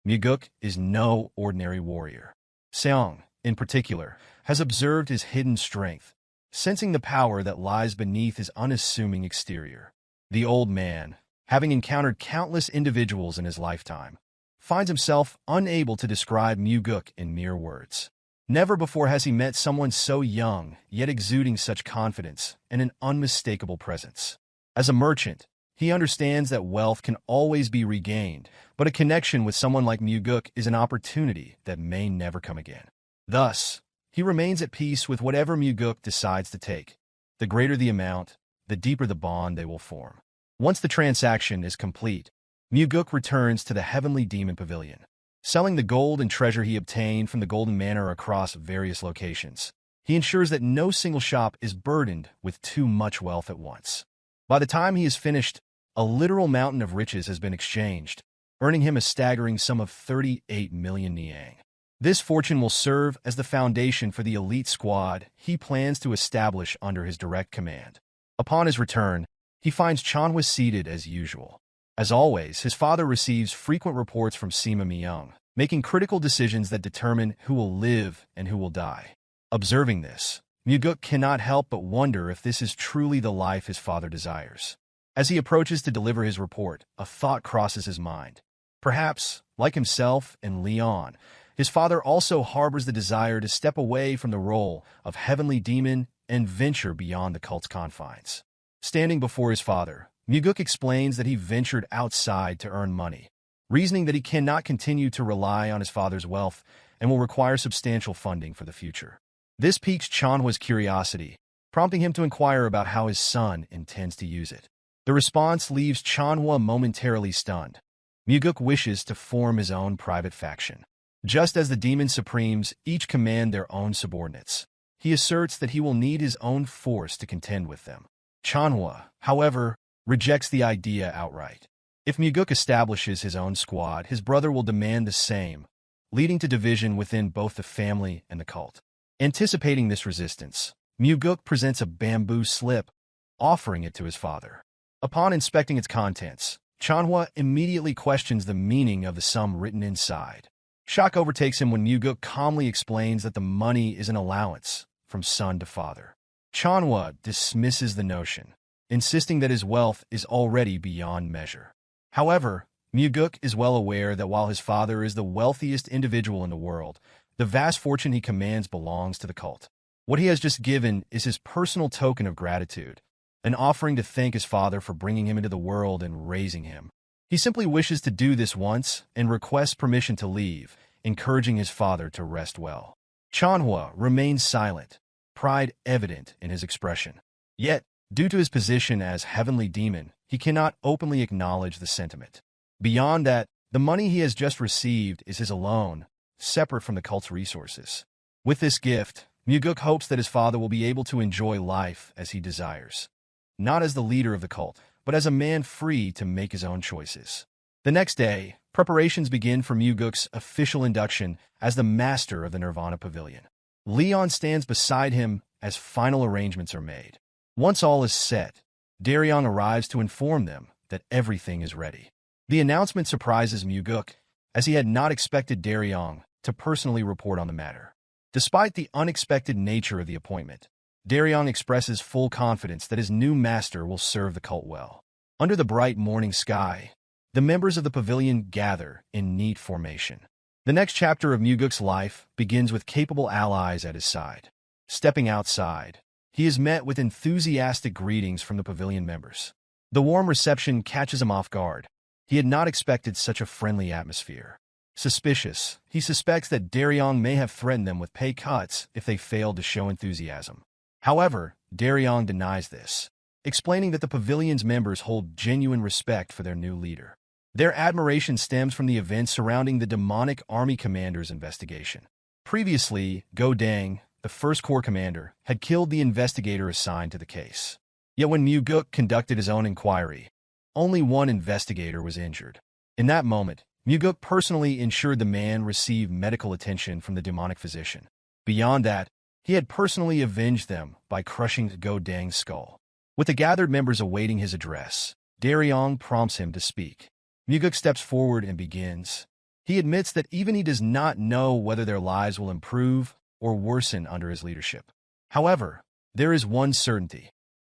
Mugeuk is no ordinary warrior. Seong, in particular, has observed his hidden strength, sensing the power that lies beneath his unassuming exterior. The old man, having encountered countless individuals in his lifetime, finds himself unable to describe Mugeuk in mere words. Never before has he met someone so young, yet exuding such confidence and an unmistakable presence. As a merchant, he understands that wealth can always be regained, but a connection with someone like Mugeuk is an opportunity that may never come again. Thus, he remains at peace with whatever Mugeuk decides to take. The greater the amount, the deeper the bond they will form. Once the transaction is complete, Mugeuk returns to the Heavenly Demon Pavilion, selling the gold and treasure he obtained from the Golden Manor across various locations. He ensures that no single shop is burdened with too much wealth at once. By the time he is finished, a literal mountain of riches has been exchanged, earning him a staggering sum of 38 million niang. This fortune will serve as the foundation for the elite squad he plans to establish under his direct command. Upon his return, he finds Chanhua seated as usual. As always, his father receives frequent reports from Sima Myung, making critical decisions that determine who will live and who will die. Observing this, Mugeuk cannot help but wonder if this is truly the life his father desires. As he approaches to deliver his report, a thought crosses his mind. Perhaps, like himself and Leon, his father also harbors the desire to step away from the role of heavenly demon and venture beyond the cult's confines. Standing before his father, Mugeuk explains that he ventured outside to earn money, reasoning that he cannot continue to rely on his father's wealth and will require substantial funding for the future. This piques Chanhwa's curiosity, prompting him to inquire about how his son intends to use it. The response leaves Chanhwa momentarily stunned. Mugeuk wishes to form his own private faction. Just as the Demon Supremes each command their own subordinates, he asserts that he will need his own force to contend with them. Chanhwa, however, rejects the idea outright. If Mugeuk establishes his own squad, his brother will demand the same, leading to division within both the family and the cult. Anticipating this resistance, Mugeuk presents a bamboo slip, offering it to his father. Upon inspecting its contents, Chanhwa immediately questions the meaning of the sum written inside. Shock overtakes him when Mugeuk calmly explains that the money is an allowance from son to father. Chanhwa dismisses the notion, insisting that his wealth is already beyond measure. However, Mugeuk is well aware that while his father is the wealthiest individual in the world, the vast fortune he commands belongs to the cult. What he has just given is his personal token of gratitude, an offering to thank his father for bringing him into the world and raising him. He simply wishes to do this once and requests permission to leave, encouraging his father to rest well. Chanhwa remains silent, pride evident in his expression. Yet, due to his position as heavenly demon, he cannot openly acknowledge the sentiment. Beyond that, the money he has just received is his alone, separate from the cult's resources. With this gift, Mugeuk hopes that his father will be able to enjoy life as he desires. Not as the leader of the cult, but as a man free to make his own choices. The next day, preparations begin for Mugeuk's official induction as the master of the Nirvana Pavilion. Leon stands beside him as final arrangements are made. Once all is set, Daryong arrives to inform them that everything is ready. The announcement surprises Mugeuk, as he had not expected Daryong to personally report on the matter. Despite the unexpected nature of the appointment, Daryong expresses full confidence that his new master will serve the cult well. Under the bright morning sky, the members of the pavilion gather in neat formation. The next chapter of Mugeuk's life begins with capable allies at his side. Stepping outside, he is met with enthusiastic greetings from the pavilion members. The warm reception catches him off guard. He had not expected such a friendly atmosphere. Suspicious, he suspects that Daryong may have threatened them with pay cuts if they failed to show enthusiasm. However, Daryong denies this, explaining that the pavilion's members hold genuine respect for their new leader. Their admiration stems from the events surrounding the demonic army commander's investigation. Previously, Go Dang, the first corps commander, had killed the investigator assigned to the case. Yet when Mugeuk conducted his own inquiry, only one investigator was injured. In that moment, Mugeuk personally ensured the man received medical attention from the demonic physician. Beyond that, he had personally avenged them by crushing Go Dang's skull. With the gathered members awaiting his address, Daryong prompts him to speak. Mugeuk steps forward and begins. He admits that even he does not know whether their lives will improve or worsen under his leadership. However, there is one certainty.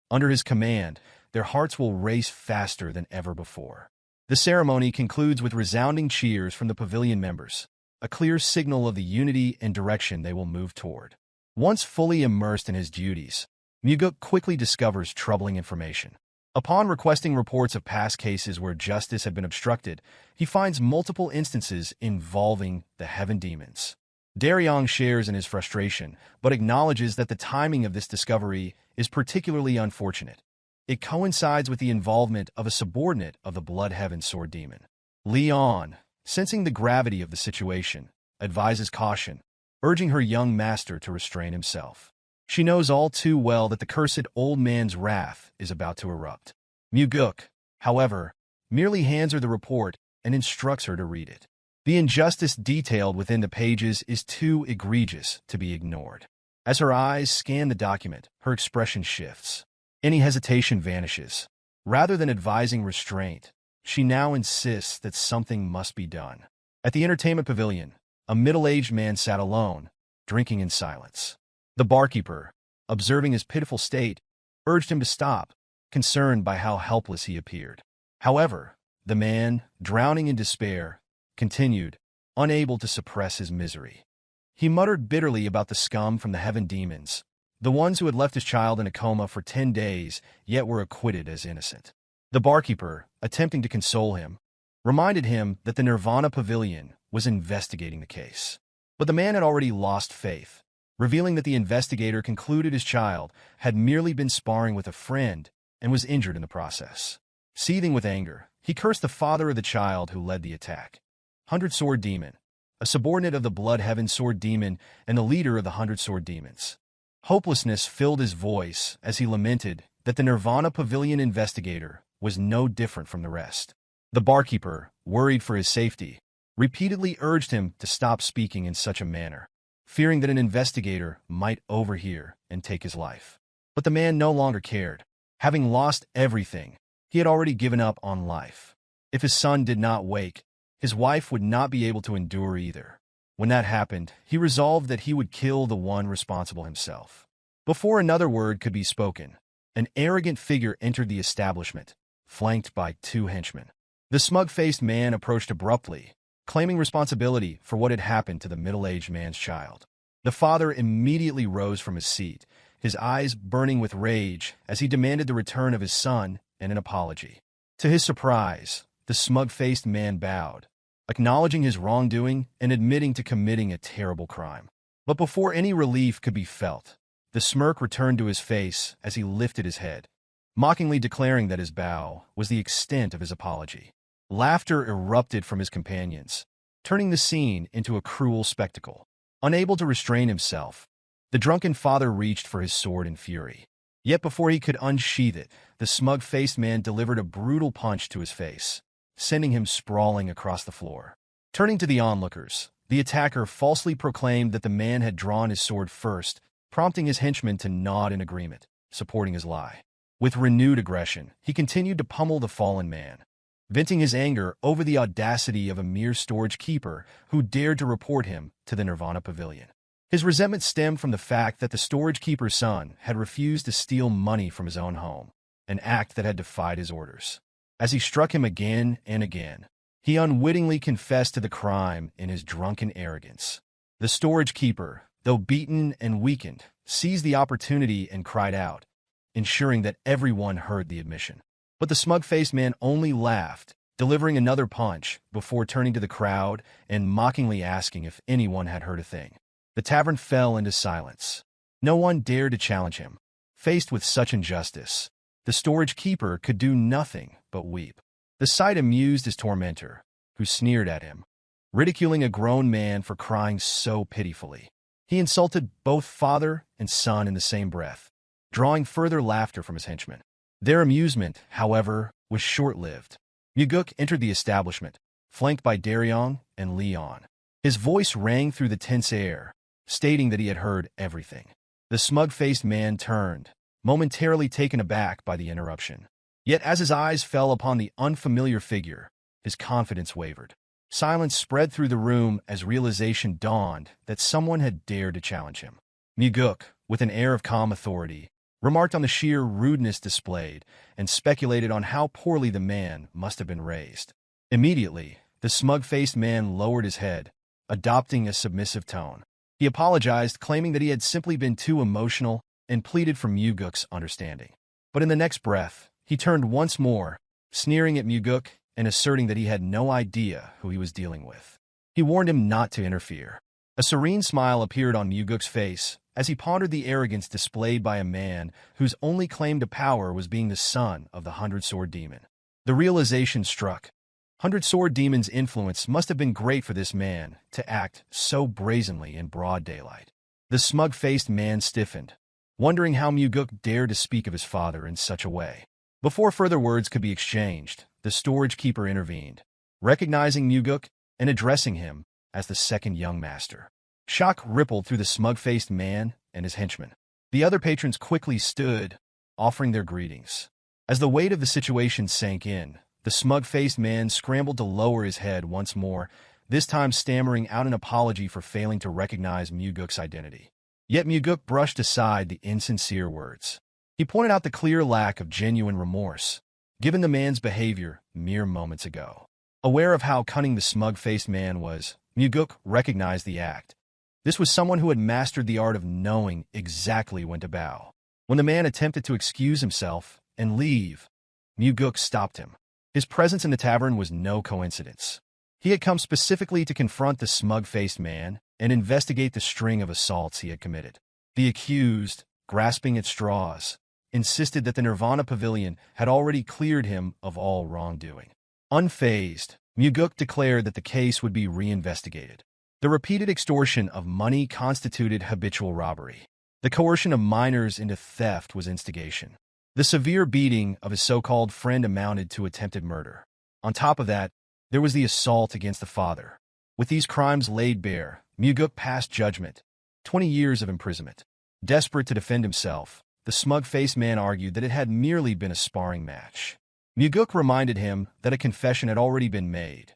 Under his command, their hearts will race faster than ever before. The ceremony concludes with resounding cheers from the pavilion members, a clear signal of the unity and direction they will move toward. Once fully immersed in his duties, Mugeuk quickly discovers troubling information. Upon requesting reports of past cases where justice had been obstructed, he finds multiple instances involving the heaven demons. Daryong shares in his frustration, but acknowledges that the timing of this discovery is particularly unfortunate. It coincides with the involvement of a subordinate of the Blood Heaven Sword Demon. Leon, sensing the gravity of the situation, advises caution, urging her young master to restrain himself. She knows all too well that the cursed old man's wrath is about to erupt. Mugeuk, however, merely hands her the report and instructs her to read it. The injustice detailed within the pages is too egregious to be ignored. As her eyes scan the document, her expression shifts. Any hesitation vanishes. Rather than advising restraint, she now insists that something must be done. At the entertainment pavilion, a middle-aged man sat alone, drinking in silence. The barkeeper, observing his pitiful state, urged him to stop, concerned by how helpless he appeared. However, the man, drowning in despair, continued, unable to suppress his misery. He muttered bitterly about the scum from the heaven demons, the ones who had left his child in a coma for 10 days, yet were acquitted as innocent. The barkeeper, attempting to console him, reminded him that the Nirvana Pavilion was investigating the case. But the man had already lost faith, revealing that the investigator concluded his child had merely been sparring with a friend and was injured in the process. Seething with anger, he cursed the father of the child who led the attack. 100-Sword Demon, a subordinate of the Blood Heaven Sword Demon and the leader of the 100-Sword Demons. Hopelessness filled his voice as he lamented that the Nirvana Pavilion investigator was no different from the rest. The barkeeper, worried for his safety, repeatedly urged him to stop speaking in such a manner, fearing that an investigator might overhear and take his life. But the man no longer cared. Having lost everything, he had already given up on life. If his son did not wake, his wife would not be able to endure either. When that happened, he resolved that he would kill the one responsible himself. Before another word could be spoken, an arrogant figure entered the establishment, flanked by 2 henchmen. The smug-faced man approached abruptly, claiming responsibility for what had happened to the middle-aged man's child. The father immediately rose from his seat, his eyes burning with rage as he demanded the return of his son and an apology. To his surprise, the smug-faced man bowed, acknowledging his wrongdoing and admitting to committing a terrible crime. But before any relief could be felt, the smirk returned to his face as he lifted his head, mockingly declaring that his bow was the extent of his apology. Laughter erupted from his companions, turning the scene into a cruel spectacle. Unable to restrain himself, the drunken father reached for his sword in fury. Yet before he could unsheath it, the smug-faced man delivered a brutal punch to his face, sending him sprawling across the floor. Turning to the onlookers, the attacker falsely proclaimed that the man had drawn his sword first, prompting his henchmen to nod in agreement, supporting his lie. With renewed aggression, he continued to pummel the fallen man, venting his anger over the audacity of a mere storage keeper who dared to report him to the Nirvana Pavilion. His resentment stemmed from the fact that the storage keeper's son had refused to steal money from his own home, an act that had defied his orders. As he struck him again and again, he unwittingly confessed to the crime in his drunken arrogance. The storage keeper, though beaten and weakened, seized the opportunity and cried out, ensuring that everyone heard the admission. But the smug-faced man only laughed, delivering another punch before turning to the crowd and mockingly asking if anyone had heard a thing. The tavern fell into silence. No one dared to challenge him. Faced with such injustice, the storage keeper could do nothing but weep. The sight amused his tormentor, who sneered at him, ridiculing a grown man for crying so pitifully. He insulted both father and son in the same breath, drawing further laughter from his henchmen. Their amusement, however, was short-lived. Mugeuk entered the establishment, flanked by Daryong and Leon. His voice rang through the tense air, stating that he had heard everything. The smug-faced man turned, momentarily taken aback by the interruption. Yet as his eyes fell upon the unfamiliar figure, his confidence wavered. Silence spread through the room as realization dawned that someone had dared to challenge him. Mugeuk, with an air of calm authority, remarked on the sheer rudeness displayed and speculated on how poorly the man must have been raised. Immediately, the smug-faced man lowered his head, adopting a submissive tone. He apologized, claiming that he had simply been too emotional and pleaded for Mugeuk's understanding. But in the next breath, he turned once more, sneering at Mugeuk and asserting that he had no idea who he was dealing with. He warned him not to interfere. A serene smile appeared on Mugeuk's face as he pondered the arrogance displayed by a man whose only claim to power was being the son of the 100-Sword Demon. The realization struck. 100-Sword Demon's influence must have been great for this man to act so brazenly in broad daylight. The smug-faced man stiffened, wondering how Mugeuk dared to speak of his father in such a way. Before further words could be exchanged, the storage keeper intervened, recognizing Mugeuk and addressing him as the second young master. Shock rippled through the smug-faced man and his henchmen. The other patrons quickly stood, offering their greetings. As the weight of the situation sank in, the smug-faced man scrambled to lower his head once more, this time stammering out an apology for failing to recognize Mugeuk's identity. Yet Mugeuk brushed aside the insincere words. He pointed out the clear lack of genuine remorse, given the man's behavior mere moments ago. Aware of how cunning the smug-faced man was, Mugeuk recognized the act. This was someone who had mastered the art of knowing exactly when to bow. When the man attempted to excuse himself and leave, Mugeuk stopped him. His presence in the tavern was no coincidence. He had come specifically to confront the smug-faced man and investigate the string of assaults he had committed. The accused, grasping at straws, insisted that the Nirvana Pavilion had already cleared him of all wrongdoing. Unfazed, Mugeuk declared that the case would be reinvestigated. The repeated extortion of money constituted habitual robbery. The coercion of minors into theft was instigation. The severe beating of his so-called friend amounted to attempted murder. On top of that, there was the assault against the father. With these crimes laid bare, Mugeuk passed judgment, 20 years of imprisonment. Desperate to defend himself, the smug-faced man argued that it had merely been a sparring match. Mugeuk reminded him that a confession had already been made,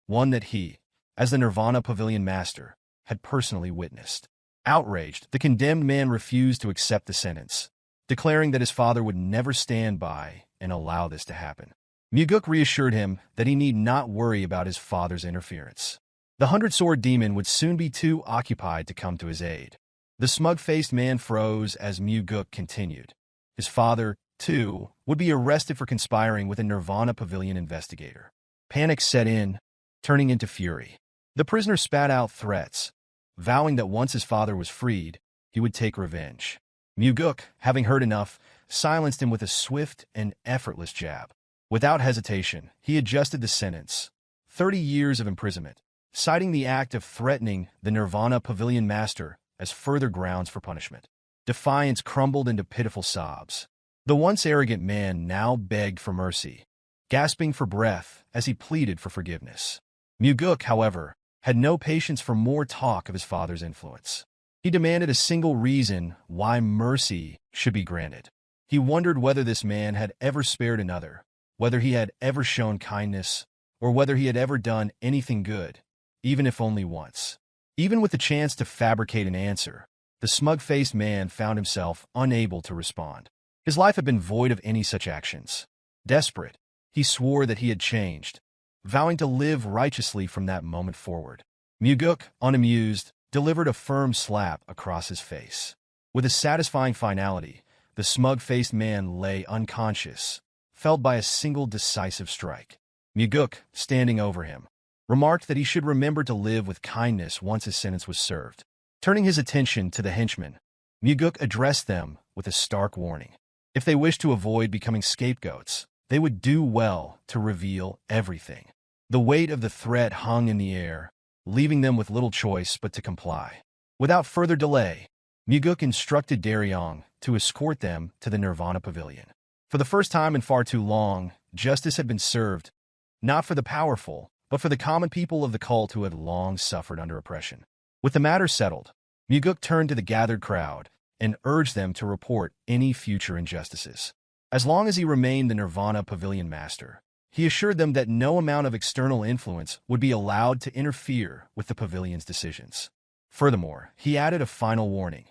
one that he, as the Nirvana Pavilion master, had personally witnessed. Outraged, the condemned man refused to accept the sentence, declaring that his father would never stand by and allow this to happen. Mugeuk reassured him that he need not worry about his father's interference. The 100-sword demon would soon be too occupied to come to his aid. The smug-faced man froze as Mugeuk continued. His father, too, would be arrested for conspiring with a Nirvana Pavilion investigator. Panic set in, turning into fury. The prisoner spat out threats, vowing that once his father was freed, he would take revenge. Mugeuk, having heard enough, silenced him with a swift and effortless jab. Without hesitation, he adjusted the sentence, 30 years of imprisonment, citing the act of threatening the Nirvana Pavilion master as further grounds for punishment. Defiance crumbled into pitiful sobs. The once arrogant man now begged for mercy, gasping for breath as he pleaded for forgiveness. Mugeuk, however, had no patience for more talk of his father's influence. He demanded a single reason why mercy should be granted. He wondered whether this man had ever spared another, whether he had ever shown kindness, or whether he had ever done anything good, even if only once. Even with the chance to fabricate an answer, the smug-faced man found himself unable to respond. His life had been void of any such actions. Desperate, he swore that he had changed, vowing to live righteously from that moment forward. Mugeuk, unamused, delivered a firm slap across his face. With a satisfying finality, the smug-faced man lay unconscious, felled by a single decisive strike. Mugeuk, standing over him, remarked that he should remember to live with kindness once his sentence was served. Turning his attention to the henchmen, Mugeuk addressed them with a stark warning. If they wished to avoid becoming scapegoats, they would do well to reveal everything. The weight of the threat hung in the air, leaving them with little choice but to comply. Without further delay, Mugeuk instructed Daryong to escort them to the Nirvana Pavilion. For the first time in far too long, justice had been served, not for the powerful, but for the common people of the cult who had long suffered under oppression. With the matter settled, Mugeuk turned to the gathered crowd and urged them to report any future injustices. As long as he remained the Nirvana Pavilion master, he assured them that no amount of external influence would be allowed to interfere with the pavilion's decisions. Furthermore, he added a final warning.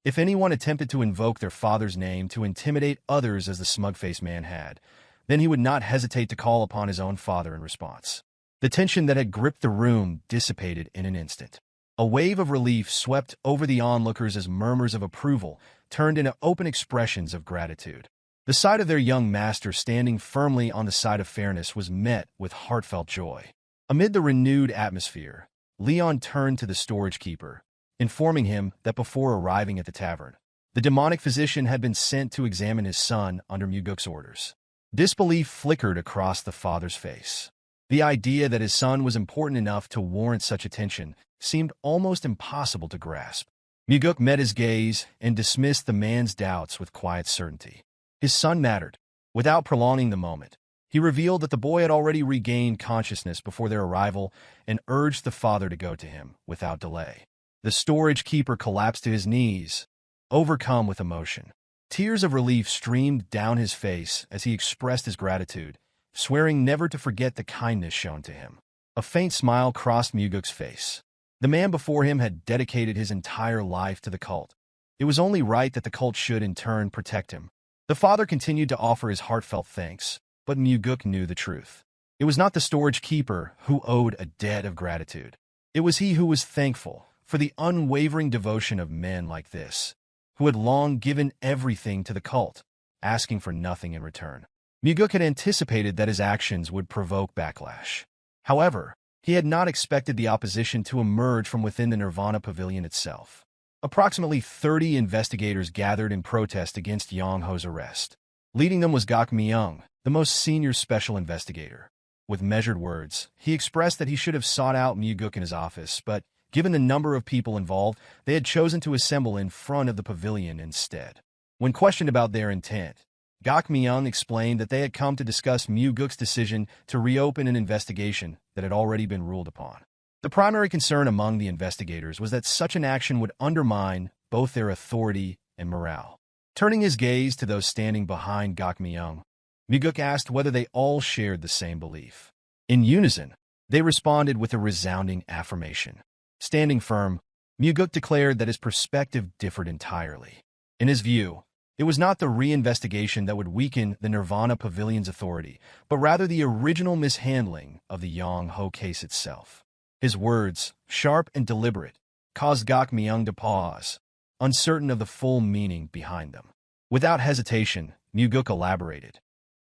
If anyone attempted to invoke their father's name to intimidate others as the smug-faced man had, then he would not hesitate to call upon his own father in response. The tension that had gripped the room dissipated in an instant. A wave of relief swept over the onlookers as murmurs of approval turned into open expressions of gratitude. The sight of their young master standing firmly on the side of fairness was met with heartfelt joy. Amid the renewed atmosphere, Leon turned to the storage keeper, informing him that before arriving at the tavern, the demonic physician had been sent to examine his son under Mugeuk's orders. Disbelief flickered across the father's face. The idea that his son was important enough to warrant such attention seemed almost impossible to grasp. Mugeuk met his gaze and dismissed the man's doubts with quiet certainty. His son mattered. Without prolonging the moment, he revealed that the boy had already regained consciousness before their arrival and urged the father to go to him without delay. The storage keeper collapsed to his knees, overcome with emotion. Tears of relief streamed down his face as he expressed his gratitude, swearing never to forget the kindness shown to him. A faint smile crossed Mugeuk's face. The man before him had dedicated his entire life to the cult. It was only right that the cult should, in turn, protect him. The father continued to offer his heartfelt thanks, but Mugeuk knew the truth. It was not the storage keeper who owed a debt of gratitude. It was he who was thankful for the unwavering devotion of men like this, who had long given everything to the cult, asking for nothing in return. Mugeuk had anticipated that his actions would provoke backlash. However, he had not expected the opposition to emerge from within the Nirvana Pavilion itself. Approximately 30 investigators gathered in protest against Yang Ho's arrest. Leading them was Gok Myung, the most senior special investigator. With measured words, he expressed that he should have sought out Mugeuk in his office, but given the number of people involved, they had chosen to assemble in front of the pavilion instead. When questioned about their intent, Gok Myung explained that they had come to discuss Mugeuk's decision to reopen an investigation that had already been ruled upon. The primary concern among the investigators was that such an action would undermine both their authority and morale. Turning his gaze to those standing behind Gok Myung, Mugeuk asked whether they all shared the same belief. In unison, they responded with a resounding affirmation. Standing firm, Mugeuk declared that his perspective differed entirely. In his view, it was not the reinvestigation that would weaken the Nirvana Pavilion's authority, but rather the original mishandling of the Yang Ho case itself. His words, sharp and deliberate, caused Gok Myung to pause, uncertain of the full meaning behind them. Without hesitation, Mugeuk elaborated.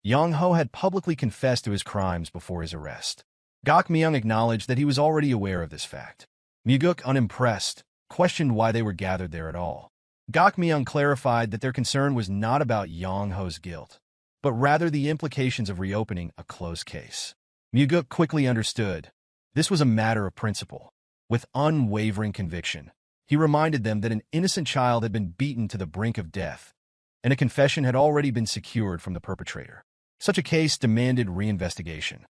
Yang Ho had publicly confessed to his crimes before his arrest. Gok Myung acknowledged that he was already aware of this fact. Mugeuk, unimpressed, questioned why they were gathered there at all. Gok Myung clarified that their concern was not about Yang Ho's guilt, but rather the implications of reopening a closed case. Mugeuk quickly understood. This was a matter of principle. With unwavering conviction, he reminded them that an innocent child had been beaten to the brink of death, and a confession had already been secured from the perpetrator. Such a case demanded reinvestigation.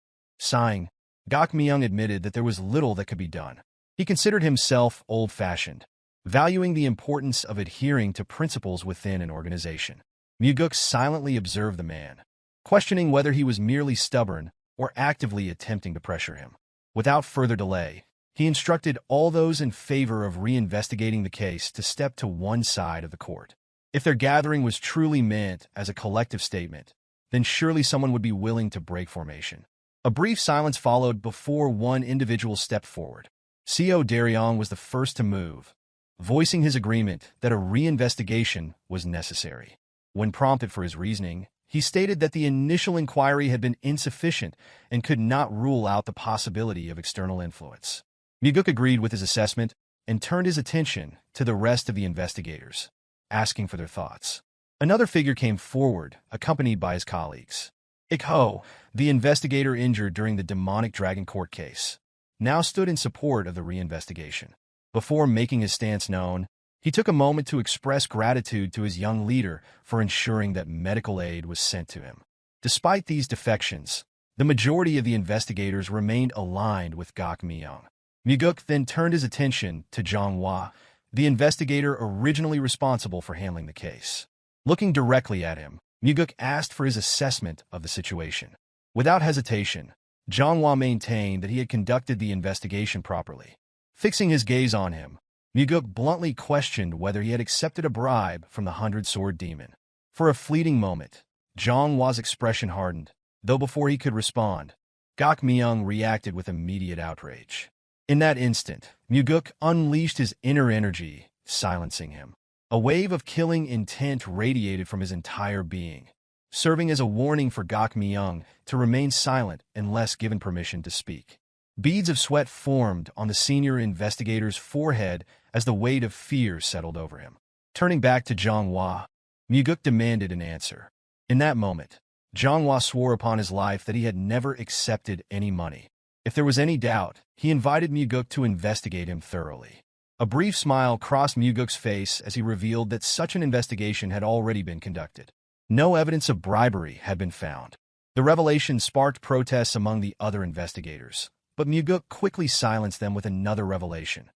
Sighing, Gok Myung admitted that there was little that could be done. He considered himself old-fashioned, valuing the importance of adhering to principles within an organization. Mugeuk silently observed the man, questioning whether he was merely stubborn or actively attempting to pressure him. Without further delay, he instructed all those in favor of reinvestigating the case to step to one side of the court. If their gathering was truly meant as a collective statement, then surely someone would be willing to break formation. A brief silence followed before one individual stepped forward. Co Daryong was the first to move, voicing his agreement that a reinvestigation was necessary. When prompted for his reasoning, he stated that the initial inquiry had been insufficient and could not rule out the possibility of external influence. Mugeuk agreed with his assessment and turned his attention to the rest of the investigators, asking for their thoughts. Another figure came forward, accompanied by his colleagues. Echhi, the investigator injured during the demonic dragon court case, now stood in support of the reinvestigation. Before making his stance known, he took a moment to express gratitude to his young leader for ensuring that medical aid was sent to him. Despite these defections, the majority of the investigators remained aligned with Gok Myung. Mugeuk then turned his attention to Zhang Hua, the investigator originally responsible for handling the case. Looking directly at him, Mugeuk asked for his assessment of the situation. Without hesitation, Zhang Hua maintained that he had conducted the investigation properly. Fixing his gaze on him, Mugeuk bluntly questioned whether he had accepted a bribe from the 100-sword demon. For a fleeting moment, Zhang Hua's expression hardened, though before he could respond, Gok Myung reacted with immediate outrage. In that instant, Mugeuk unleashed his inner energy, silencing him. A wave of killing intent radiated from his entire being, serving as a warning for Gok Myung to remain silent unless given permission to speak. Beads of sweat formed on the senior investigator's forehead as the weight of fear settled over him. Turning back to Zhang Hua, Mugeuk demanded an answer. In that moment, Zhang Hua swore upon his life that he had never accepted any money. If there was any doubt, he invited Mugeuk to investigate him thoroughly. A brief smile crossed Mugeuk's face as he revealed that such an investigation had already been conducted. No evidence of bribery had been found. The revelation sparked protests among the other investigators, but Mugeuk quickly silenced them with another revelation.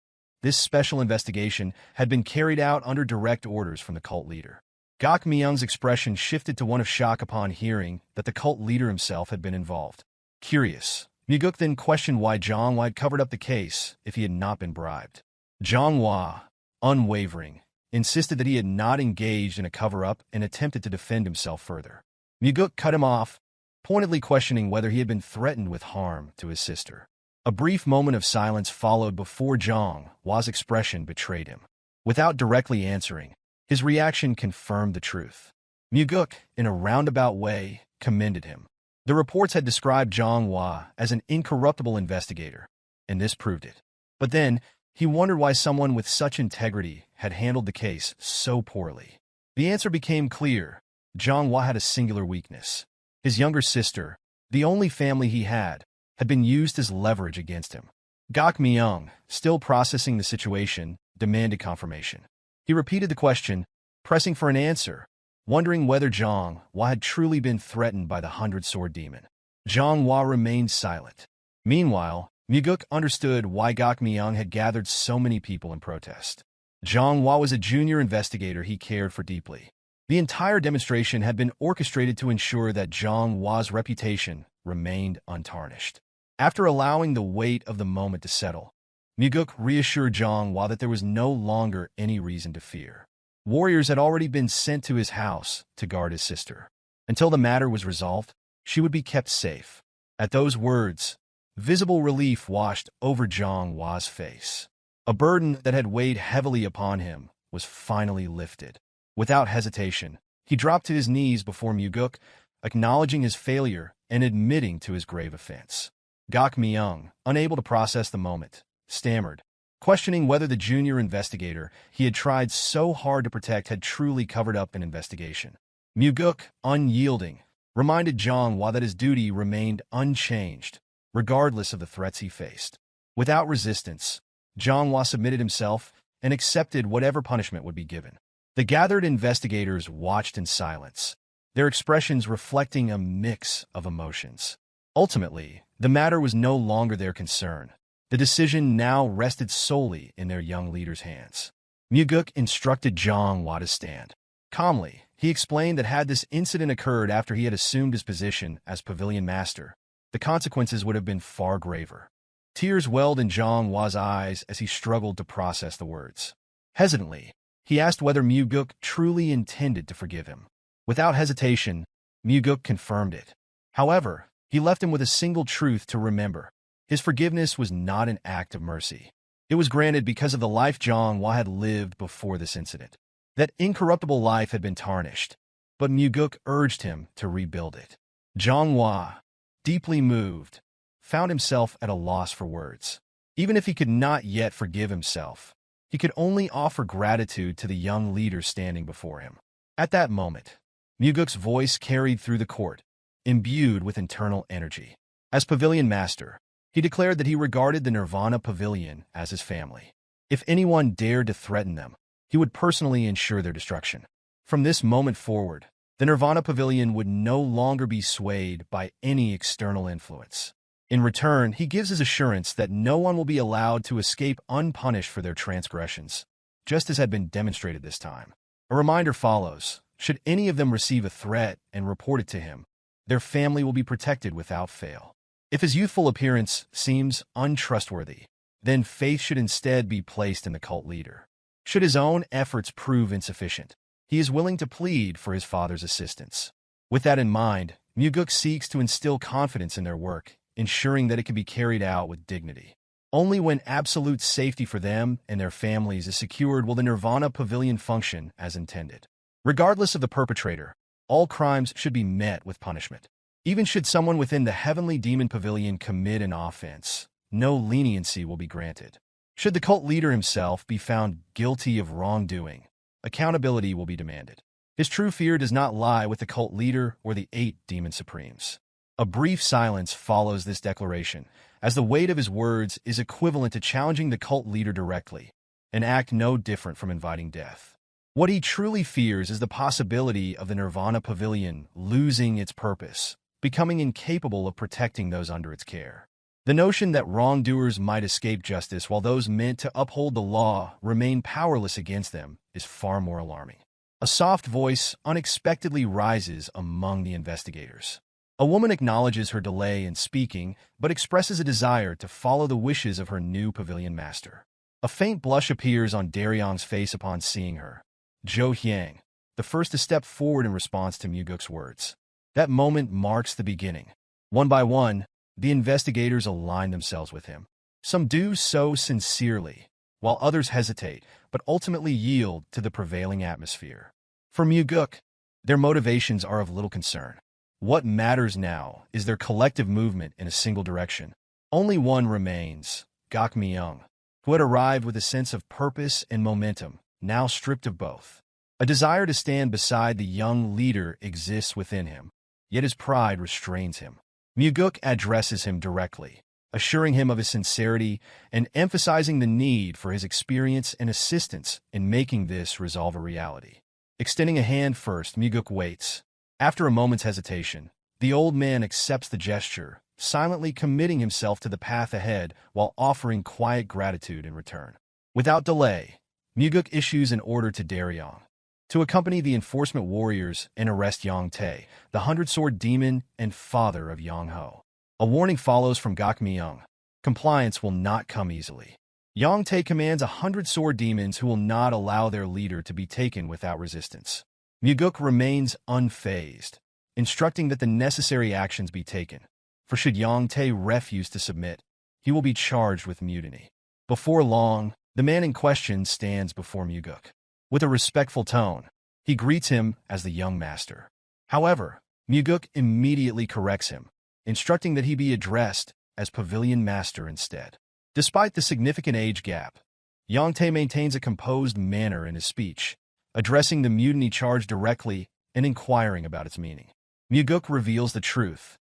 This special investigation had been carried out under direct orders from the cult leader. Gok Myung's expression shifted to one of shock upon hearing that the cult leader himself had been involved. Curious, Mugeuk then questioned why Zhang Hua had covered up the case if he had not been bribed. Zhang Hua, unwavering, insisted that he had not engaged in a cover-up and attempted to defend himself further. Mugeuk cut him off, pointedly questioning whether he had been threatened with harm to his sister. A brief moment of silence followed before Zhang Hua's expression betrayed him. Without directly answering, his reaction confirmed the truth. Mugeuk, in a roundabout way, commended him. The reports had described Zhang Hua as an incorruptible investigator, and this proved it. But then, he wondered why someone with such integrity had handled the case so poorly. The answer became clear. Zhang Hua had a singular weakness. His younger sister, the only family he had been used as leverage against him. Gok Myung, still processing the situation, demanded confirmation. He repeated the question, pressing for an answer, wondering whether Zhang Hua had truly been threatened by the 100-sword demon. Zhang Hua remained silent. Meanwhile, Mugeuk understood why Gok Myung had gathered so many people in protest. Zhang Hua was a junior investigator he cared for deeply. The entire demonstration had been orchestrated to ensure that Zhang Hua's reputation remained untarnished. After allowing the weight of the moment to settle, Mugeuk reassured Zhang Hua that there was no longer any reason to fear. Warriors had already been sent to his house to guard his sister. Until the matter was resolved, she would be kept safe. At those words, visible relief washed over Zhang Hua's face. A burden that had weighed heavily upon him was finally lifted. Without hesitation, he dropped to his knees before Mugeuk, acknowledging his failure and admitting to his grave offense. Gok Myung, unable to process the moment, stammered, questioning whether the junior investigator he had tried so hard to protect had truly covered up an investigation. Mugeuk, unyielding, reminded Zhang Hua that his duty remained unchanged, regardless of the threats he faced. Without resistance, Zhang Hua submitted himself and accepted whatever punishment would be given. The gathered investigators watched in silence, their expressions reflecting a mix of emotions. Ultimately, the matter was no longer their concern. The decision now rested solely in their young leader's hands. Mugeuk instructed Zhang Hua to stand. Calmly, he explained that had this incident occurred after he had assumed his position as pavilion master, the consequences would have been far graver. Tears welled in Zhang Hua's eyes as he struggled to process the words. Hesitantly, he asked whether Mugeuk truly intended to forgive him. Without hesitation, Mugeuk confirmed it. However, he left him with a single truth to remember. His forgiveness was not an act of mercy. It was granted because of the life Zhang Hua had lived before this incident. That incorruptible life had been tarnished, but Mugeuk urged him to rebuild it. Zhang Hua, deeply moved, found himself at a loss for words. Even if he could not yet forgive himself, he could only offer gratitude to the young leader standing before him. At that moment, Mugeuk's voice carried through the court, imbued with internal energy. As pavilion master, he declared that he regarded the Nirvana Pavilion as his family. If anyone dared to threaten them, he would personally ensure their destruction. From this moment forward, the Nirvana Pavilion would no longer be swayed by any external influence. In return, he gives his assurance that no one will be allowed to escape unpunished for their transgressions, just as had been demonstrated this time. A reminder follows. Should any of them receive a threat and report it to him, their family will be protected without fail. If his youthful appearance seems untrustworthy, then faith should instead be placed in the cult leader. Should his own efforts prove insufficient, he is willing to plead for his father's assistance. With that in mind, Mugeuk seeks to instill confidence in their work, ensuring that it can be carried out with dignity. Only when absolute safety for them and their families is secured will the Nirvana Pavilion function as intended. Regardless of the perpetrator, all crimes should be met with punishment. Even should someone within the Heavenly Demon Pavilion commit an offense, no leniency will be granted. Should the cult leader himself be found guilty of wrongdoing, accountability will be demanded. His true fear does not lie with the cult leader or the 8 demon supremes. A brief silence follows this declaration, as the weight of his words is equivalent to challenging the cult leader directly, an act no different from inviting death. What he truly fears is the possibility of the Nirvana Pavilion losing its purpose, becoming incapable of protecting those under its care. The notion that wrongdoers might escape justice while those meant to uphold the law remain powerless against them is far more alarming. A soft voice unexpectedly rises among the investigators. A woman acknowledges her delay in speaking, but expresses a desire to follow the wishes of her new pavilion master. A faint blush appears on Daryong's face upon seeing her. Zhou Hyang, the first to step forward in response to Mugeuk's words. That moment marks the beginning. One by one, the investigators align themselves with him. Some do so sincerely, while others hesitate, but ultimately yield to the prevailing atmosphere. For Mugeuk, their motivations are of little concern. What matters now is their collective movement in a single direction. Only one remains, Gakmyeong, who had arrived with a sense of purpose and momentum, now stripped of both. A desire to stand beside the young leader exists within him, yet his pride restrains him. Mugeuk addresses him directly, assuring him of his sincerity and emphasizing the need for his experience and assistance in making this resolve a reality. Extending a hand first, Mugeuk waits. After a moment's hesitation, the old man accepts the gesture, silently committing himself to the path ahead while offering quiet gratitude in return. Without delay, Mugeuk issues an order to Daryong to accompany the enforcement warriors and arrest Yang Tae, the 100-sword demon and father of Yang Ho. A warning follows from Gakmyeong. Compliance will not come easily. Yang Tae commands 100-sword demons who will not allow their leader to be taken without resistance. Mugeuk remains unfazed, instructing that the necessary actions be taken, for should Yang Tae refuse to submit, he will be charged with mutiny. Before long, the man in question stands before Mugeuk. With a respectful tone, he greets him as the young master. However, Mugeuk immediately corrects him, instructing that he be addressed as pavilion master instead. Despite the significant age gap, Yang Tae maintains a composed manner in his speech, addressing the mutiny charge directly and inquiring about its meaning. Mugeuk reveals the truth.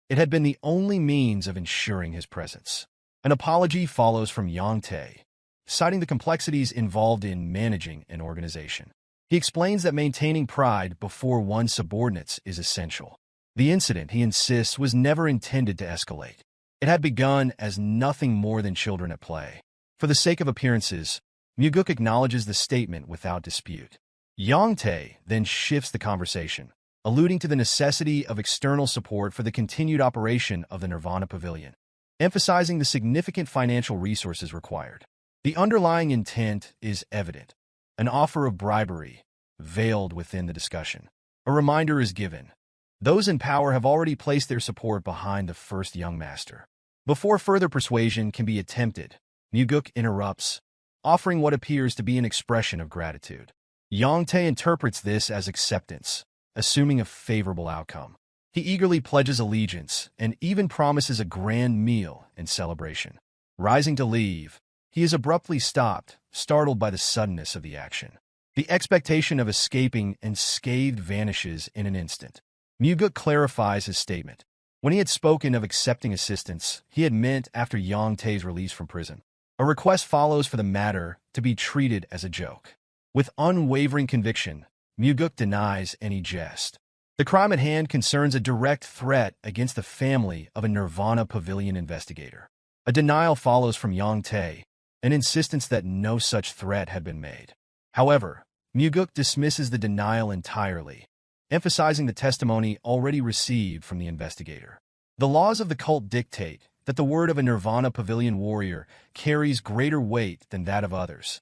It had been the only means of ensuring his presence. An apology follows from Yang Tae, citing the complexities involved in managing an organization. He explains that maintaining pride before one's subordinates is essential. The incident, he insists, was never intended to escalate. It had begun as nothing more than children at play. For the sake of appearances, Mugeuk acknowledges the statement without dispute. Yang Tae then shifts the conversation, alluding to the necessity of external support for the continued operation of the Nirvana Pavilion, emphasizing the significant financial resources required. The underlying intent is evident, an offer of bribery, veiled within the discussion. A reminder is given. Those in power have already placed their support behind the first young master. Before further persuasion can be attempted, Mugeuk interrupts, offering what appears to be an expression of gratitude. Yang Tae interprets this as acceptance, assuming a favorable outcome. He eagerly pledges allegiance and even promises a grand meal in celebration. Rising to leave, he is abruptly stopped, startled by the suddenness of the action. The expectation of escaping unscathed vanishes in an instant. Mugeuk clarifies his statement. When he had spoken of accepting assistance, he had meant after Yang Tae's release from prison. A request follows for the matter to be treated as a joke. With unwavering conviction, Mugeuk denies any jest. The crime at hand concerns a direct threat against the family of a Nirvana Pavilion investigator. A denial follows from Yang Tae, an insistence that no such threat had been made. However, Mugeuk dismisses the denial entirely, emphasizing the testimony already received from the investigator. The laws of the cult dictate that the word of a Nirvana Pavilion warrior carries greater weight than that of others,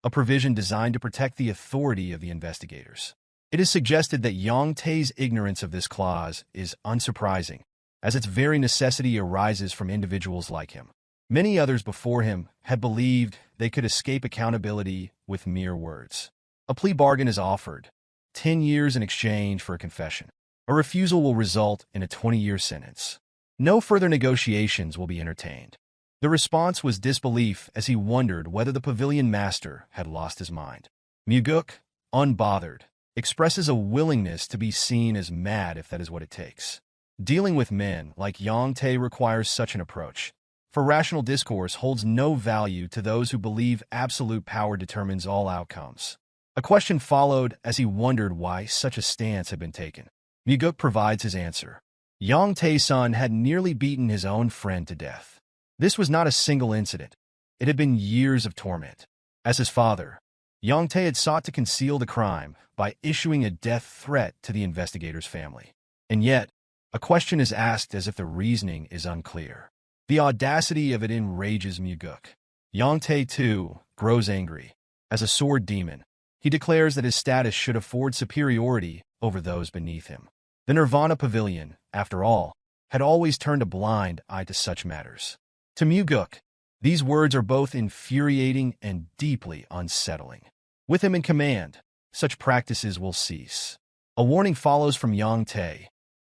a provision designed to protect the authority of the investigators. It is suggested that Yang Tae's ignorance of this clause is unsurprising, as its very necessity arises from individuals like him. Many others before him had believed they could escape accountability with mere words. A plea bargain is offered, 10 years in exchange for a confession. A refusal will result in a 20-year sentence. No further negotiations will be entertained. The response was disbelief as he wondered whether the pavilion master had lost his mind. Mugeuk, unbothered, expresses a willingness to be seen as mad if that is what it takes. Dealing with men like Yang Tae requires such an approach, for rational discourse holds no value to those who believe absolute power determines all outcomes. A question followed as he wondered why such a stance had been taken. Mugeuk provides his answer. Yang Tae's son had nearly beaten his own friend to death. This was not a single incident. It had been years of torment. As his father, Yang Tae had sought to conceal the crime by issuing a death threat to the investigator's family. And yet, a question is asked as if the reasoning is unclear. The audacity of it enrages Mugeuk. Yang Tae, too, grows angry. As a sword demon, he declares that his status should afford superiority over those beneath him. The Nirvana Pavilion, after all, had always turned a blind eye to such matters. To Mugeuk, these words are both infuriating and deeply unsettling. With him in command, such practices will cease. A warning follows from Yang Te.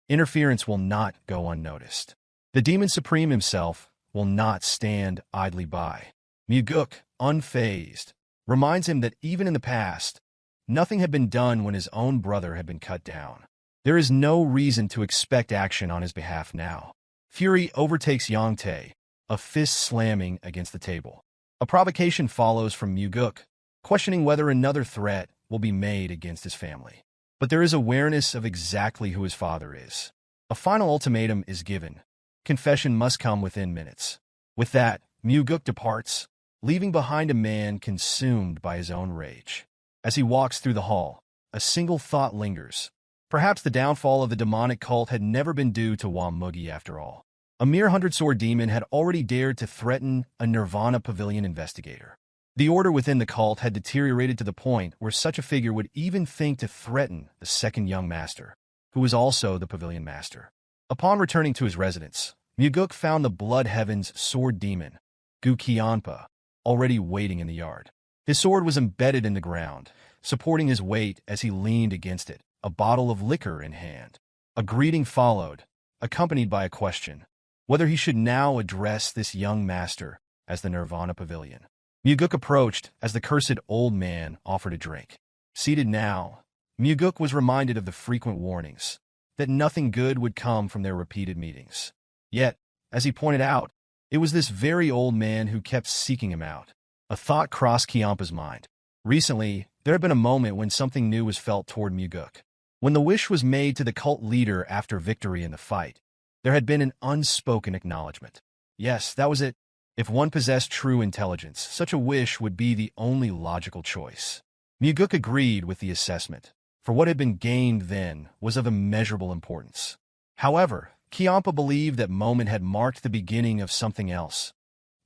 Interference will not go unnoticed. The Demon Supreme himself will not stand idly by. Mugeuk, unfazed, reminds him that even in the past, nothing had been done when his own brother had been cut down. There is no reason to expect action on his behalf now. Fury overtakes Yang Te, a fist slamming against the table. A provocation follows from Mugeuk, questioning whether another threat will be made against his family. But there is awareness of exactly who his father is. A final ultimatum is given. Confession must come within minutes. With that, Mugeuk departs, leaving behind a man consumed by his own rage. As he walks through the hall, a single thought lingers. Perhaps the downfall of the demonic cult had never been due to Mugeuk after all. A mere 100-sword demon had already dared to threaten a Nirvana Pavilion investigator. The order within the cult had deteriorated to the point where such a figure would even think to threaten the second young master, who was also the pavilion master. Upon returning to his residence, Mugeuk found the Blood Heaven's sword demon, Guqianpa, already waiting in the yard. His sword was embedded in the ground, supporting his weight as he leaned against it, a bottle of liquor in hand. A greeting followed, accompanied by a question, whether he should now address this young master as the Nirvana Pavilion. Mugeuk approached as the cursed old man offered a drink. Seated now, Mugeuk was reminded of the frequent warnings that nothing good would come from their repeated meetings. Yet, as he pointed out, it was this very old man who kept seeking him out. A thought crossed Qiampa's mind. Recently, there had been a moment when something new was felt toward Mugeuk. When the wish was made to the cult leader after victory in the fight, there had been an unspoken acknowledgement. Yes, that was it. If one possessed true intelligence, such a wish would be the only logical choice. Mugeuk agreed with the assessment, for what had been gained then was of immeasurable importance. However, Qiampa believed that moment had marked the beginning of something else,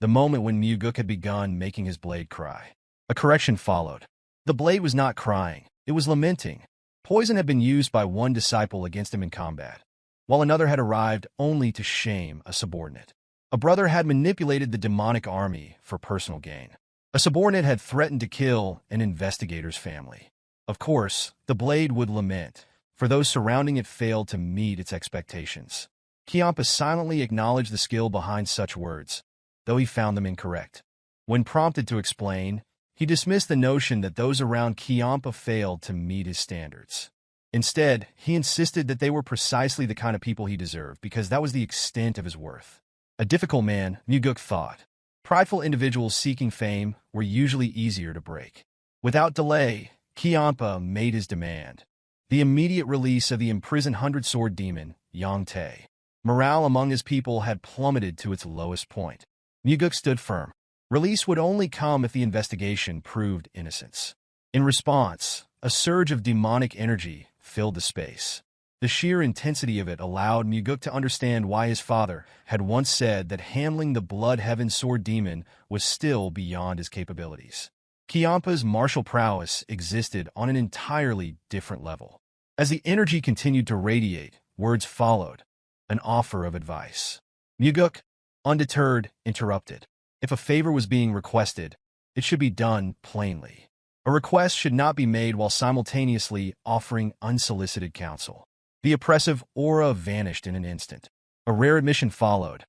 the moment when Mugeuk had begun making his blade cry. A correction followed. The blade was not crying, it was lamenting. Poison had been used by one disciple against him in combat, while another had arrived only to shame a subordinate. A brother had manipulated the demonic army for personal gain. A subordinate had threatened to kill an investigator's family. Of course, the blade would lament, for those surrounding it failed to meet its expectations. Qiampa silently acknowledged the skill behind such words, though he found them incorrect. When prompted to explain, he dismissed the notion that those around Qiampa failed to meet his standards. Instead, he insisted that they were precisely the kind of people he deserved because that was the extent of his worth. A difficult man, Mugeuk thought. Prideful individuals seeking fame were usually easier to break. Without delay, Qiampa made his demand. The immediate release of the imprisoned 100-sword demon, Yang Te. Morale among his people had plummeted to its lowest point. Mugeuk stood firm. Release would only come if the investigation proved innocence. In response, a surge of demonic energy filled the space. The sheer intensity of it allowed Mugeuk to understand why his father had once said that handling the Blood Heaven sword demon was still beyond his capabilities. Qiampa's martial prowess existed on an entirely different level. As the energy continued to radiate, words followed, an offer of advice. Mugeuk, undeterred, interrupted. If a favor was being requested, it should be done plainly. A request should not be made while simultaneously offering unsolicited counsel. The oppressive aura vanished in an instant. A rare admission followed.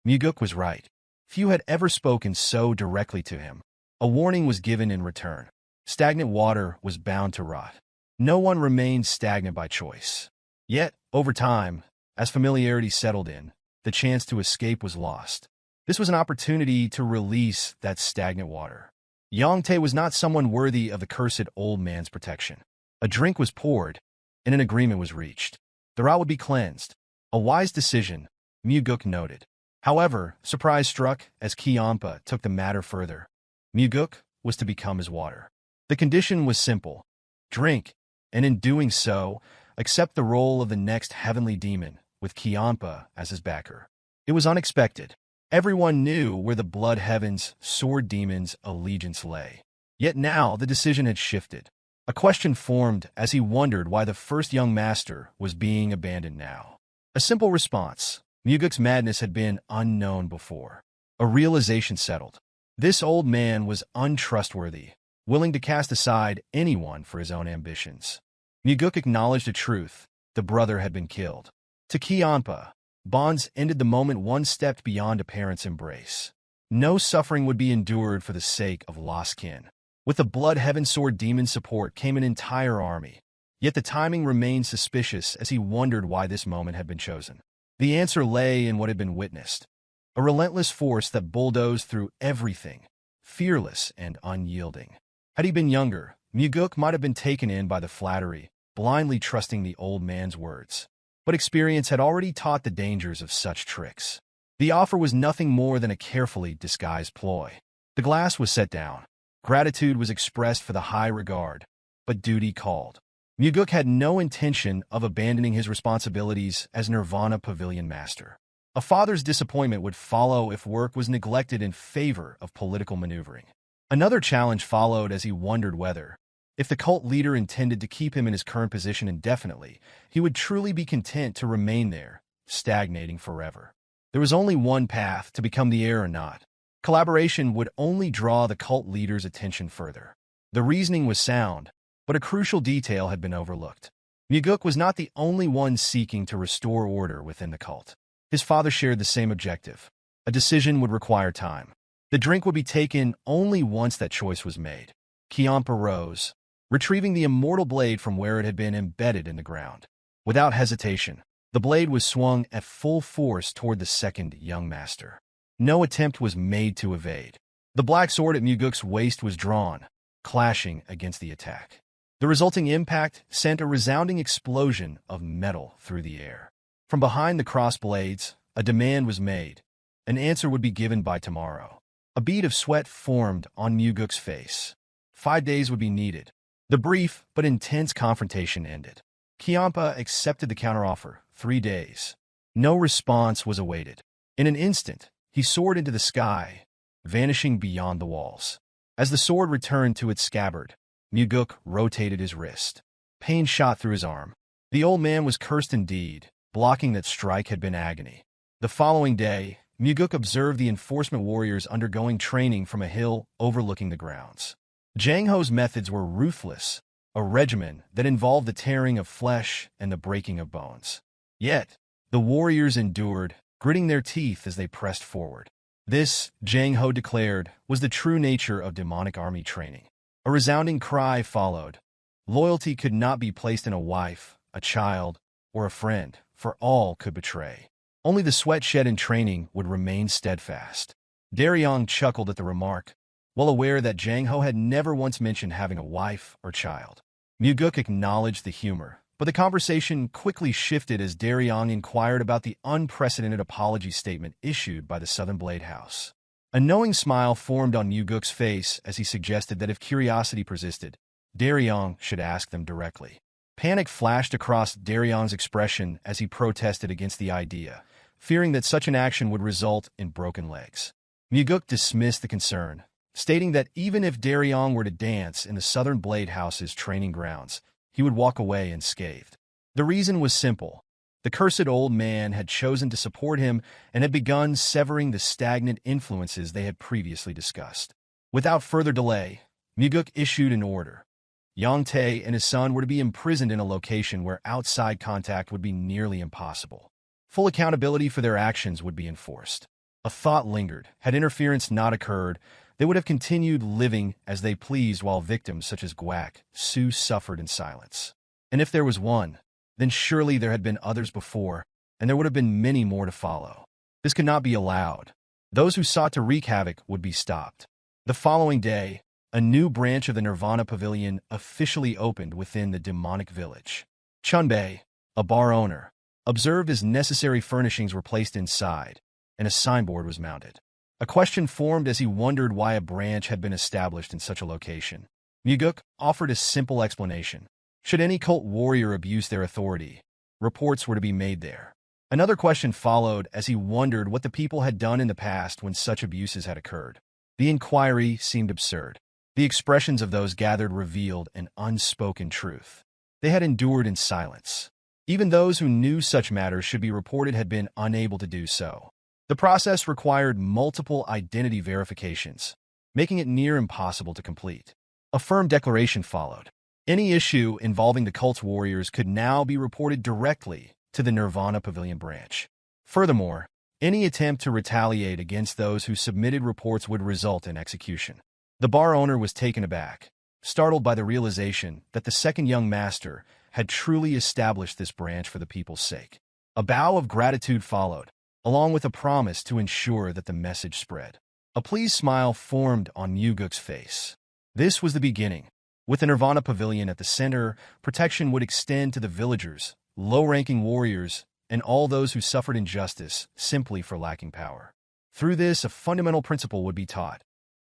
Mugeuk was right. Few had ever spoken so directly to him. A warning was given in return. Stagnant water was bound to rot. No one remained stagnant by choice. Yet, over time, as familiarity settled in, the chance to escape was lost. This was an opportunity to release that stagnant water. Yang Te was not someone worthy of the cursed old man's protection. A drink was poured, and an agreement was reached. The route would be cleansed. A wise decision, Mugeuk noted. However, surprise struck as Qiampa took the matter further. Mugeuk was to become his water. The condition was simple. Drink, and in doing so, accept the role of the next heavenly demon, with Qiampa as his backer. It was unexpected. Everyone knew where the Blood Heaven's sword demon's allegiance lay. Yet now the decision had shifted. A question formed as he wondered why the first young master was being abandoned now. A simple response: Mugeuk's madness had been unknown before. A realization settled. This old man was untrustworthy, willing to cast aside anyone for his own ambitions. Mugeuk acknowledged a truth: the brother had been killed. To Kianpa, bonds ended the moment one stepped beyond a parent's embrace. No suffering would be endured for the sake of lost kin. With the Blood Heaven Sword Demon support came an entire army. Yet the timing remained suspicious as he wondered why this moment had been chosen. The answer lay in what had been witnessed. A relentless force that bulldozed through everything, fearless and unyielding. Had he been younger, Mugeuk might have been taken in by the flattery, blindly trusting the old man's words. But experience had already taught the dangers of such tricks. The offer was nothing more than a carefully disguised ploy. The glass was set down. Gratitude was expressed for the high regard, but duty called. Mugeuk had no intention of abandoning his responsibilities as Nirvana Pavilion Master. A father's disappointment would follow if work was neglected in favor of political maneuvering. Another challenge followed as he wondered whether, if the cult leader intended to keep him in his current position indefinitely, he would truly be content to remain there, stagnating forever. There was only one path: to become the heir or not. Collaboration would only draw the cult leader's attention further. The reasoning was sound, but a crucial detail had been overlooked. Mugeuk was not the only one seeking to restore order within the cult. His father shared the same objective. A decision would require time. The drink would be taken only once that choice was made. Kianpa rose, retrieving the immortal blade from where it had been embedded in the ground. Without hesitation, the blade was swung at full force toward the second young master. No attempt was made to evade. The black sword at Mugeuk's waist was drawn, clashing against the attack. The resulting impact sent a resounding explosion of metal through the air. From behind the crossed blades, a demand was made. An answer would be given by tomorrow. A bead of sweat formed on Mugeuk's face. 5 days would be needed. The brief but intense confrontation ended. Kianpa accepted the counteroffer: 3 days. No response was awaited. In an instant, he soared into the sky, vanishing beyond the walls. As the sword returned to its scabbard, Mugeuk rotated his wrist. Pain shot through his arm. The old man was cursed indeed. Blocking that strike had been agony. The following day, Mugeuk observed the enforcement warriors undergoing training from a hill overlooking the grounds. Jang Ho's methods were ruthless, a regimen that involved the tearing of flesh and the breaking of bones. Yet, the warriors endured, gritting their teeth as they pressed forward. This, Jang Ho declared, was the true nature of demonic army training. A resounding cry followed. Loyalty could not be placed in a wife, a child, or a friend, for all could betray. Only the sweat shed in training would remain steadfast. Daryong chuckled at the remark, well aware that Jang Ho had never once mentioned having a wife or child. Mugeuk acknowledged the humor, but the conversation quickly shifted as Daryong inquired about the unprecedented apology statement issued by the Southern Blade House. A knowing smile formed on Mugeuk's face as he suggested that if curiosity persisted, Daryong should ask them directly. Panic flashed across Daryong's expression as he protested against the idea, fearing that such an action would result in broken legs. Mugeuk dismissed the concern, stating that even if Daryong were to dance in the Southern Blade House's training grounds, he would walk away unscathed. The reason was simple. The cursed old man had chosen to support him and had begun severing the stagnant influences they had previously discussed. Without further delay, Mugeuk issued an order. Yang Tae and his son were to be imprisoned in a location where outside contact would be nearly impossible. Full accountability for their actions would be enforced. A thought lingered. Had interference not occurred, they would have continued living as they pleased while victims such as Guak, Su suffered in silence. And if there was one, then surely there had been others before, and there would have been many more to follow. This could not be allowed. Those who sought to wreak havoc would be stopped. The following day, a new branch of the Nirvana Pavilion officially opened within the demonic village. Chunbei, a bar owner, observed as necessary furnishings were placed inside, and a signboard was mounted. A question formed as he wondered why a branch had been established in such a location. Mugeuk offered a simple explanation. Should any cult warrior abuse their authority, reports were to be made there. Another question followed as he wondered what the people had done in the past when such abuses had occurred. The inquiry seemed absurd. The expressions of those gathered revealed an unspoken truth. They had endured in silence. Even those who knew such matters should be reported had been unable to do so. The process required multiple identity verifications, making it near impossible to complete. A firm declaration followed. Any issue involving the cult's warriors could now be reported directly to the Nirvana Pavilion branch. Furthermore, any attempt to retaliate against those who submitted reports would result in execution. The bar owner was taken aback, startled by the realization that the second young master had truly established this branch for the people's sake. A bow of gratitude followed, along with a promise to ensure that the message spread. A pleased smile formed on Mugeuk's face. This was the beginning. With the Nirvana Pavilion at the center, protection would extend to the villagers, low-ranking warriors, and all those who suffered injustice simply for lacking power. Through this, a fundamental principle would be taught.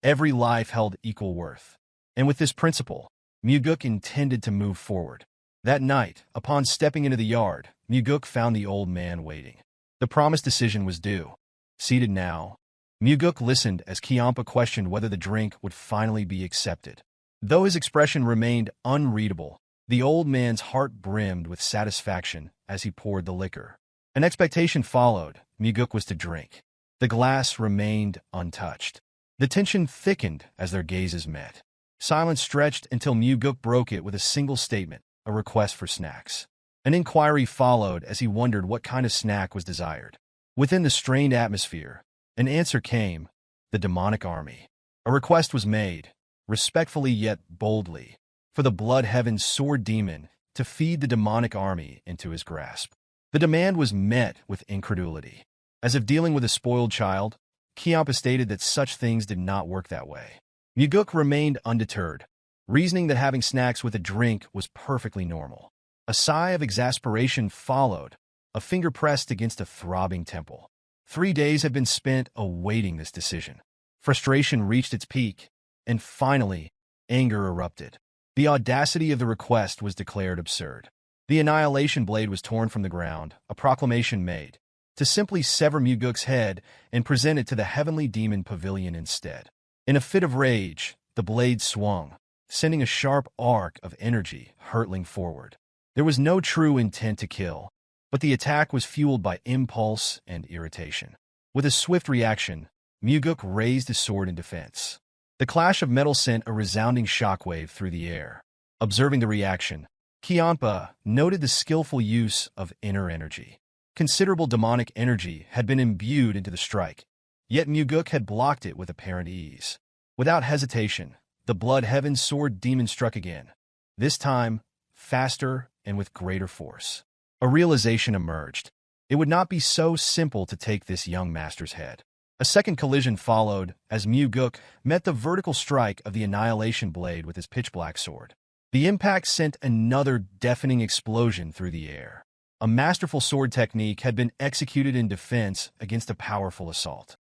Every life held equal worth. And with this principle, Mugeuk intended to move forward. That night, upon stepping into the yard, Mugeuk found the old man waiting. The promised decision was due. Seated now, Mugeuk listened as Kiampa questioned whether the drink would finally be accepted. Though his expression remained unreadable, the old man's heart brimmed with satisfaction as he poured the liquor. An expectation followed. Mugeuk was to drink. The glass remained untouched. The tension thickened as their gazes met. Silence stretched until Mugeuk broke it with a single statement, a request for snacks. An inquiry followed as he wondered what kind of snack was desired. Within the strained atmosphere, an answer came: the demonic army. A request was made, respectfully yet boldly, for the Blood Heaven Sword Demon to feed the demonic army into his grasp. The demand was met with incredulity. As if dealing with a spoiled child, Kiampa stated that such things did not work that way. Mugeuk remained undeterred, reasoning that having snacks with a drink was perfectly normal. A sigh of exasperation followed, a finger pressed against a throbbing temple. 3 days had been spent awaiting this decision. Frustration reached its peak, and finally, anger erupted. The audacity of the request was declared absurd. The Annihilation Blade was torn from the ground, a proclamation made, to simply sever Mugeuk's head and present it to the Heavenly Demon Pavilion instead. In a fit of rage, the blade swung, sending a sharp arc of energy hurtling forward. There was no true intent to kill, but the attack was fueled by impulse and irritation. With a swift reaction, Mugeuk raised his sword in defense. The clash of metal sent a resounding shockwave through the air. Observing the reaction, Kiampa noted the skillful use of inner energy. Considerable demonic energy had been imbued into the strike, yet Mugeuk had blocked it with apparent ease. Without hesitation, the Blood Heaven Sword Demon struck again, this time faster and with greater force. A realization emerged. It would not be so simple to take this young master's head. A second collision followed as Mugeuk met the vertical strike of the Annihilation Blade with his pitch-black sword. The impact sent another deafening explosion through the air. A masterful sword technique had been executed in defense against a powerful assault.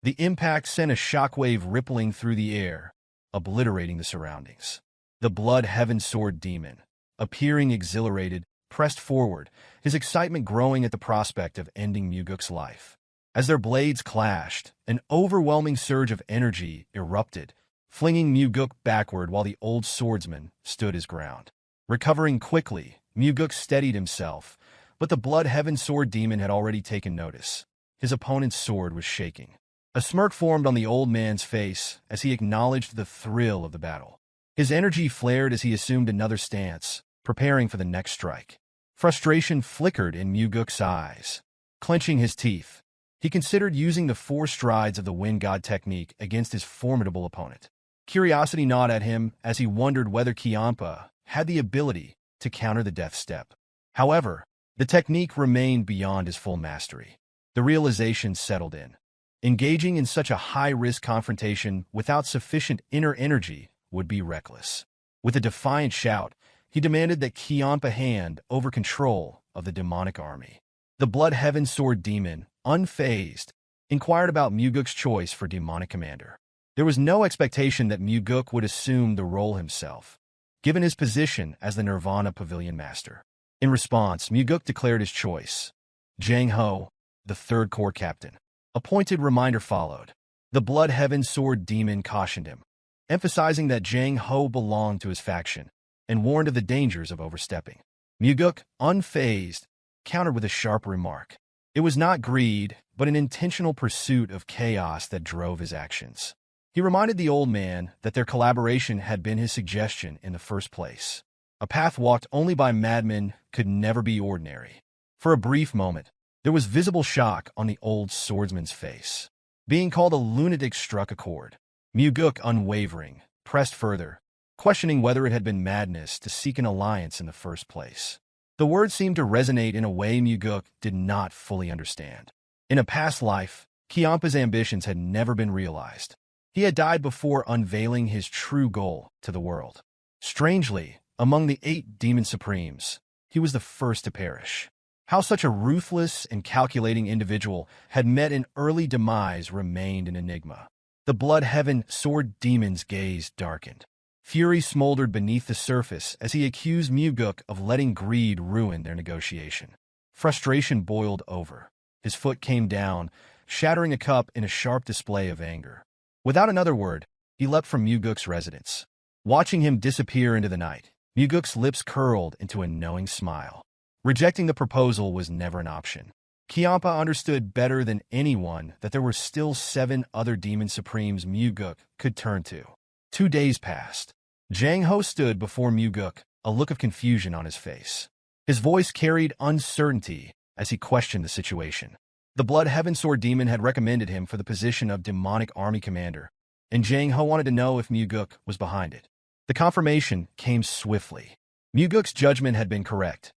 The impact sent a shockwave rippling through the air, obliterating the surroundings. The Blood Heaven Sword Demon, appearing exhilarated, pressed forward, his excitement growing at the prospect of ending Mugeuk's life. As their blades clashed, an overwhelming surge of energy erupted, flinging Mugeuk backward while the old swordsman stood his ground. Recovering quickly, Mugeuk steadied himself, but the Blood Heaven Sword Demon had already taken notice. His opponent's sword was shaking. A smirk formed on the old man's face as he acknowledged the thrill of the battle. His energy flared as he assumed another stance, preparing for the next strike. Frustration flickered in Mugeuk's eyes. Clenching his teeth, he considered using the 4 strides of the Wind God technique against his formidable opponent. Curiosity gnawed at him as he wondered whether Kiampa had the ability to counter the death step. However, the technique remained beyond his full mastery. The realization settled in. Engaging in such a high-risk confrontation without sufficient inner energy would be reckless. With a defiant shout, he demanded that Kiampa hand over control of the demonic army. The Blood Heaven Sword Demon, unfazed, inquired about Mugeuk's choice for demonic commander. There was no expectation that Mugeuk would assume the role himself, given his position as the Nirvana Pavilion Master. In response, Mugeuk declared his choice. Jang Ho, the 3rd Corps Captain. A pointed reminder followed. The Blood Heaven Sword Demon cautioned him. emphasizing that Jang Ho belonged to his faction, and warned of the dangers of overstepping. Mugeuk, unfazed, countered with a sharp remark. It was not greed, but an intentional pursuit of chaos that drove his actions. He reminded the old man that their collaboration had been his suggestion in the first place. A path walked only by madmen could never be ordinary. For a brief moment, there was visible shock on the old swordsman's face. Being called a lunatic struck a chord. Mugeuk, unwavering, pressed further, questioning whether it had been madness to seek an alliance in the first place. The words seemed to resonate in a way Mugeuk did not fully understand. In a past life, Kiampa's ambitions had never been realized. He had died before unveiling his true goal to the world. Strangely, among the 8 demon supremes, he was the first to perish. How such a ruthless and calculating individual had met an early demise remained an enigma. The Blood Heaven Sword Demon's gaze darkened. Fury smoldered beneath the surface as he accused Mugeuk of letting greed ruin their negotiation. Frustration boiled over. His foot came down, shattering a cup in a sharp display of anger. Without another word, he leapt from Mugeuk's residence. Watching him disappear into the night, Mugeuk's lips curled into a knowing smile. Rejecting the proposal was never an option. Kiampa understood better than anyone that there were still 7 other demon supremes Mugeuk could turn to. 2 days passed. Jang Ho stood before Mugeuk, a look of confusion on his face. His voice carried uncertainty as he questioned the situation. The Blood Heaven Sword Demon had recommended him for the position of demonic army commander, and Jang Ho wanted to know if Mugeuk was behind it. The confirmation came swiftly. Mugeuk's judgment had been correct.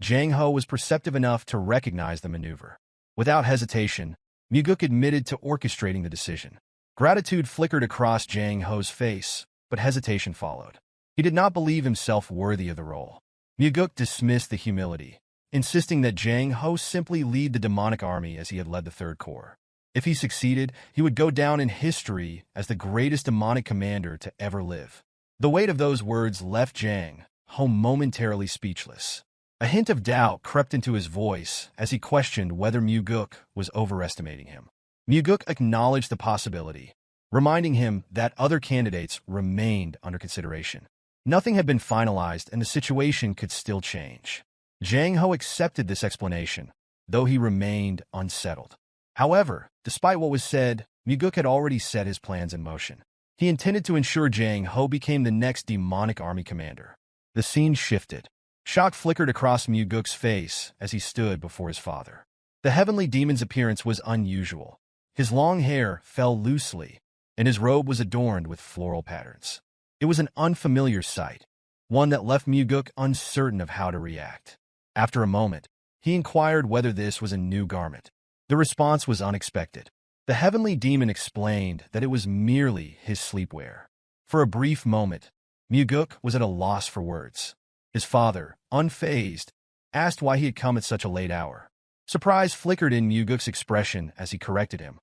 Jang Ho was perceptive enough to recognize the maneuver. Without hesitation, Mugeuk admitted to orchestrating the decision. Gratitude flickered across Jang Ho's face, but hesitation followed. He did not believe himself worthy of the role. Mugeuk dismissed the humility, insisting that Jang Ho simply lead the demonic army as he had led the Third Corps. If he succeeded, he would go down in history as the greatest demonic commander to ever live. The weight of those words left Jang Ho momentarily speechless. A hint of doubt crept into his voice as he questioned whether Mugeuk was overestimating him. Mugeuk acknowledged the possibility, reminding him that other candidates remained under consideration. Nothing had been finalized and the situation could still change. Jang Ho accepted this explanation, though he remained unsettled. However, despite what was said, Mugeuk had already set his plans in motion. He intended to ensure Jang Ho became the next demonic army commander. The scene shifted. Shock flickered across Mugeuk's face as he stood before his father. The heavenly demon's appearance was unusual. His long hair fell loosely, and his robe was adorned with floral patterns. It was an unfamiliar sight, one that left Mugeuk uncertain of how to react. After a moment, he inquired whether this was a new garment. The response was unexpected. The heavenly demon explained that it was merely his sleepwear. For a brief moment, Mugeuk was at a loss for words. His father, unfazed, asked why he had come at such a late hour. Surprise flickered in Mugeuk's expression as he corrected him.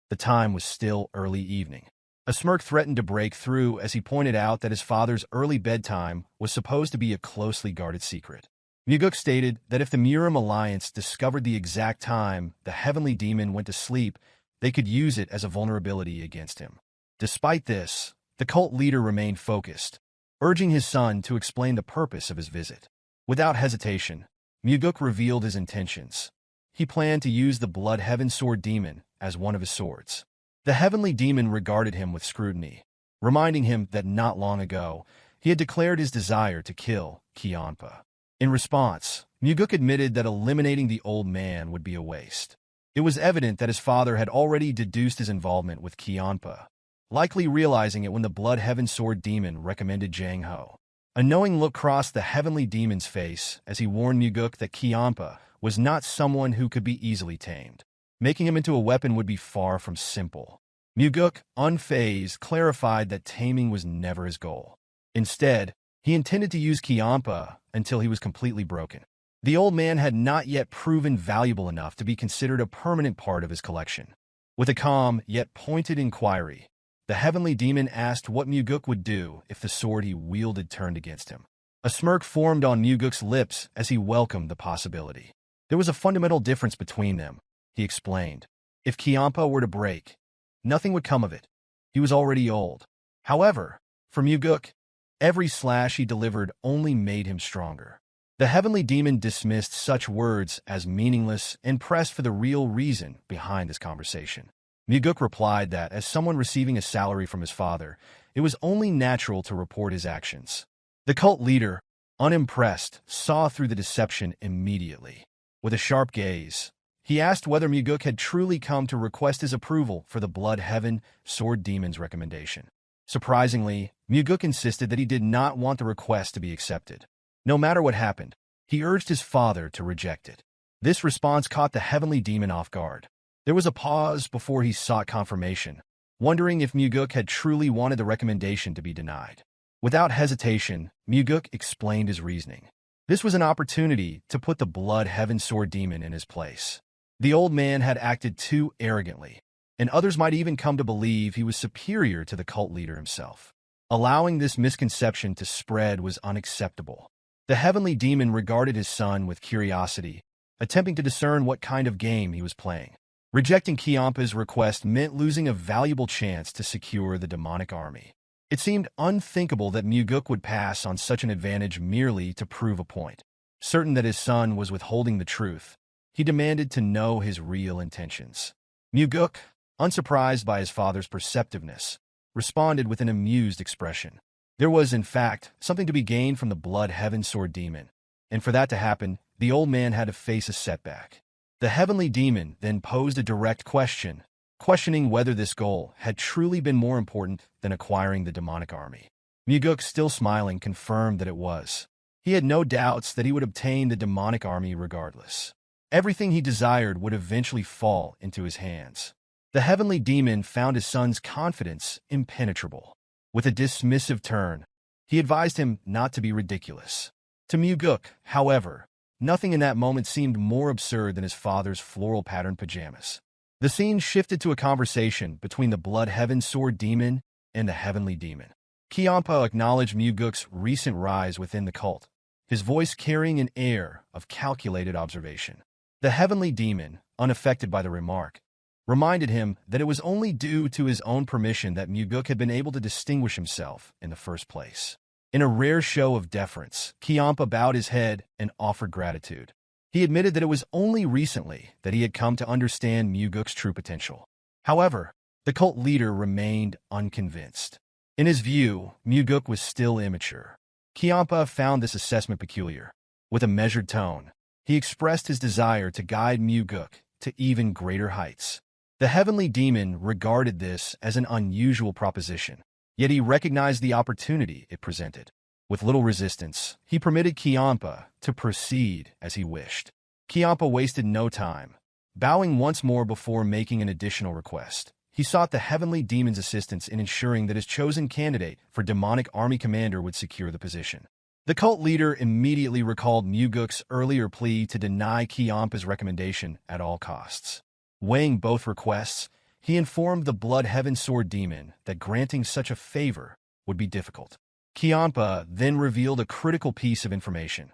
The time was still early evening. A smirk threatened to break through as he pointed out that his father's early bedtime was supposed to be a closely guarded secret. Mugeuk stated that if the Murim Alliance discovered the exact time the heavenly demon went to sleep, they could use it as a vulnerability against him. Despite this, the cult leader remained focused, urging his son to explain the purpose of his visit. Without hesitation, Mugeuk revealed his intentions. He planned to use the Blood Heaven Sword Demon as one of his swords. The heavenly demon regarded him with scrutiny, reminding him that not long ago, he had declared his desire to kill Kiampa. In response, Mugeuk admitted that eliminating the old man would be a waste. It was evident that his father had already deduced his involvement with Kiampa, likely realizing it when the Blood Heaven Sword Demon recommended Jang Ho. A knowing look crossed the heavenly demon's face as he warned Mugeuk that Kiampa was not someone who could be easily tamed. Making him into a weapon would be far from simple. Mugeuk, unfazed, clarified that taming was never his goal. Instead, he intended to use Kiampa until he was completely broken. The old man had not yet proven valuable enough to be considered a permanent part of his collection. With a calm yet pointed inquiry, the heavenly demon asked what Mugeuk would do if the sword he wielded turned against him. A smirk formed on Mugeuk's lips as he welcomed the possibility. There was a fundamental difference between them, he explained. If Kiampa were to break, nothing would come of it. He was already old. However, for Mugeuk, every slash he delivered only made him stronger. The heavenly demon dismissed such words as meaningless and pressed for the real reason behind this conversation. Mugeuk replied that, as someone receiving a salary from his father, it was only natural to report his actions. The cult leader, unimpressed, saw through the deception immediately. With a sharp gaze, he asked whether Mugeuk had truly come to request his approval for the Blood Heaven Sword Demon's recommendation. Surprisingly, Mugeuk insisted that he did not want the request to be accepted. No matter what happened, he urged his father to reject it. This response caught the heavenly demon off guard. There was a pause before he sought confirmation, wondering if Mugeuk had truly wanted the recommendation to be denied. Without hesitation, Mugeuk explained his reasoning. This was an opportunity to put the Blood Heaven Sword Demon in his place. The old man had acted too arrogantly, and others might even come to believe he was superior to the cult leader himself. Allowing this misconception to spread was unacceptable. The heavenly demon regarded his son with curiosity, attempting to discern what kind of game he was playing. Rejecting Kiampa's request meant losing a valuable chance to secure the demonic army. It seemed unthinkable that Mugeuk would pass on such an advantage merely to prove a point. Certain that his son was withholding the truth, he demanded to know his real intentions. Mugeuk, unsurprised by his father's perceptiveness, responded with an amused expression. There was, in fact, something to be gained from the Blood Heaven Sword Demon, and for that to happen, the old man had to face a setback. The heavenly demon then posed a direct question, questioning whether this goal had truly been more important than acquiring the demonic army. Mugeuk, still smiling, confirmed that it was. He had no doubts that he would obtain the demonic army regardless. Everything he desired would eventually fall into his hands. The heavenly demon found his son's confidence impenetrable. With a dismissive turn, he advised him not to be ridiculous. To Mugeuk, however, nothing in that moment seemed more absurd than his father's floral-patterned pajamas. The scene shifted to a conversation between the Blood Heaven Sword Demon and the heavenly demon. Kiampa acknowledged Mugeuk's recent rise within the cult, his voice carrying an air of calculated observation. The heavenly demon, unaffected by the remark, reminded him that it was only due to his own permission that Mugeuk had been able to distinguish himself in the first place. In a rare show of deference, Kiampa bowed his head and offered gratitude. He admitted that it was only recently that he had come to understand Mugeuk's true potential. However, the cult leader remained unconvinced. In his view, Mugeuk was still immature. Kiampa found this assessment peculiar. With a measured tone, he expressed his desire to guide Mugeuk to even greater heights. The heavenly demon regarded this as an unusual proposition, yet he recognized the opportunity it presented. With little resistance, he permitted Kiampa to proceed as he wished. Kiampa wasted no time. Bowing once more before making an additional request, he sought the heavenly demon's assistance in ensuring that his chosen candidate for demonic army commander would secure the position. The cult leader immediately recalled Mugeuk's earlier plea to deny Kiampa's recommendation at all costs. Weighing both requests, he informed the Blood Heaven Sword Demon that granting such a favor would be difficult. Kiampa then revealed a critical piece of information.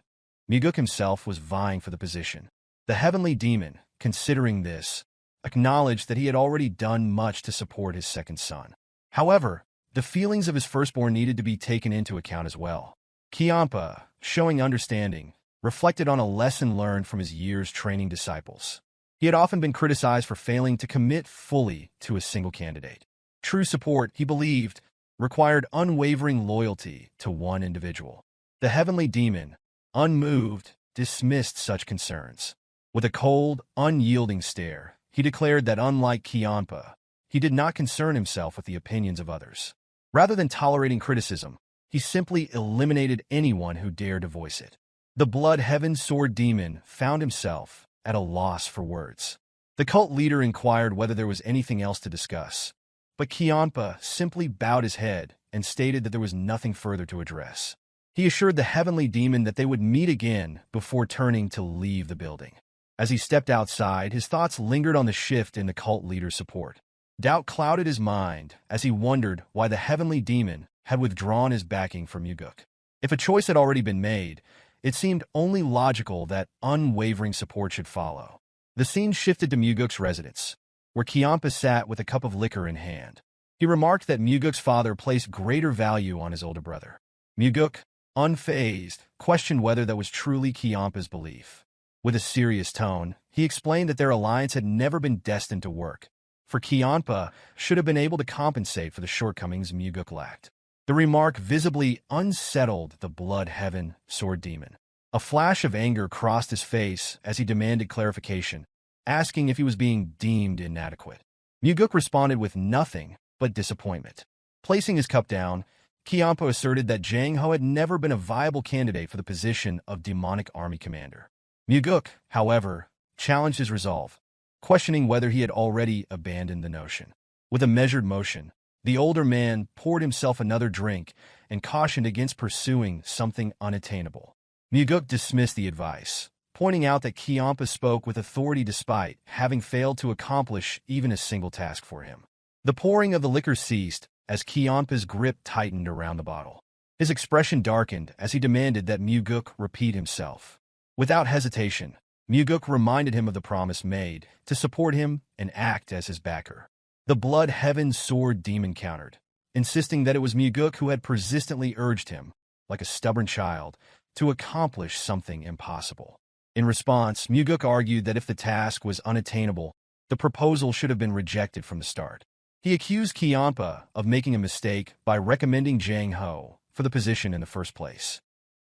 Mugeuk himself was vying for the position. The heavenly demon, considering this, acknowledged that he had already done much to support his second son. However, the feelings of his firstborn needed to be taken into account as well. Kiampa, showing understanding, reflected on a lesson learned from his years training disciples. He had often been criticized for failing to commit fully to a single candidate. True support, he believed, required unwavering loyalty to one individual. The heavenly demon, unmoved, dismissed such concerns. With a cold, unyielding stare, he declared that unlike Kiampa, he did not concern himself with the opinions of others. Rather than tolerating criticism, he simply eliminated anyone who dared to voice it. The Blood Heaven Sword Demon found himself at a loss for words. The cult leader inquired whether there was anything else to discuss, but Kiampa simply bowed his head and stated that there was nothing further to address. He assured the heavenly demon that they would meet again before turning to leave the building. As he stepped outside, his thoughts lingered on the shift in the cult leader's support. Doubt clouded his mind as he wondered why the heavenly demon had withdrawn his backing for Mugeuk. If a choice had already been made, it seemed only logical that unwavering support should follow. The scene shifted to Mugeuk's residence, where Kiampa sat with a cup of liquor in hand. He remarked that Mugeuk's father placed greater value on his older brother. Mugeuk, unfazed, questioned whether that was truly Kiampa's belief. With a serious tone, he explained that their alliance had never been destined to work, for Kiampa should have been able to compensate for the shortcomings Mugeuk lacked. The remark visibly unsettled the blood heaven sword demon. A flash of anger crossed his face as he demanded clarification, asking if he was being deemed inadequate. Mugeuk responded with nothing but disappointment. Placing his cup down, Kiampa asserted that Jang Ho had never been a viable candidate for the position of demonic army commander. Mugeuk, however, challenged his resolve, questioning whether he had already abandoned the notion. With a measured motion, the older man poured himself another drink and cautioned against pursuing something unattainable. Mugeuk dismissed the advice, pointing out that Kiampa spoke with authority despite having failed to accomplish even a single task for him. The pouring of the liquor ceased as Kiampa's grip tightened around the bottle. His expression darkened as he demanded that Mugeuk repeat himself. Without hesitation, Mugeuk reminded him of the promise made to support him and act as his backer. The blood heaven sword demon countered, insisting that it was Mugeuk who had persistently urged him, like a stubborn child, to accomplish something impossible. In response, Mugeuk argued that if the task was unattainable, the proposal should have been rejected from the start. He accused Kiampa of making a mistake by recommending Jang Ho for the position in the first place.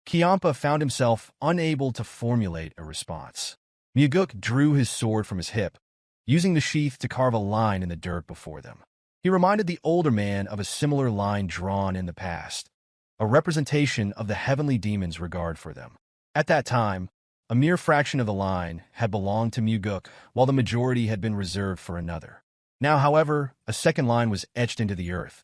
Kiampa found himself unable to formulate a response. Mugeuk drew his sword from his hip, using the sheath to carve a line in the dirt before them. He reminded the older man of a similar line drawn in the past, a representation of the heavenly demon's regard for them. At that time, a mere fraction of the line had belonged to Mugeuk, while the majority had been reserved for another. Now, however, a second line was etched into the earth,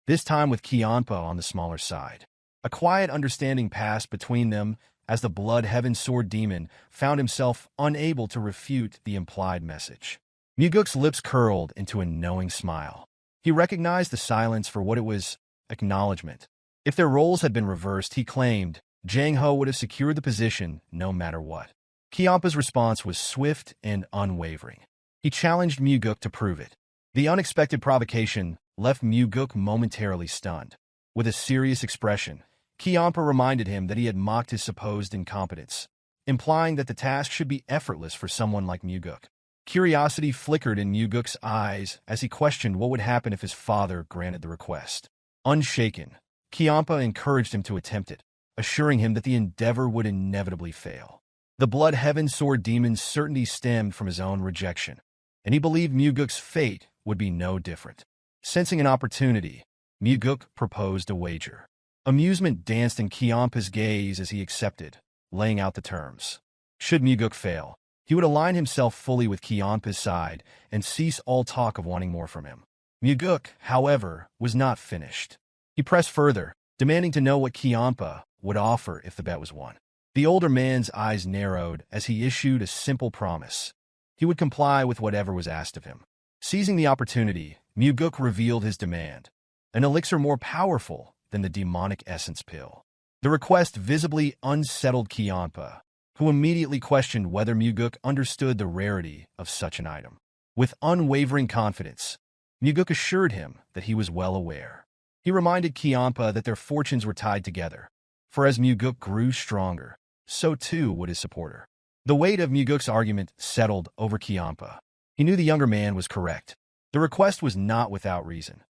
this time with Kiampa on the smaller side. A quiet understanding passed between them as the blood heaven sword demon found himself unable to refute the implied message. Mugeuk's lips curled into a knowing smile. He recognized the silence for what it was: acknowledgement. If their roles had been reversed, he claimed, Jang Ho would have secured the position no matter what. Kiampa's response was swift and unwavering. He challenged Mugeuk to prove it. The unexpected provocation left Mugeuk momentarily stunned. With a serious expression, Kiampa reminded him that he had mocked his supposed incompetence, implying that the task should be effortless for someone like Mugeuk. Curiosity flickered in Mugeuk's eyes as he questioned what would happen if his father granted the request. Unshaken, Kiampa encouraged him to attempt it, assuring him that the endeavor would inevitably fail. The blood heaven sword demon's certainty stemmed from his own rejection, and he believed Mugeuk's fate would be no different. Sensing an opportunity, Mugeuk proposed a wager. Amusement danced in Kiampa's gaze as he accepted, laying out the terms. Should Mugeuk fail, he would align himself fully with Kiampa's side and cease all talk of wanting more from him. Mugeuk, however, was not finished. He pressed further, demanding to know what Kiampa would offer if the bet was won. The older man's eyes narrowed as he issued a simple promise. He would comply with whatever was asked of him. Seizing the opportunity, Mugeuk revealed his demand: an elixir more powerful than the demonic essence pill. The request visibly unsettled Kiampa, who immediately questioned whether Mugeuk understood the rarity of such an item. With unwavering confidence, Mugeuk assured him that he was well aware. He reminded Kiampa that their fortunes were tied together, for as Mugeuk grew stronger, so too would his supporter. The weight of Mugeuk's argument settled over Kiampa. He knew the younger man was correct. The request was not without reason.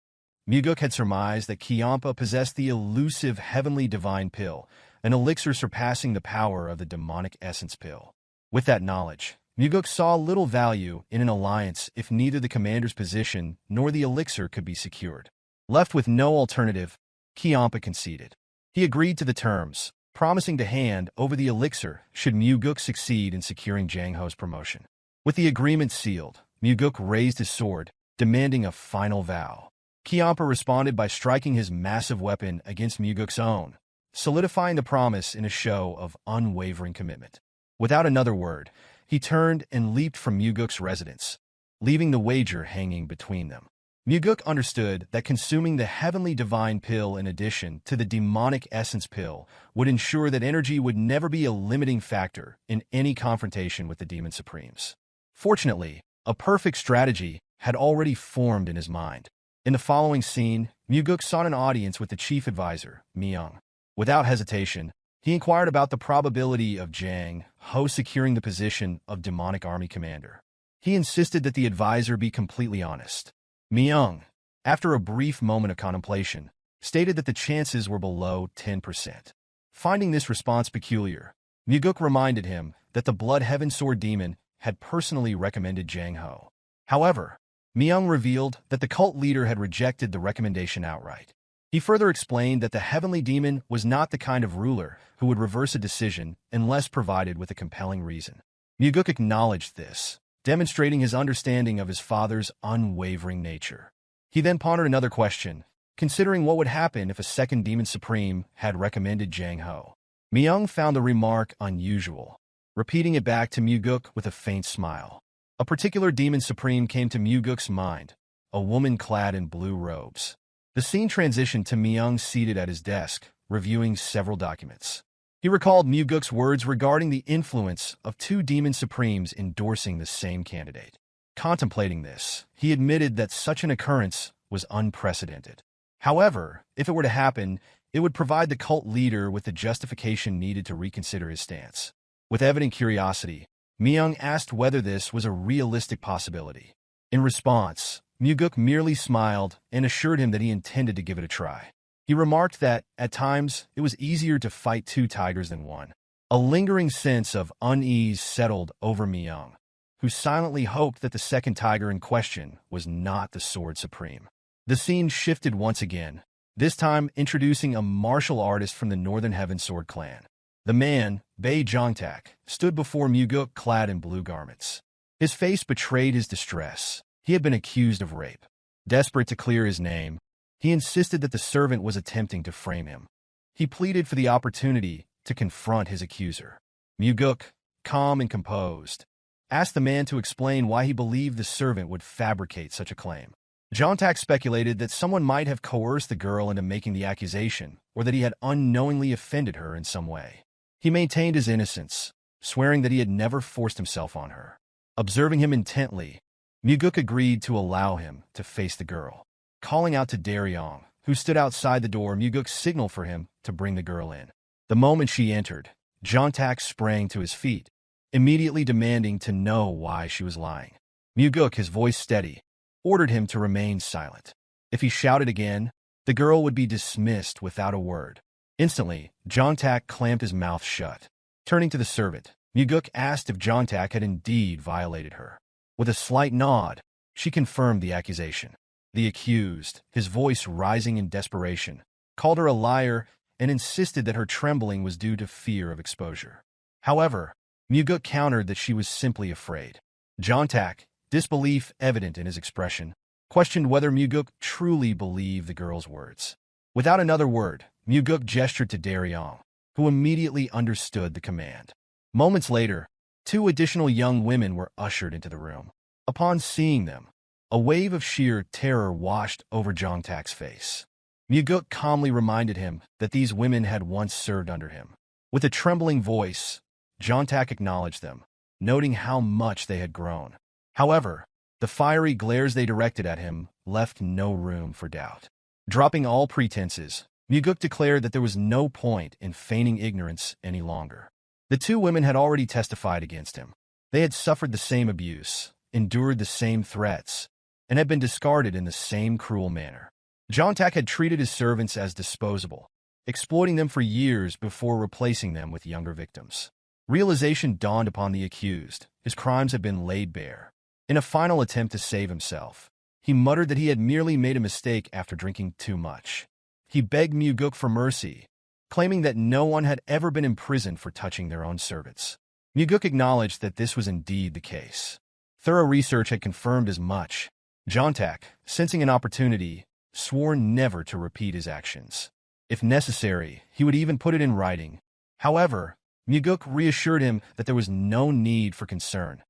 Mugeuk had surmised that Kiampa possessed the elusive heavenly divine pill, an elixir surpassing the power of the demonic essence pill. With that knowledge, Mugeuk saw little value in an alliance if neither the commander's position nor the elixir could be secured. Left with no alternative, Kiampa conceded. He agreed to the terms, promising to hand over the elixir should Mugeuk succeed in securing Jang Ho's promotion. With the agreement sealed, Mugeuk raised his sword, demanding a final vow. Kiampa responded by striking his massive weapon against Mugeuk's own, solidifying the promise in a show of unwavering commitment. Without another word, he turned and leaped from Mugeuk's residence, leaving the wager hanging between them. Mugeuk understood that consuming the heavenly divine pill in addition to the demonic essence pill would ensure that energy would never be a limiting factor in any confrontation with the Demon Supremes. Fortunately, a perfect strategy had already formed in his mind. In the following scene, Mugeuk sought an audience with the chief advisor, Myung. Without hesitation, he inquired about the probability of Jang Ho securing the position of demonic army commander. He insisted that the advisor be completely honest. Myung, after a brief moment of contemplation, stated that the chances were below 10%. Finding this response peculiar, Mugeuk reminded him that the Blood Heaven Sword Demon had personally recommended Jang Ho. However, Myung revealed that the cult leader had rejected the recommendation outright. He further explained that the Heavenly Demon was not the kind of ruler who would reverse a decision unless provided with a compelling reason. Mugeuk acknowledged this, demonstrating his understanding of his father's unwavering nature. He then pondered another question, considering what would happen if a second Demon Supreme had recommended Jang Ho. Myung found the remark unusual, repeating it back to Mugeuk with a faint smile. A particular Demon Supreme came to Mugeuk's mind, a woman clad in blue robes. The scene transitioned to Myung seated at his desk, reviewing several documents. He recalled Mugeuk's words regarding the influence of two Demon Supremes endorsing the same candidate. Contemplating this, he admitted that such an occurrence was unprecedented. However, if it were to happen, it would provide the cult leader with the justification needed to reconsider his stance. With evident curiosity, Myung asked whether this was a realistic possibility. In response, Mugeuk merely smiled and assured him that he intended to give it a try. He remarked that, at times, it was easier to fight two tigers than one. A lingering sense of unease settled over Myung, who silently hoped that the second tiger in question was not the Sword Supreme. The scene shifted once again, this time introducing a martial artist from the Northern Heaven Sword clan. The man, Bae Jongtak, stood before Mugeuk clad in blue garments. His face betrayed his distress. He had been accused of rape. Desperate to clear his name, he insisted that the servant was attempting to frame him. He pleaded for the opportunity to confront his accuser. Mugeuk, calm and composed, asked the man to explain why he believed the servant would fabricate such a claim. Jongtak speculated that someone might have coerced the girl into making the accusation, or that he had unknowingly offended her in some way. He maintained his innocence, swearing that he had never forced himself on her. Observing him intently, Mugeuk agreed to allow him to face the girl. Calling out to Daryong, who stood outside the door, Mugeuk signaled for him to bring the girl in. The moment she entered, Jongtak sprang to his feet, immediately demanding to know why she was lying. Mugeuk, his voice steady, ordered him to remain silent. If he shouted again, the girl would be dismissed without a word. Instantly, Jongtak clamped his mouth shut. Turning to the servant, Mugeuk asked if Jongtak had indeed violated her. With a slight nod, she confirmed the accusation. The accused, his voice rising in desperation, called her a liar and insisted that her trembling was due to fear of exposure. However, Mugeuk countered that she was simply afraid. Jongtak, disbelief evident in his expression, questioned whether Mugeuk truly believed the girl's words. Without another word, Mugeuk gestured to Daryong, who immediately understood the command. Moments later, two additional young women were ushered into the room. Upon seeing them, a wave of sheer terror washed over Jongtak's face. Mugeuk calmly reminded him that these women had once served under him. With a trembling voice, Jongtak acknowledged them, noting how much they had grown. However, the fiery glares they directed at him left no room for doubt. Dropping all pretenses, Mugeuk declared that there was no point in feigning ignorance any longer. The two women had already testified against him. They had suffered the same abuse, endured the same threats, and had been discarded in the same cruel manner. Jongtak had treated his servants as disposable, exploiting them for years before replacing them with younger victims. Realization dawned upon the accused. His crimes had been laid bare. In a final attempt to save himself, he muttered that he had merely made a mistake after drinking too much. He begged Mugeuk for mercy, claiming that no one had ever been imprisoned for touching their own servants. Mugeuk acknowledged that this was indeed the case. Thorough research had confirmed as much. Jongtak, sensing an opportunity, swore never to repeat his actions. If necessary, he would even put it in writing. However, Mugeuk reassured him that there was no need for concern.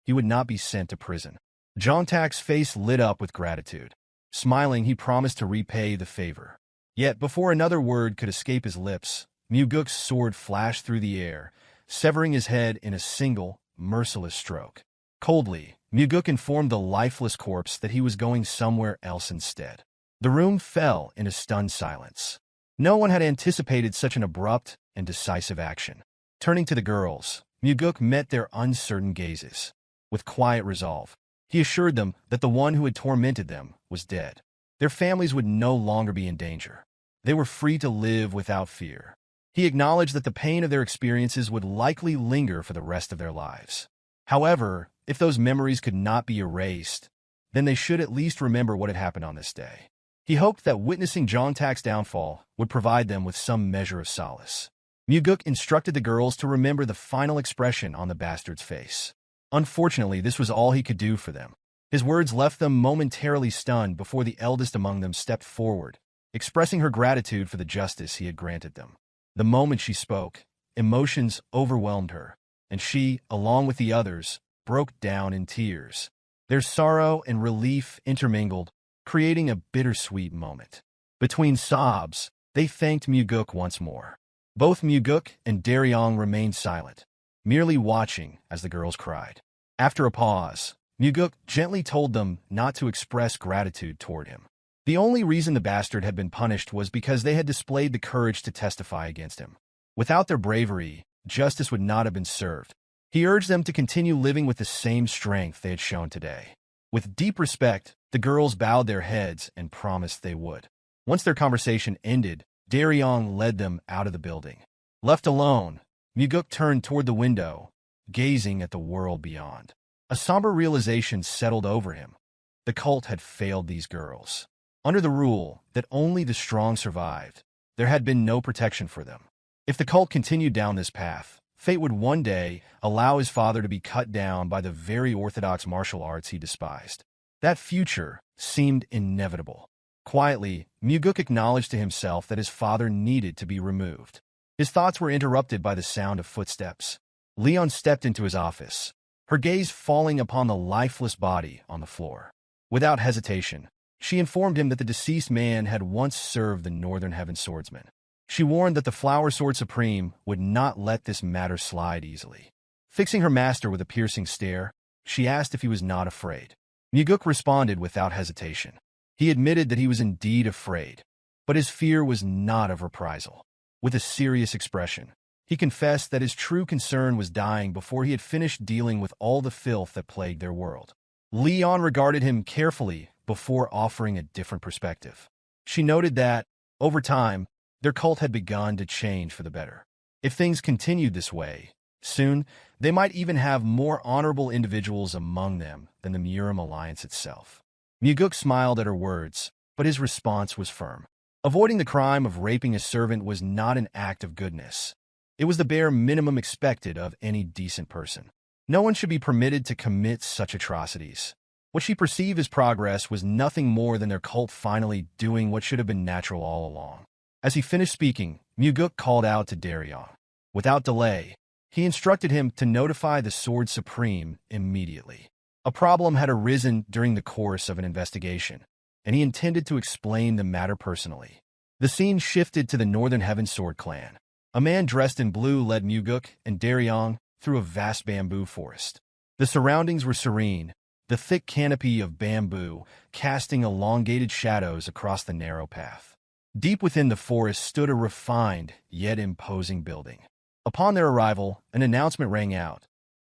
He would not be sent to prison. Jongtak's face lit up with gratitude. Smiling, he promised to repay the favor. Yet before another word could escape his lips, Mugeuk's sword flashed through the air, severing his head in a single, merciless stroke. Coldly, Mugeuk informed the lifeless corpse that he was going somewhere else instead. The room fell in a stunned silence. No one had anticipated such an abrupt and decisive action. Turning to the girls, Mugeuk met their uncertain gazes. With quiet resolve, he assured them that the one who had tormented them was dead. Their families would no longer be in danger. They were free to live without fear. He acknowledged that the pain of their experiences would likely linger for the rest of their lives. However, if those memories could not be erased, then they should at least remember what had happened on this day. He hoped that witnessing Jongtak's downfall would provide them with some measure of solace. Mugeuk instructed the girls to remember the final expression on the bastard's face. Unfortunately, this was all he could do for them. His words left them momentarily stunned before the eldest among them stepped forward, expressing her gratitude for the justice he had granted them. The moment she spoke, emotions overwhelmed her, and she, along with the others, broke down in tears. Their sorrow and relief intermingled, creating a bittersweet moment. Between sobs, they thanked Mugeuk once more. Both Mugeuk and Daryong remained silent, merely watching as the girls cried. After a pause, Mugeuk gently told them not to express gratitude toward him. The only reason the bastard had been punished was because they had displayed the courage to testify against him. Without their bravery, justice would not have been served. He urged them to continue living with the same strength they had shown today. With deep respect, the girls bowed their heads and promised they would. Once their conversation ended, Daryong led them out of the building. Left alone, Mugeuk turned toward the window, gazing at the world beyond. A somber realization settled over him. The cult had failed these girls. Under the rule that only the strong survived, there had been no protection for them. If the cult continued down this path, fate would one day allow his father to be cut down by the very orthodox martial arts he despised. That future seemed inevitable. Quietly, Mugeuk acknowledged to himself that his father needed to be removed. His thoughts were interrupted by the sound of footsteps. Leon stepped into his office, her gaze falling upon the lifeless body on the floor. Without hesitation, she informed him that the deceased man had once served the Northern Heaven Swordsman. She warned that the Flower Sword Supreme would not let this matter slide easily. Fixing her master with a piercing stare, she asked if he was not afraid. Mugeuk responded without hesitation. He admitted that he was indeed afraid, but his fear was not of reprisal. With a serious expression, he confessed that his true concern was dying before he had finished dealing with all the filth that plagued their world. Leon regarded him carefully before offering a different perspective. She noted that, over time, their cult had begun to change for the better. If things continued this way, soon they might even have more honorable individuals among them than the Murim alliance itself. Mugeuk smiled at her words, but his response was firm. Avoiding the crime of raping a servant was not an act of goodness. It was the bare minimum expected of any decent person. No one should be permitted to commit such atrocities. What she perceived as progress was nothing more than their cult finally doing what should have been natural all along. As he finished speaking, Mugeuk called out to Daryong. Without delay, he instructed him to notify the Sword Supreme immediately. A problem had arisen during the course of an investigation, and he intended to explain the matter personally. The scene shifted to the Northern Heaven Sword clan. A man dressed in blue led Mugeuk and Daryong through a vast bamboo forest. The surroundings were serene, the thick canopy of bamboo casting elongated shadows across the narrow path. Deep within the forest stood a refined yet imposing building. Upon their arrival, an announcement rang out.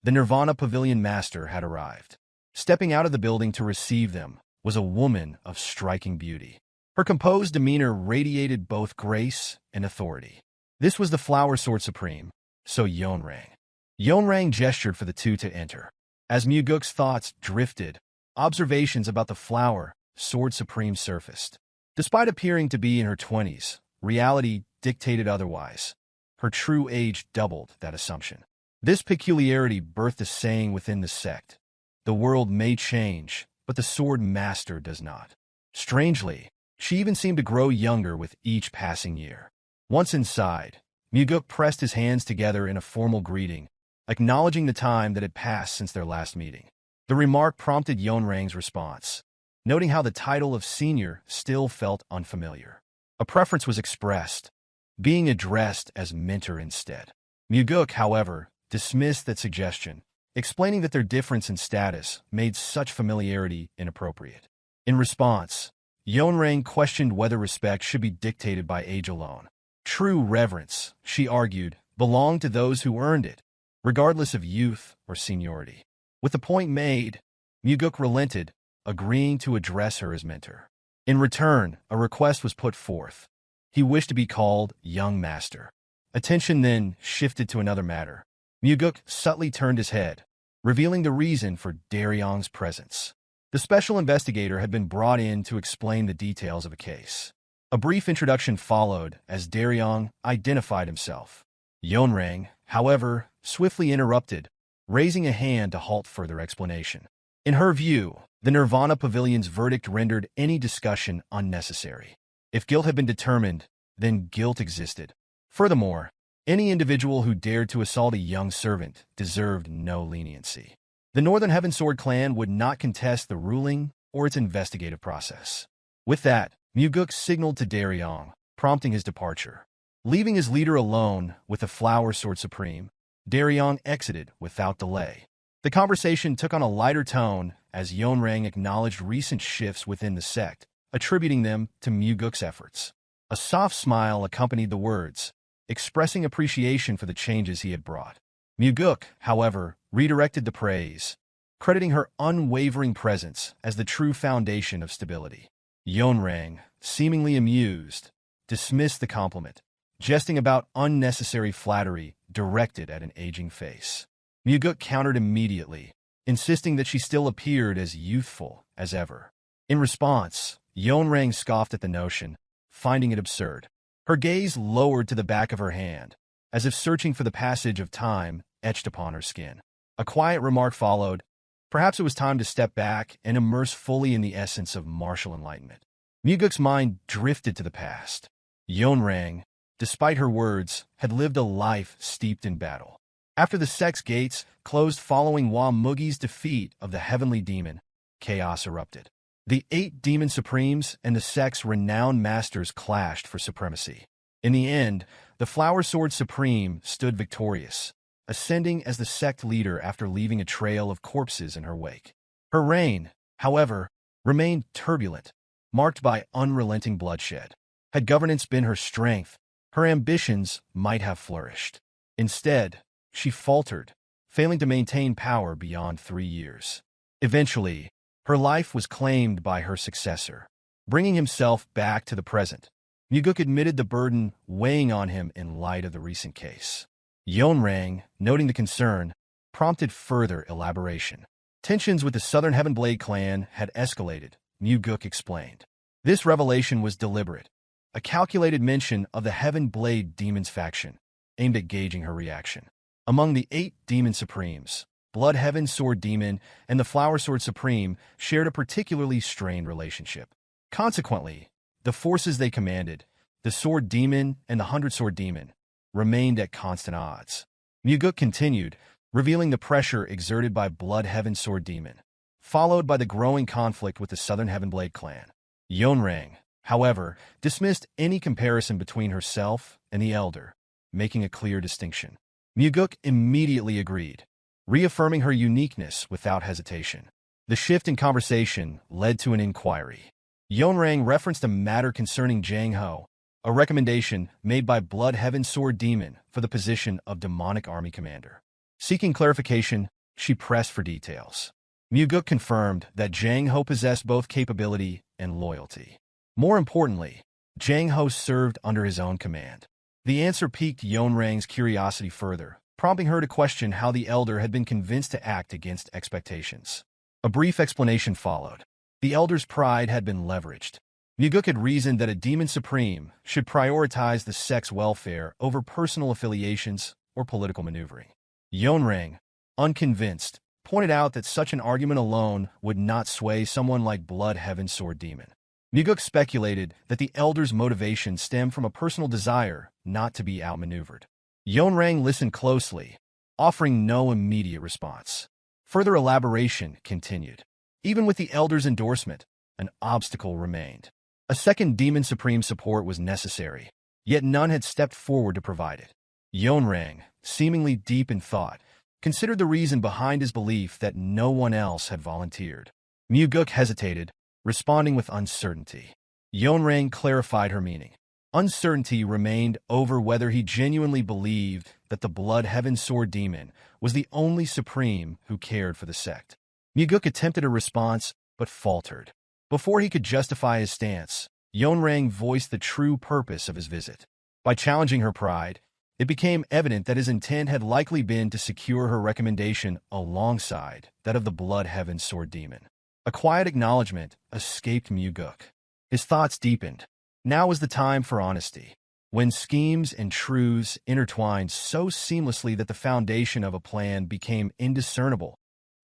The Nirvana Pavilion Master had arrived. Stepping out of the building to receive them was a woman of striking beauty. Her composed demeanor radiated both grace and authority. This was the Flower Sword Supreme, so Yeonrang. Yeonrang gestured for the two to enter. As Mugeuk's thoughts drifted, observations about the Flower Sword Supreme surfaced. Despite appearing to be in her 20s, reality dictated otherwise. Her true age doubled that assumption. This peculiarity birthed a saying within the sect. The world may change, but the Sword Master does not. Strangely, she even seemed to grow younger with each passing year. Once inside, Mugeuk pressed his hands together in a formal greeting, acknowledging the time that had passed since their last meeting. The remark prompted Yeonrang's response, noting how the title of senior still felt unfamiliar. A preference was expressed, being addressed as mentor instead. Mugeuk, however, dismissed that suggestion, explaining that their difference in status made such familiarity inappropriate. In response, Yeonrang questioned whether respect should be dictated by age alone. True reverence, she argued, belonged to those who earned it, regardless of youth or seniority. With the point made, Mugeuk relented, agreeing to address her as mentor. In return, a request was put forth. He wished to be called Young Master. Attention then shifted to another matter. Mugeuk subtly turned his head, revealing the reason for Daryong's presence. The special investigator had been brought in to explain the details of a case. A brief introduction followed as Daryong identified himself. Yeonrang, however, swiftly interrupted, raising a hand to halt further explanation. In her view, the Nirvana Pavilion's verdict rendered any discussion unnecessary. If guilt had been determined, then guilt existed. Furthermore, any individual who dared to assault a young servant deserved no leniency. The Northern Heavensword clan would not contest the ruling or its investigative process. With that, Mugeuk signaled to Daryong, prompting his departure. Leaving his leader alone with the Flower Sword Supreme, Daryong exited without delay. The conversation took on a lighter tone as Yeonrang acknowledged recent shifts within the sect, attributing them to Mugeuk's efforts. A soft smile accompanied the words, expressing appreciation for the changes he had brought. Mugeuk, however, redirected the praise, crediting her unwavering presence as the true foundation of stability. Yeonrang, seemingly amused, dismissed the compliment, jesting about unnecessary flattery directed at an aging face. Mugeuk countered immediately, insisting that she still appeared as youthful as ever. In response, Yeonrang scoffed at the notion, finding it absurd. Her gaze lowered to the back of her hand, as if searching for the passage of time etched upon her skin. A quiet remark followed. Perhaps it was time to step back and immerse fully in the essence of martial enlightenment. Mugeuk's mind drifted to the past. Yeonrang, despite her words, had lived a life steeped in battle. After the sect's gates closed following Mugi's defeat of the heavenly demon, chaos erupted. The 8 demon supremes and the sect's renowned masters clashed for supremacy. In the end, the Flower Sword Supreme stood victorious, ascending as the sect leader after leaving a trail of corpses in her wake. Her reign, however, remained turbulent, marked by unrelenting bloodshed. Had governance been her strength, her ambitions might have flourished. Instead, she faltered, failing to maintain power beyond 3 years. Eventually, her life was claimed by her successor, bringing himself back to the present. Mugeuk admitted the burden weighing on him in light of the recent case. Yeonrang, noting the concern, prompted further elaboration. Tensions with the Southern Heavenblade clan had escalated, Mugeuk explained. This revelation was deliberate, a calculated mention of the Heavenblade Demons faction, aimed at gauging her reaction. Among the 8 Demon Supremes, Blood Heaven Sword Demon and the Flower Sword Supreme shared a particularly strained relationship. Consequently, the forces they commanded, the Sword Demon and the 100 Sword Demon, remained at constant odds. Mugeuk continued, revealing the pressure exerted by Blood Heaven Sword Demon, followed by the growing conflict with the Southern Heavenblade clan. Yeonrang, however, dismissed any comparison between herself and the Elder, making a clear distinction. Mugeuk immediately agreed, reaffirming her uniqueness without hesitation. The shift in conversation led to an inquiry. Yeonrang referenced a matter concerning Jang Ho, a recommendation made by Blood Heaven Sword Demon for the position of Demonic Army Commander. Seeking clarification, she pressed for details. Mugeuk confirmed that Jang Ho possessed both capability and loyalty. More importantly, Jang Ho served under his own command. The answer piqued Yeonrang's curiosity further, prompting her to question how the Elder had been convinced to act against expectations. A brief explanation followed. The Elder's pride had been leveraged. Mugeuk had reasoned that a Demon Supreme should prioritize the sect's welfare over personal affiliations or political maneuvering. Yeonrang, unconvinced, pointed out that such an argument alone would not sway someone like Blood Heaven Sword Demon. Mugeuk speculated that the Elder's motivation stemmed from a personal desire not to be outmaneuvered. Yeonrang listened closely, offering no immediate response. Further elaboration continued. Even with the Elder's endorsement, an obstacle remained. A second Demon Supreme support was necessary, yet none had stepped forward to provide it. Yeonrang, seemingly deep in thought, considered the reason behind his belief that no one else had volunteered. Mugeuk hesitated, responding with uncertainty. Yeonrang clarified her meaning. Uncertainty remained over whether he genuinely believed that the Blood Heaven Sword Demon was the only supreme who cared for the sect. Mugeuk attempted a response, but faltered. Before he could justify his stance, Yeonrang voiced the true purpose of his visit. By challenging her pride, it became evident that his intent had likely been to secure her recommendation alongside that of the Blood Heaven Sword Demon. A quiet acknowledgement escaped Mugeuk. His thoughts deepened. Now was the time for honesty. When schemes and truths intertwined so seamlessly that the foundation of a plan became indiscernible,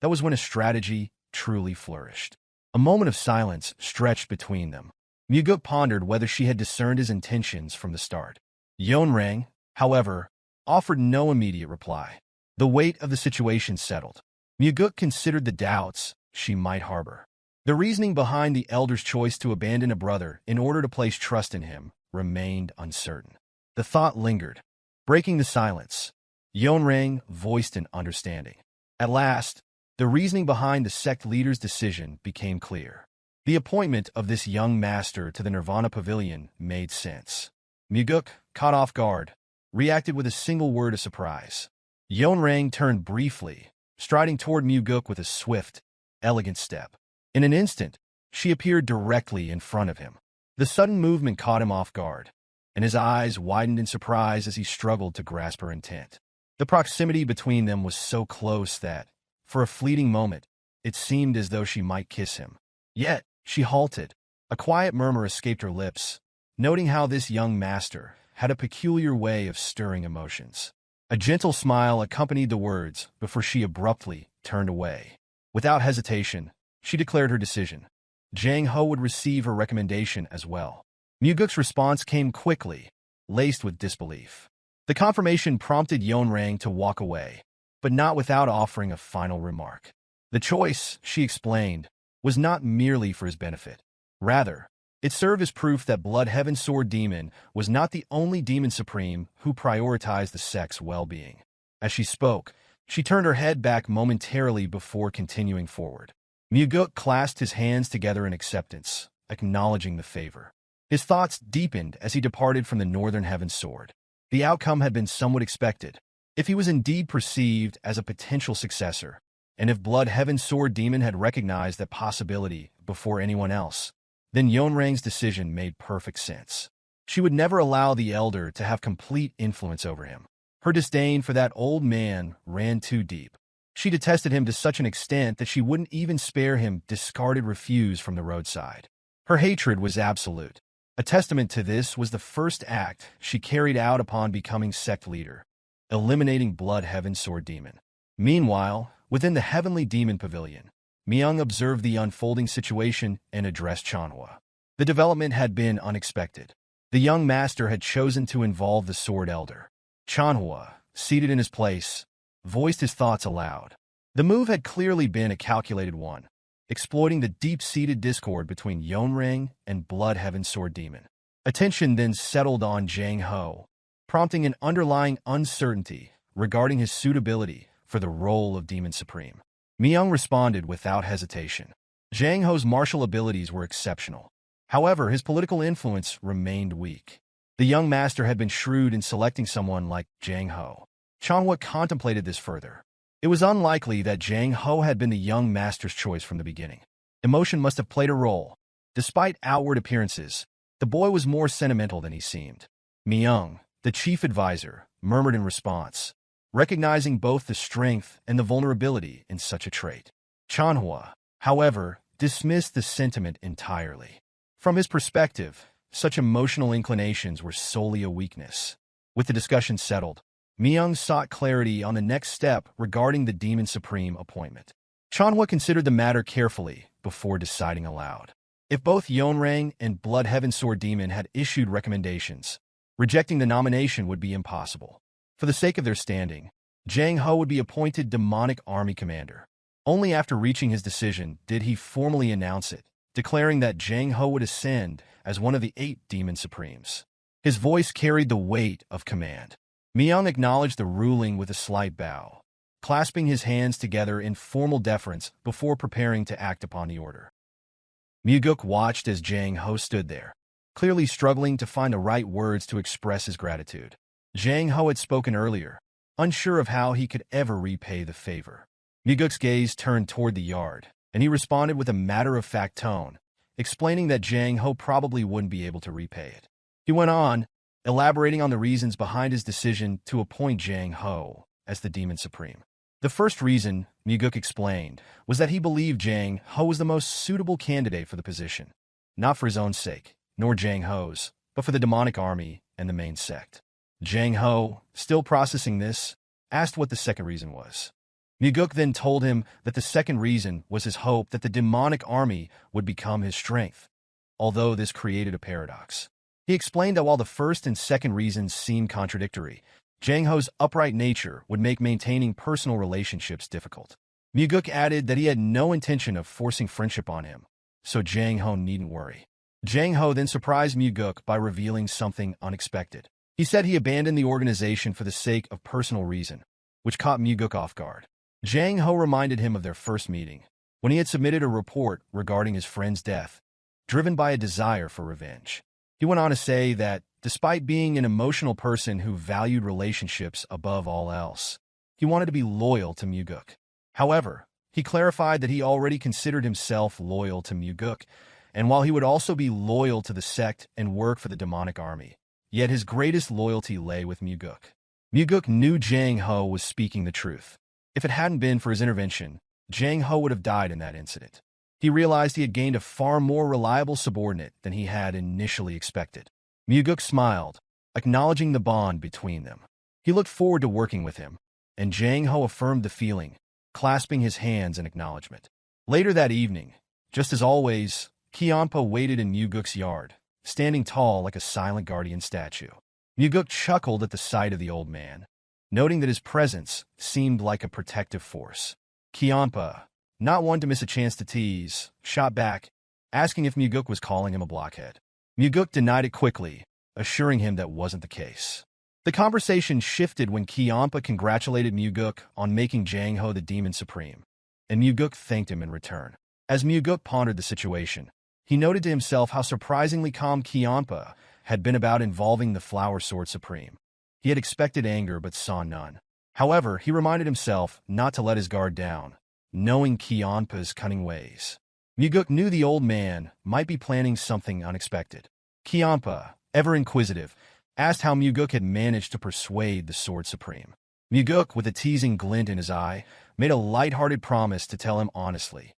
that was when a strategy truly flourished. A moment of silence stretched between them. Mugeuk pondered whether she had discerned his intentions from the start. Yeonrang, however, offered no immediate reply. The weight of the situation settled. Mugeuk considered the doubts she might harbor. The reasoning behind the elder's choice to abandon a brother in order to place trust in him remained uncertain. The thought lingered. Breaking the silence, Yeonrang voiced an understanding. At last, the reasoning behind the sect leader's decision became clear. The appointment of this young master to the Nirvana Pavilion made sense. Mugeuk, caught off guard, reacted with a single word of surprise. Yeonrang turned briefly, striding toward Mugeuk with a swift, elegant step. In an instant, she appeared directly in front of him. The sudden movement caught him off guard, and his eyes widened in surprise as he struggled to grasp her intent. The proximity between them was so close that, for a fleeting moment, it seemed as though she might kiss him. Yet, she halted. A quiet murmur escaped her lips, noting how this young master had a peculiar way of stirring emotions. A gentle smile accompanied the words before she abruptly turned away. Without hesitation, she declared her decision. Jang Ho would receive her recommendation as well. Mugeuk's response came quickly, laced with disbelief. The confirmation prompted Yeonrang to walk away, but not without offering a final remark. The choice, she explained, was not merely for his benefit. Rather, it served as proof that Blood Heaven Sword Demon was not the only demon supreme who prioritized the sect's well-being. As she spoke, she turned her head back momentarily before continuing forward. Mugeuk clasped his hands together in acceptance, acknowledging the favor. His thoughts deepened as he departed from the Northern Heaven Sword. The outcome had been somewhat expected. If he was indeed perceived as a potential successor, and if Blood Heaven Sword Demon had recognized that possibility before anyone else, then Yeonrang's decision made perfect sense. She would never allow the elder to have complete influence over him. Her disdain for that old man ran too deep. She detested him to such an extent that she wouldn't even spare him discarded refuse from the roadside. Her hatred was absolute. A testament to this was the first act she carried out upon becoming sect leader, eliminating Blood Heaven Sword Demon. Meanwhile, within the Heavenly Demon Pavilion, Myung observed the unfolding situation and addressed Chanhwa. The development had been unexpected. The young master had chosen to involve the Sword Elder. Chanhwa, seated in his place, voiced his thoughts aloud. The move had clearly been a calculated one, exploiting the deep-seated discord between Yeonrang and Blood Heaven Sword Demon. Attention then settled on Jang Ho, prompting an underlying uncertainty regarding his suitability for the role of Demon Supreme. Myung responded without hesitation. Jang Ho's martial abilities were exceptional. However, his political influence remained weak. The young master had been shrewd in selecting someone like Jang Ho. Chanhwa contemplated this further. It was unlikely that Jang Ho had been the young master's choice from the beginning. Emotion must have played a role. Despite outward appearances, the boy was more sentimental than he seemed. Myung, the chief advisor, murmured in response, recognizing both the strength and the vulnerability in such a trait. Chanhwa, however, dismissed the sentiment entirely. From his perspective, such emotional inclinations were solely a weakness. With the discussion settled, Myung sought clarity on the next step regarding the Demon Supreme appointment. Chanhwa considered the matter carefully before deciding aloud. If both Yeonrang and Blood Heaven Sword Demon had issued recommendations, rejecting the nomination would be impossible. For the sake of their standing, Jang Ho would be appointed Demonic Army Commander. Only after reaching his decision did he formally announce it, declaring that Jang Ho would ascend as one of the 8 Demon Supremes. His voice carried the weight of command. Myung acknowledged the ruling with a slight bow. clasping his hands together in formal deference before preparing to act upon the order. Mugeuk watched as Jang Ho stood there, clearly struggling to find the right words to express his gratitude. Jang Ho had spoken earlier, unsure of how he could ever repay the favor. Mugeuk's gaze turned toward the yard, and he responded with a matter-of-fact tone, explaining that Jang Ho probably wouldn't be able to repay it. He went on, elaborating on the reasons behind his decision to appoint Jang Ho as the Demon Supreme. The first reason, Mugeuk explained, was that he believed Jang Ho was the most suitable candidate for the position, not for his own sake, nor Jang Ho's, but for the demonic army and the main sect. Jang Ho, still processing this, asked what the second reason was. Mugeuk then told him that the second reason was his hope that the demonic army would become his strength, although this created a paradox. He explained that while the first and second reasons seemed contradictory, Jang Ho's upright nature would make maintaining personal relationships difficult. Mugeuk added that he had no intention of forcing friendship on him, so Jang Ho needn't worry. Jang Ho then surprised Mugeuk by revealing something unexpected. He said he abandoned the organization for the sake of personal reason, which caught Mugeuk off guard. Jang Ho reminded him of their first meeting, when he had submitted a report regarding his friend's death, driven by a desire for revenge. He went on to say that, despite being an emotional person who valued relationships above all else, he wanted to be loyal to Mugeuk. However, he clarified that he already considered himself loyal to Mugeuk, and while he would also be loyal to the sect and work for the demonic army, yet his greatest loyalty lay with Mugeuk. Mugeuk knew Jang Ho was speaking the truth. If it hadn't been for his intervention, Jang Ho would have died in that incident. He realized he had gained a far more reliable subordinate than he had initially expected. Mugeuk smiled, acknowledging the bond between them. He looked forward to working with him, and Jang Ho affirmed the feeling, clasping his hands in acknowledgement. Later that evening, just as always, Kianpa waited in Mugeuk's yard, standing tall like a silent guardian statue. Mugeuk chuckled at the sight of the old man, noting that his presence seemed like a protective force. Kianpa, not one to miss a chance to tease, shot back, asking if Mugeuk was calling him a blockhead. Mugeuk denied it quickly, assuring him that wasn't the case. The conversation shifted when Kianpa congratulated Mugeuk on making Jang Ho the Demon Supreme, and Mugeuk thanked him in return. As Mugeuk pondered the situation, he noted to himself how surprisingly calm Kianpa had been about involving the Flower Sword Supreme. He had expected anger but saw none. However, he reminded himself not to let his guard down, knowing Kianpa's cunning ways. Mugeuk knew the old man might be planning something unexpected. Kianpa, ever inquisitive, asked how Mugeuk had managed to persuade the Sword Supreme. Mugeuk, with a teasing glint in his eye, made a light-hearted promise to tell him honestly,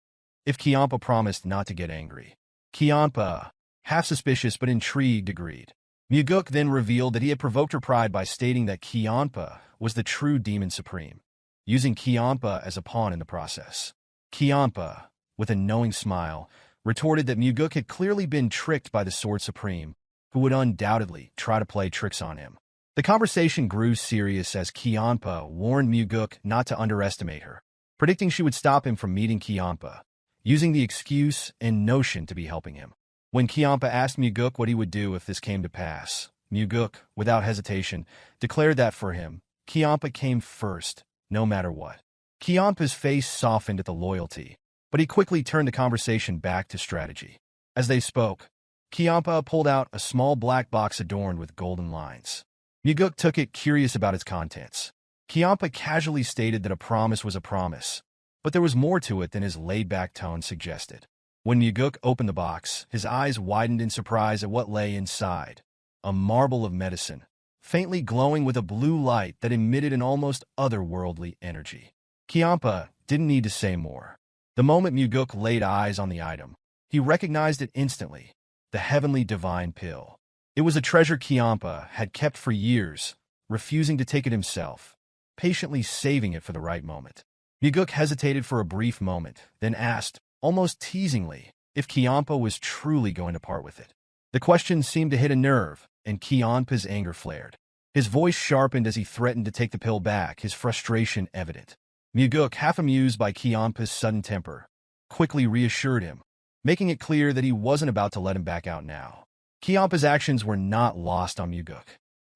if Kianpa promised not to get angry. Kianpa, half suspicious but intrigued, agreed. Mugeuk then revealed that he had provoked her pride by stating that Kianpa was the true Demon Supreme, using Kianpa as a pawn in the process. Kianpa, with a knowing smile, retorted that Mugeuk had clearly been tricked by the Sword Supreme, who would undoubtedly try to play tricks on him. The conversation grew serious as Kianpa warned Mugeuk not to underestimate her, predicting she would stop him from meeting Kianpa, using the excuse and notion to be helping him. When Kianpa asked Mugeuk what he would do if this came to pass, Mugeuk, without hesitation, declared that for him, Kianpa came first, no matter what. Kianpa's face softened at the loyalty, but he quickly turned the conversation back to strategy. As they spoke, Kianpa pulled out a small black box adorned with golden lines. Mugeuk took it, curious about its contents. Kianpa casually stated that a promise was a promise, but there was more to it than his laid-back tone suggested. When Mugeuk opened the box, his eyes widened in surprise at what lay inside. A marble of medicine, faintly glowing with a blue light that emitted an almost otherworldly energy. Kianpa didn't need to say more. The moment Mugeuk laid eyes on the item, he recognized it instantly, the heavenly divine pill. It was a treasure Kianpa had kept for years, refusing to take it himself, patiently saving it for the right moment. Mugeuk hesitated for a brief moment, then asked, almost teasingly, if Kianpa was truly going to part with it. The question seemed to hit a nerve, and Kianpa's anger flared. His voice sharpened as he threatened to take the pill back, his frustration evident. Mugeuk, half amused by Kianpa's sudden temper, quickly reassured him, making it clear that he wasn't about to let him back out now. Kianpa's actions were not lost on Mugeuk.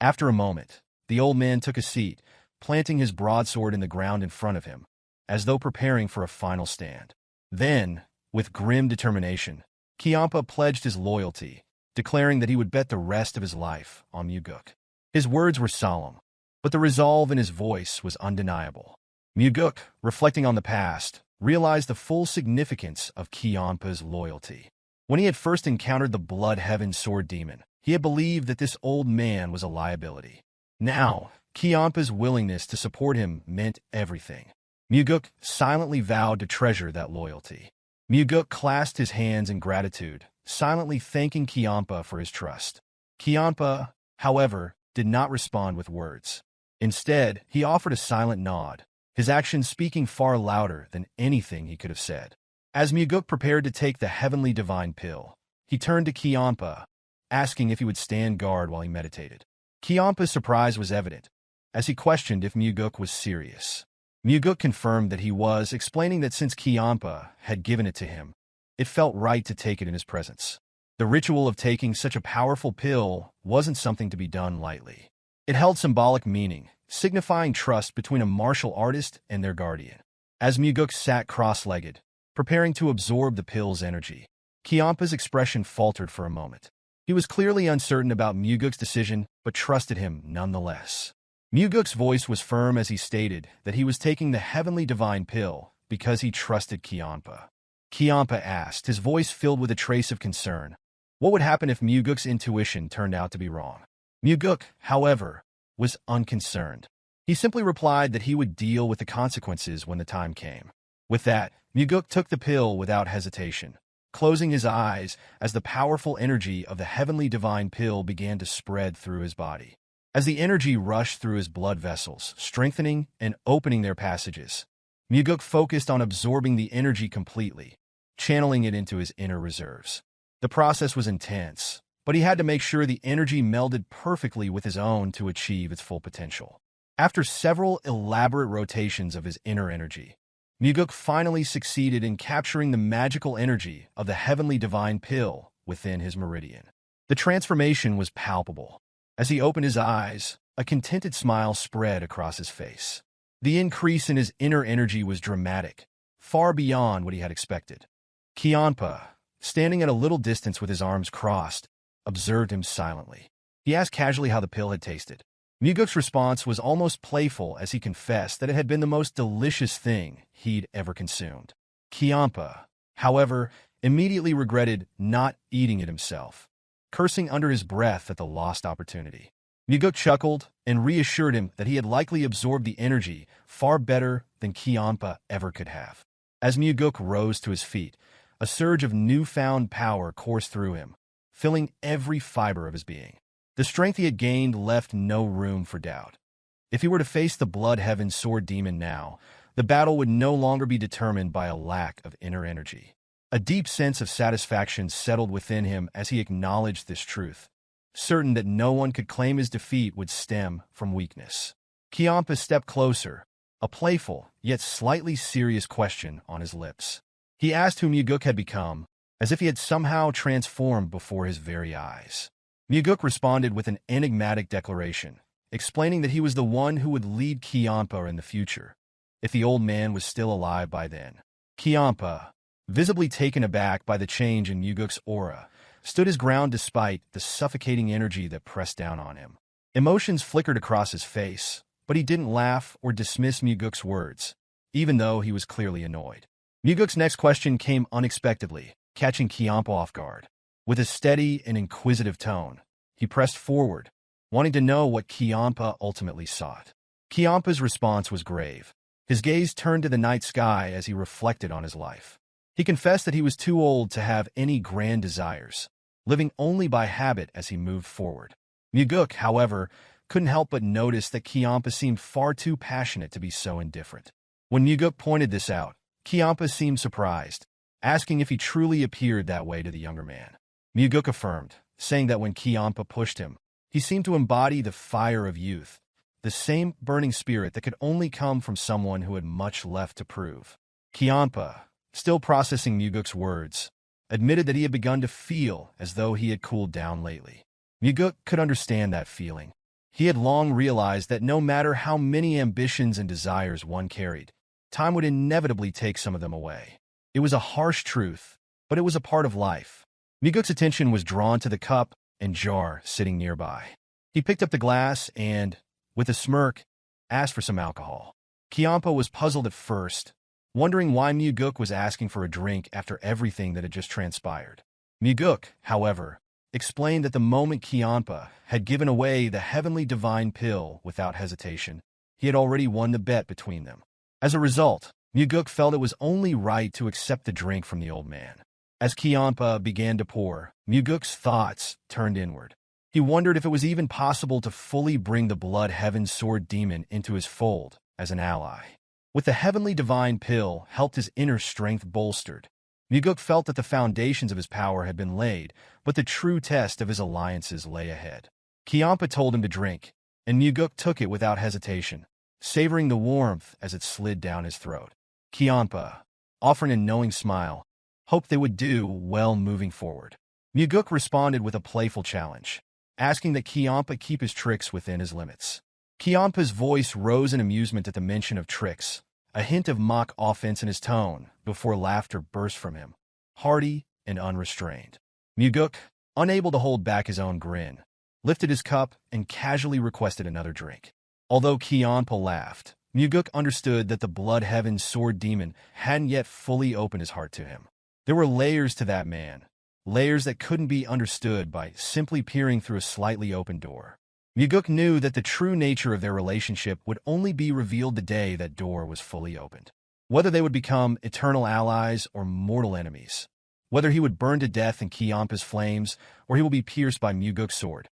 After a moment, the old man took a seat, planting his broadsword in the ground in front of him, as though preparing for a final stand. Then, with grim determination, Kiampa pledged his loyalty, declaring that he would bet the rest of his life on Mugeuk. His words were solemn, but the resolve in his voice was undeniable. Mugeuk, reflecting on the past, realized the full significance of Kiampa's loyalty. When he had first encountered the Blood Heaven Sword Demon, he had believed that this old man was a liability. Now, Kiampa's willingness to support him meant everything. Mugeuk silently vowed to treasure that loyalty. Mugeuk clasped his hands in gratitude, silently thanking Kiampa for his trust. Kiampa, however, did not respond with words. Instead, he offered a silent nod, his actions speaking far louder than anything he could have said. As Mugeuk prepared to take the heavenly divine pill, he turned to Kiampa, asking if he would stand guard while he meditated. Kiampa's surprise was evident, as he questioned if Mugeuk was serious. Mugeuk confirmed that he was, explaining that since Kiampa had given it to him, it felt right to take it in his presence. The ritual of taking such a powerful pill wasn't something to be done lightly. It held symbolic meaning, signifying trust between a martial artist and their guardian. As Mugeuk sat cross-legged, preparing to absorb the pill's energy, Kiampa's expression faltered for a moment. He was clearly uncertain about Mugeuk's decision, but trusted him nonetheless. Mugeuk's voice was firm as he stated that he was taking the heavenly divine pill because he trusted Kiampa. Kiampa asked, his voice filled with a trace of concern, what would happen if Mugeuk's intuition turned out to be wrong? Mugeuk, however, was unconcerned. He simply replied that he would deal with the consequences when the time came. With that, Mugeuk took the pill without hesitation, closing his eyes as the powerful energy of the heavenly divine pill began to spread through his body. As the energy rushed through his blood vessels, strengthening and opening their passages, Mugeuk focused on absorbing the energy completely, channeling it into his inner reserves. The process was intense, but he had to make sure the energy melded perfectly with his own to achieve its full potential. After several elaborate rotations of his inner energy, Mugeuk finally succeeded in capturing the magical energy of the heavenly divine pill within his meridian. The transformation was palpable. As he opened his eyes, a contented smile spread across his face. The increase in his inner energy was dramatic, far beyond what he had expected. Kiampa, standing at a little distance with his arms crossed, observed him silently. He asked casually how the pill had tasted. Mugeuk's response was almost playful as he confessed that it had been the most delicious thing he'd ever consumed. Kiampa, however, immediately regretted not eating it himself, cursing under his breath at the lost opportunity. Mugeuk chuckled and reassured him that he had likely absorbed the energy far better than Kiampa ever could have. As Mugeuk rose to his feet, a surge of newfound power coursed through him, filling every fiber of his being. The strength he had gained left no room for doubt. If he were to face the Blood Heaven Sword Demon now, the battle would no longer be determined by a lack of inner energy. A deep sense of satisfaction settled within him as he acknowledged this truth, certain that no one could claim his defeat would stem from weakness. Kiampa stepped closer, a playful, yet slightly serious question on his lips. He asked who Mugeuk had become, as if he had somehow transformed before his very eyes. Mugeuk responded with an enigmatic declaration, explaining that he was the one who would lead Kiampa in the future, if the old man was still alive by then. Kiampa, visibly taken aback by the change in Mugeuk's aura, stood his ground despite the suffocating energy that pressed down on him. Emotions flickered across his face, but he didn't laugh or dismiss Mugeuk's words, even though he was clearly annoyed. Mugeuk's next question came unexpectedly, catching Kiampa off guard. With a steady and inquisitive tone, he pressed forward, wanting to know what Kiampa ultimately sought. Kiampa's response was grave. His gaze turned to the night sky as he reflected on his life. He confessed that he was too old to have any grand desires, living only by habit as he moved forward. Mugeuk, however, couldn't help but notice that Kiampa seemed far too passionate to be so indifferent. When Mugeuk pointed this out, Kiampa seemed surprised, asking if he truly appeared that way to the younger man. Mugeuk affirmed, saying that when Kiampa pushed him, he seemed to embody the fire of youth, the same burning spirit that could only come from someone who had much left to prove. Kiampa, still processing Mugeuk's words, admitted that he had begun to feel as though he had cooled down lately. Mugeuk could understand that feeling. He had long realized that no matter how many ambitions and desires one carried, time would inevitably take some of them away. It was a harsh truth, but it was a part of life. Mugeuk's attention was drawn to the cup and jar sitting nearby. He picked up the glass and, with a smirk, asked for some alcohol. Kiampa was puzzled at first, wondering why Mugeuk was asking for a drink after everything that had just transpired. Mugeuk, however, explained that the moment Kiampa had given away the heavenly divine pill without hesitation, he had already won the bet between them. As a result, Mugeuk felt it was only right to accept the drink from the old man. As Kiampa began to pour, Mugeuk's thoughts turned inward. He wondered if it was even possible to fully bring the Blood Heaven Sword Demon into his fold as an ally. With the heavenly divine pill helped his inner strength bolstered, Mugeuk felt that the foundations of his power had been laid, but the true test of his alliances lay ahead. Kiampa told him to drink, and Mugeuk took it without hesitation, savoring the warmth as it slid down his throat. Kiampa, offering a knowing smile, hoped they would do well moving forward. Mugeuk responded with a playful challenge, asking that Kiampa keep his tricks within his limits. Kiampa's voice rose in amusement at the mention of tricks, a hint of mock offense in his tone, before laughter burst from him, hearty and unrestrained. Mugeuk, unable to hold back his own grin, lifted his cup and casually requested another drink. Although Kiampa laughed, Mugeuk understood that the Blood Heaven Sword Demon hadn't yet fully opened his heart to him. There were layers to that man, layers that couldn't be understood by simply peering through a slightly open door. Mugeuk knew that the true nature of their relationship would only be revealed the day that door was fully opened. Whether they would become eternal allies or mortal enemies, whether he would burn to death in Kiampa's flames or he will be pierced by Mugeuk's sword,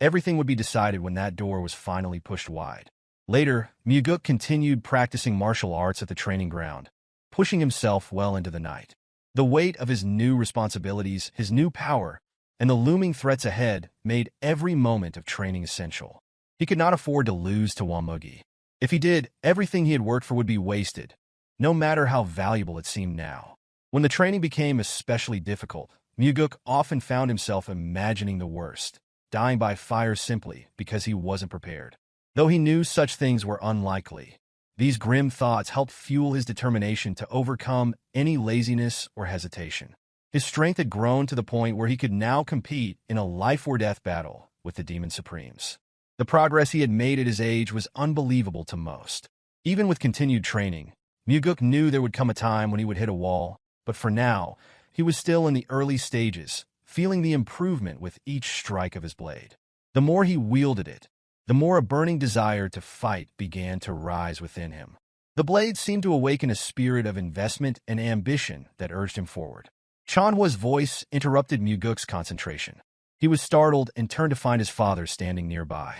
everything would be decided when that door was finally pushed wide. Later, Mugeuk continued practicing martial arts at the training ground, pushing himself well into the night. The weight of his new responsibilities, his new power, and the looming threats ahead made every moment of training essential. He could not afford to lose to Wamugi. If he did, everything he had worked for would be wasted, no matter how valuable it seemed now. When the training became especially difficult, Mugeuk often found himself imagining the worst, dying by fire simply because he wasn't prepared. Though he knew such things were unlikely, these grim thoughts helped fuel his determination to overcome any laziness or hesitation. His strength had grown to the point where he could now compete in a life-or-death battle with the Demon Supremes. The progress he had made at his age was unbelievable to most. Even with continued training, Mugeuk knew there would come a time when he would hit a wall, but for now, he was still in the early stages, feeling the improvement with each strike of his blade. The more he wielded it, the more a burning desire to fight began to rise within him. The blade seemed to awaken a spirit of investment and ambition that urged him forward. Chanhua's voice interrupted Mugeuk's concentration. He was startled and turned to find his father standing nearby.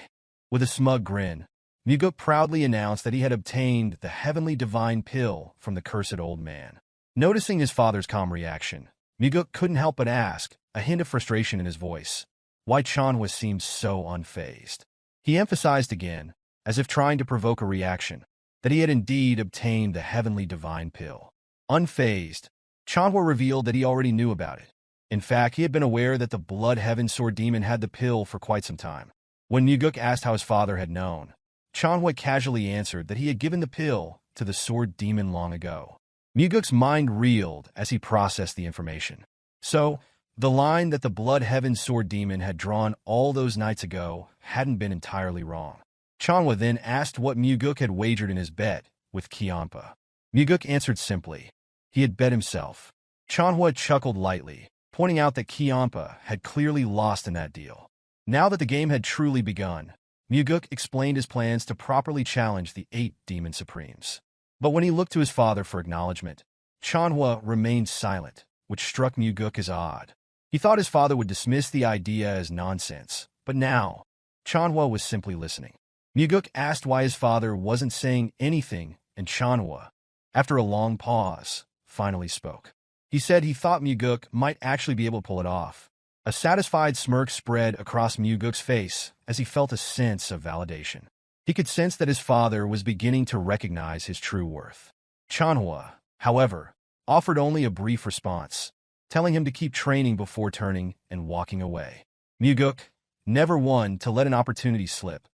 With a smug grin, Mugeuk proudly announced that he had obtained the heavenly divine pill from the cursed old man. Noticing his father's calm reaction, Mugeuk couldn't help but ask, a hint of frustration in his voice, why Chanhua seemed so unfazed. He emphasized again, as if trying to provoke a reaction, that he had indeed obtained the heavenly divine pill. Unfazed, Chanhua revealed that he already knew about it. In fact, he had been aware that the Blood Heaven Sword Demon had the pill for quite some time. When Mugeuk asked how his father had known, Chanhua casually answered that he had given the pill to the Sword Demon long ago. Mugeuk's mind reeled as he processed the information. So, the line that the Blood Heaven Sword Demon had drawn all those nights ago hadn't been entirely wrong. Chanhua then asked what Mugeuk had wagered in his bet with Kiampa. Mugeuk answered simply. He had bet himself. Chanhua chuckled lightly, pointing out that Kiampa had clearly lost in that deal. Now that the game had truly begun, Mugeuk explained his plans to properly challenge the 8 Demon Supremes. But when he looked to his father for acknowledgement, Chanhua remained silent, which struck Mugeuk as odd. He thought his father would dismiss the idea as nonsense, but now, Chanhua was simply listening. Mugeuk asked why his father wasn't saying anything, and Chanhua, after a long pause, finally spoke. He said he thought Mugeuk might actually be able to pull it off. A satisfied smirk spread across Mugeuk's face as he felt a sense of validation. He could sense that his father was beginning to recognize his true worth. Chanhua, however, offered only a brief response, telling him to keep training before turning and walking away. Mugeuk, never one to let an opportunity slip,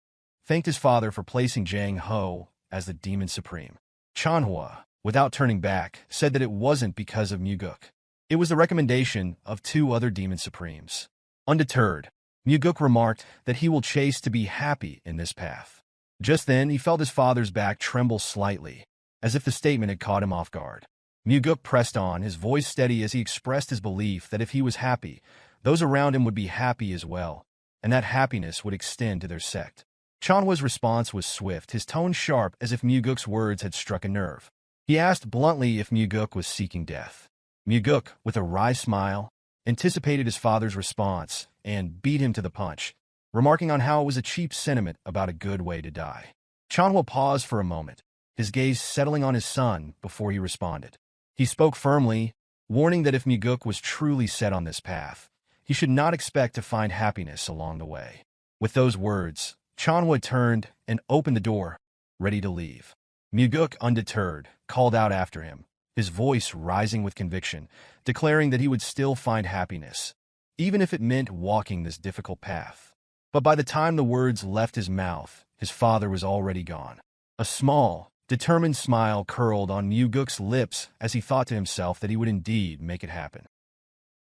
thanked his father for placing Jang Ho as the Demon Supreme. Chanhua, without turning back, said that it wasn't because of Mugeuk. It was the recommendation of two other Demon Supremes. Undeterred, Mugeuk remarked that he will chase to be happy in this path. Just then, he felt his father's back tremble slightly, as if the statement had caught him off guard. Mugeuk pressed on, his voice steady as he expressed his belief that if he was happy, those around him would be happy as well, and that happiness would extend to their sect. Chanhua's response was swift, his tone sharp as if Mugeuk's words had struck a nerve. He asked bluntly if Mugeuk was seeking death. Mugeuk, with a wry smile, anticipated his father's response and beat him to the punch, remarking on how it was a cheap sentiment about a good way to die. Chanhua paused for a moment, his gaze settling on his son before he responded. He spoke firmly, warning that if Mugeuk was truly set on this path, he should not expect to find happiness along the way. With those words, Chanhua turned and opened the door, ready to leave. Mugeuk, undeterred, called out after him, his voice rising with conviction, declaring that he would still find happiness, even if it meant walking this difficult path. But by the time the words left his mouth, his father was already gone. A small, determined smile curled on Mugeuk's lips as he thought to himself that he would indeed make it happen.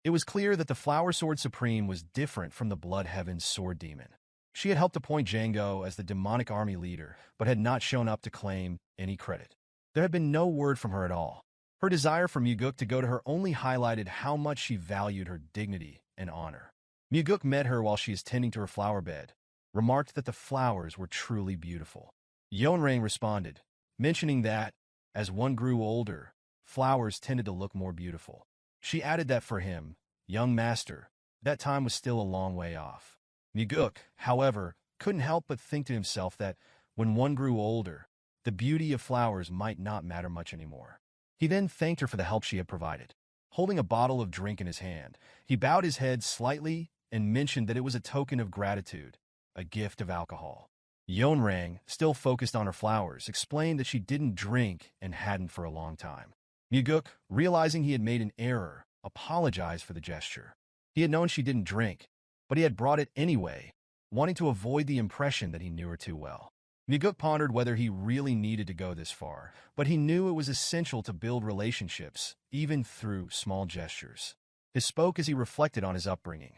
It was clear that the Flower Sword Supreme was different from the Blood Heaven's Sword Demon. She had helped appoint Django as the demonic army leader, but had not shown up to claim any credit. There had been no word from her at all. Her desire for Mugeuk to go to her only highlighted how much she valued her dignity and honor. Mugeuk met her while she was tending to her flower bed, remarked that the flowers were truly beautiful. Yeonrang responded, mentioning that, as one grew older, flowers tended to look more beautiful. She added that for him, young master, that time was still a long way off. Mugeuk, however, couldn't help but think to himself that, when one grew older, the beauty of flowers might not matter much anymore. He then thanked her for the help she had provided. Holding a bottle of drink in his hand, he bowed his head slightly and mentioned that it was a token of gratitude, a gift of alcohol. Yeonrang, still focused on her flowers, explained that she didn't drink and hadn't for a long time. Mugeuk, realizing he had made an error, apologized for the gesture. He had known she didn't drink, but he had brought it anyway, wanting to avoid the impression that he knew her too well. Mugeuk pondered whether he really needed to go this far, but he knew it was essential to build relationships, even through small gestures. He spoke as he reflected on his upbringing.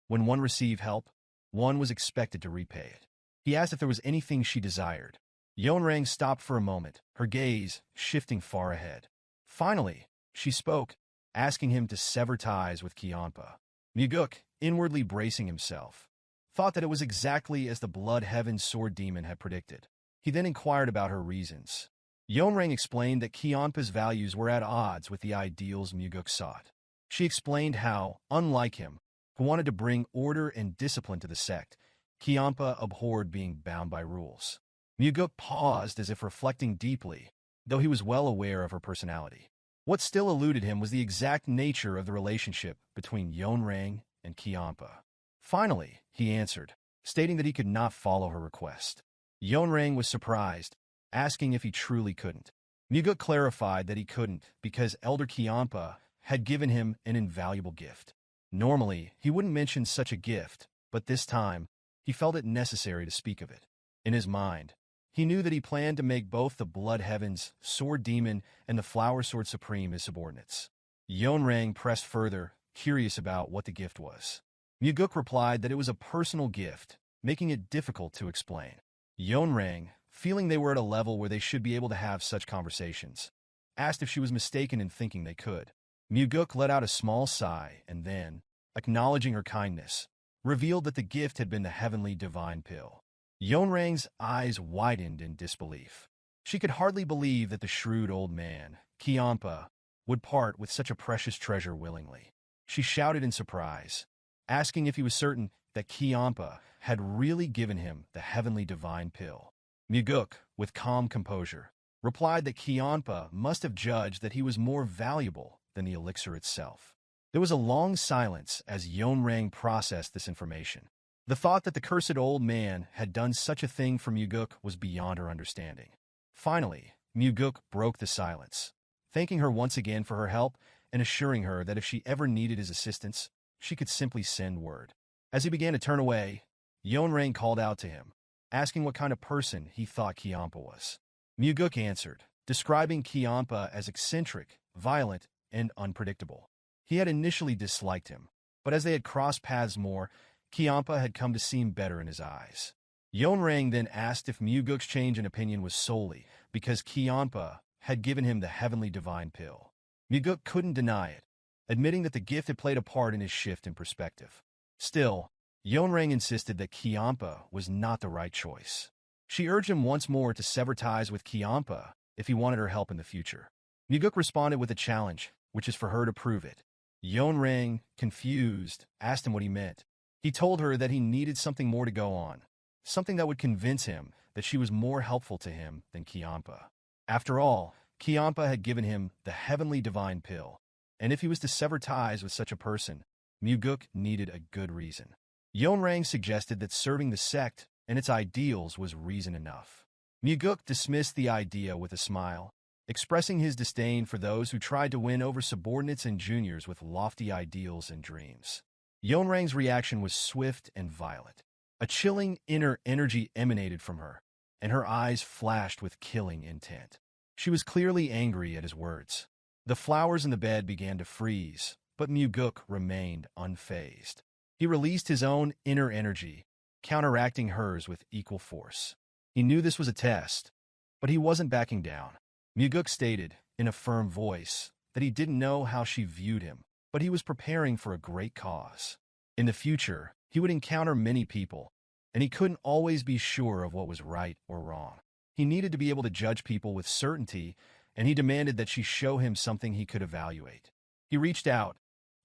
When one received help, one was expected to repay it. He asked if there was anything she desired. Yeonrang stopped for a moment, her gaze shifting far ahead. Finally, she spoke, asking him to sever ties with Kianpa. Mugeuk, inwardly bracing himself, thought that it was exactly as the Blood Heaven's Sword Demon had predicted. He then inquired about her reasons. Yeonrang explained that Kianpa's values were at odds with the ideals Mugeuk sought. She explained how, unlike him, who wanted to bring order and discipline to the sect, Kianpa abhorred being bound by rules. Mugeuk paused as if reflecting deeply, though he was well aware of her personality. What still eluded him was the exact nature of the relationship between Yeonrang and Kianpa. Finally, he answered, stating that he could not follow her request. Yeonrang was surprised, asking if he truly couldn't. Mugeuk clarified that he couldn't because Elder Kianpa had given him an invaluable gift. Normally, he wouldn't mention such a gift, but this time, he felt it necessary to speak of it. In his mind, he knew that he planned to make both the Blood Heaven's Sword Demon and the Flower Sword Supreme his subordinates. Yeonrang pressed further, curious about what the gift was. Mugeuk replied that it was a personal gift, making it difficult to explain. Yeonrang, feeling they were at a level where they should be able to have such conversations, asked if she was mistaken in thinking they could. Mugeuk let out a small sigh and then, acknowledging her kindness, revealed that the gift had been the heavenly divine pill. Yeonrang's eyes widened in disbelief. She could hardly believe that the shrewd old man, Kianpa, would part with such a precious treasure willingly. She shouted in surprise, asking if he was certain that Kianpa had really given him the heavenly divine pill. Mugeuk, with calm composure, replied that Kianpa must have judged that he was more valuable than the elixir itself. There was a long silence as Yeonrang processed this information. The thought that the cursed old man had done such a thing for Mugeuk was beyond her understanding. Finally, Mugeuk broke the silence, thanking her once again for her help and assuring her that if she ever needed his assistance, she could simply send word. As he began to turn away, Yeonrang called out to him, asking what kind of person he thought Kiampa was. Mugeuk answered, describing Kiampa as eccentric, violent, and unpredictable. He had initially disliked him, but as they had crossed paths more, Kiampa had come to seem better in his eyes. Yeonrang then asked if Mugeuk's change in opinion was solely because Kiampa had given him the heavenly divine pill. Mugeuk couldn't deny it, admitting that the gift had played a part in his shift in perspective. Still, Yeonrang insisted that Kiampa was not the right choice. She urged him once more to sever ties with Kiampa if he wanted her help in the future. Mugeuk responded with a challenge, which is for her to prove it. Yeonrang, confused, asked him what he meant. He told her that he needed something more to go on, something that would convince him that she was more helpful to him than Kiampa. After all, Kiampa had given him the heavenly divine pill, and if he was to sever ties with such a person, Mugeuk needed a good reason. Yeonrang suggested that serving the sect and its ideals was reason enough. Mugeuk dismissed the idea with a smile, expressing his disdain for those who tried to win over subordinates and juniors with lofty ideals and dreams. Yeonrang's reaction was swift and violent. A chilling inner energy emanated from her, and her eyes flashed with killing intent. She was clearly angry at his words. The flowers in the bed began to freeze, but Mugeuk remained unfazed. He released his own inner energy, counteracting hers with equal force. He knew this was a test, but he wasn't backing down. Mugeuk stated, in a firm voice, that he didn't know how she viewed him, but he was preparing for a great cause. In the future, he would encounter many people, and he couldn't always be sure of what was right or wrong. He needed to be able to judge people with certainty, and he demanded that she show him something he could evaluate. He reached out,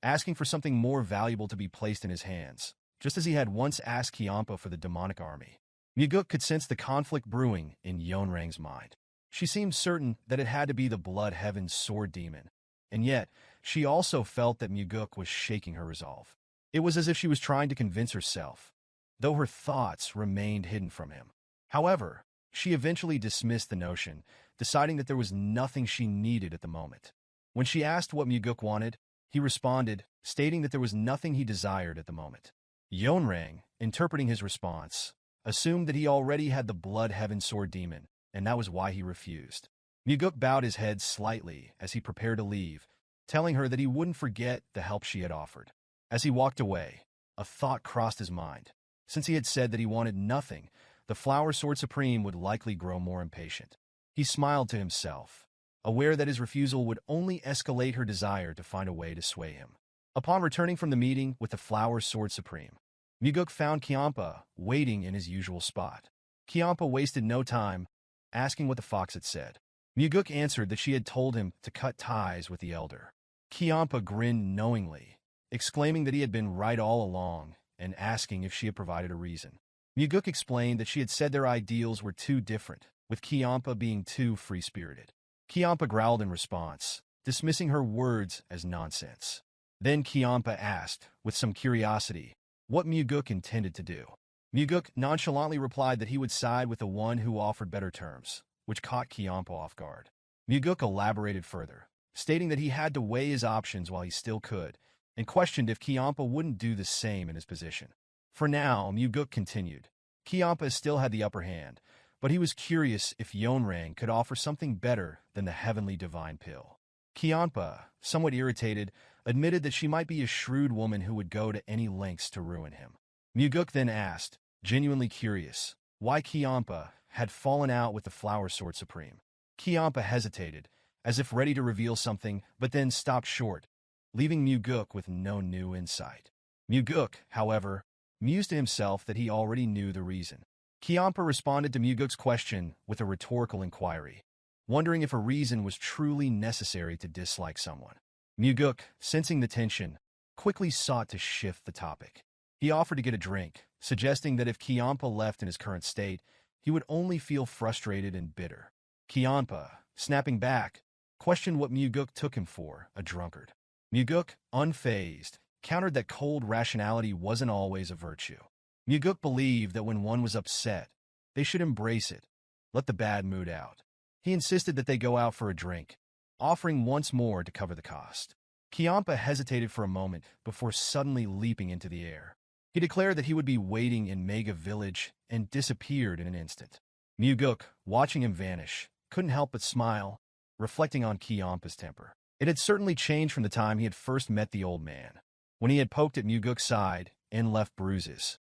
asking for something more valuable to be placed in his hands, just as he had once asked Kiampa for the demonic army. Mugeuk could sense the conflict brewing in Yeonrang's mind. She seemed certain that it had to be the Blood Heaven's sword demon, and yet she also felt that Mugeuk was shaking her resolve. It was as if she was trying to convince herself, though her thoughts remained hidden from him. However, she eventually dismissed the notion, deciding that there was nothing she needed at the moment. When she asked what Mugeuk wanted, he responded, stating that there was nothing he desired at the moment. Yeonrang, interpreting his response, assumed that he already had the Blood Heaven sword demon, and that was why he refused. Mugeuk bowed his head slightly as he prepared to leave, telling her that he wouldn't forget the help she had offered. As he walked away, a thought crossed his mind. Since he had said that he wanted nothing, the Flower Sword Supreme would likely grow more impatient. He smiled to himself, aware that his refusal would only escalate her desire to find a way to sway him. Upon returning from the meeting with the Flower Sword Supreme, Mugeuk found Kiampa waiting in his usual spot. Kiampa wasted no time, asking what the fox had said. Mugeuk answered that she had told him to cut ties with the elder. Kiampa grinned knowingly, exclaiming that he had been right all along and asking if she had provided a reason. Mugeuk explained that she had said their ideals were too different, with Kiampa being too free-spirited. Kiampa growled in response, dismissing her words as nonsense. Then Kiampa asked, with some curiosity, what Mugeuk intended to do. Mugeuk nonchalantly replied that he would side with the one who offered better terms, which caught Kiampa off guard. Mugeuk elaborated further, stating that he had to weigh his options while he still could, and questioned if Kiampa wouldn't do the same in his position. For now, Mugeuk continued. Kiampa still had the upper hand, but he was curious if Yeonrang could offer something better than the heavenly divine pill. Kiampa, somewhat irritated, admitted that she might be a shrewd woman who would go to any lengths to ruin him. Mugeuk then asked, genuinely curious, why Kiampa had fallen out with the Flower Sword Supreme. Kiampa hesitated, as if ready to reveal something, but then stopped short, leaving Mugeuk with no new insight. Mugeuk, however, mused to himself that he already knew the reason. Kiampa responded to Mugeuk's question with a rhetorical inquiry, wondering if a reason was truly necessary to dislike someone. Mugeuk, sensing the tension, quickly sought to shift the topic. He offered to get a drink, suggesting that if Kiampa left in his current state, he would only feel frustrated and bitter. Kiampa, snapping back, questioned what Mugeuk took him for, a drunkard. Mugeuk, unfazed, countered that cold rationality wasn't always a virtue. Mugeuk believed that when one was upset, they should embrace it, let the bad mood out. He insisted that they go out for a drink, offering once more to cover the cost. Kiampa hesitated for a moment before suddenly leaping into the air. He declared that he would be waiting in Mega Village and disappeared in an instant. Mugeuk, watching him vanish, couldn't help but smile, reflecting on Kiampa's temper. It had certainly changed from the time he had first met the old man, when he had poked at Mugeuk's side and left bruises.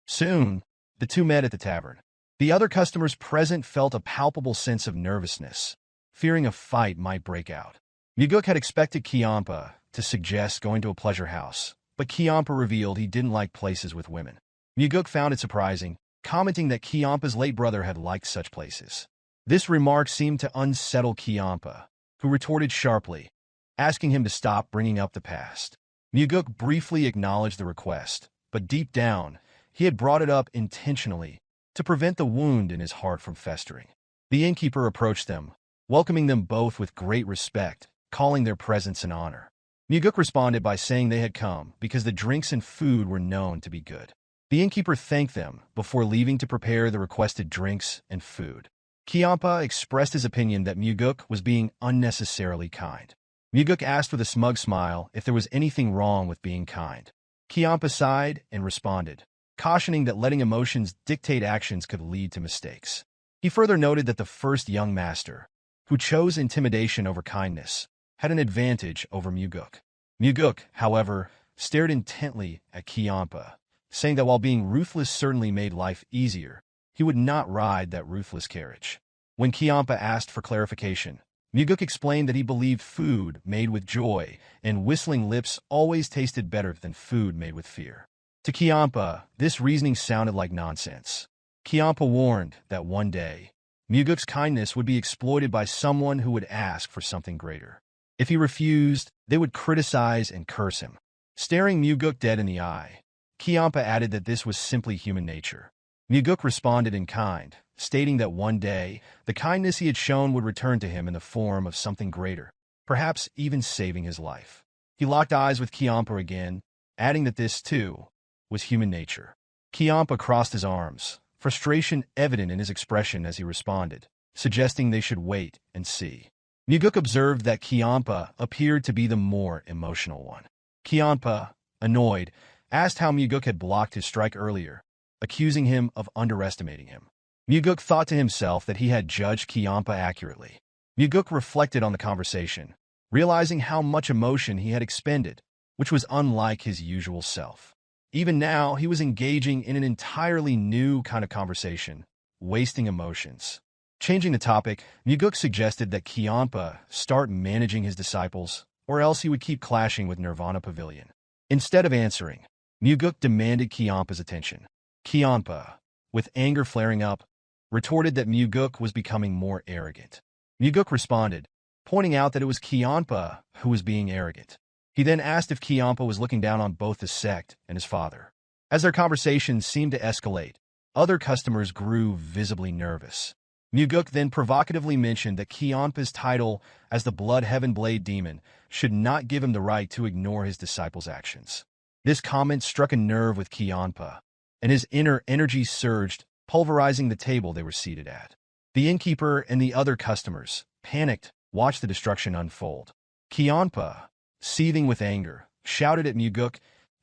Soon, the two met at the tavern. The other customers present felt a palpable sense of nervousness, fearing a fight might break out. Mugeuk had expected Kiampa to suggest going to a pleasure house, but Kiampa revealed he didn't like places with women. Mugeuk found it surprising, commenting that Kiampa's late brother had liked such places. This remark seemed to unsettle Kiampa, who retorted sharply, asking him to stop bringing up the past. Mugeuk briefly acknowledged the request, but deep down, he had brought it up intentionally to prevent the wound in his heart from festering. The innkeeper approached them, welcoming them both with great respect, calling their presence an honor. Mugeuk responded by saying they had come because the drinks and food were known to be good. The innkeeper thanked them before leaving to prepare the requested drinks and food. Kiampa expressed his opinion that Mugeuk was being unnecessarily kind. Mugeuk asked with a smug smile if there was anything wrong with being kind. Kiampa sighed and responded, cautioning that letting emotions dictate actions could lead to mistakes. He further noted that the first young master, who chose intimidation over kindness, had an advantage over Mugeuk. Mugeuk, however, stared intently at Kiampa, saying that while being ruthless certainly made life easier, he would not ride that ruthless carriage. When Kiampa asked for clarification, Mugeuk explained that he believed food made with joy and whistling lips always tasted better than food made with fear. To Kiampa, this reasoning sounded like nonsense. Kiampa warned that one day, Mugeuk's kindness would be exploited by someone who would ask for something greater. If he refused, they would criticize and curse him. Staring Mugeuk dead in the eye, Kiampa added that this was simply human nature. Mugeuk responded in kind, stating that one day, the kindness he had shown would return to him in the form of something greater, perhaps even saving his life. He locked eyes with Kiampa again, adding that this, too, was human nature. Kiampa crossed his arms, frustration evident in his expression as he responded, suggesting they should wait and see. Mugeuk observed that Kiampa appeared to be the more emotional one. Kiampa, annoyed, asked how Mugeuk had blocked his strike earlier, accusing him of underestimating him. Mugeuk thought to himself that he had judged Kiampa accurately. Mugeuk reflected on the conversation, realizing how much emotion he had expended, which was unlike his usual self. Even now, he was engaging in an entirely new kind of conversation, wasting emotions. Changing the topic, Mugeuk suggested that Kiampa start managing his disciples, or else he would keep clashing with Nirvana Pavilion. Instead of answering, Mugeuk demanded Kiampa's attention. Kiampa, with anger flaring up, retorted that Mugeuk was becoming more arrogant. Mugeuk responded, pointing out that it was Kiampa who was being arrogant. He then asked if Kiampa was looking down on both the sect and his father. As their conversation seemed to escalate, other customers grew visibly nervous. Mugeuk then provocatively mentioned that Kiampa's title as the Blood Heaven Blade Demon should not give him the right to ignore his disciples' actions. This comment struck a nerve with Kiampa, and his inner energy surged, pulverizing the table they were seated at. The innkeeper and the other customers, panicked, watched the destruction unfold. Kiampa, seething with anger, shouted at Mugeuk,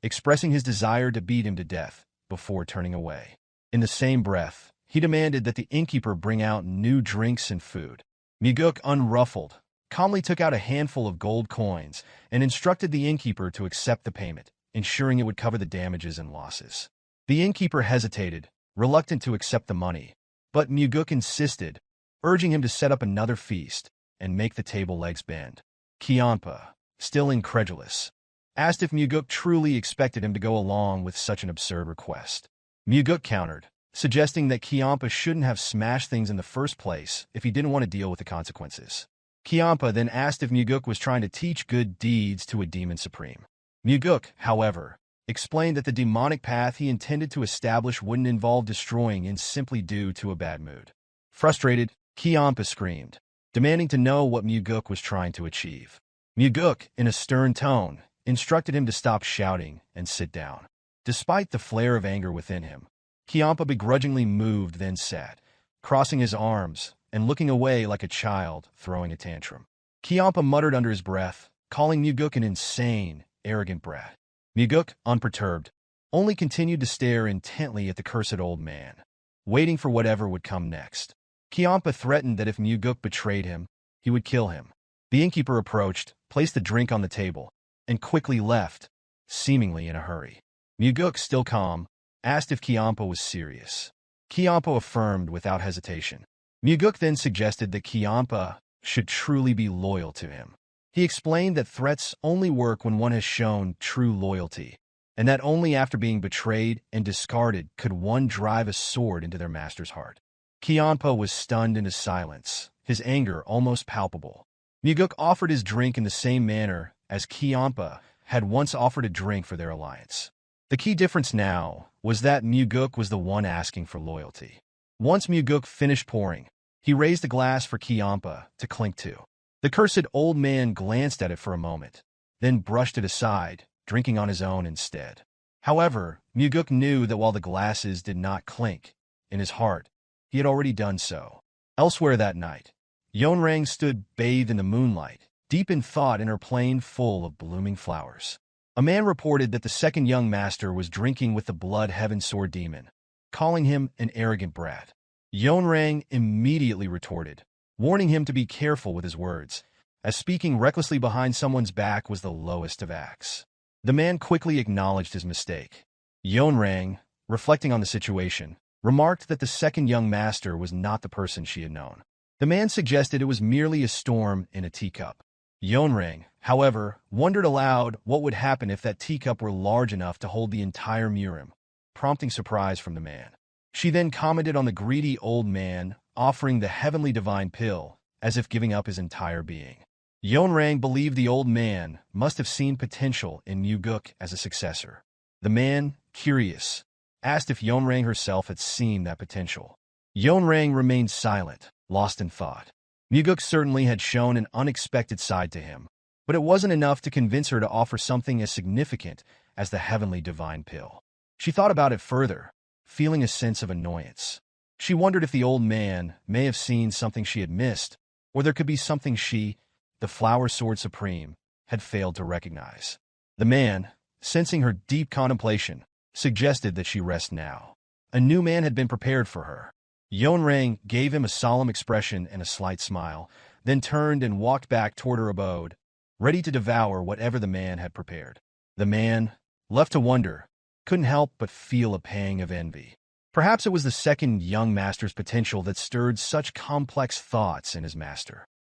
expressing his desire to beat him to death before turning away. In the same breath, he demanded that the innkeeper bring out new drinks and food. Mugeuk, unruffled, calmly took out a handful of gold coins and instructed the innkeeper to accept the payment, ensuring it would cover the damages and losses. The innkeeper hesitated, reluctant to accept the money, but Mugeuk insisted, urging him to set up another feast and make the table legs bend. Kiampa, still incredulous, asked if Mugeuk truly expected him to go along with such an absurd request. Mugeuk countered, suggesting that Kiampa shouldn't have smashed things in the first place if he didn't want to deal with the consequences. Kiampa then asked if Mugeuk was trying to teach good deeds to a demon supreme. Mugeuk, however, explained that the demonic path he intended to establish wouldn't involve destroying in simply due to a bad mood. Frustrated, Kiampa screamed, demanding to know what Mugeuk was trying to achieve. Mugeuk, in a stern tone, instructed him to stop shouting and sit down. Despite the flare of anger within him, Kiampa begrudgingly moved, then sat, crossing his arms and looking away like a child throwing a tantrum. Kiampa muttered under his breath, calling Mugeuk an insane, arrogant brat. Mugeuk, unperturbed, only continued to stare intently at the cursed old man, waiting for whatever would come next. Kiampa threatened that if Mugeuk betrayed him, he would kill him. The innkeeper approached, placed the drink on the table, and quickly left, seemingly in a hurry. Mugeuk, still calm, asked if Kiampa was serious. Kiampa affirmed without hesitation. Mugeuk then suggested that Kiampa should truly be loyal to him. He explained that threats only work when one has shown true loyalty, and that only after being betrayed and discarded could one drive a sword into their master's heart. Kiampa was stunned into silence, his anger almost palpable. Mugeuk offered his drink in the same manner as Kiampa had once offered a drink for their alliance. The key difference now was that Mugeuk was the one asking for loyalty. Once Mugeuk finished pouring, he raised a glass for Kiampa to clink to. The cursed old man glanced at it for a moment, then brushed it aside, drinking on his own instead. However, Mugeuk knew that while the glasses did not clink, in his heart, he had already done so. Elsewhere that night, Yeonrang stood bathed in the moonlight, deep in thought in her plane full of blooming flowers. A man reported that the second young master was drinking with the blood heaven sword demon, calling him an arrogant brat. Yeonrang immediately retorted, warning him to be careful with his words, as speaking recklessly behind someone's back was the lowest of acts. The man quickly acknowledged his mistake. Yeonrang, reflecting on the situation, remarked that the second young master was not the person she had known. The man suggested it was merely a storm in a teacup. Yeonrang, however, wondered aloud what would happen if that teacup were large enough to hold the entire Murim, prompting surprise from the man. She then commented on the greedy old man, offering the heavenly divine pill, as if giving up his entire being. Yeonrang believed the old man must have seen potential in Mugeuk as a successor. The man, curious, asked if Yeonrang herself had seen that potential. Yeonrang remained silent, lost in thought. Mugeuk certainly had shown an unexpected side to him, but it wasn't enough to convince her to offer something as significant as the heavenly divine pill. She thought about it further, feeling a sense of annoyance. She wondered if the old man may have seen something she had missed, or there could be something she, the Flower Sword Supreme, had failed to recognize. The man, sensing her deep contemplation, suggested that she rest now. A new man had been prepared for her. Yeonrang gave him a solemn expression and a slight smile, then turned and walked back toward her abode, ready to devour whatever the man had prepared. The man, left to wonder, couldn't help but feel a pang of envy. Perhaps it was the second young master's potential that stirred such complex thoughts in his master.